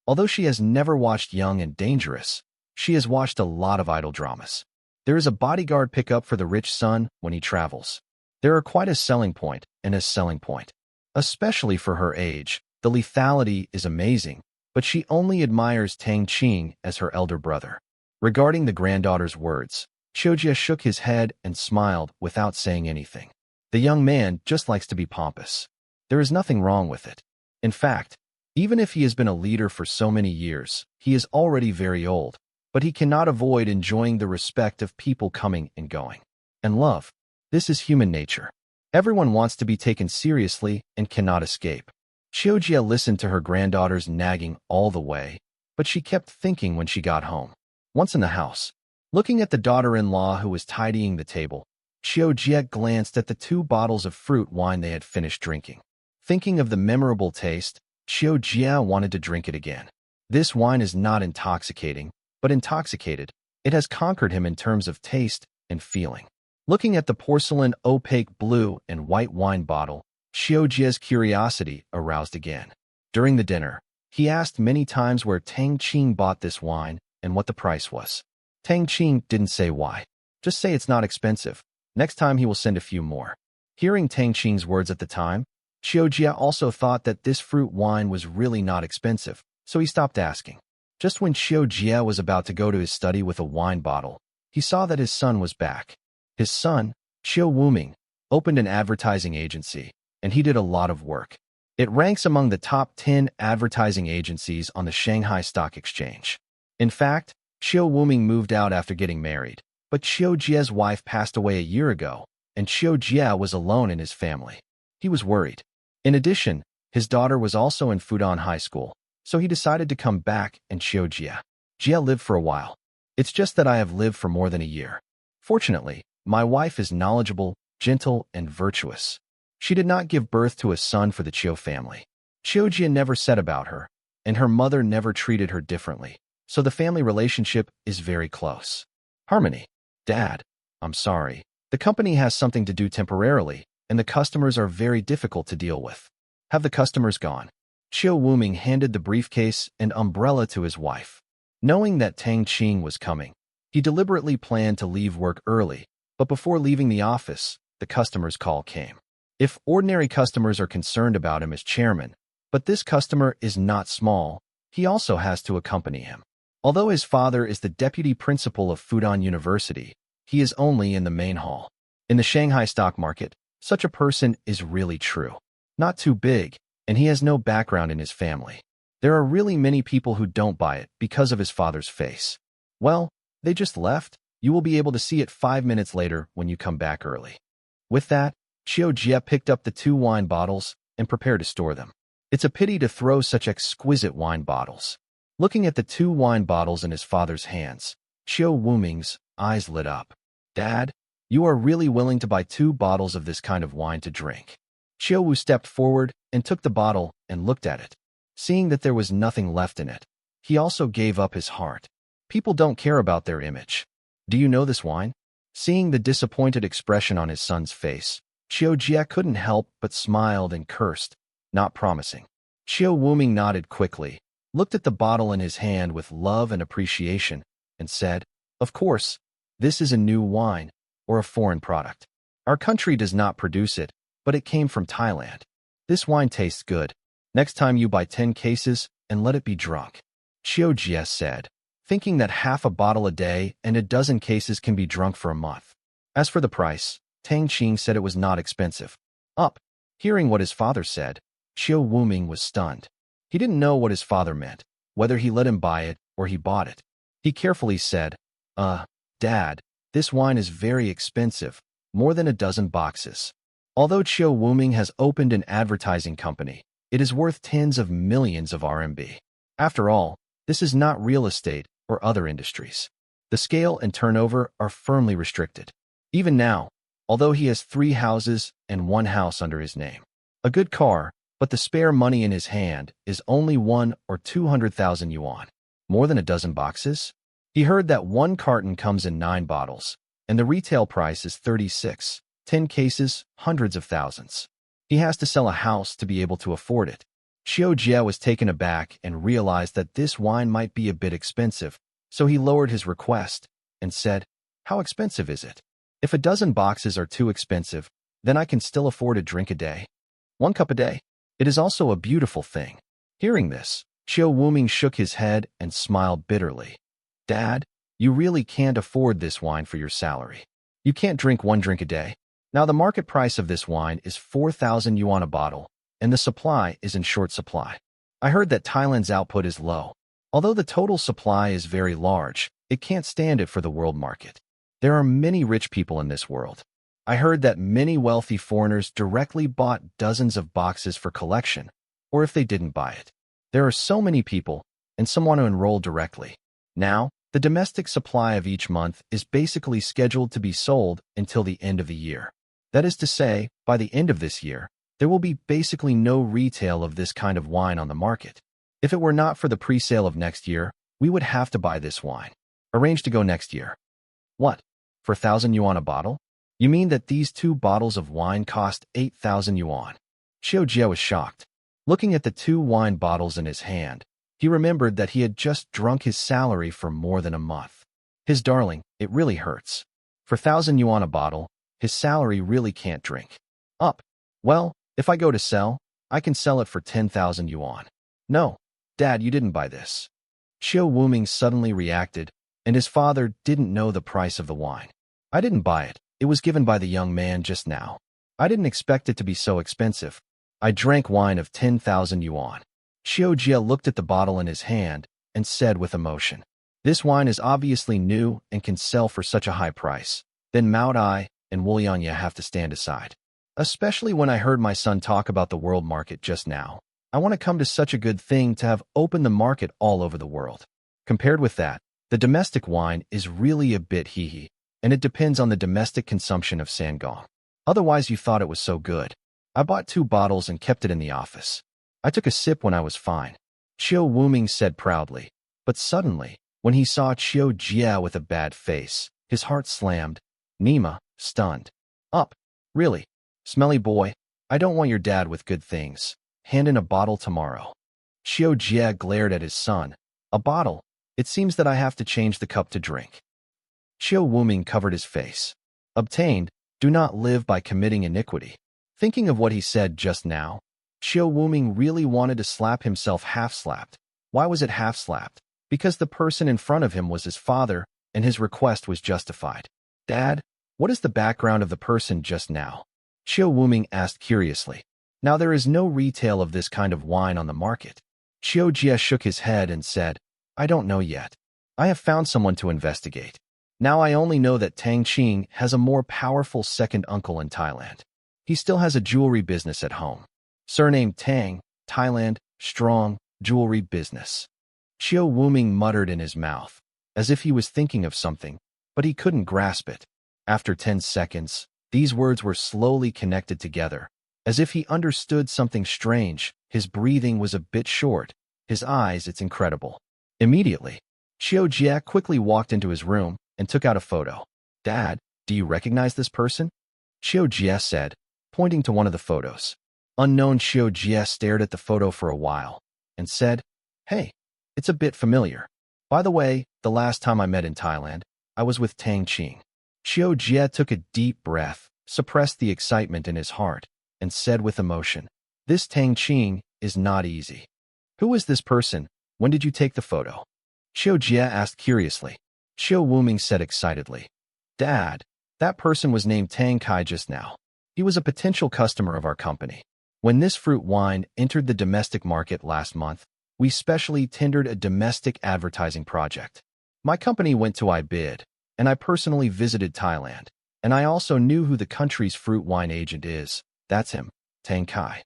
Although she has never watched Young and Dangerous, she has watched a lot of idol dramas. There is a bodyguard pickup for the rich son when he travels. There are quite a selling point and a selling point. Especially for her age, the lethality is amazing, but she only admires Tang Qing as her elder brother. Regarding the granddaughter's words, Qiu Jie shook his head and smiled without saying anything. The young man just likes to be pompous. There is nothing wrong with it. In fact, Even if he has been a leader for so many years, he is already very old, but he cannot avoid enjoying the respect of people coming and going. And love. This is human nature. Everyone wants to be taken seriously and cannot escape. Xiujia listened to her granddaughter's nagging all the way, but she kept thinking when she got home. Once in the house, looking at the daughter-in-law who was tidying the table, Xiujia glanced at the 2 bottles of fruit wine they had finished drinking. Thinking of the memorable taste, Xiujia wanted to drink it again. This wine is not intoxicating, but intoxicated. It has conquered him in terms of taste and feeling. Looking at the porcelain opaque blue and white wine bottle, Xiujia's curiosity aroused again. During the dinner, he asked many times where Tang Qing bought this wine and what the price was. Tang Qing didn't say why. Just say it's not expensive. Next time he will send a few more. Hearing Tang Qing's words at the time, Xiujia also thought that this fruit wine was really not expensive, so he stopped asking. Just when Xiujia was about to go to his study with a wine bottle, he saw that his son was back. His son, Xiu Wuming, opened an advertising agency, and he did a lot of work. It ranks among the top 10 advertising agencies on the Shanghai Stock Exchange. In fact, Xiu Wuming moved out after getting married, but Xiujia's wife passed away a year ago, and Xiujia was alone in his family. He was worried. In addition, his daughter was also in Fudan High School, so he decided to come back and Xiujia lived for a while. It's just that I have lived for more than a year. Fortunately, my wife is knowledgeable, gentle, and virtuous. She did not give birth to a son for the Qiu family. Xiujia never said about her, and her mother never treated her differently, so the family relationship is very close. Harmony. Dad, I'm sorry. The company has something to do temporarily, and the customers are very difficult to deal with. Have the customers gone? Xiu Wuming handed the briefcase and umbrella to his wife. Knowing that Tang Qing was coming, he deliberately planned to leave work early, but before leaving the office, the customer's call came. If ordinary customers are concerned about him as chairman, but this customer is not small, he also has to accompany him. Although his father is the deputy principal of Fudan University, he is only in the main hall. In the Shanghai stock market, such a person is really true. Not too big, and he has no background in his family. There are really many people who don't buy it because of his father's face. Well, they just left. You will be able to see it 5 minutes later when you come back early. With that, Xiujia picked up the 2 wine bottles and prepared to store them. It's a pity to throw such exquisite wine bottles. Looking at the 2 wine bottles in his father's hands, Xiu Wuming's eyes lit up. Dad, you are really willing to buy 2 bottles of this kind of wine to drink. Xiu Wu stepped forward and took the bottle and looked at it. Seeing that there was nothing left in it, he also gave up his heart. People don't care about their image. Do you know this wine? Seeing the disappointed expression on his son's face, Xiujia couldn't help but smiled and cursed, not promising. Xiu Wuming nodded quickly, looked at the bottle in his hand with love and appreciation, and said, "Of course, this is a new wine, or a foreign product. Our country does not produce it, but it came from Thailand. This wine tastes good. Next time you buy 10 cases and let it be drunk." Xiujia said, thinking that half a bottle a day and a dozen cases can be drunk for a month. As for the price, Tang Qing said it was not expensive. Hearing what his father said, Xiu Wuming was stunned. He didn't know what his father meant, whether he let him buy it or he bought it. He carefully said, Dad, this wine is very expensive, more than a dozen boxes. Although Xiu Wuming has opened an advertising company, it is worth tens of millions of RMB. After all, this is not real estate or other industries. The scale and turnover are firmly restricted. Even now, although he has 3 houses and 1 house under his name, a good car, but the spare money in his hand is only 1 or 200,000 yuan. More than a dozen boxes? He heard that 1 carton comes in 9 bottles, and the retail price is 36. 10 cases, hundreds of thousands. He has to sell a house to be able to afford it. Xiujia was taken aback and realized that this wine might be a bit expensive, so he lowered his request and said, "How expensive is it? If a dozen boxes are too expensive, then I can still afford a drink a day. 1 cup a day. It is also a beautiful thing." Hearing this, Xiu Wuming shook his head and smiled bitterly. "Dad, you really can't afford this wine for your salary. You can't drink 1 drink a day. Now the market price of this wine is 4,000 yuan a bottle, and the supply is in short supply. I heard that Thailand's output is low. Although the total supply is very large, it can't stand it for the world market. There are many rich people in this world. I heard that many wealthy foreigners directly bought dozens of boxes for collection, or if they didn't buy it. There are so many people, and some want to enroll directly. Now, the domestic supply of each month is basically scheduled to be sold until the end of the year. That is to say, by the end of this year, there will be basically no retail of this kind of wine on the market. If it were not for the pre-sale of next year, we would have to buy this wine. Arrange to go next year. What? For 1,000 yuan a bottle? You mean that these 2 bottles of wine cost 8,000 yuan? Xiao Jie was shocked. Looking at the 2 wine bottles in his hand, he remembered that he had just drunk his salary for more than a month. His darling, it really hurts. For 1,000 yuan a bottle, his salary really can't drink. Up. Well, if I go to sell, I can sell it for 10,000 yuan. No, Dad, you didn't buy this. Xiao Wuming suddenly reacted, and his father didn't know the price of the wine. I didn't buy it. It was given by the young man just now. I didn't expect it to be so expensive. I drank wine of 10,000 yuan. Xiao Jie looked at the bottle in his hand and said with emotion, "This wine is obviously new and can sell for such a high price. Then Mao Dai and Wu Yanya have to stand aside. Especially when I heard my son talk about the world market just now. I want to come to such a good thing to have opened the market all over the world. Compared with that, the domestic wine is really a bit hee-hee, and it depends on the domestic consumption of Sangong. Otherwise you thought it was so good. I bought 2 bottles and kept it in the office. I took a sip when I was fine," Xiao Wuming said proudly. But suddenly, when he saw Xiao Jie with a bad face, his heart slammed. Nima, stunned. Up. Really? Smelly boy, I don't want your dad with good things. Hand in a bottle tomorrow. Xiao Jie glared at his son. A bottle? It seems that I have to change the cup to drink. Xiao Wuming covered his face. Obtained, do not live by committing iniquity. Thinking of what he said just now, Xiao Wuming really wanted to slap himself half-slapped. Why was it half-slapped? Because the person in front of him was his father, and his request was justified. Dad, what is the background of the person just now? Xiao Wuming asked curiously. Now there is no retail of this kind of wine on the market. Xiao Jie shook his head and said, I don't know yet. I have found someone to investigate. Now I only know that Tang Qing has a more powerful second uncle in Thailand. He still has a jewelry business at home. Surname Tang, Thailand, strong, jewelry business. Xiao Wuming muttered in his mouth, as if he was thinking of something, but he couldn't grasp it. After 10 seconds, these words were slowly connected together. As if he understood something strange, his breathing was a bit short. His eyes, it's incredible. Immediately, Xiao Jie quickly walked into his room and took out a photo. Dad, do you recognize this person? Xiao Jie said, pointing to one of the photos. Unknown Xiao Jie stared at the photo for a while and said, Hey, it's a bit familiar. By the way, the last time I met in Thailand, I was with Tang Qing. Xiao Jie took a deep breath, suppressed the excitement in his heart, and said with emotion, This Tang Qing is not easy. Who is this person? When did you take the photo? Xiao Jie asked curiously. Xiao Wuming said excitedly, Dad, that person was named Tang Kai just now. He was a potential customer of our company. When this fruit wine entered the domestic market last month, we specially tendered a domestic advertising project. My company went to bid, and I personally visited Thailand, and I also knew who the country's fruit wine agent is. That's him, Tang Kai.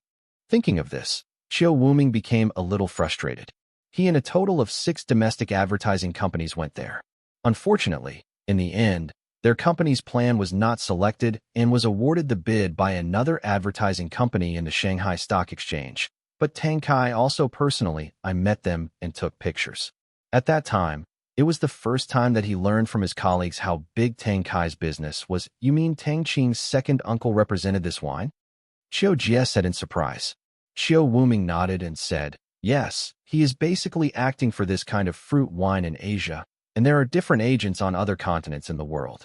Thinking of this, Xiao Wuming became a little frustrated. He and a total of 6 domestic advertising companies went there. Unfortunately, in the end, their company's plan was not selected and was awarded the bid by another advertising company in the Shanghai Stock Exchange. But Tang Kai also personally, I met them and took pictures. At that time, it was the first time that he learned from his colleagues how big Tang Kai's business was. You mean Tang Qing's second uncle represented this wine? Xiao Jie said in surprise. Xiao Wuming nodded and said, Yes, he is basically acting for this kind of fruit wine in Asia, and there are different agents on other continents in the world.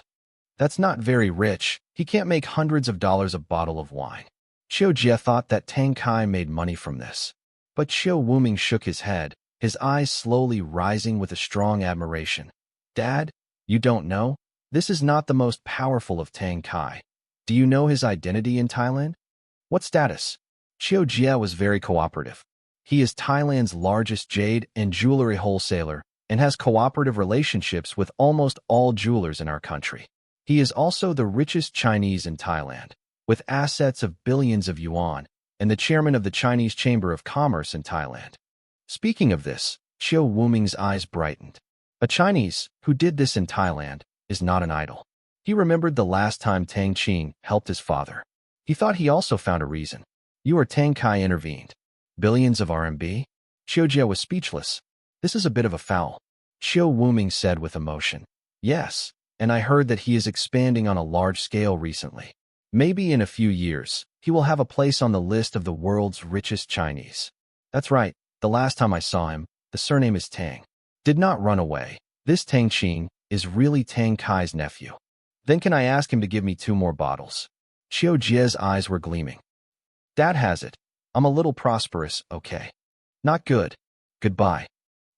That's not very rich. He can't make hundreds of dollars a bottle of wine. Xiao Jie thought that Tang Kai made money from this. But Xiao Wuming shook his head, his eyes slowly rising with a strong admiration. Dad, you don't know? This is not the most powerful of Tang Kai. Do you know his identity in Thailand? What status? Xiao Jie was very cooperative. He is Thailand's largest jade and jewelry wholesaler and has cooperative relationships with almost all jewelers in our country. He is also the richest Chinese in Thailand, with assets of billions of yuan, and the chairman of the Chinese Chamber of Commerce in Thailand. Speaking of this, Chiu Wuming's eyes brightened. A Chinese who did this in Thailand is not an idol. He remembered the last time Tang Qing helped his father. He thought he also found a reason. You or Tang Kai intervened. Billions of RMB? Chiu Jie was speechless. This is a bit of a foul. Chiu Wuming said with emotion. Yes, and I heard that he is expanding on a large scale recently. Maybe in a few years, he will have a place on the list of the world's richest Chinese. That's right, the last time I saw him, the surname is Tang. Did not run away. This Tang Qing is really Tang Kai's nephew. Then can I ask him to give me 2 more bottles? Chiu Jie's eyes were gleaming. Dad has it. I'm a little prosperous, okay. Not good. Goodbye.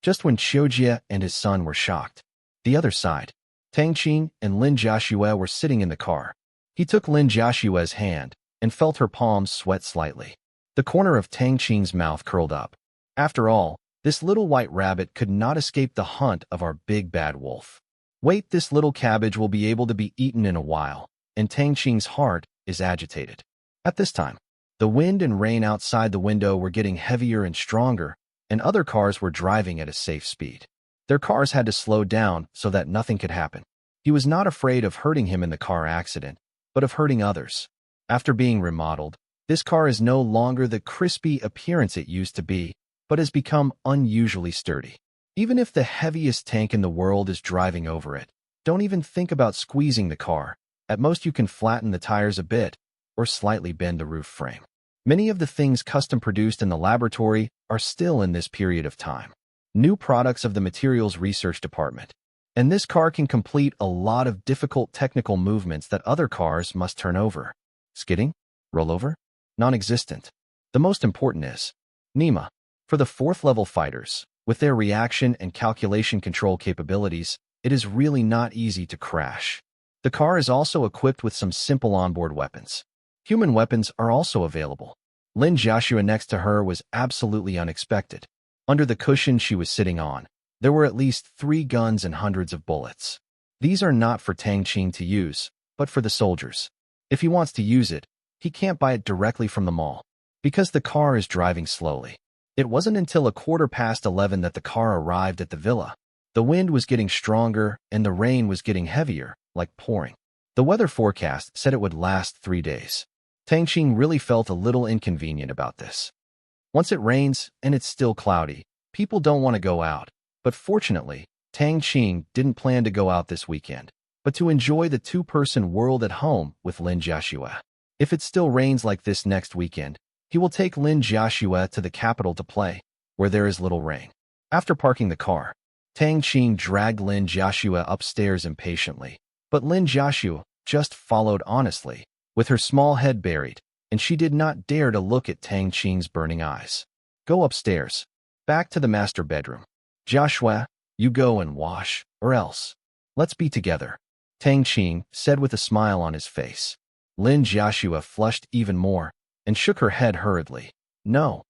Just when Chiu Jie and his son were shocked. The other side. Tang Qing and Lin Jiaxue were sitting in the car. He took Lin Jiaxue's hand and felt her palms sweat slightly. The corner of Tang Qing's mouth curled up. After all, this little white rabbit could not escape the hunt of our big bad wolf. Wait, this little cabbage will be able to be eaten in a while, and Tang Qing's heart is agitated. At this time, the wind and rain outside the window were getting heavier and stronger, and other cars were driving at a safe speed. Their cars had to slow down so that nothing could happen. He was not afraid of hurting him in the car accident, but of hurting others. After being remodeled, this car is no longer the crispy appearance it used to be, but has become unusually sturdy. Even if the heaviest tank in the world is driving over it, don't even think about squeezing the car. At most you can flatten the tires a bit, or slightly bend the roof frame. Many of the things custom produced in the laboratory are still in this period of time. New products of the materials research department. And this car can complete a lot of difficult technical movements that other cars must turn over. Skidding? Rollover? Non-existent. The most important is Nima. For the 4th level fighters, with their reaction and calculation control capabilities, it is really not easy to crash. The car is also equipped with some simple onboard weapons. Human weapons are also available. Lin Jiaxue next to her was absolutely unexpected. Under the cushion she was sitting on, there were at least 3 guns and hundreds of bullets. These are not for Tang Qing to use, but for the soldiers. If he wants to use it, he can't buy it directly from the mall, because the car is driving slowly. It wasn't until 11:15 that the car arrived at the villa. The wind was getting stronger and the rain was getting heavier, like pouring. The weather forecast said it would last 3 days. Tang Qing really felt a little inconvenient about this. Once it rains and it's still cloudy, people don't want to go out. But fortunately, Tang Qing didn't plan to go out this weekend, but to enjoy the 2-person world at home with Lin Jiaxue. If it still rains like this next weekend, he will take Lin Jiaxue to the capital to play, where there is little rain. After parking the car, Tang Qing dragged Lin Jiaxue upstairs impatiently, but Lin Jiaxue just followed honestly, with her small head buried, and she did not dare to look at Tang Qing's burning eyes. Go upstairs. Back to the master bedroom. Jiaxue, you go and wash, or else. Let's be together, Tang Qing said with a smile on his face. Lin Jiaxue flushed even more, and shook her head hurriedly. No,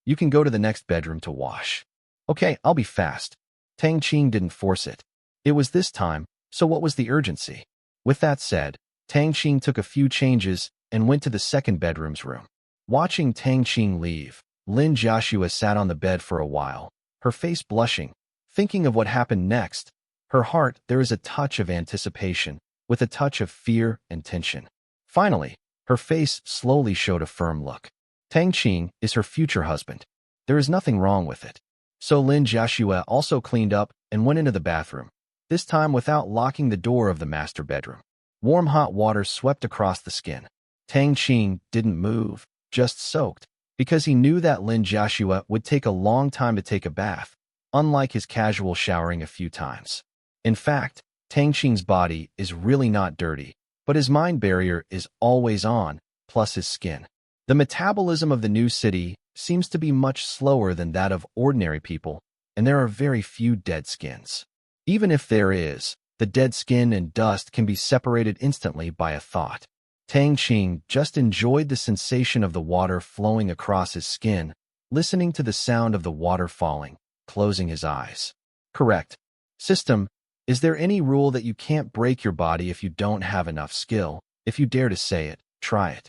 you can go to the next bedroom to wash. Okay, I'll be fast. Tang Qing didn't force it. It was this time, so what was the urgency? With that said, Tang Qing took a few changes and went to the second bedroom's room. Watching Tang Qing leave, Lin Jiaxue sat on the bed for a while, her face blushing, thinking of what happened next. Her heart, there is a touch of anticipation, with a touch of fear and tension. Finally, her face slowly showed a firm look. Tang Qing is her future husband. There is nothing wrong with it. So Lin Jiaxue also cleaned up and went into the bathroom, this time without locking the door of the master bedroom. Warm hot water swept across the skin. Tang Qing didn't move, just soaked, because he knew that Lin Jiaxue would take a long time to take a bath, unlike his casual showering a few times. In fact, Tang Qing's body is really not dirty, but his mind barrier is always on, plus his skin. The metabolism of the new city seems to be much slower than that of ordinary people, and there are very few dead skins. Even if there is, the dead skin and dust can be separated instantly by a thought. Tang Qing just enjoyed the sensation of the water flowing across his skin, listening to the sound of the water falling, closing his eyes. Correct. System, is there any rule that you can't break your body if you don't have enough skill? If you dare to say it, try it.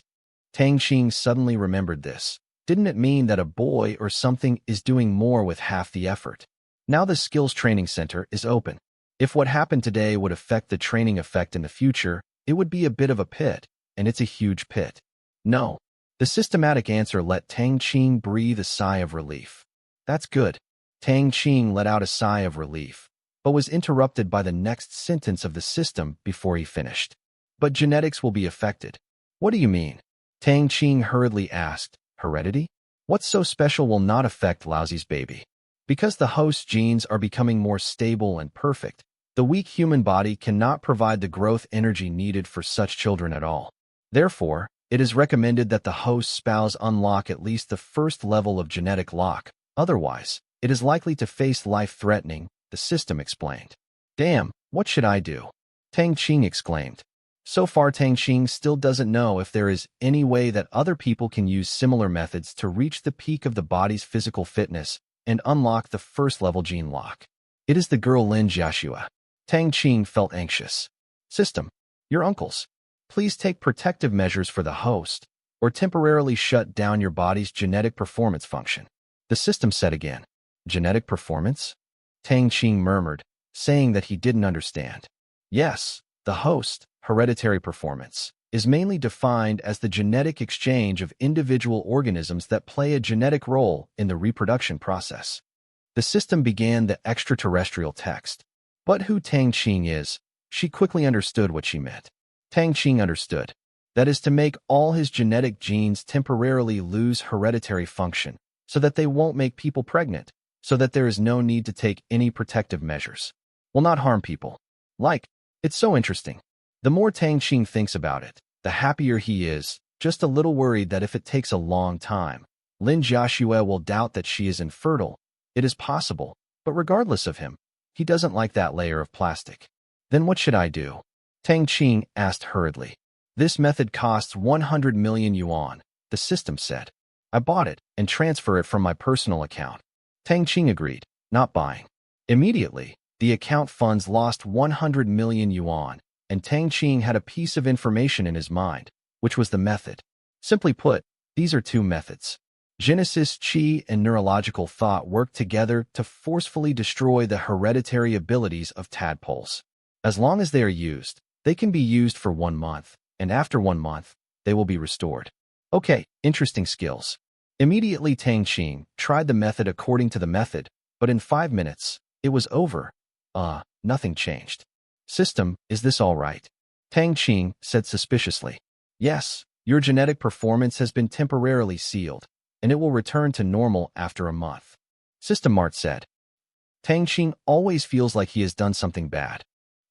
Tang Qing suddenly remembered this. Didn't it mean that a boy or something is doing more with half the effort? Now the skills training center is open. If what happened today would affect the training effect in the future, it would be a bit of a pit, and it's a huge pit. No. The systematic answer let Tang Qing breathe a sigh of relief. That's good. Tang Qing let out a sigh of relief, but was interrupted by the next sentence of the system before he finished. But genetics will be affected. What do you mean? Tang Qing hurriedly asked. Heredity? What's so special will not affect Laozi's baby? Because the host genes are becoming more stable and perfect, the weak human body cannot provide the growth energy needed for such children at all. Therefore, it is recommended that the host spouse unlock at least the first level of genetic lock. Otherwise, it is likely to face life-threatening, the system explained. Damn, what should I do? Tang Qing exclaimed. So far, Tang Qing still doesn't know if there is any way that other people can use similar methods to reach the peak of the body's physical fitness and unlock the first-level gene lock. It is the girl Lin Jiaxue. Tang Qing felt anxious. System, your uncles. Please take protective measures for the host, or temporarily shut down your body's genetic performance function. The system said again. Genetic performance? Tang Qing murmured, saying that he didn't understand. Yes, the host, hereditary performance, is mainly defined as the genetic exchange of individual organisms that play a genetic role in the reproduction process. The system began the extraterrestrial text. But who Tang Qing is, she quickly understood what she meant. Tang Qing understood. That is to make all his genetic genes temporarily lose hereditary function, so that they won't make people pregnant, so that there is no need to take any protective measures. Will not harm people. It's so interesting. The more Tang Qing thinks about it, the happier he is, just a little worried that if it takes a long time, Lin Jiaxue will doubt that she is infertile. It is possible, but regardless of him, he doesn't like that layer of plastic. Then what should I do? Tang Qing asked hurriedly. This method costs 100 million yuan, the system said. I bought it and transfer it from my personal account. Tang Qing agreed, not buying. Immediately, the account funds lost 100 million yuan, and Tang Qing had a piece of information in his mind, which was the method. Simply put, these are two methods. Genesis Qi and neurological thought work together to forcefully destroy the hereditary abilities of tadpoles. As long as they are used, they can be used for 1 month, and after 1 month, they will be restored. Okay, interesting skills. Immediately Tang Qing tried the method according to the method, but in 5 minutes, it was over. Nothing changed. System, is this all right? Tang Qing said suspiciously. Yes, your genetic performance has been temporarily sealed, and it will return to normal after a month. System Mart said. Tang Qing always feels like he has done something bad.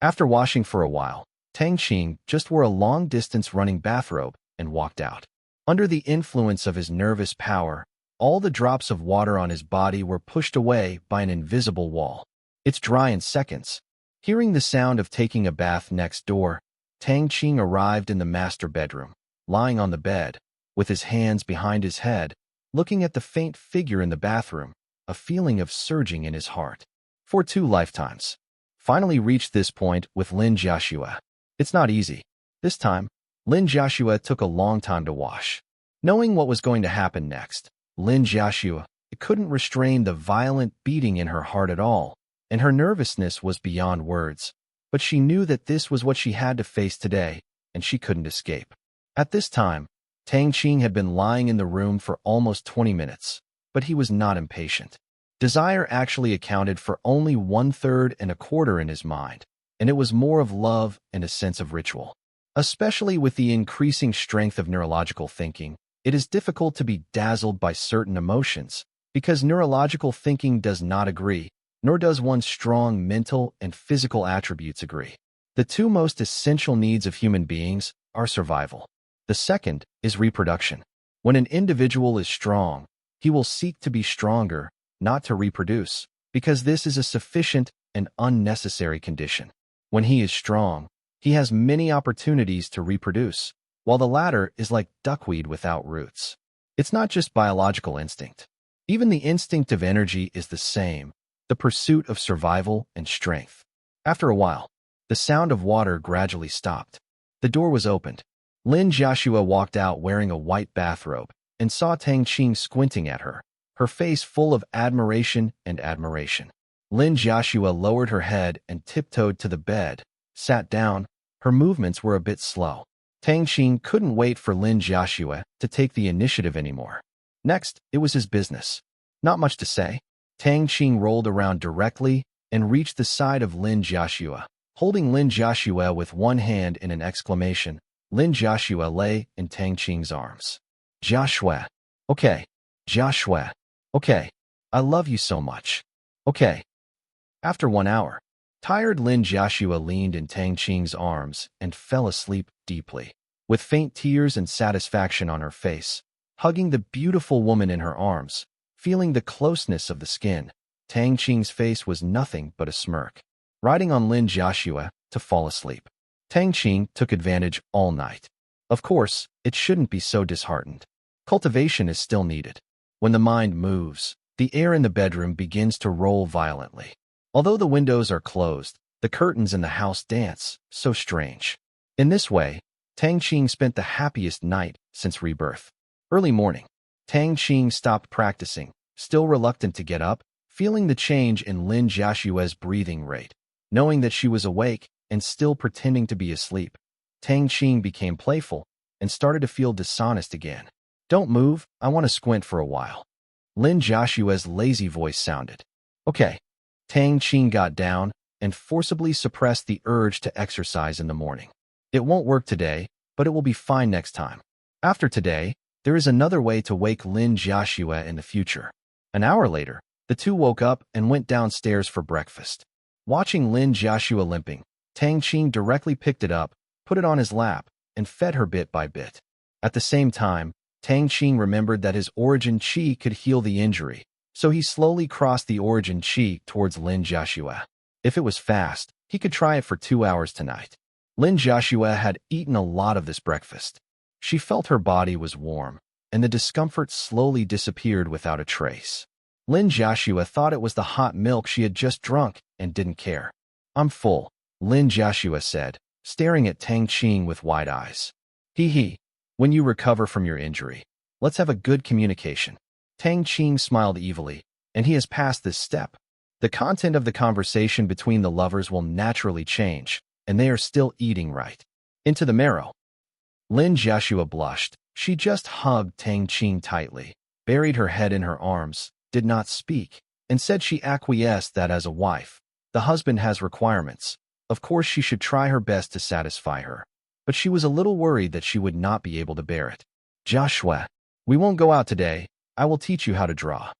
After washing for a while, Tang Qing just wore a long-distance running bathrobe and walked out. Under the influence of his nervous power, all the drops of water on his body were pushed away by an invisible wall. It's dry in seconds. Hearing the sound of taking a bath next door, Tang Qing arrived in the master bedroom, lying on the bed, with his hands behind his head, looking at the faint figure in the bathroom, a feeling of surging in his heart. For 2 lifetimes. Finally reached this point with Lin Jiaxue. It's not easy. This time, Lin Jiaxue took a long time to wash. Knowing what was going to happen next, Lin Jiaxue couldn't restrain the violent beating in her heart at all, and her nervousness was beyond words. But she knew that this was what she had to face today, and she couldn't escape. At this time, Tang Qing had been lying in the room for almost 20 minutes, but he was not impatient. Desire actually accounted for only 1/3 and a quarter in his mind, and it was more of love and a sense of ritual. Especially with the increasing strength of neurological thinking, it is difficult to be dazzled by certain emotions, because neurological thinking does not agree, nor does one's strong mental and physical attributes agree. The 2 most essential needs of human beings are survival. The second is reproduction. When an individual is strong, he will seek to be stronger, not to reproduce, because this is a sufficient and unnecessary condition. When he is strong, he has many opportunities to reproduce, while the latter is like duckweed without roots. It's not just biological instinct. Even the instinct of energy is the same, the pursuit of survival and strength. After a while, the sound of water gradually stopped. The door was opened. Lin Jiashua walked out wearing a white bathrobe and saw Tang Qing squinting at her, her face full of admiration and admiration. Lin Jiashua lowered her head and tiptoed to the bed, sat down. Her movements were a bit slow. Tang Qing couldn't wait for Lin Jiashua to take the initiative anymore. Next, it was his business. Not much to say. Tang Qing rolled around directly and reached the side of Lin Jiashua. Holding Lin Jiashua with one hand in an exclamation, Lin Jiashua lay in Tang Qing's arms. Jiashua. Okay. Jiashua. Okay. I love you so much. Okay. After 1 hour, tired Lin Jiashua leaned in Tang Qing's arms and fell asleep deeply, with faint tears and satisfaction on her face. Hugging the beautiful woman in her arms, feeling the closeness of the skin, Tang Qing's face was nothing but a smirk. Riding on Lin Jiashua to fall asleep. Tang Qing took advantage all night. Of course, it shouldn't be so disheartened. Cultivation is still needed. When the mind moves, the air in the bedroom begins to roll violently. Although the windows are closed, the curtains in the house dance, so strange. In this way, Tang Qing spent the happiest night since rebirth. Early morning, Tang Qing stopped practicing, still reluctant to get up, feeling the change in Lin Jiashua's breathing rate. Knowing that she was awake and still pretending to be asleep, Tang Qing became playful and started to feel dishonest again. Don't move, I want to squint for a while. Lin Jiashua's lazy voice sounded. Okay. Tang Qing got down and forcibly suppressed the urge to exercise in the morning. It won't work today, but it will be fine next time. After today, there is another way to wake Lin Jiashua in the future. An hour later, the two woke up and went downstairs for breakfast. Watching Lin Jiashua limping, Tang Qing directly picked it up, put it on his lap, and fed her bit by bit. At the same time, Tang Qing remembered that his origin qi could heal the injury, so he slowly crossed the origin qi towards Lin Jiashua. If it was fast, he could try it for 2 hours tonight. Lin Jiashua had eaten a lot of this breakfast. She felt her body was warm, and the discomfort slowly disappeared without a trace. Lin Jiashua thought it was the hot milk she had just drunk and didn't care. I'm full, Lin Jiashua said, staring at Tang Qing with wide eyes. Hee. When you recover from your injury, let's have a good communication. Tang Qing smiled evilly, and he has passed this step. The content of the conversation between the lovers will naturally change, and they are still eating right. Into the marrow. Lin Jiashua blushed. She just hugged Tang Qing tightly, buried her head in her arms, did not speak, and said she acquiesced that as a wife, the husband has requirements. Of course she should try her best to satisfy her. But she was a little worried that she would not be able to bear it. Joshua, we won't go out today. I will teach you how to draw.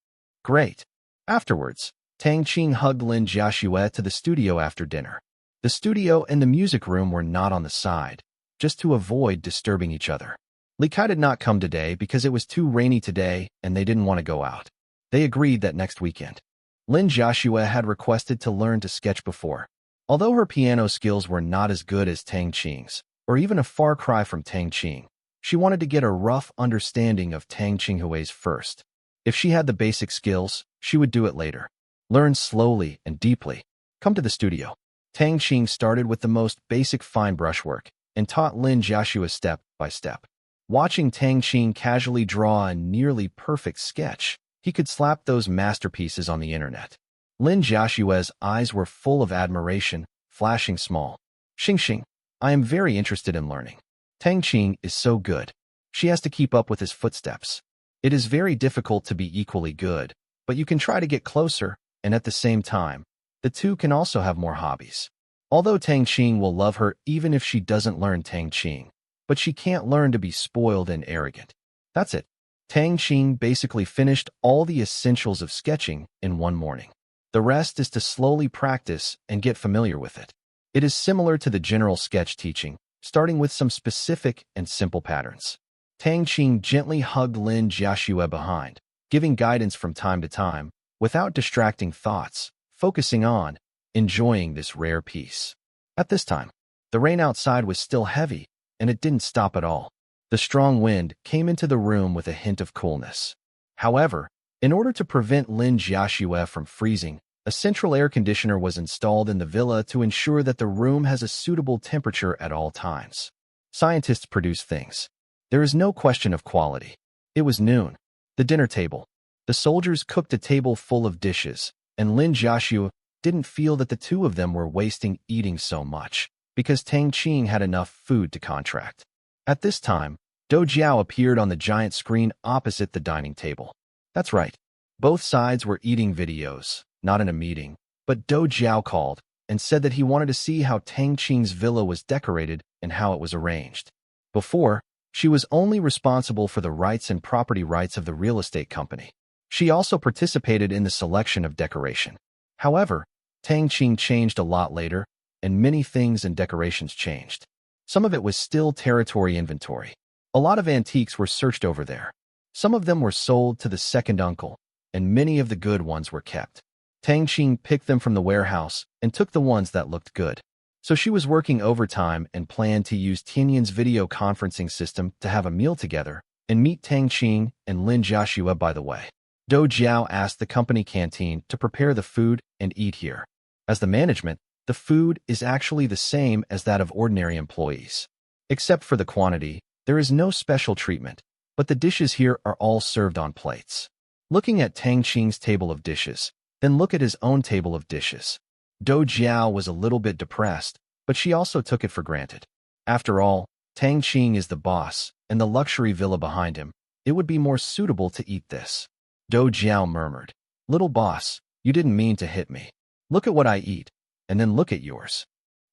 Great. Afterwards, Tang Qing hugged Lin Jiashua to the studio after dinner. The studio and the music room were not on the side, just to avoid disturbing each other. Li Kai did not come today because it was too rainy today and they didn't want to go out. They agreed that next weekend. Lin Jiashua had requested to learn to sketch before. Although her piano skills were not as good as Tang Qing's, or even a far cry from Tang Qing, she wanted to get a rough understanding of Tang Qinghui's first. If she had the basic skills, she would do it later. Learn slowly and deeply. Come to the studio. Tang Qing started with the most basic fine brushwork and taught Lin Jiashua step by step. Watching Tang Qing casually draw a nearly perfect sketch, he could slap those masterpieces on the internet. Lin Jiashua's eyes were full of admiration, flashing small. Xing, I am very interested in learning. Tang Qing is so good. She has to keep up with his footsteps. It is very difficult to be equally good, but you can try to get closer, and at the same time, the two can also have more hobbies. Although Tang Qing will love her even if she doesn't learn Tang Qing, but she can't learn to be spoiled and arrogant. That's it. Tang Qing basically finished all the essentials of sketching in one morning. The rest is to slowly practice and get familiar with it. It is similar to the general sketch teaching, starting with some specific and simple patterns. Tang Qing gently hugged Lin Jiashua behind, giving guidance from time to time, without distracting thoughts, focusing on enjoying this rare piece. At this time, the rain outside was still heavy, and it didn't stop at all. The strong wind came into the room with a hint of coolness. However, In order to prevent Lin Jiaxue from freezing, a central air conditioner was installed in the villa to ensure that the room has a suitable temperature at all times. Scientists produce things. There is no question of quality. It was noon. The dinner table. The soldiers cooked a table full of dishes, and Lin Jiaxue didn't feel that the two of them were wasting eating so much, because Tang Qing had enough food to contract. At this time, Do Jiao appeared on the giant screen opposite the dining table. That's right. Both sides were eating videos, not in a meeting, but Do Jiao called and said that he wanted to see how Tang Qing's villa was decorated and how it was arranged. Before, she was only responsible for the rights and property rights of the real estate company. She also participated in the selection of decoration. However, Tang Qing changed a lot later, and many things and decorations changed. Some of it was still territory inventory. A lot of antiques were searched over there. Some of them were sold to the second uncle, and many of the good ones were kept. Tang Qing picked them from the warehouse and took the ones that looked good. So she was working overtime and planned to use Tianyan's video conferencing system to have a meal together and meet Tang Qing and Lin Jiaxue by the way. Do Jiao asked the company canteen to prepare the food and eat here. As the management, the food is actually the same as that of ordinary employees. Except for the quantity, there is no special treatment, but the dishes here are all served on plates. Looking at Tang Qing's table of dishes, then look at his own table of dishes. Do Jiao was a little bit depressed, but she also took it for granted. After all, Tang Qing is the boss, and the luxury villa behind him. It would be more suitable to eat this. Do Jiao murmured, "Little boss, you didn't mean to hit me. Look at what I eat, and then look at yours."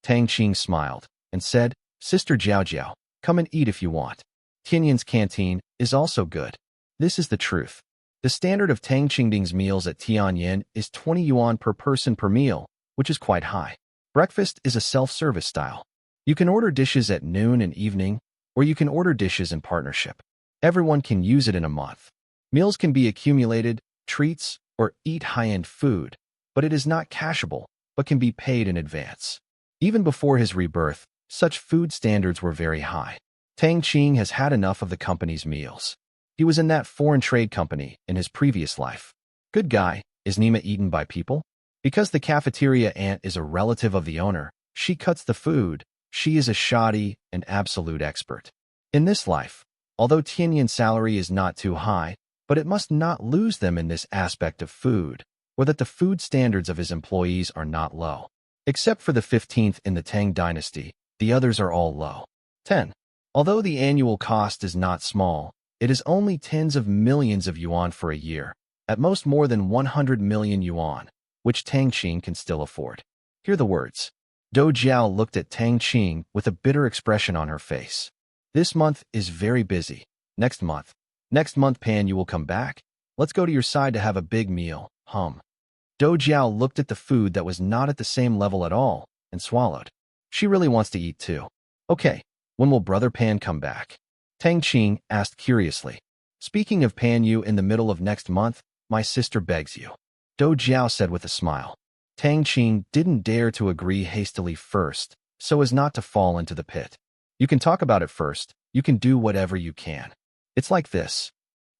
Tang Qing smiled and said, "Sister Jiao Jiao, come and eat if you want. Tianyan's canteen is also good. This is the truth. The standard of Tang Qingding's meals at Tianyan is 20 yuan per person per meal, which is quite high. Breakfast is a self-service style. You can order dishes at noon and evening, or you can order dishes in partnership. Everyone can use it in a month. Meals can be accumulated, treats, or eat high-end food, but it is not cashable, but can be paid in advance. Even before his rebirth, such food standards were very high. Tang Qing has had enough of the company's meals. He was in that foreign trade company in his previous life. Good guy, is Nima eaten by people? Because the cafeteria aunt is a relative of the owner, she cuts the food. She is a shoddy and absolute expert. In this life, although Tianyan's salary is not too high, but it must not lose them in this aspect of food, or that the food standards of his employees are not low. Except for the 15th in the Tang dynasty, the others are all low. 10. Although the annual cost is not small, it is only tens of millions of yuan for a year, at most more than 100 million yuan, which Tang Qing can still afford. Hear the words. Do Jiao looked at Tang Qing with a bitter expression on her face. This month is very busy. Next month, Pan, you will come back? Let's go to your side to have a big meal, Do Jiao looked at the food that was not at the same level at all, and swallowed. She really wants to eat too. Okay, when will Brother Pan come back? Tang Qing asked curiously. Speaking of Pan Yu in the middle of next month, my sister begs you. Do Jiao said with a smile. Tang Qing didn't dare to agree hastily first, so as not to fall into the pit. You can talk about it first, you can do whatever you can. It's like this.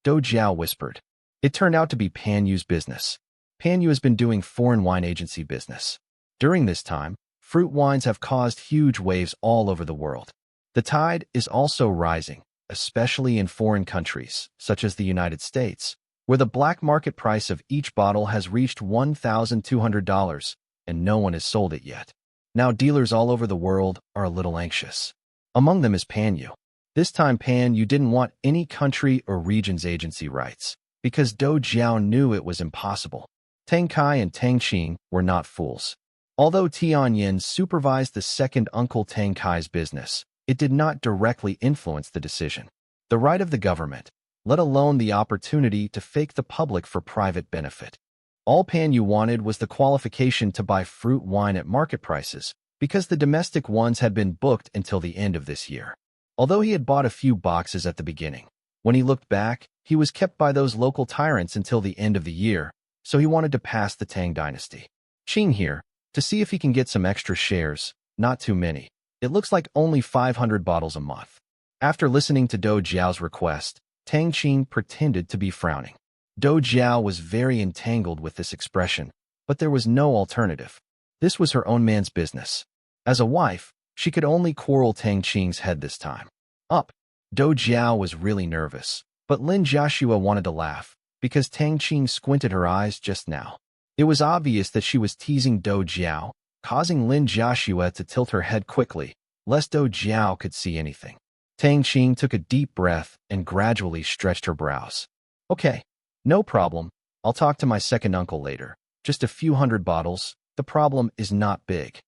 Do Jiao whispered. It turned out to be Pan Yu's business. Pan Yu has been doing foreign wine agency business. During this time, fruit wines have caused huge waves all over the world. The tide is also rising, especially in foreign countries, such as the United States, where the black market price of each bottle has reached $1,200, and no one has sold it yet. Now dealers all over the world are a little anxious. Among them is Pan Yu. This time Pan Yu didn't want any country or region's agency rights, because Do Jiao knew it was impossible. Tang Kai and Tang Qing were not fools. Although Tianyan supervised the second uncle Tang Kai's business, it did not directly influence the decision. The right of the government, let alone the opportunity to fake the public for private benefit. All Pan Yu wanted was the qualification to buy fruit wine at market prices, because the domestic ones had been booked until the end of this year. Although he had bought a few boxes at the beginning, when he looked back, he was kept by those local tyrants until the end of the year, so he wanted to pass the Tang dynasty. Qing here, to see if he can get some extra shares, not too many. It looks like only 500 bottles a month. After listening to Do Jiao's request, Tang Qing pretended to be frowning. Do Jiao was very entangled with this expression, but there was no alternative. This was her own man's business. As a wife, she could only quarrel Tang Qing's head this time. Up. Do Jiao was really nervous, but Lin Jiaxue wanted to laugh, because Tang Qing squinted her eyes just now. It was obvious that she was teasing Do Jiao, causing Lin Jiaxue to tilt her head quickly, lest Do Jiao could see anything. Tang Qing took a deep breath and gradually stretched her brows. Okay, no problem. I'll talk to my second uncle later. Just a few hundred bottles. The problem is not big.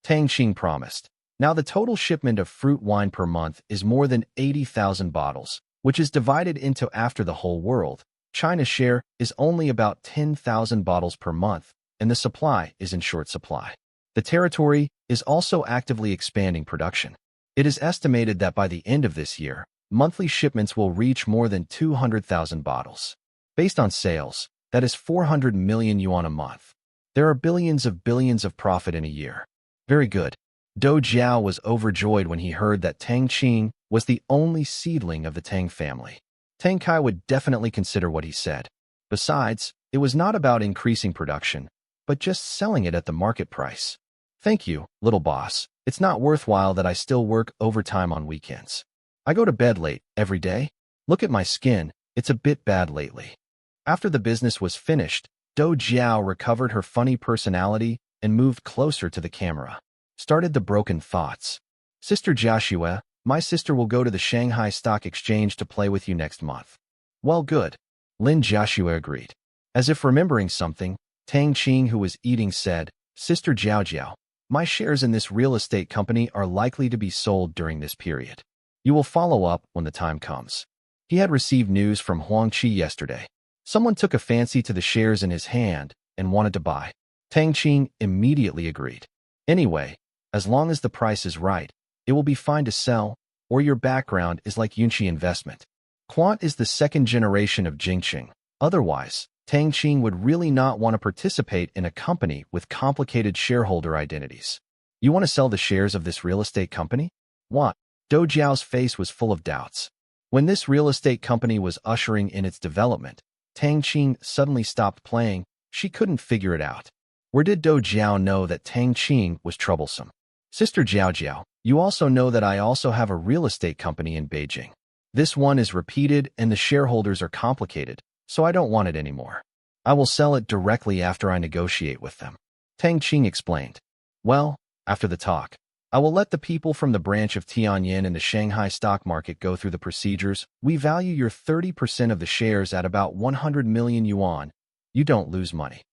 Tang Qing promised. Now the total shipment of fruit wine per month is more than 80,000 bottles, which is divided into after the whole world. China's share is only about 10,000 bottles per month, and the supply is in short supply. The territory is also actively expanding production. It is estimated that by the end of this year, monthly shipments will reach more than 200,000 bottles. Based on sales, that is 400 million yuan a month. There are billions of profit in a year. Very good. Do Jiao was overjoyed when he heard that Tang Qing was the only seedling of the Tang family. Tang Kai would definitely consider what he said. Besides, it was not about increasing production, but just selling it at the market price. Thank you, little boss. It's not worthwhile that I still work overtime on weekends. I go to bed late every day. Look at my skin, it's a bit bad lately. After the business was finished, Do Jiao recovered her funny personality and moved closer to the camera. Started the broken thoughts. Sister Jiaxue, my sister will go to the Shanghai Stock Exchange to play with you next month. Well, good. Lin Jiaxue agreed. As if remembering something, Tang Qing, who was eating, said, Sister Jiao, my shares in this real estate company are likely to be sold during this period. You will follow up when the time comes. He had received news from Huangqi yesterday. Someone took a fancy to the shares in his hand and wanted to buy. Tang Qing immediately agreed. Anyway, as long as the price is right, it will be fine to sell, or your background is like Yunqi investment. Quant is the second generation of Jingqing. Otherwise, Tang Qing would really not want to participate in a company with complicated shareholder identities. You want to sell the shares of this real estate company? What? Do Jiao's face was full of doubts. When this real estate company was ushering in its development, Tang Qing suddenly stopped playing. She couldn't figure it out. Where did Do Jiao know that Tang Qing was troublesome? Sister Jiao, you also know that I also have a real estate company in Beijing. This one is repeated and the shareholders are complicated, so I don't want it anymore. I will sell it directly after I negotiate with them. Tang Qing explained. Well, after the talk, I will let the people from the branch of Tianyin and the Shanghai stock market go through the procedures. We value your 30% of the shares at about 100 million yuan. You don't lose money.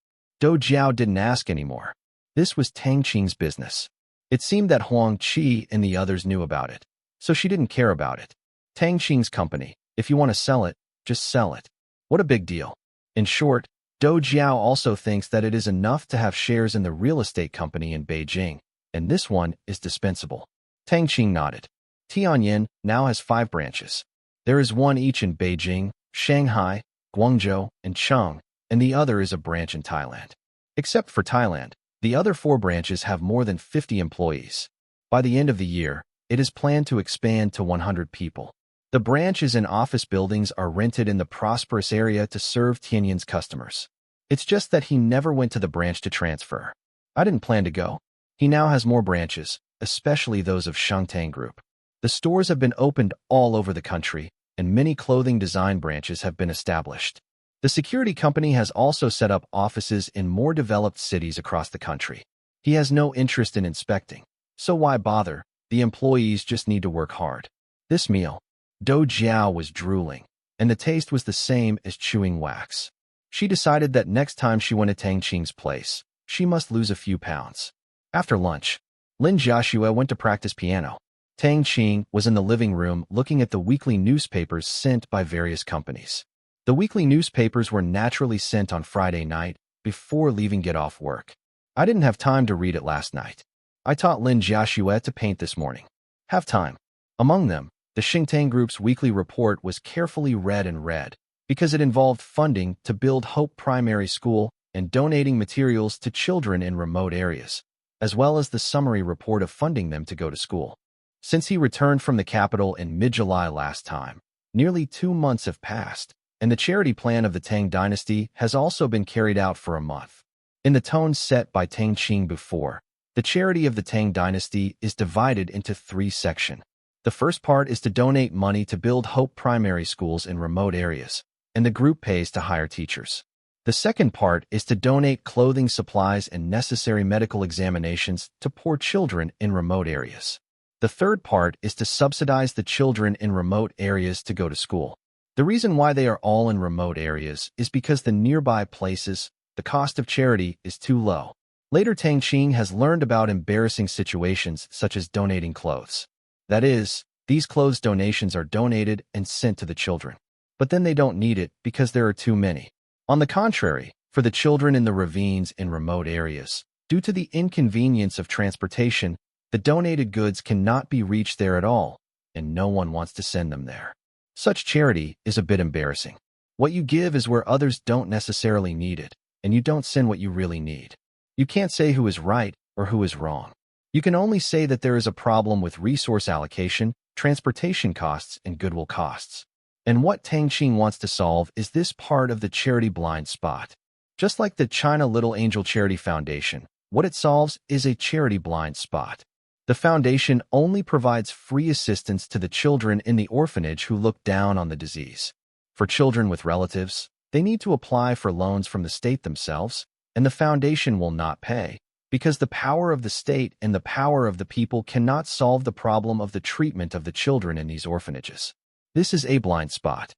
Do Jiao didn't ask anymore. This was Tang Qing's business. It seemed that Huang Qi and the others knew about it, so she didn't care about it. Tang Qing's company, if you want to sell it, just sell it. What a big deal. In short, Do Jiao also thinks that it is enough to have shares in the real estate company in Beijing, and this one is dispensable. Tang Qing nodded. Tianyin now has 5 branches. There is one each in Beijing, Shanghai, Guangzhou, and Cheng, and the other is a branch in Thailand. Except for Thailand, the other 4 branches have more than 50 employees. By the end of the year, it is planned to expand to 100 people. The branches and office buildings are rented in the prosperous area to serve Tianyin's customers. It's just that he never went to the branch to transfer. I didn't plan to go. He now has more branches, especially those of Shengtang Group. The stores have been opened all over the country, and many clothing design branches have been established. The security company has also set up offices in more developed cities across the country. He has no interest in inspecting, so why bother? The employees just need to work hard. This meal, Do Jiao was drooling, and the taste was the same as chewing wax. She decided that next time she went to Tang Qing's place, she must lose a few pounds. After lunch, Lin Jiaxue went to practice piano. Tang Qing was in the living room looking at the weekly newspapers sent by various companies. The weekly newspapers were naturally sent on Friday night before leaving get off work. I didn't have time to read it last night. I taught Lin Jiaxue to paint this morning. Have time. Among them, the Shengtang Group's weekly report was carefully read because it involved funding to build Hope Primary School and donating materials to children in remote areas, as well as the summary report of funding them to go to school. Since he returned from the capital in mid-July last time, nearly 2 months have passed. and the charity plan of the Tang dynasty has also been carried out for a month. In the tone set by Tang Qing before, the charity of the Tang dynasty is divided into 3 sections. The first part is to donate money to build Hope primary schools in remote areas, and the group pays to hire teachers. The second part is to donate clothing supplies and necessary medical examinations to poor children in remote areas. The third part is to subsidize the children in remote areas to go to school. The reason why they are all in remote areas is because the nearby places, the cost of charity is too low. Later, Tang Qing has learned about embarrassing situations such as donating clothes. That is, these clothes donations are donated and sent to the children. But then they don't need it because there are too many. On the contrary, for the children in the ravines in remote areas, due to the inconvenience of transportation, the donated goods cannot be reached there at all, and no one wants to send them there. Such charity is a bit embarrassing. What you give is where others don't necessarily need it, and you don't send what you really need. You can't say who is right or who is wrong. You can only say that there is a problem with resource allocation, transportation costs, and goodwill costs. And what Tang Qing wants to solve is this part of the charity blind spot. Just like the China Little Angel Charity Foundation, what it solves is a charity blind spot. The foundation only provides free assistance to the children in the orphanage who look down on the disease. For children with relatives, they need to apply for loans from the state themselves, and the foundation will not pay, because the power of the state and the power of the people cannot solve the problem of the treatment of the children in these orphanages. This is a blind spot.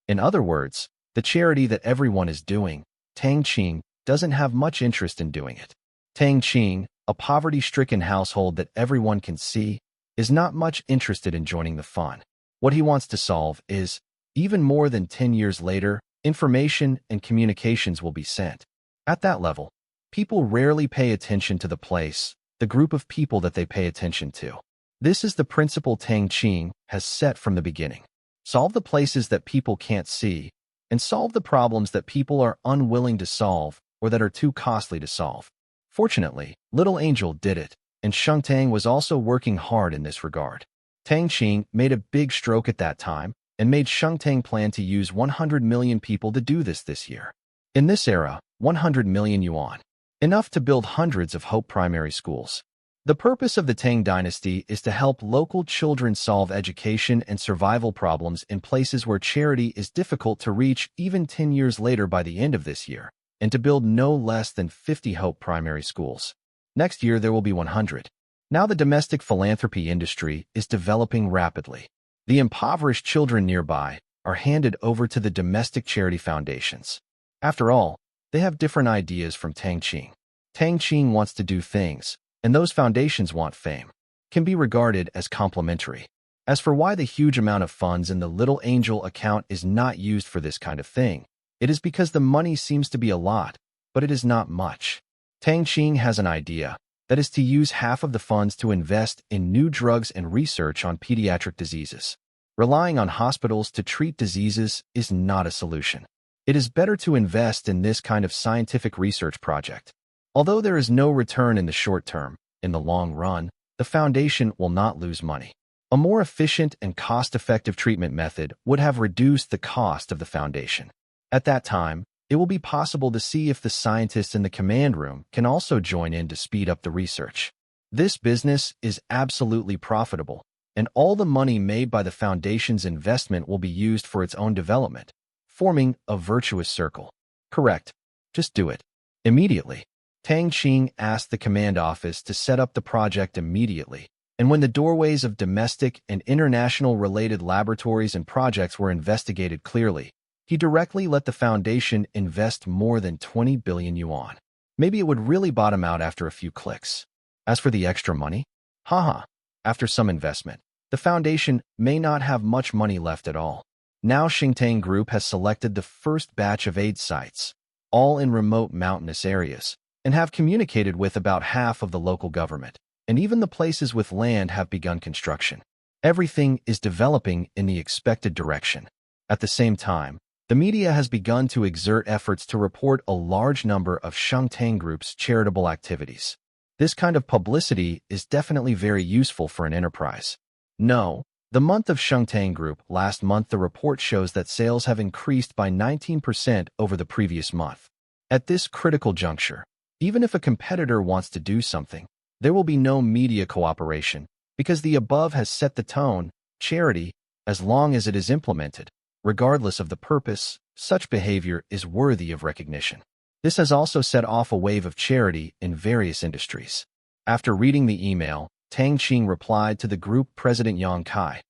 In other words, the charity that everyone is doing, Tang Qing, doesn't have much interest in doing it. Tang Qing, a poverty-stricken household that everyone can see, is not much interested in joining the fun. What he wants to solve is, even more than 10 years later, information and communications will be sent. At that level, people rarely pay attention to the place, the group of people that they pay attention to. This is the principle Tang Qing has set from the beginning. Solve the places that people can't see, and solve the problems that people are unwilling to solve or that are too costly to solve. Fortunately, Little Angel did it, and Shengtang was also working hard in this regard. Tang Qing made a big stroke at that time and made Shengtang plan to use 100 million people to do this year. In this era, 100 million yuan. Enough to build hundreds of Hope primary schools. The purpose of the Tang dynasty is to help local children solve education and survival problems in places where charity is difficult to reach even 10 years later by the end of this year, and to build no less than 50 Hope primary schools. Next year there will be 100. Now the domestic philanthropy industry is developing rapidly. The impoverished children nearby are handed over to the domestic charity foundations. After all, they have different ideas from Tang Qing. Tang Qing wants to do things, and those foundations want fame, can be regarded as complementary. As for why the huge amount of funds in the Little Angel account is not used for this kind of thing, it is because the money seems to be a lot, but it is not much. Tang Qing has an idea, that is to use half of the funds to invest in new drugs and research on pediatric diseases. Relying on hospitals to treat diseases is not a solution. It is better to invest in this kind of scientific research project. Although there is no return in the short term, in the long run, the foundation will not lose money. A more efficient and cost-effective treatment method would have reduced the cost of the foundation. At that time, it will be possible to see if the scientists in the command room can also join in to speed up the research. This business is absolutely profitable, and all the money made by the foundation's investment will be used for its own development, forming a virtuous circle. Correct. Just do it. Immediately. Tang Qing asked the command office to set up the project immediately, and when the doorways of domestic and international related laboratories and projects were investigated clearly, he directly let the foundation invest more than 20 billion yuan. Maybe it would really bottom out after a few clicks. As for the extra money, after some investment, the foundation may not have much money left at all. Now Shengtang Group has selected the first batch of aid sites, all in remote mountainous areas, and have communicated with about half of the local government, and even the places with land have begun construction. Everything is developing in the expected direction. At the same time, the media has begun to exert efforts to report a large number of Shengtang Group's charitable activities. This kind of publicity is definitely very useful for an enterprise. No, The month of Shengtang Group. Last month, the report shows that sales have increased by 19% over the previous month. At this critical juncture, even if a competitor wants to do something, there will be no media cooperation, because the above has set the tone. Charity, as long as it is implemented, regardless of the purpose, such behavior is worthy of recognition. This has also set off a wave of charity in various industries. After reading the email, Tang Qing replied to the group president Yang Kai.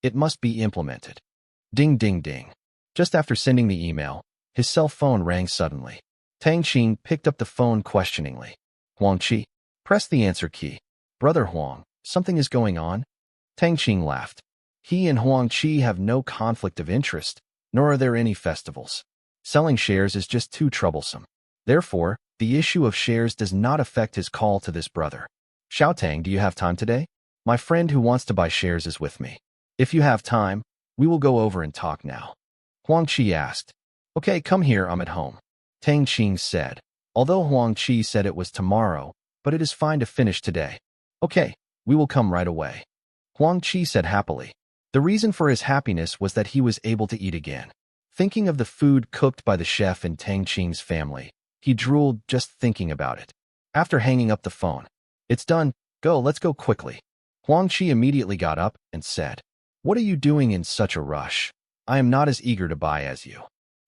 It must be implemented. Ding ding ding. Just after sending the email, his cell phone rang suddenly. Tang Qing picked up the phone questioningly. Huang Qi. Press the answer key. Brother Huang, something is going on? Tang Qing laughed. He and Huang Qi have no conflict of interest, nor are there any festivals. Selling shares is just too troublesome. Therefore, the issue of shares does not affect his call to this brother. Xiaotang, do you have time today? My friend who wants to buy shares is with me. If you have time, we will go over and talk now. Huang Qi asked. Okay, come here, I'm at home. Tang Qing said. Although Huang Qi said it was tomorrow, but it is fine to finish today. Okay, we will come right away. Huang Qi said happily. The reason for his happiness was that he was able to eat again. Thinking of the food cooked by the chef in Tang Qing's family, he drooled just thinking about it. After hanging up the phone, it's done, go, let's go quickly. Huang Qi immediately got up and said, What are you doing in such a rush? I am not as eager to buy as you.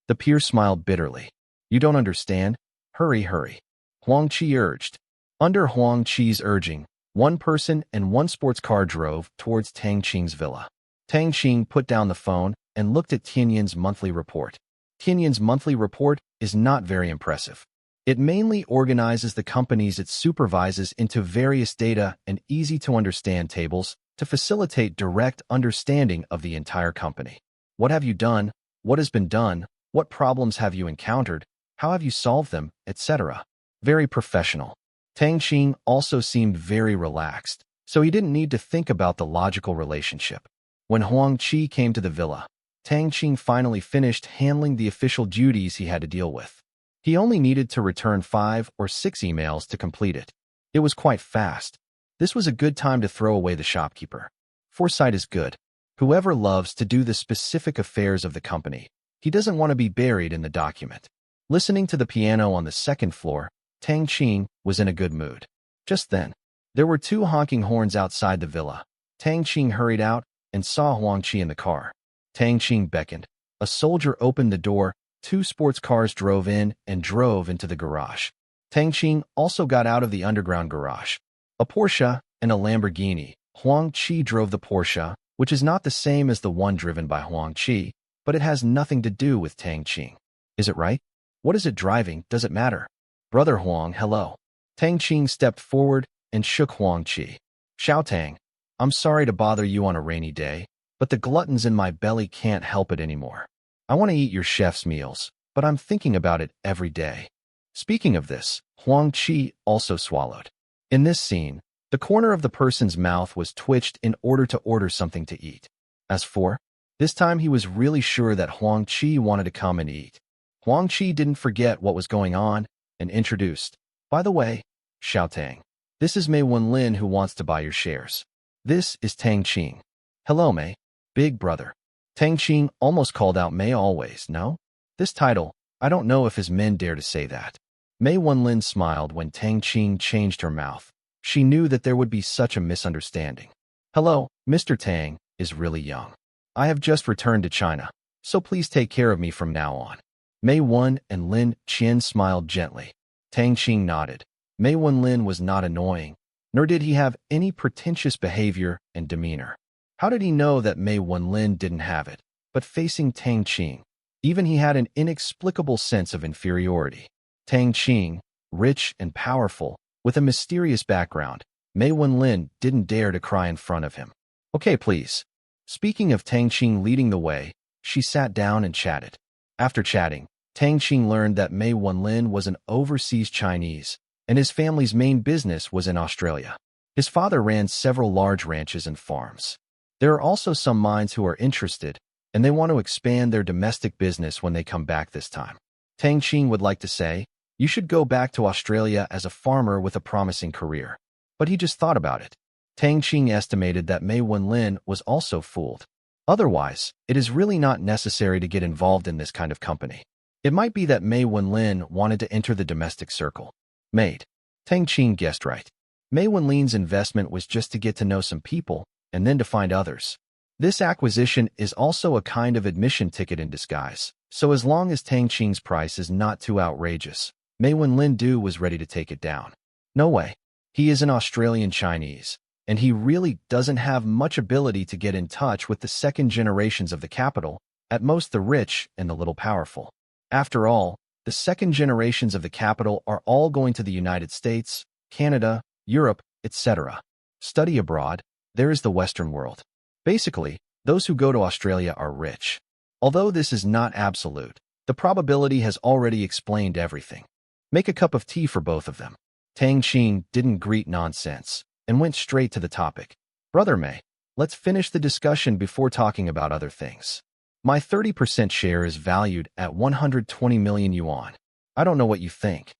The peer smiled bitterly. You don't understand? Hurry, hurry. Huang Qi urged. Under Huang Qi's urging, one person and one sports car drove towards Tang Qing's villa. Tang Qing put down the phone and looked at Tianyan's monthly report. Tianyan's monthly report is not very impressive. It mainly organizes the companies it supervises into various data and easy-to-understand tables to facilitate direct understanding of the entire company. What have you done? What has been done? What problems have you encountered? How have you solved them? Etc. Very professional. Tang Qing also seemed very relaxed, so he didn't need to think about the logical relationship. When Huang Qi came to the villa, Tang Qing finally finished handling the official duties he had to deal with. He only needed to return 5 or 6 emails to complete it. It was quite fast. This was a good time to throw away the shopkeeper. Foresight is good. Whoever loves to do the specific affairs of the company, he doesn't want to be buried in the document. Listening to the piano on the second floor, Tang Qing was in a good mood. Just then, there were 2 honking horns outside the villa. Tang Qing hurried out and saw Huang Qi in the car. Tang Qing beckoned. A soldier opened the door. 2 sports cars drove in and drove into the garage. Tang Qing also got out of the underground garage. A Porsche and a Lamborghini. Huang Qi drove the Porsche, which is not the same as the one driven by Huang Qi, but it has nothing to do with Tang Qing. Is it right? What is it driving? Does it matter? Brother Huang, hello. Tang Qing stepped forward and shook Huang Qi. Xiaotang, I'm sorry to bother you on a rainy day, but the gluttons in my belly can't help it anymore. I want to eat your chef's meals, but I'm thinking about it every day. Speaking of this, Huang Qi also swallowed. In this scene, the corner of the person's mouth was twitched in order to order something to eat. As for, this time he was really sure that Huang Qi wanted to come and eat. Huang Qi didn't forget what was going on and introduced. By the way, Xiaotang, this is Mei Wenlin who wants to buy your shares. This is Tang Qing. Hello, Mei. Big brother. Tang Qing almost called out Mei always, no? This title, I don't know if his men dare to say that. Mei Wenlin smiled when Tang Qing changed her mouth. She knew that there would be such a misunderstanding. Hello, Mr. Tang is really young. I have just returned to China, so please take care of me from now on. Mei Wen and Lin Qian smiled gently. Tang Qing nodded. Mei Wenlin was not annoying, nor did he have any pretentious behavior and demeanor. How did he know that Mei Wenlin didn't have it? But facing Tang Qing, even he had an inexplicable sense of inferiority. Tang Qing, rich and powerful, with a mysterious background, Mei Wenlin didn't dare to cry in front of him. Okay, please. Speaking of Tang Qing leading the way, she sat down and chatted. After chatting, Tang Qing learned that Mei Wenlin was an overseas Chinese, and his family's main business was in Australia. His father ran several large ranches and farms. There are also some mines who are interested, and they want to expand their domestic business when they come back this time. Tang Qing would like to say, you should go back to Australia as a farmer with a promising career. But he just thought about it. Tang Qing estimated that Mei Wenlin was also fooled. Otherwise, it is really not necessary to get involved in this kind of company. It might be that Mei Wenlin wanted to enter the domestic circle. Mate. Tang Qing guessed right. Mei Wenlin's investment was just to get to know some people and then to find others. This acquisition is also a kind of admission ticket in disguise, so as long as Tang Qing's price is not too outrageous, Mei Wenlin was ready to take it down. No way. He is an Australian Chinese, and he really doesn't have much ability to get in touch with the second generations of the capital, at most the rich and the little powerful. After all, the second generations of the capital are all going to the United States, Canada, Europe, etc. Study abroad, there is the Western world. Basically, those who go to Australia are rich. Although this is not absolute, the probability has already explained everything. Make a cup of tea for both of them. Tang Qing didn't greet nonsense and went straight to the topic. Brother Mei, let's finish the discussion before talking about other things. My 30% share is valued at 120 million yuan. I don't know what you think.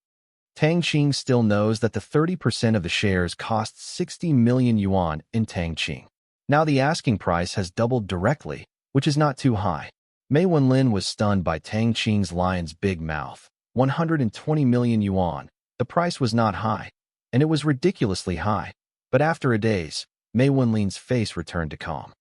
Tang Qing still knows that the 30% of the shares costs 60 million yuan in Tang Qing. Now the asking price has doubled directly, which is not too high. Mei Wenlin was stunned by Tang Qing's lion's big mouth. 120 million yuan. The price was not high, and it was ridiculously high. But after a days, Mei Wenlin's face returned to calm.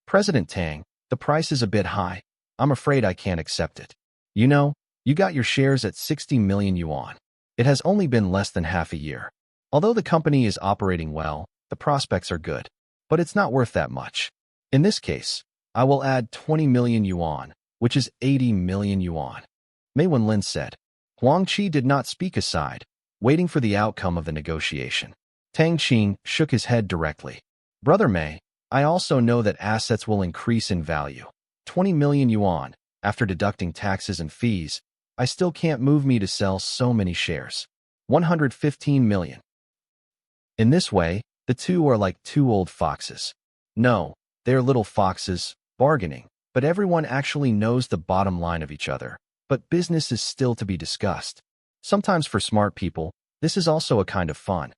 President Tang, the price is a bit high. I'm afraid I can't accept it. You know, you got your shares at 60 million yuan. It has only been less than half a year. Although the company is operating well, the prospects are good. But it's not worth that much. In this case, I will add 20 million yuan, which is 80 million yuan. Mei Wenlin said. Huang Qi did not speak aside, waiting for the outcome of the negotiation. Tang Qing shook his head directly. Brother Mei, I also know that assets will increase in value. 20 million yuan, after deducting taxes and fees, I still can't move me to sell so many shares. 115 million. In this way, the two are like two old foxes. No, they are little foxes, bargaining, but everyone actually knows the bottom line of each other. But business is still to be discussed. Sometimes for smart people, this is also a kind of fun.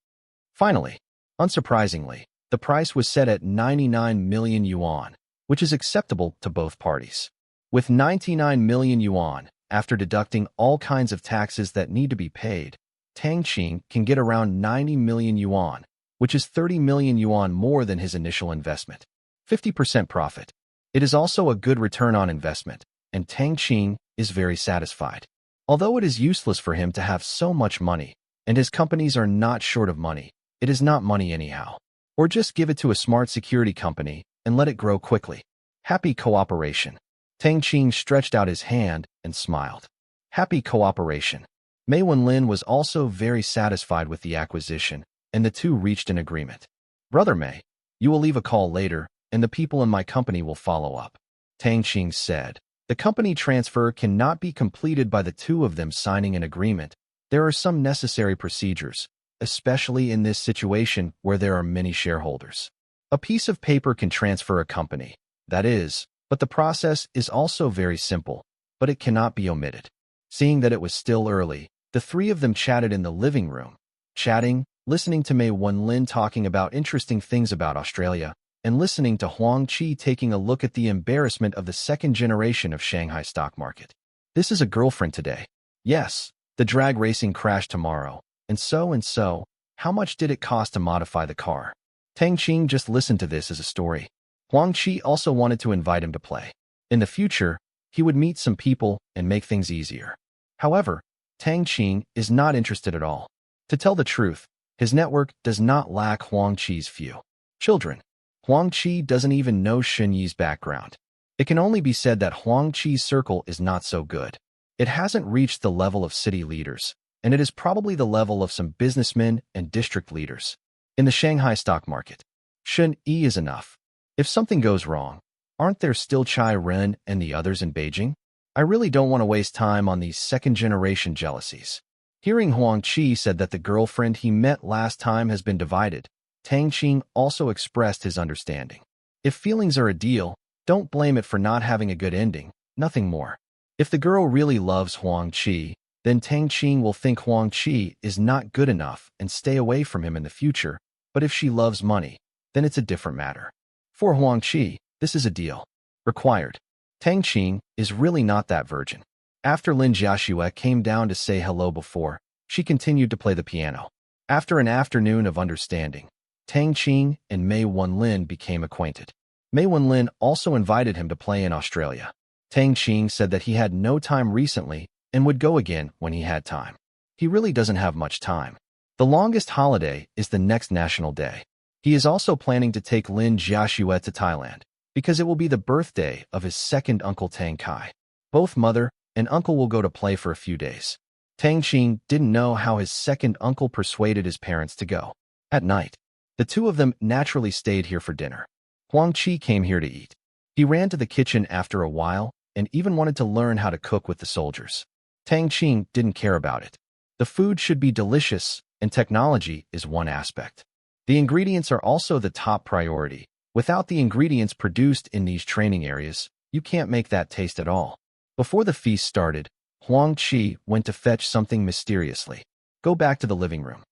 Finally, unsurprisingly, the price was set at 99 million yuan, which is acceptable to both parties. With 99 million yuan, after deducting all kinds of taxes that need to be paid, Tang Qing can get around 90 million yuan, which is 30 million yuan more than his initial investment. 50% profit. It is also a good return on investment, and Tang Qing is very satisfied. Although it is useless for him to have so much money, and his companies are not short of money, it is not money anyhow. Or just give it to a smart security company and let it grow quickly. Happy cooperation. Tang Qing stretched out his hand and smiled. Happy cooperation. Mei Wenlin was also very satisfied with the acquisition, and the two reached an agreement. Brother Mei, you will leave a call later, and the people in my company will follow up. Tang Qing said. The company transfer cannot be completed by the two of them signing an agreement. There are some necessary procedures, especially in this situation where there are many shareholders. A piece of paper can transfer a company, that is, but the process is also very simple, but it cannot be omitted. Seeing that it was still early, the three of them chatted in the living room, chatting, listening to Mei Wenlin talking about interesting things about Australia, and listening to Huang Qi taking a look at the embarrassment of the second generation of Shanghai stock market. This is a girlfriend today. Yes, the drag racing crashed tomorrow, and so, how much did it cost to modify the car? Tang Qing just listened to this as a story. Huang Qi also wanted to invite him to play. In the future, he would meet some people and make things easier. However, Tang Qing is not interested at all. To tell the truth, his network does not lack Huang Qi's few children. Huang Qi doesn't even know Shen Yi's background. It can only be said that Huang Qi's circle is not so good. It hasn't reached the level of city leaders, and it is probably the level of some businessmen and district leaders. In the Shanghai stock market, Shen Yi is enough. If something goes wrong, aren't there still Chai Ren and the others in Beijing? I really don't want to waste time on these second-generation jealousies. Hearing Huang Qi said that the girlfriend he met last time has been divided, Tang Qing also expressed his understanding. If feelings are a deal, don't blame it for not having a good ending, nothing more. If the girl really loves Huang Qi, then Tang Qing will think Huang Qi is not good enough and stay away from him in the future, but if she loves money, then it's a different matter. For Huang Qi, this is a deal. Required. Tang Qing is really not that virgin. After Lin Jiaxue came down to say hello before, she continued to play the piano. After an afternoon of understanding, Tang Qing and Mei Wenlin became acquainted. Mei Wenlin also invited him to play in Australia. Tang Qing said that he had no time recently and would go again when he had time. He really doesn't have much time. The longest holiday is the next National Day. He is also planning to take Lin Jiaxue to Thailand, because it will be the birthday of his second uncle Tang Kai. Both mother and uncle will go to play for a few days. Tang Qing didn't know how his second uncle persuaded his parents to go. At night, the two of them naturally stayed here for dinner. Huang Qi came here to eat. He ran to the kitchen after a while and even wanted to learn how to cook with the soldiers. Tang Qing didn't care about it. The food should be delicious, and technology is one aspect. The ingredients are also the top priority. Without the ingredients produced in these training areas, you can't make that taste at all. Before the feast started, Huang Qi went to fetch something mysteriously. Go back to the living room.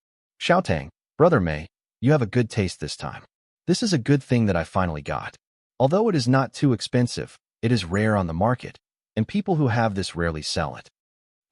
Xiaotang, Brother Mei, you have a good taste this time. This is a good thing that I finally got. Although it is not too expensive, it is rare on the market, and people who have this rarely sell it.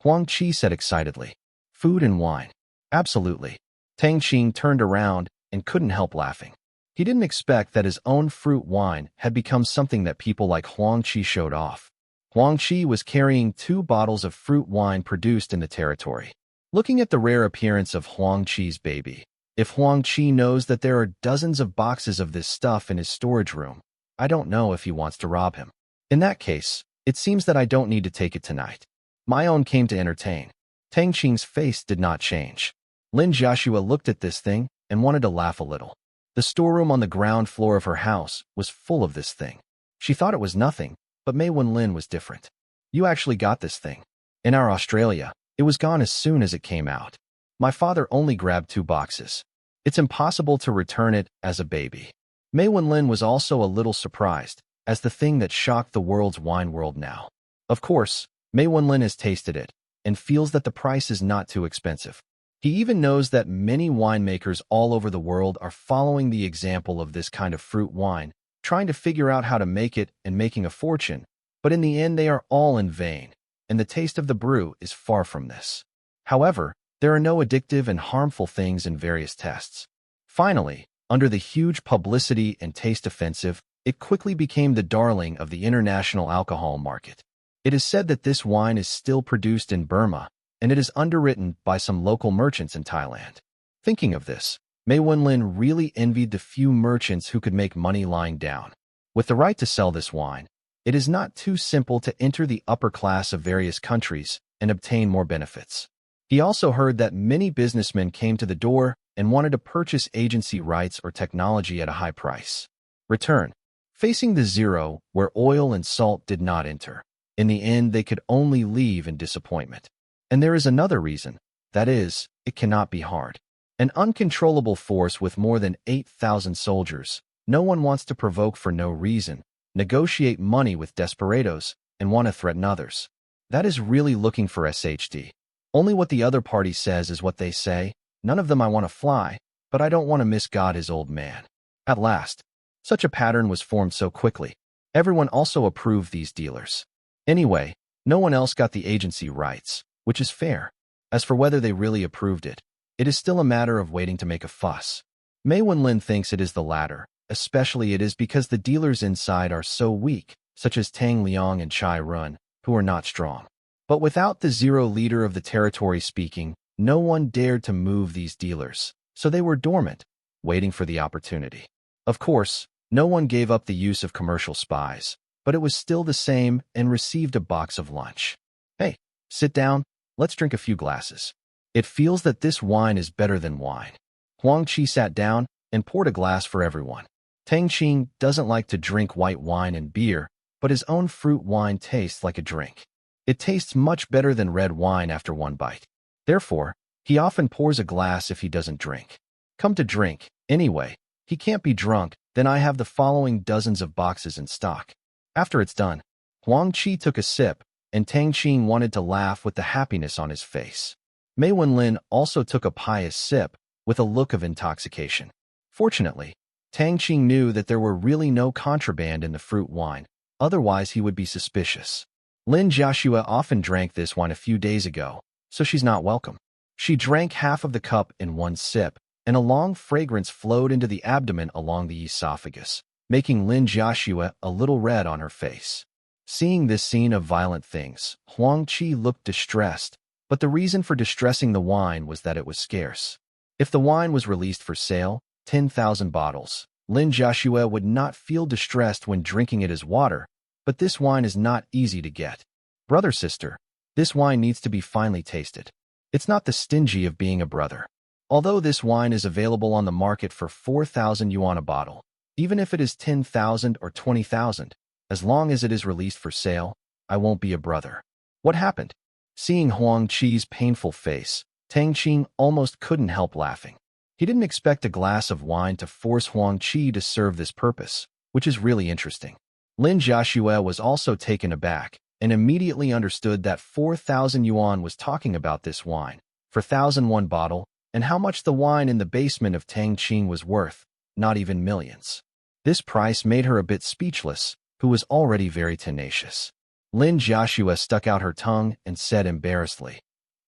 Huang Qi said excitedly. Food and wine. Absolutely. Tang Qing turned around and couldn't help laughing. He didn't expect that his own fruit wine had become something that people like Huang Qi showed off. Huang Qi was carrying 2 bottles of fruit wine produced in the territory. Looking at the rare appearance of Huang Qi's baby, if Huang Qi knows that there are dozens of boxes of this stuff in his storage room, I don't know if he wants to rob him. In that case, it seems that I don't need to take it tonight. My own came to entertain. Tang Qing's face did not change. Lin Jiaxue looked at this thing and wanted to laugh a little. The storeroom on the ground floor of her house was full of this thing. She thought it was nothing, but Mei Wenlin was different. You actually got this thing. In our Australia, it was gone as soon as it came out. My father only grabbed 2 boxes. It's impossible to return it as a baby. Mei Wenlin was also a little surprised, as the thing that shocked the world's wine world now. Of course, Mei Wenlin has tasted it, and feels that the price is not too expensive. He even knows that many winemakers all over the world are following the example of this kind of fruit wine, trying to figure out how to make it and making a fortune, but in the end they are all in vain, and the taste of the brew is far from this. However, there are no addictive and harmful things in various tests. Finally, under the huge publicity and taste offensive, it quickly became the darling of the international alcohol market. It is said that this wine is still produced in Burma, and it is underwritten by some local merchants in Thailand. Thinking of this, Mei Wenlin really envied the few merchants who could make money lying down. With the right to sell this wine, it is not too simple to enter the upper class of various countries and obtain more benefits. He also heard that many businessmen came to the door and wanted to purchase agency rights or technology at a high price. Return. Facing the zero where oil and salt did not enter. In the end, they could only leave in disappointment. And there is another reason. That is, it cannot be hard. An uncontrollable force with more than 8,000 soldiers. No one wants to provoke for no reason, negotiate money with desperados, and want to threaten others. That is really looking for SHD. Only what the other party says is what they say. None of them I want to fly, but I don't want to miss God his old man. At last, such a pattern was formed so quickly. Everyone also approved these dealers. Anyway, no one else got the agency rights, which is fair. As for whether they really approved it, it is still a matter of waiting to make a fuss. Mei Wenlin thinks it is the latter, especially it is because the dealers inside are so weak, such as Tang Liang and Chai Run, who are not strong. But without the zero leader of the territory speaking, no one dared to move these dealers, so they were dormant, waiting for the opportunity. Of course, no one gave up the use of commercial spies, but it was still the same and received a box of lunch. Hey, sit down, let's drink a few glasses. It feels that this wine is better than wine. Huang Qi sat down and poured a glass for everyone. Tang Qing doesn't like to drink white wine and beer, but his own fruit wine tastes like a drink. It tastes much better than red wine after one bite. Therefore, he often pours a glass if he doesn't drink. Come to drink, anyway. He can't be drunk, then I have the following dozens of boxes in stock. After it's done, Huang Qi took a sip, and Tang Qing wanted to laugh with the happiness on his face. Mei Wenlin also took a pious sip, with a look of intoxication. Fortunately, Tang Qing knew that there were really no contraband in the fruit wine, otherwise he would be suspicious. Lin Jiaxue often drank this wine a few days ago, so she's not welcome. She drank half of the cup in one sip, and a long fragrance flowed into the abdomen along the esophagus, making Lin Jiaxue a little red on her face. Seeing this scene of violent things, Huang Qi looked distressed, but the reason for distressing the wine was that it was scarce. If the wine was released for sale, 10,000 bottles, Lin Jiaxue would not feel distressed when drinking it as water, but this wine is not easy to get. Brother, sister, this wine needs to be finely tasted. It's not the stingy of being a brother. Although this wine is available on the market for 4,000 yuan a bottle, even if it is 10,000 or 20,000, as long as it is released for sale, I won't be a brother. What happened? Seeing Huang Qi's painful face, Tang Qing almost couldn't help laughing. He didn't expect a glass of wine to force Huang Qi to serve this purpose, which is really interesting. Lin Jiaxue was also taken aback and immediately understood that 4,000 yuan was talking about this wine, for 1,001 bottle, and how much the wine in the basement of Tang Qing was worth, not even millions. This price made her a bit speechless, who was already very tenacious. Lin Jiaxue stuck out her tongue and said embarrassedly,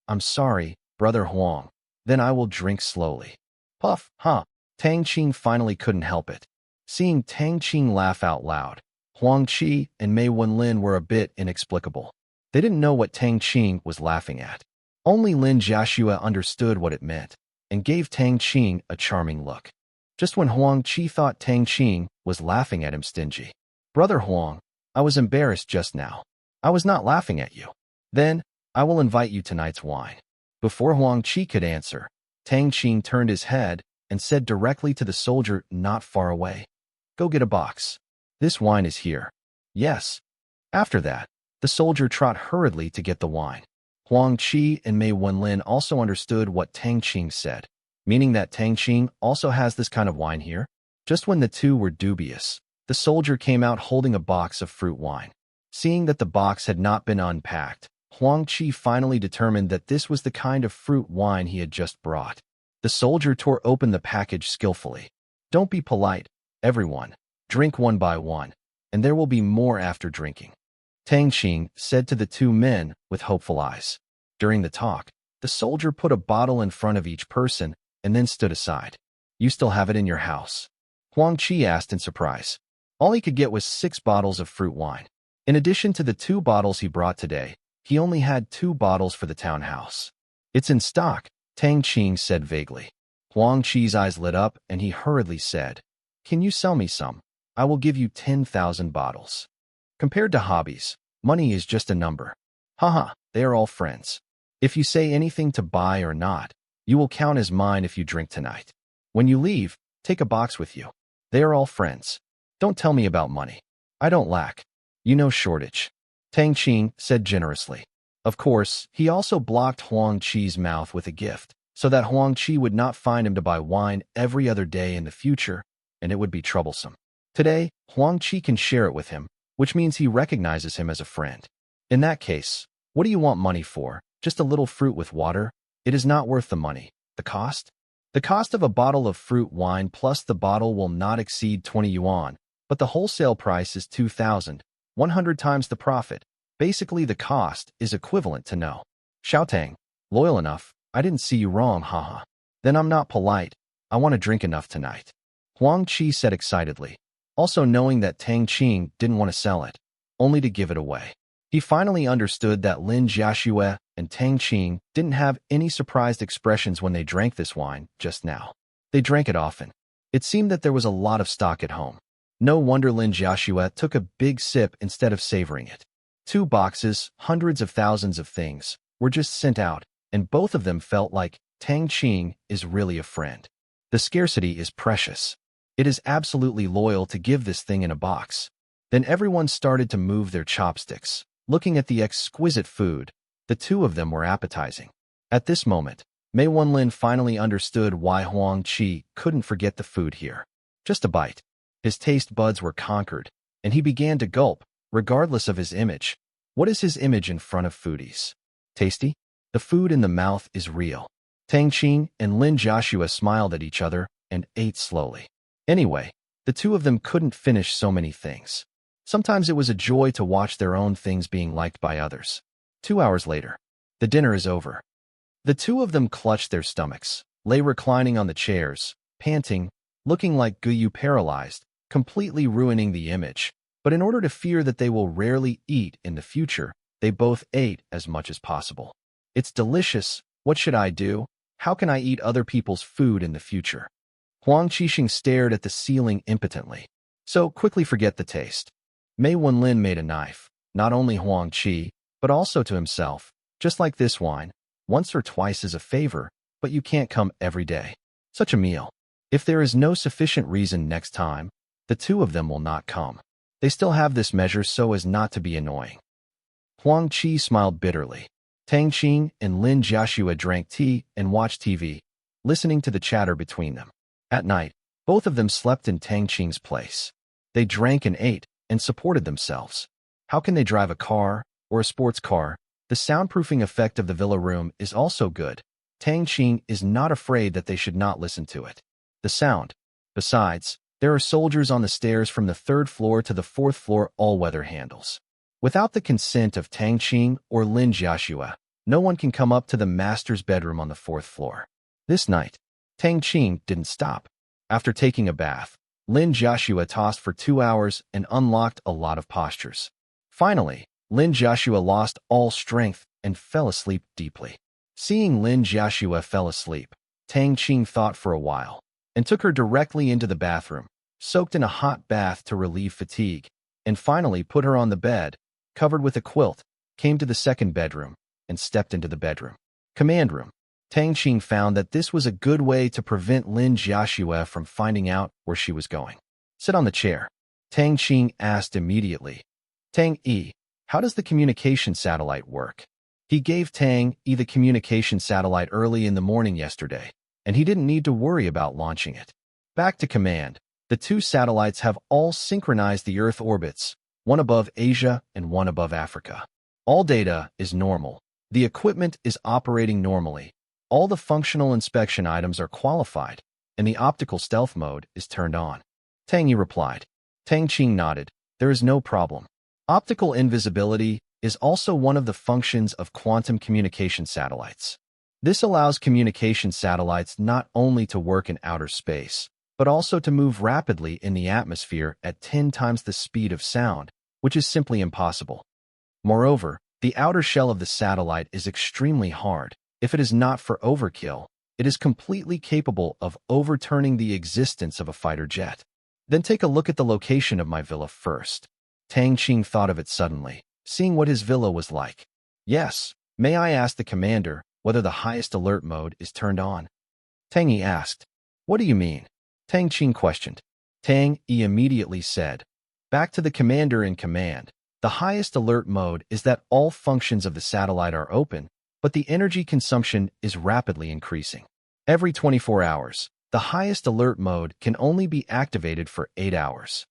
"I'm sorry, Brother Huang. Then I will drink slowly." Puff, huh? Tang Qing finally couldn't help it. Seeing Tang Qing laugh out loud, Huang Qi and Mei Wenlin were a bit inexplicable. They didn't know what Tang Qing was laughing at. Only Lin Jiaxue understood what it meant, and gave Tang Qing a charming look. Just when Huang Qi thought Tang Qing was laughing at him stingy. "Brother Huang, I was embarrassed just now. I was not laughing at you. Then, I will invite you tonight's wine." Before Huang Qi could answer, Tang Qing turned his head and said directly to the soldier not far away, "Go get a box. This wine is here." "Yes." After that, the soldier trot hurriedly to get the wine. Huang Qi and Mei Wenlin also understood what Tang Qing said, meaning that Tang Qing also has this kind of wine here. Just when the two were dubious, the soldier came out holding a box of fruit wine. Seeing that the box had not been unpacked, Huang Qi finally determined that this was the kind of fruit wine he had just brought. The soldier tore open the package skillfully. "Don't be polite, everyone. Drink one by one, and there will be more after drinking," Tang Qing said to the two men with hopeful eyes. During the talk, the soldier put a bottle in front of each person and then stood aside. "You still have it in your house?" Huang Qi asked in surprise. All he could get was 6 bottles of fruit wine. In addition to the 2 bottles he brought today, he only had 2 bottles for the townhouse. "It's in stock," Tang Qing said vaguely. Huang Qi's eyes lit up and he hurriedly said, "Can you sell me some? I will give you 10,000 bottles." Compared to hobbies, money is just a number. Haha, they are all friends. If you say anything to buy or not, you will count as mine if you drink tonight. When you leave, take a box with you. They are all friends. Don't tell me about money. I don't lack. You know shortage. Tang Qing said generously. Of course, he also blocked Huang Qi's mouth with a gift, so that Huang Qi would not find him to buy wine every other day in the future, and it would be troublesome. Today, Huang Qi can share it with him, which means he recognizes him as a friend. In that case, what do you want money for? Just a little fruit with water? It is not worth the money. The cost? The cost of a bottle of fruit wine plus the bottle will not exceed 20 yuan, but the wholesale price is 2,100 times the profit. Basically, the cost is equivalent to no. Xiaotang, loyal enough, I didn't see you wrong, haha. Then I'm not polite. I want to drink enough tonight. Huang Qi said excitedly, also knowing that Tang Qing didn't want to sell it, only to give it away. He finally understood that Lin Jiaxue and Tang Qing didn't have any surprised expressions when they drank this wine just now. They drank it often. It seemed that there was a lot of stock at home. No wonder Lin Jiaxue took a big sip instead of savoring it. 2 boxes, hundreds of thousands of things, were just sent out, and both of them felt like Tang Qing is really a friend. The scarcity is precious. It is absolutely loyal to give this thing in a box. Then everyone started to move their chopsticks, looking at the exquisite food. The 2 of them were appetizing. At this moment, Mei Wenlin finally understood why Huang Qi couldn't forget the food here. Just a bite. His taste buds were conquered, and he began to gulp, regardless of his image. What is his image in front of foodies? Tasty? The food in the mouth is real. Tang Qing and Lin Jiaxue smiled at each other and ate slowly. Anyway, the two of them couldn't finish so many things. Sometimes it was a joy to watch their own things being liked by others. 2 hours later, the dinner is over. The two of them clutched their stomachs, lay reclining on the chairs, panting, looking like Guyu paralyzed, completely ruining the image. But in order to fear that they will rarely eat in the future, they both ate as much as possible. It's delicious. What should I do? How can I eat other people's food in the future? Huang Qixing stared at the ceiling impotently. So quickly forget the taste. Mei Wenlin made a knife, not only Huang Qi, but also to himself, just like this wine, once or twice as a favor, but you can't come every day. Such a meal. If there is no sufficient reason next time, the two of them will not come. They still have this measure so as not to be annoying. Huang Qi smiled bitterly. Tang Qing and Lin Jiaxue drank tea and watched TV, listening to the chatter between them. At night, both of them slept in Tang Qing's place. They drank and ate and supported themselves. How can they drive a car or a sports car? The soundproofing effect of the villa room is also good. Tang Qing is not afraid that they should not listen to it. The sound. Besides, there are soldiers on the stairs from the 3rd floor to the 4th floor all-weather handles. Without the consent of Tang Qing or Lin Jiaxue, no one can come up to the master's bedroom on the 4th floor. This night, Tang Qing didn't stop. After taking a bath, Lin Jiaxue tossed for 2 hours and unlocked a lot of postures. Finally, Lin Jiaxue lost all strength and fell asleep deeply. Seeing Lin Jiaxue fell asleep, Tang Qing thought for a while and took her directly into the bathroom, soaked in a hot bath to relieve fatigue, and finally put her on the bed, covered with a quilt, came to the 2nd bedroom, and stepped into the bedroom. Command room. Tang Qing found that this was a good way to prevent Lin Jiaxue from finding out where she was going. Sit on the chair. Tang Qing asked immediately. Tang Yi, how does the communication satellite work? He gave Tang Yi the communication satellite early in the morning yesterday, and he didn't need to worry about launching it. Back to command. The two satellites have all synchronized the Earth orbits, one above Asia and one above Africa. All data is normal. The equipment is operating normally. All the functional inspection items are qualified, and the optical stealth mode is turned on. Tang Yi replied. Tang Qing nodded. There is no problem. Optical invisibility is also one of the functions of quantum communication satellites. This allows communication satellites not only to work in outer space, but also to move rapidly in the atmosphere at 10 times the speed of sound, which is simply impossible. Moreover, the outer shell of the satellite is extremely hard. If it is not for overkill, it is completely capable of overturning the existence of a fighter jet. Then take a look at the location of my villa first. Tang Qing thought of it suddenly, seeing what his villa was like. Yes, may I ask the commander whether the highest alert mode is turned on? Tang Yi asked. What do you mean? Tang Qing questioned. Tang Yi immediately said. Back to the commander in command. The highest alert mode is that all functions of the satellite are open, but the energy consumption is rapidly increasing. Every 24 hours, the highest alert mode can only be activated for 8 hours.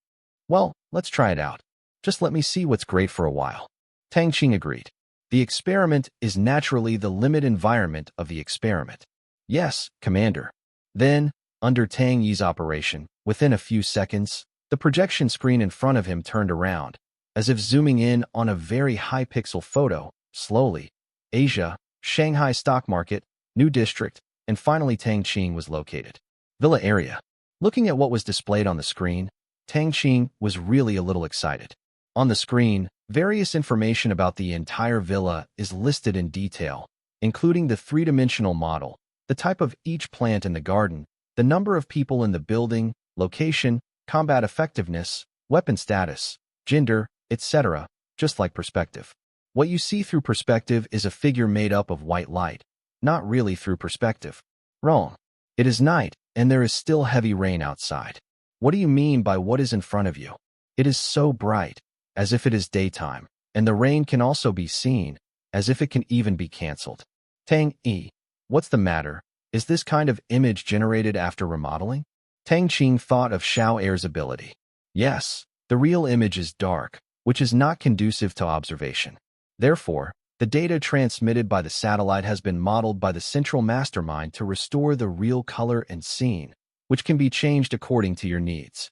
Well, let's try it out. Just let me see what's great for a while. Tang Qing agreed. The experiment is naturally the limit environment of the experiment. Yes, Commander. Then, under Tang Yi's operation, within a few seconds, the projection screen in front of him turned around, as if zooming in on a very high-pixel photo, slowly. Asia, Shanghai Stock Market, New District, and finally Tang Qing was located. Villa area. Looking at what was displayed on the screen, Tang Qing was really a little excited. On the screen, various information about the entire villa is listed in detail, including the three-dimensional model, the type of each plant in the garden, the number of people in the building, location, combat effectiveness, weapon status, gender, etc., just like perspective. What you see through perspective is a figure made up of white light, not really through perspective. Wrong. It is night, and there is still heavy rain outside. What do you mean by what is in front of you? It is so bright, as if it is daytime, and the rain can also be seen, as if it can even be cancelled. Tang Yi, what's the matter? Is this kind of image generated after remodeling? Tang Qing thought of Xiao Er's ability. Yes, the real image is dark, which is not conducive to observation. Therefore, the data transmitted by the satellite has been modeled by the central mastermind to restore the real color and scene, which can be changed according to your needs.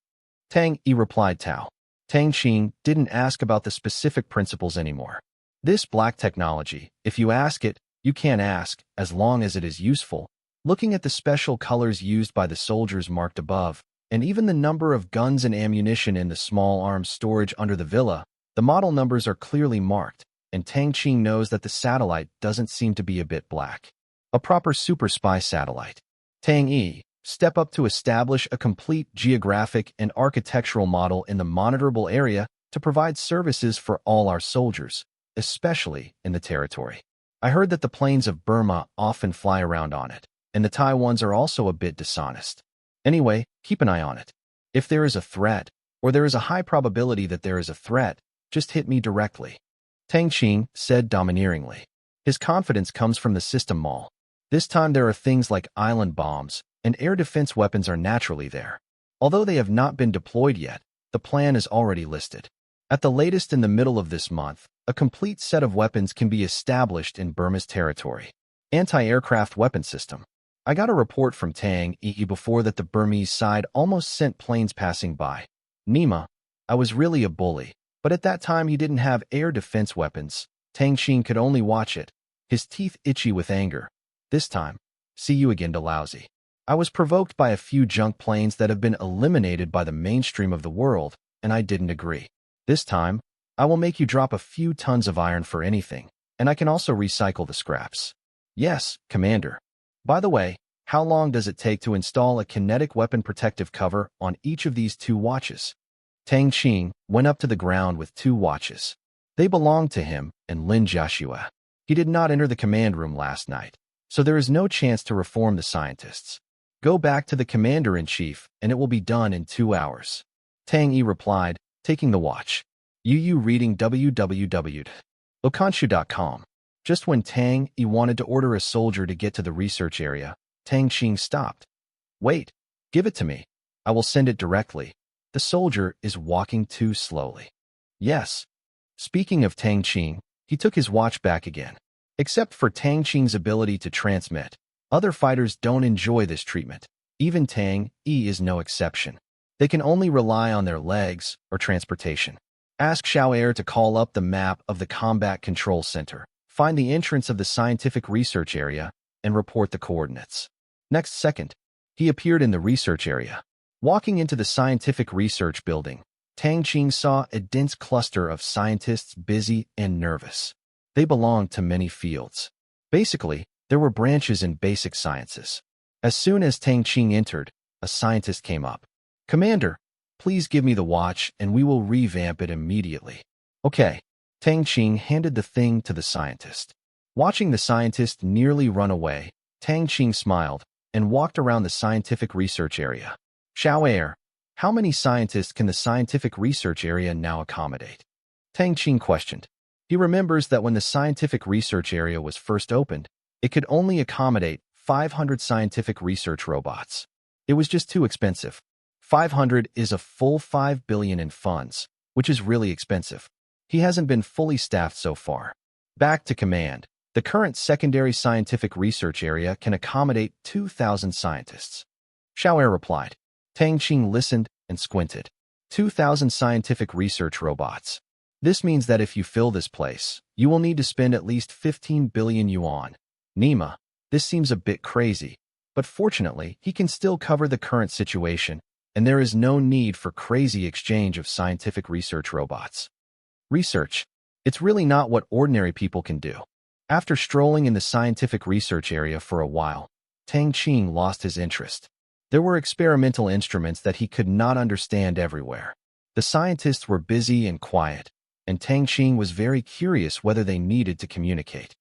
Tang Yi replied Tao. Tang Qing didn't ask about the specific principles anymore. This black technology, if you ask it, you can't ask, as long as it is useful. Looking at the special colors used by the soldiers marked above, and even the number of guns and ammunition in the small arms storage under the villa, the model numbers are clearly marked, and Tang Qing knows that the satellite doesn't seem to be a bit black. A proper super spy satellite. Tang Yi, step up to establish a complete geographic and architectural model in the monitorable area to provide services for all our soldiers, especially in the territory. I heard that the planes of Burma often fly around on it, and the Taiwans are also a bit dishonest. Anyway, keep an eye on it. If there is a threat, or there is a high probability that there is a threat, just hit me directly. Tang Qing said domineeringly. His confidence comes from the system mall. This time there are things like island bombs, and air defense weapons are naturally there. Although they have not been deployed yet, the plan is already listed. At the latest in the middle of this month, a complete set of weapons can be established in Burma's territory. Anti-aircraft weapon system. I got a report from Tang Yi before that the Burmese side almost sent planes passing by. Nima, I was really a bully, but at that time he didn't have air defense weapons. Tang Qing could only watch it, his teeth itchy with anger. This time, see you again, Dalhousie. I was provoked by a few junk planes that have been eliminated by the mainstream of the world, and I didn't agree. This time, I will make you drop a few tons of iron for anything, and I can also recycle the scraps. Yes, Commander. By the way, how long does it take to install a kinetic weapon protective cover on each of these 2 watches? Tang Qing went up to the ground with 2 watches. They belonged to him and Lin Jiaxue. He did not enter the command room last night, so there is no chance to reform the scientists. Go back to the commander-in-chief, and it will be done in 2 hours. Tang Yi replied, taking the watch. Yu reading www.okanshu.com. Just when Tang Yi wanted to order a soldier to get to the research area, Tang Qing stopped. Wait, give it to me. I will send it directly. The soldier is walking too slowly. Yes. Speaking of Tang Qing, he took his watch back again. Except for Tang Qing's ability to transmit, other fighters don't enjoy this treatment. Even Tang Yi is no exception. They can only rely on their legs or transportation. Ask Xiao Air to call up the map of the Combat Control Center, find the entrance of the scientific research area, and report the coordinates. Next second, he appeared in the research area. Walking into the scientific research building, Tang Qing saw a dense cluster of scientists busy and nervous. They belonged to many fields. Basically, there were branches in basic sciences. As soon as Tang Qing entered, a scientist came up. Commander, please give me the watch and we will revamp it immediately. Okay. Tang Qing handed the thing to the scientist. Watching the scientist nearly run away, Tang Qing smiled and walked around the scientific research area. Xiao Air, how many scientists can the scientific research area now accommodate? Tang Qing questioned. He remembers that when the scientific research area was first opened, it could only accommodate 500 scientific research robots. It was just too expensive. 500 is a full 5 billion in funds, which is really expensive. He hasn't been fully staffed so far. Back to command. The current secondary scientific research area can accommodate 2,000 scientists. Xiao Air replied. Tang Qing listened and squinted. 2,000 scientific research robots. This means that if you fill this place, you will need to spend at least 15 billion yuan. Nima, this seems a bit crazy, but fortunately, he can still cover the current situation, and there is no need for crazy exchange of scientific research robots. Research. It's really not what ordinary people can do. After strolling in the scientific research area for a while, Tang Qing lost his interest. There were experimental instruments that he could not understand everywhere. The scientists were busy and quiet, and Tang Qing was very curious whether they needed to communicate.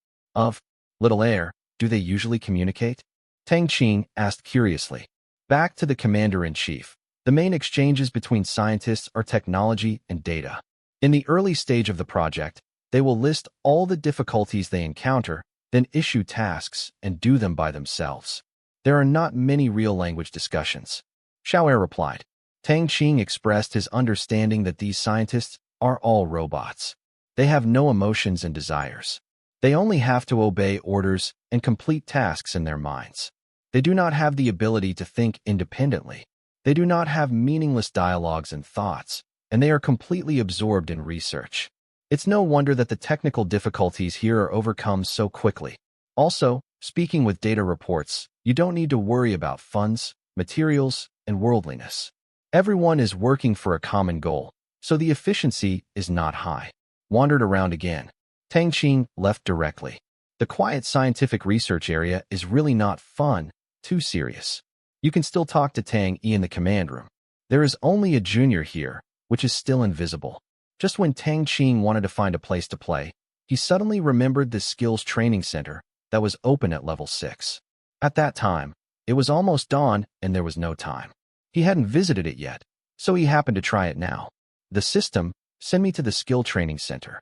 Little Air, do they usually communicate? Tang Qing asked curiously. Back to the commander-in-chief. The main exchanges between scientists are technology and data. In the early stage of the project, they will list all the difficulties they encounter, then issue tasks and do them by themselves. There are not many real-language discussions. Xiao Air replied. Tang Qing expressed his understanding that these scientists are all robots. They have no emotions and desires. They only have to obey orders and complete tasks in their minds. They do not have the ability to think independently. They do not have meaningless dialogues and thoughts, and they are completely absorbed in research. It's no wonder that the technical difficulties here are overcome so quickly. Also, speaking with data reports, you don't need to worry about funds, materials, and worldliness. Everyone is working for a common goal, so the efficiency is not high. Wandered around again. Tang Qing left directly. The quiet scientific research area is really not fun, too serious. You can still talk to Tang E in the command room. There is only a junior here, which is still invisible. Just when Tang Qing wanted to find a place to play, he suddenly remembered the skills training center that was open at level 6. At that time, it was almost dawn and there was no time. He hadn't visited it yet, so he happened to try it now. The system, send me to the skill training center.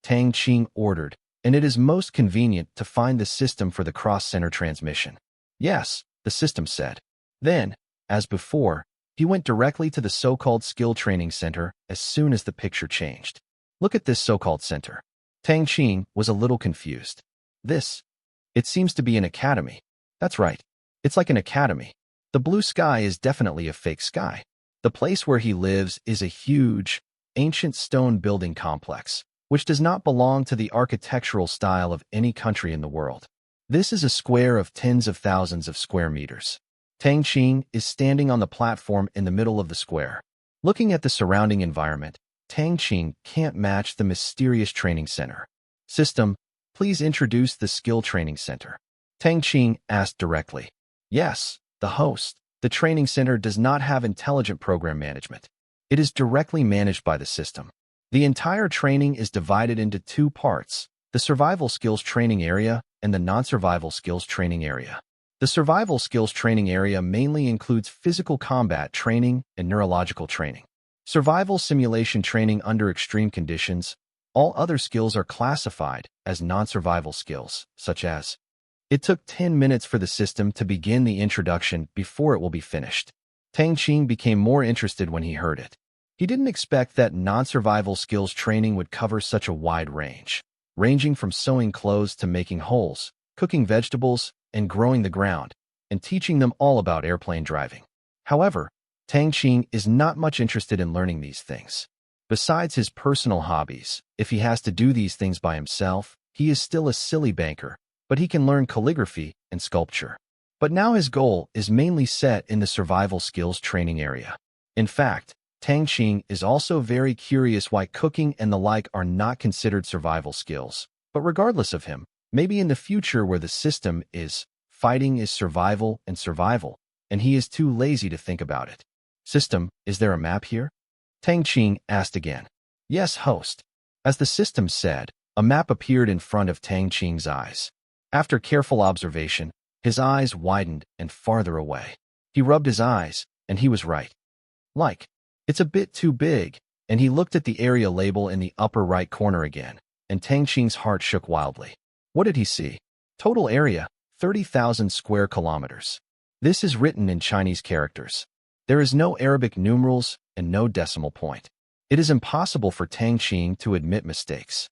Tang Qing ordered, and it is most convenient to find the system for the cross-center transmission. Yes, the system said. Then, as before, he went directly to the so-called skill training center as soon as the picture changed. Look at this so-called center. Tang Qing was a little confused. It seems to be an academy. That's right. It's like an academy. The blue sky is definitely a fake sky. The place where he lives is a huge, ancient stone building complex, which does not belong to the architectural style of any country in the world. This is a square of tens of thousands of square meters. Tang Qing is standing on the platform in the middle of the square. Looking at the surrounding environment, Tang Qing can't match the mysterious training center. System, please introduce the skill training center. Tang Qing asked directly. Yes, the host. The training center does not have intelligent program management. It is directly managed by the system. The entire training is divided into 2 parts, the survival skills training area and the non-survival skills training area. The survival skills training area mainly includes physical combat training and neurological training. Survival simulation training under extreme conditions. All other skills are classified as non-survival skills, such as. It took 10 minutes for the system to begin the introduction before it will be finished. Tang Qing became more interested when he heard it. He didn't expect that non-survival skills training would cover such a wide range, ranging from sewing clothes to making holes, cooking vegetables, and growing the ground, and teaching them all about airplane driving. However, Tang Qing is not much interested in learning these things. Besides his personal hobbies, if he has to do these things by himself, he is still a silly banker, but he can learn calligraphy and sculpture. But now his goal is mainly set in the survival skills training area. In fact, Tang Qing is also very curious why cooking and the like are not considered survival skills. But regardless of him, maybe in the future where the system is, fighting is survival, and he is too lazy to think about it. System, is there a map here? Tang Qing asked again. Yes, host. As the system said, a map appeared in front of Tang Qing's eyes. After careful observation, his eyes widened and farther away. He rubbed his eyes, and he was right. It's a bit too big, and he looked at the area label in the upper right corner again, and Tang Qing's heart shook wildly. What did he see? Total area, 30,000 square kilometers. This is written in Chinese characters. There is no Arabic numerals and no decimal point. It is impossible for Tang Qing to admit mistakes.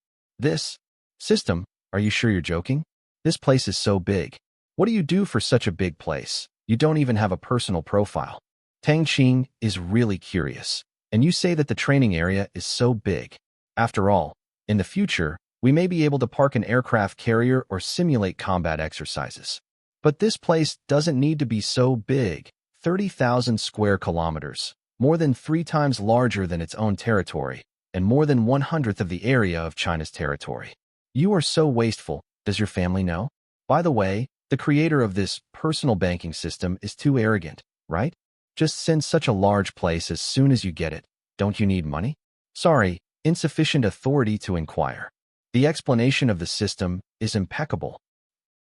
System, are you sure you're joking? This place is so big. What do you do for such a big place? You don't even have a personal profile. Tang Qing is really curious, and you say that the training area is so big. After all, in the future, we may be able to park an aircraft carrier or simulate combat exercises. But this place doesn't need to be so big, 30,000 square kilometers, more than 3 times larger than its own territory, and more than 1/100th of the area of China's territory. You are so wasteful, does your family know? By the way, the creator of this personal banking system is too arrogant, right? Just send such a large place as soon as you get it. Don't you need money? Sorry, insufficient authority to inquire. The explanation of the system is impeccable.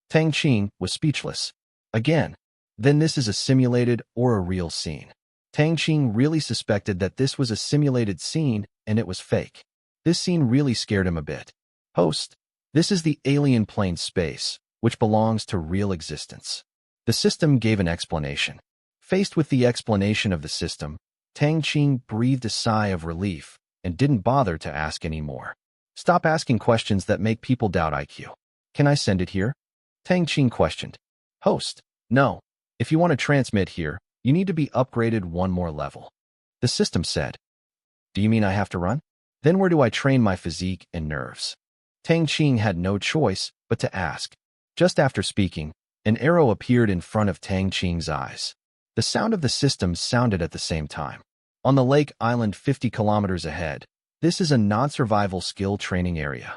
Tang Qing was speechless. Again, then this is a simulated or a real scene. Tang Qing really suspected that this was a simulated scene and it was fake. This scene really scared him a bit. Host, this is the alien plane space, which belongs to real existence. The system gave an explanation. Faced with the explanation of the system, Tang Qing breathed a sigh of relief and didn't bother to ask any more. Stop asking questions that make people doubt IQ. Can I send it here? Tang Qing questioned. Host, no. If you want to transmit here, you need to be upgraded one more level. The system said. Do you mean I have to run? Then where do I train my physique and nerves? Tang Qing had no choice but to ask. Just after speaking, an arrow appeared in front of Tang Qing's eyes. The sound of the system sounded at the same time. On the lake island 50 kilometers ahead, this is a non-survival skill training area.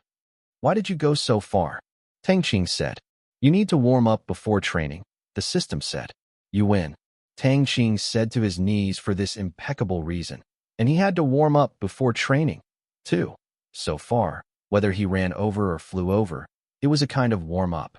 Why did you go so far? Tang Qing said. You need to warm up before training, the system said. You win. Tang Qing said to his knees for this impeccable reason, and he had to warm up before training, too. So far, whether he ran over or flew over, it was a kind of warm-up.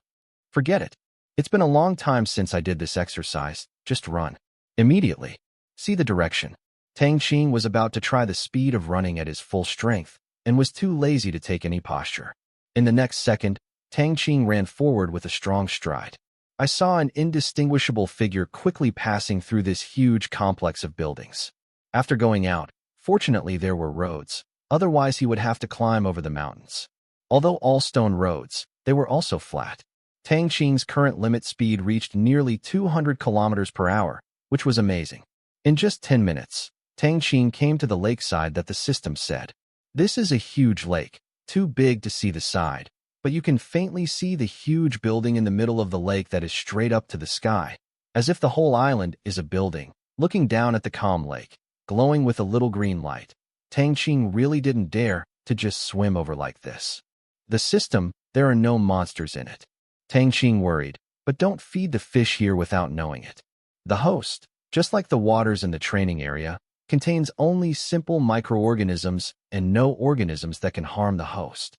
Forget it. It's been a long time since I did this exercise. Just run. Immediately. See the direction. Tang Qing was about to try the speed of running at his full strength and was too lazy to take any posture. In the next second, Tang Qing ran forward with a strong stride. I saw an indistinguishable figure quickly passing through this huge complex of buildings. After going out, fortunately there were roads, otherwise he would have to climb over the mountains. Although all stone roads, they were also flat. Tang Qing's current limit speed reached nearly 200 kilometers per hour, which was amazing. In just 10 minutes, Tang Qing came to the lakeside that the system said. This is a huge lake, too big to see the side, but you can faintly see the huge building in the middle of the lake that is straight up to the sky, as if the whole island is a building, looking down at the calm lake, glowing with a little green light. Tang Qing really didn't dare to just swim over like this. The system, there are no monsters in it. Tang Qing worried, but don't feed the fish here without knowing it. The host, just like the waters in the training area, contains only simple microorganisms and no organisms that can harm the host.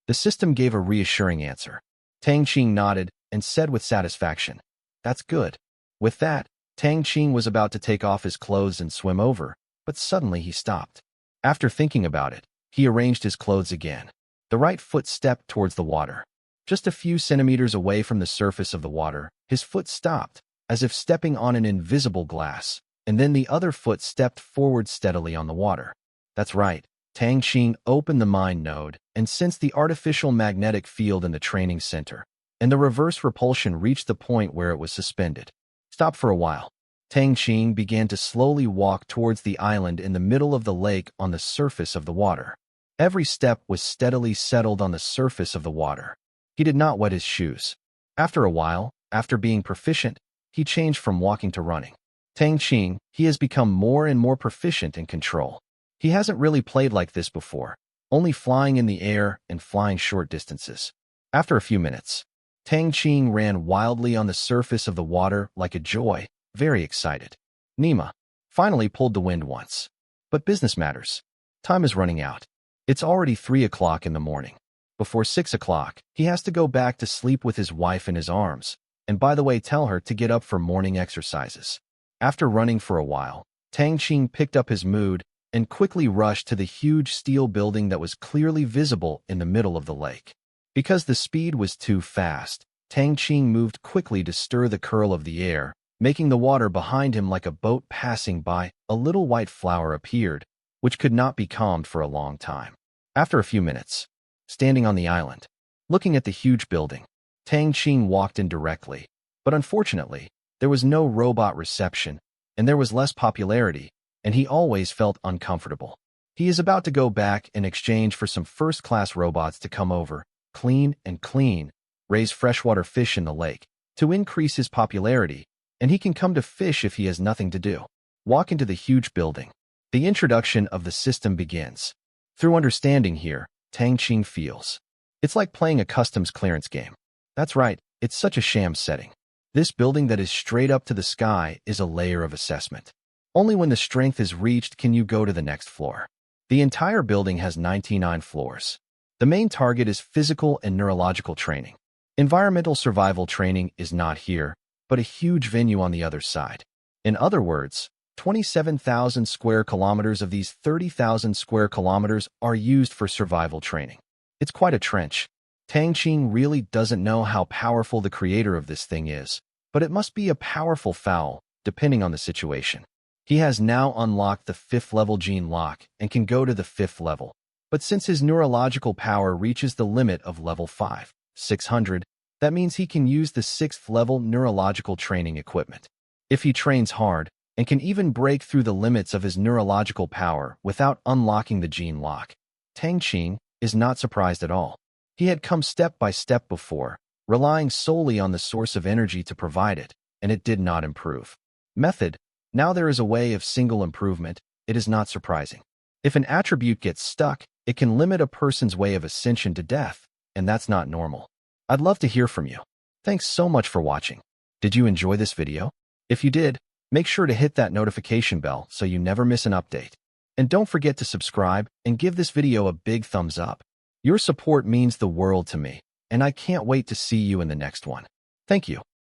The system gave a reassuring answer. Tang Qing nodded and said with satisfaction, That's good. With that, Tang Qing was about to take off his clothes and swim over, but suddenly he stopped. After thinking about it, he arranged his clothes again. The right foot stepped towards the water. Just a few centimeters away from the surface of the water, his foot stopped, as if stepping on an invisible glass, and then the other foot stepped forward steadily on the water. That's right. Tang Qing opened the mind node and sensed the artificial magnetic field in the training center, and the reverse repulsion reached the point where it was suspended. Stop for a while. Tang Qing began to slowly walk towards the island in the middle of the lake on the surface of the water. Every step was steadily settled on the surface of the water. He did not wet his shoes. After a while, after being proficient, he changed from walking to running. Tang Qing, he has become more and more proficient in control. He hasn't really played like this before, only flying in the air and flying short distances. After a few minutes, Tang Qing ran wildly on the surface of the water like a joy, very excited. Nima finally pulled the wind once. But business matters. Time is running out. It's already 3 o'clock in the morning. Before 6 o'clock, he has to go back to sleep with his wife in his arms, and by the way, tell her to get up for morning exercises. After running for a while, Tang Qing picked up his mood and quickly rushed to the huge steel building that was clearly visible in the middle of the lake. Because the speed was too fast, Tang Qing moved quickly to stir the curl of the air, making the water behind him like a boat passing by. A little white flower appeared, which could not be calmed for a long time. After a few minutes, standing on the island, looking at the huge building, Tang Qing walked in directly, but unfortunately, there was no robot reception, and there was less popularity, and he always felt uncomfortable. He is about to go back in exchange for some first-class robots to come over, clean, raise freshwater fish in the lake, to increase his popularity, and he can come to fish if he has nothing to do. Walk into the huge building. The introduction of the system begins. Through understanding here, Tang Qing feels. It's like playing a customs clearance game. That's right, it's such a sham setting. This building that is straight up to the sky is a layer of assessment. Only when the strength is reached can you go to the next floor. The entire building has 99 floors. The main target is physical and neurological training. Environmental survival training is not here, but a huge venue on the other side. In other words, 27,000 square kilometers of these 30,000 square kilometers are used for survival training. It's quite a trench. Tang Qing really doesn't know how powerful the creator of this thing is, but it must be a powerful foul, depending on the situation. He has now unlocked the 5th level gene lock and can go to the 5th level. But since his neurological power reaches the limit of level 5, 600, That means he can use the 6th level neurological training equipment. If he trains hard, and can even break through the limits of his neurological power without unlocking the gene lock, Tang Qing is not surprised at all. He had come step by step before, relying solely on the source of energy to provide it, and it did not improve. Method: now there is a way of single improvement. It is not surprising. If an attribute gets stuck, it can limit a person's way of ascension to death, and that's not normal. I'd love to hear from you. Thanks so much for watching. Did you enjoy this video? If you did, make sure to hit that notification bell so you never miss an update. And don't forget to subscribe and give this video a big thumbs up. Your support means the world to me, and I can't wait to see you in the next one. Thank you.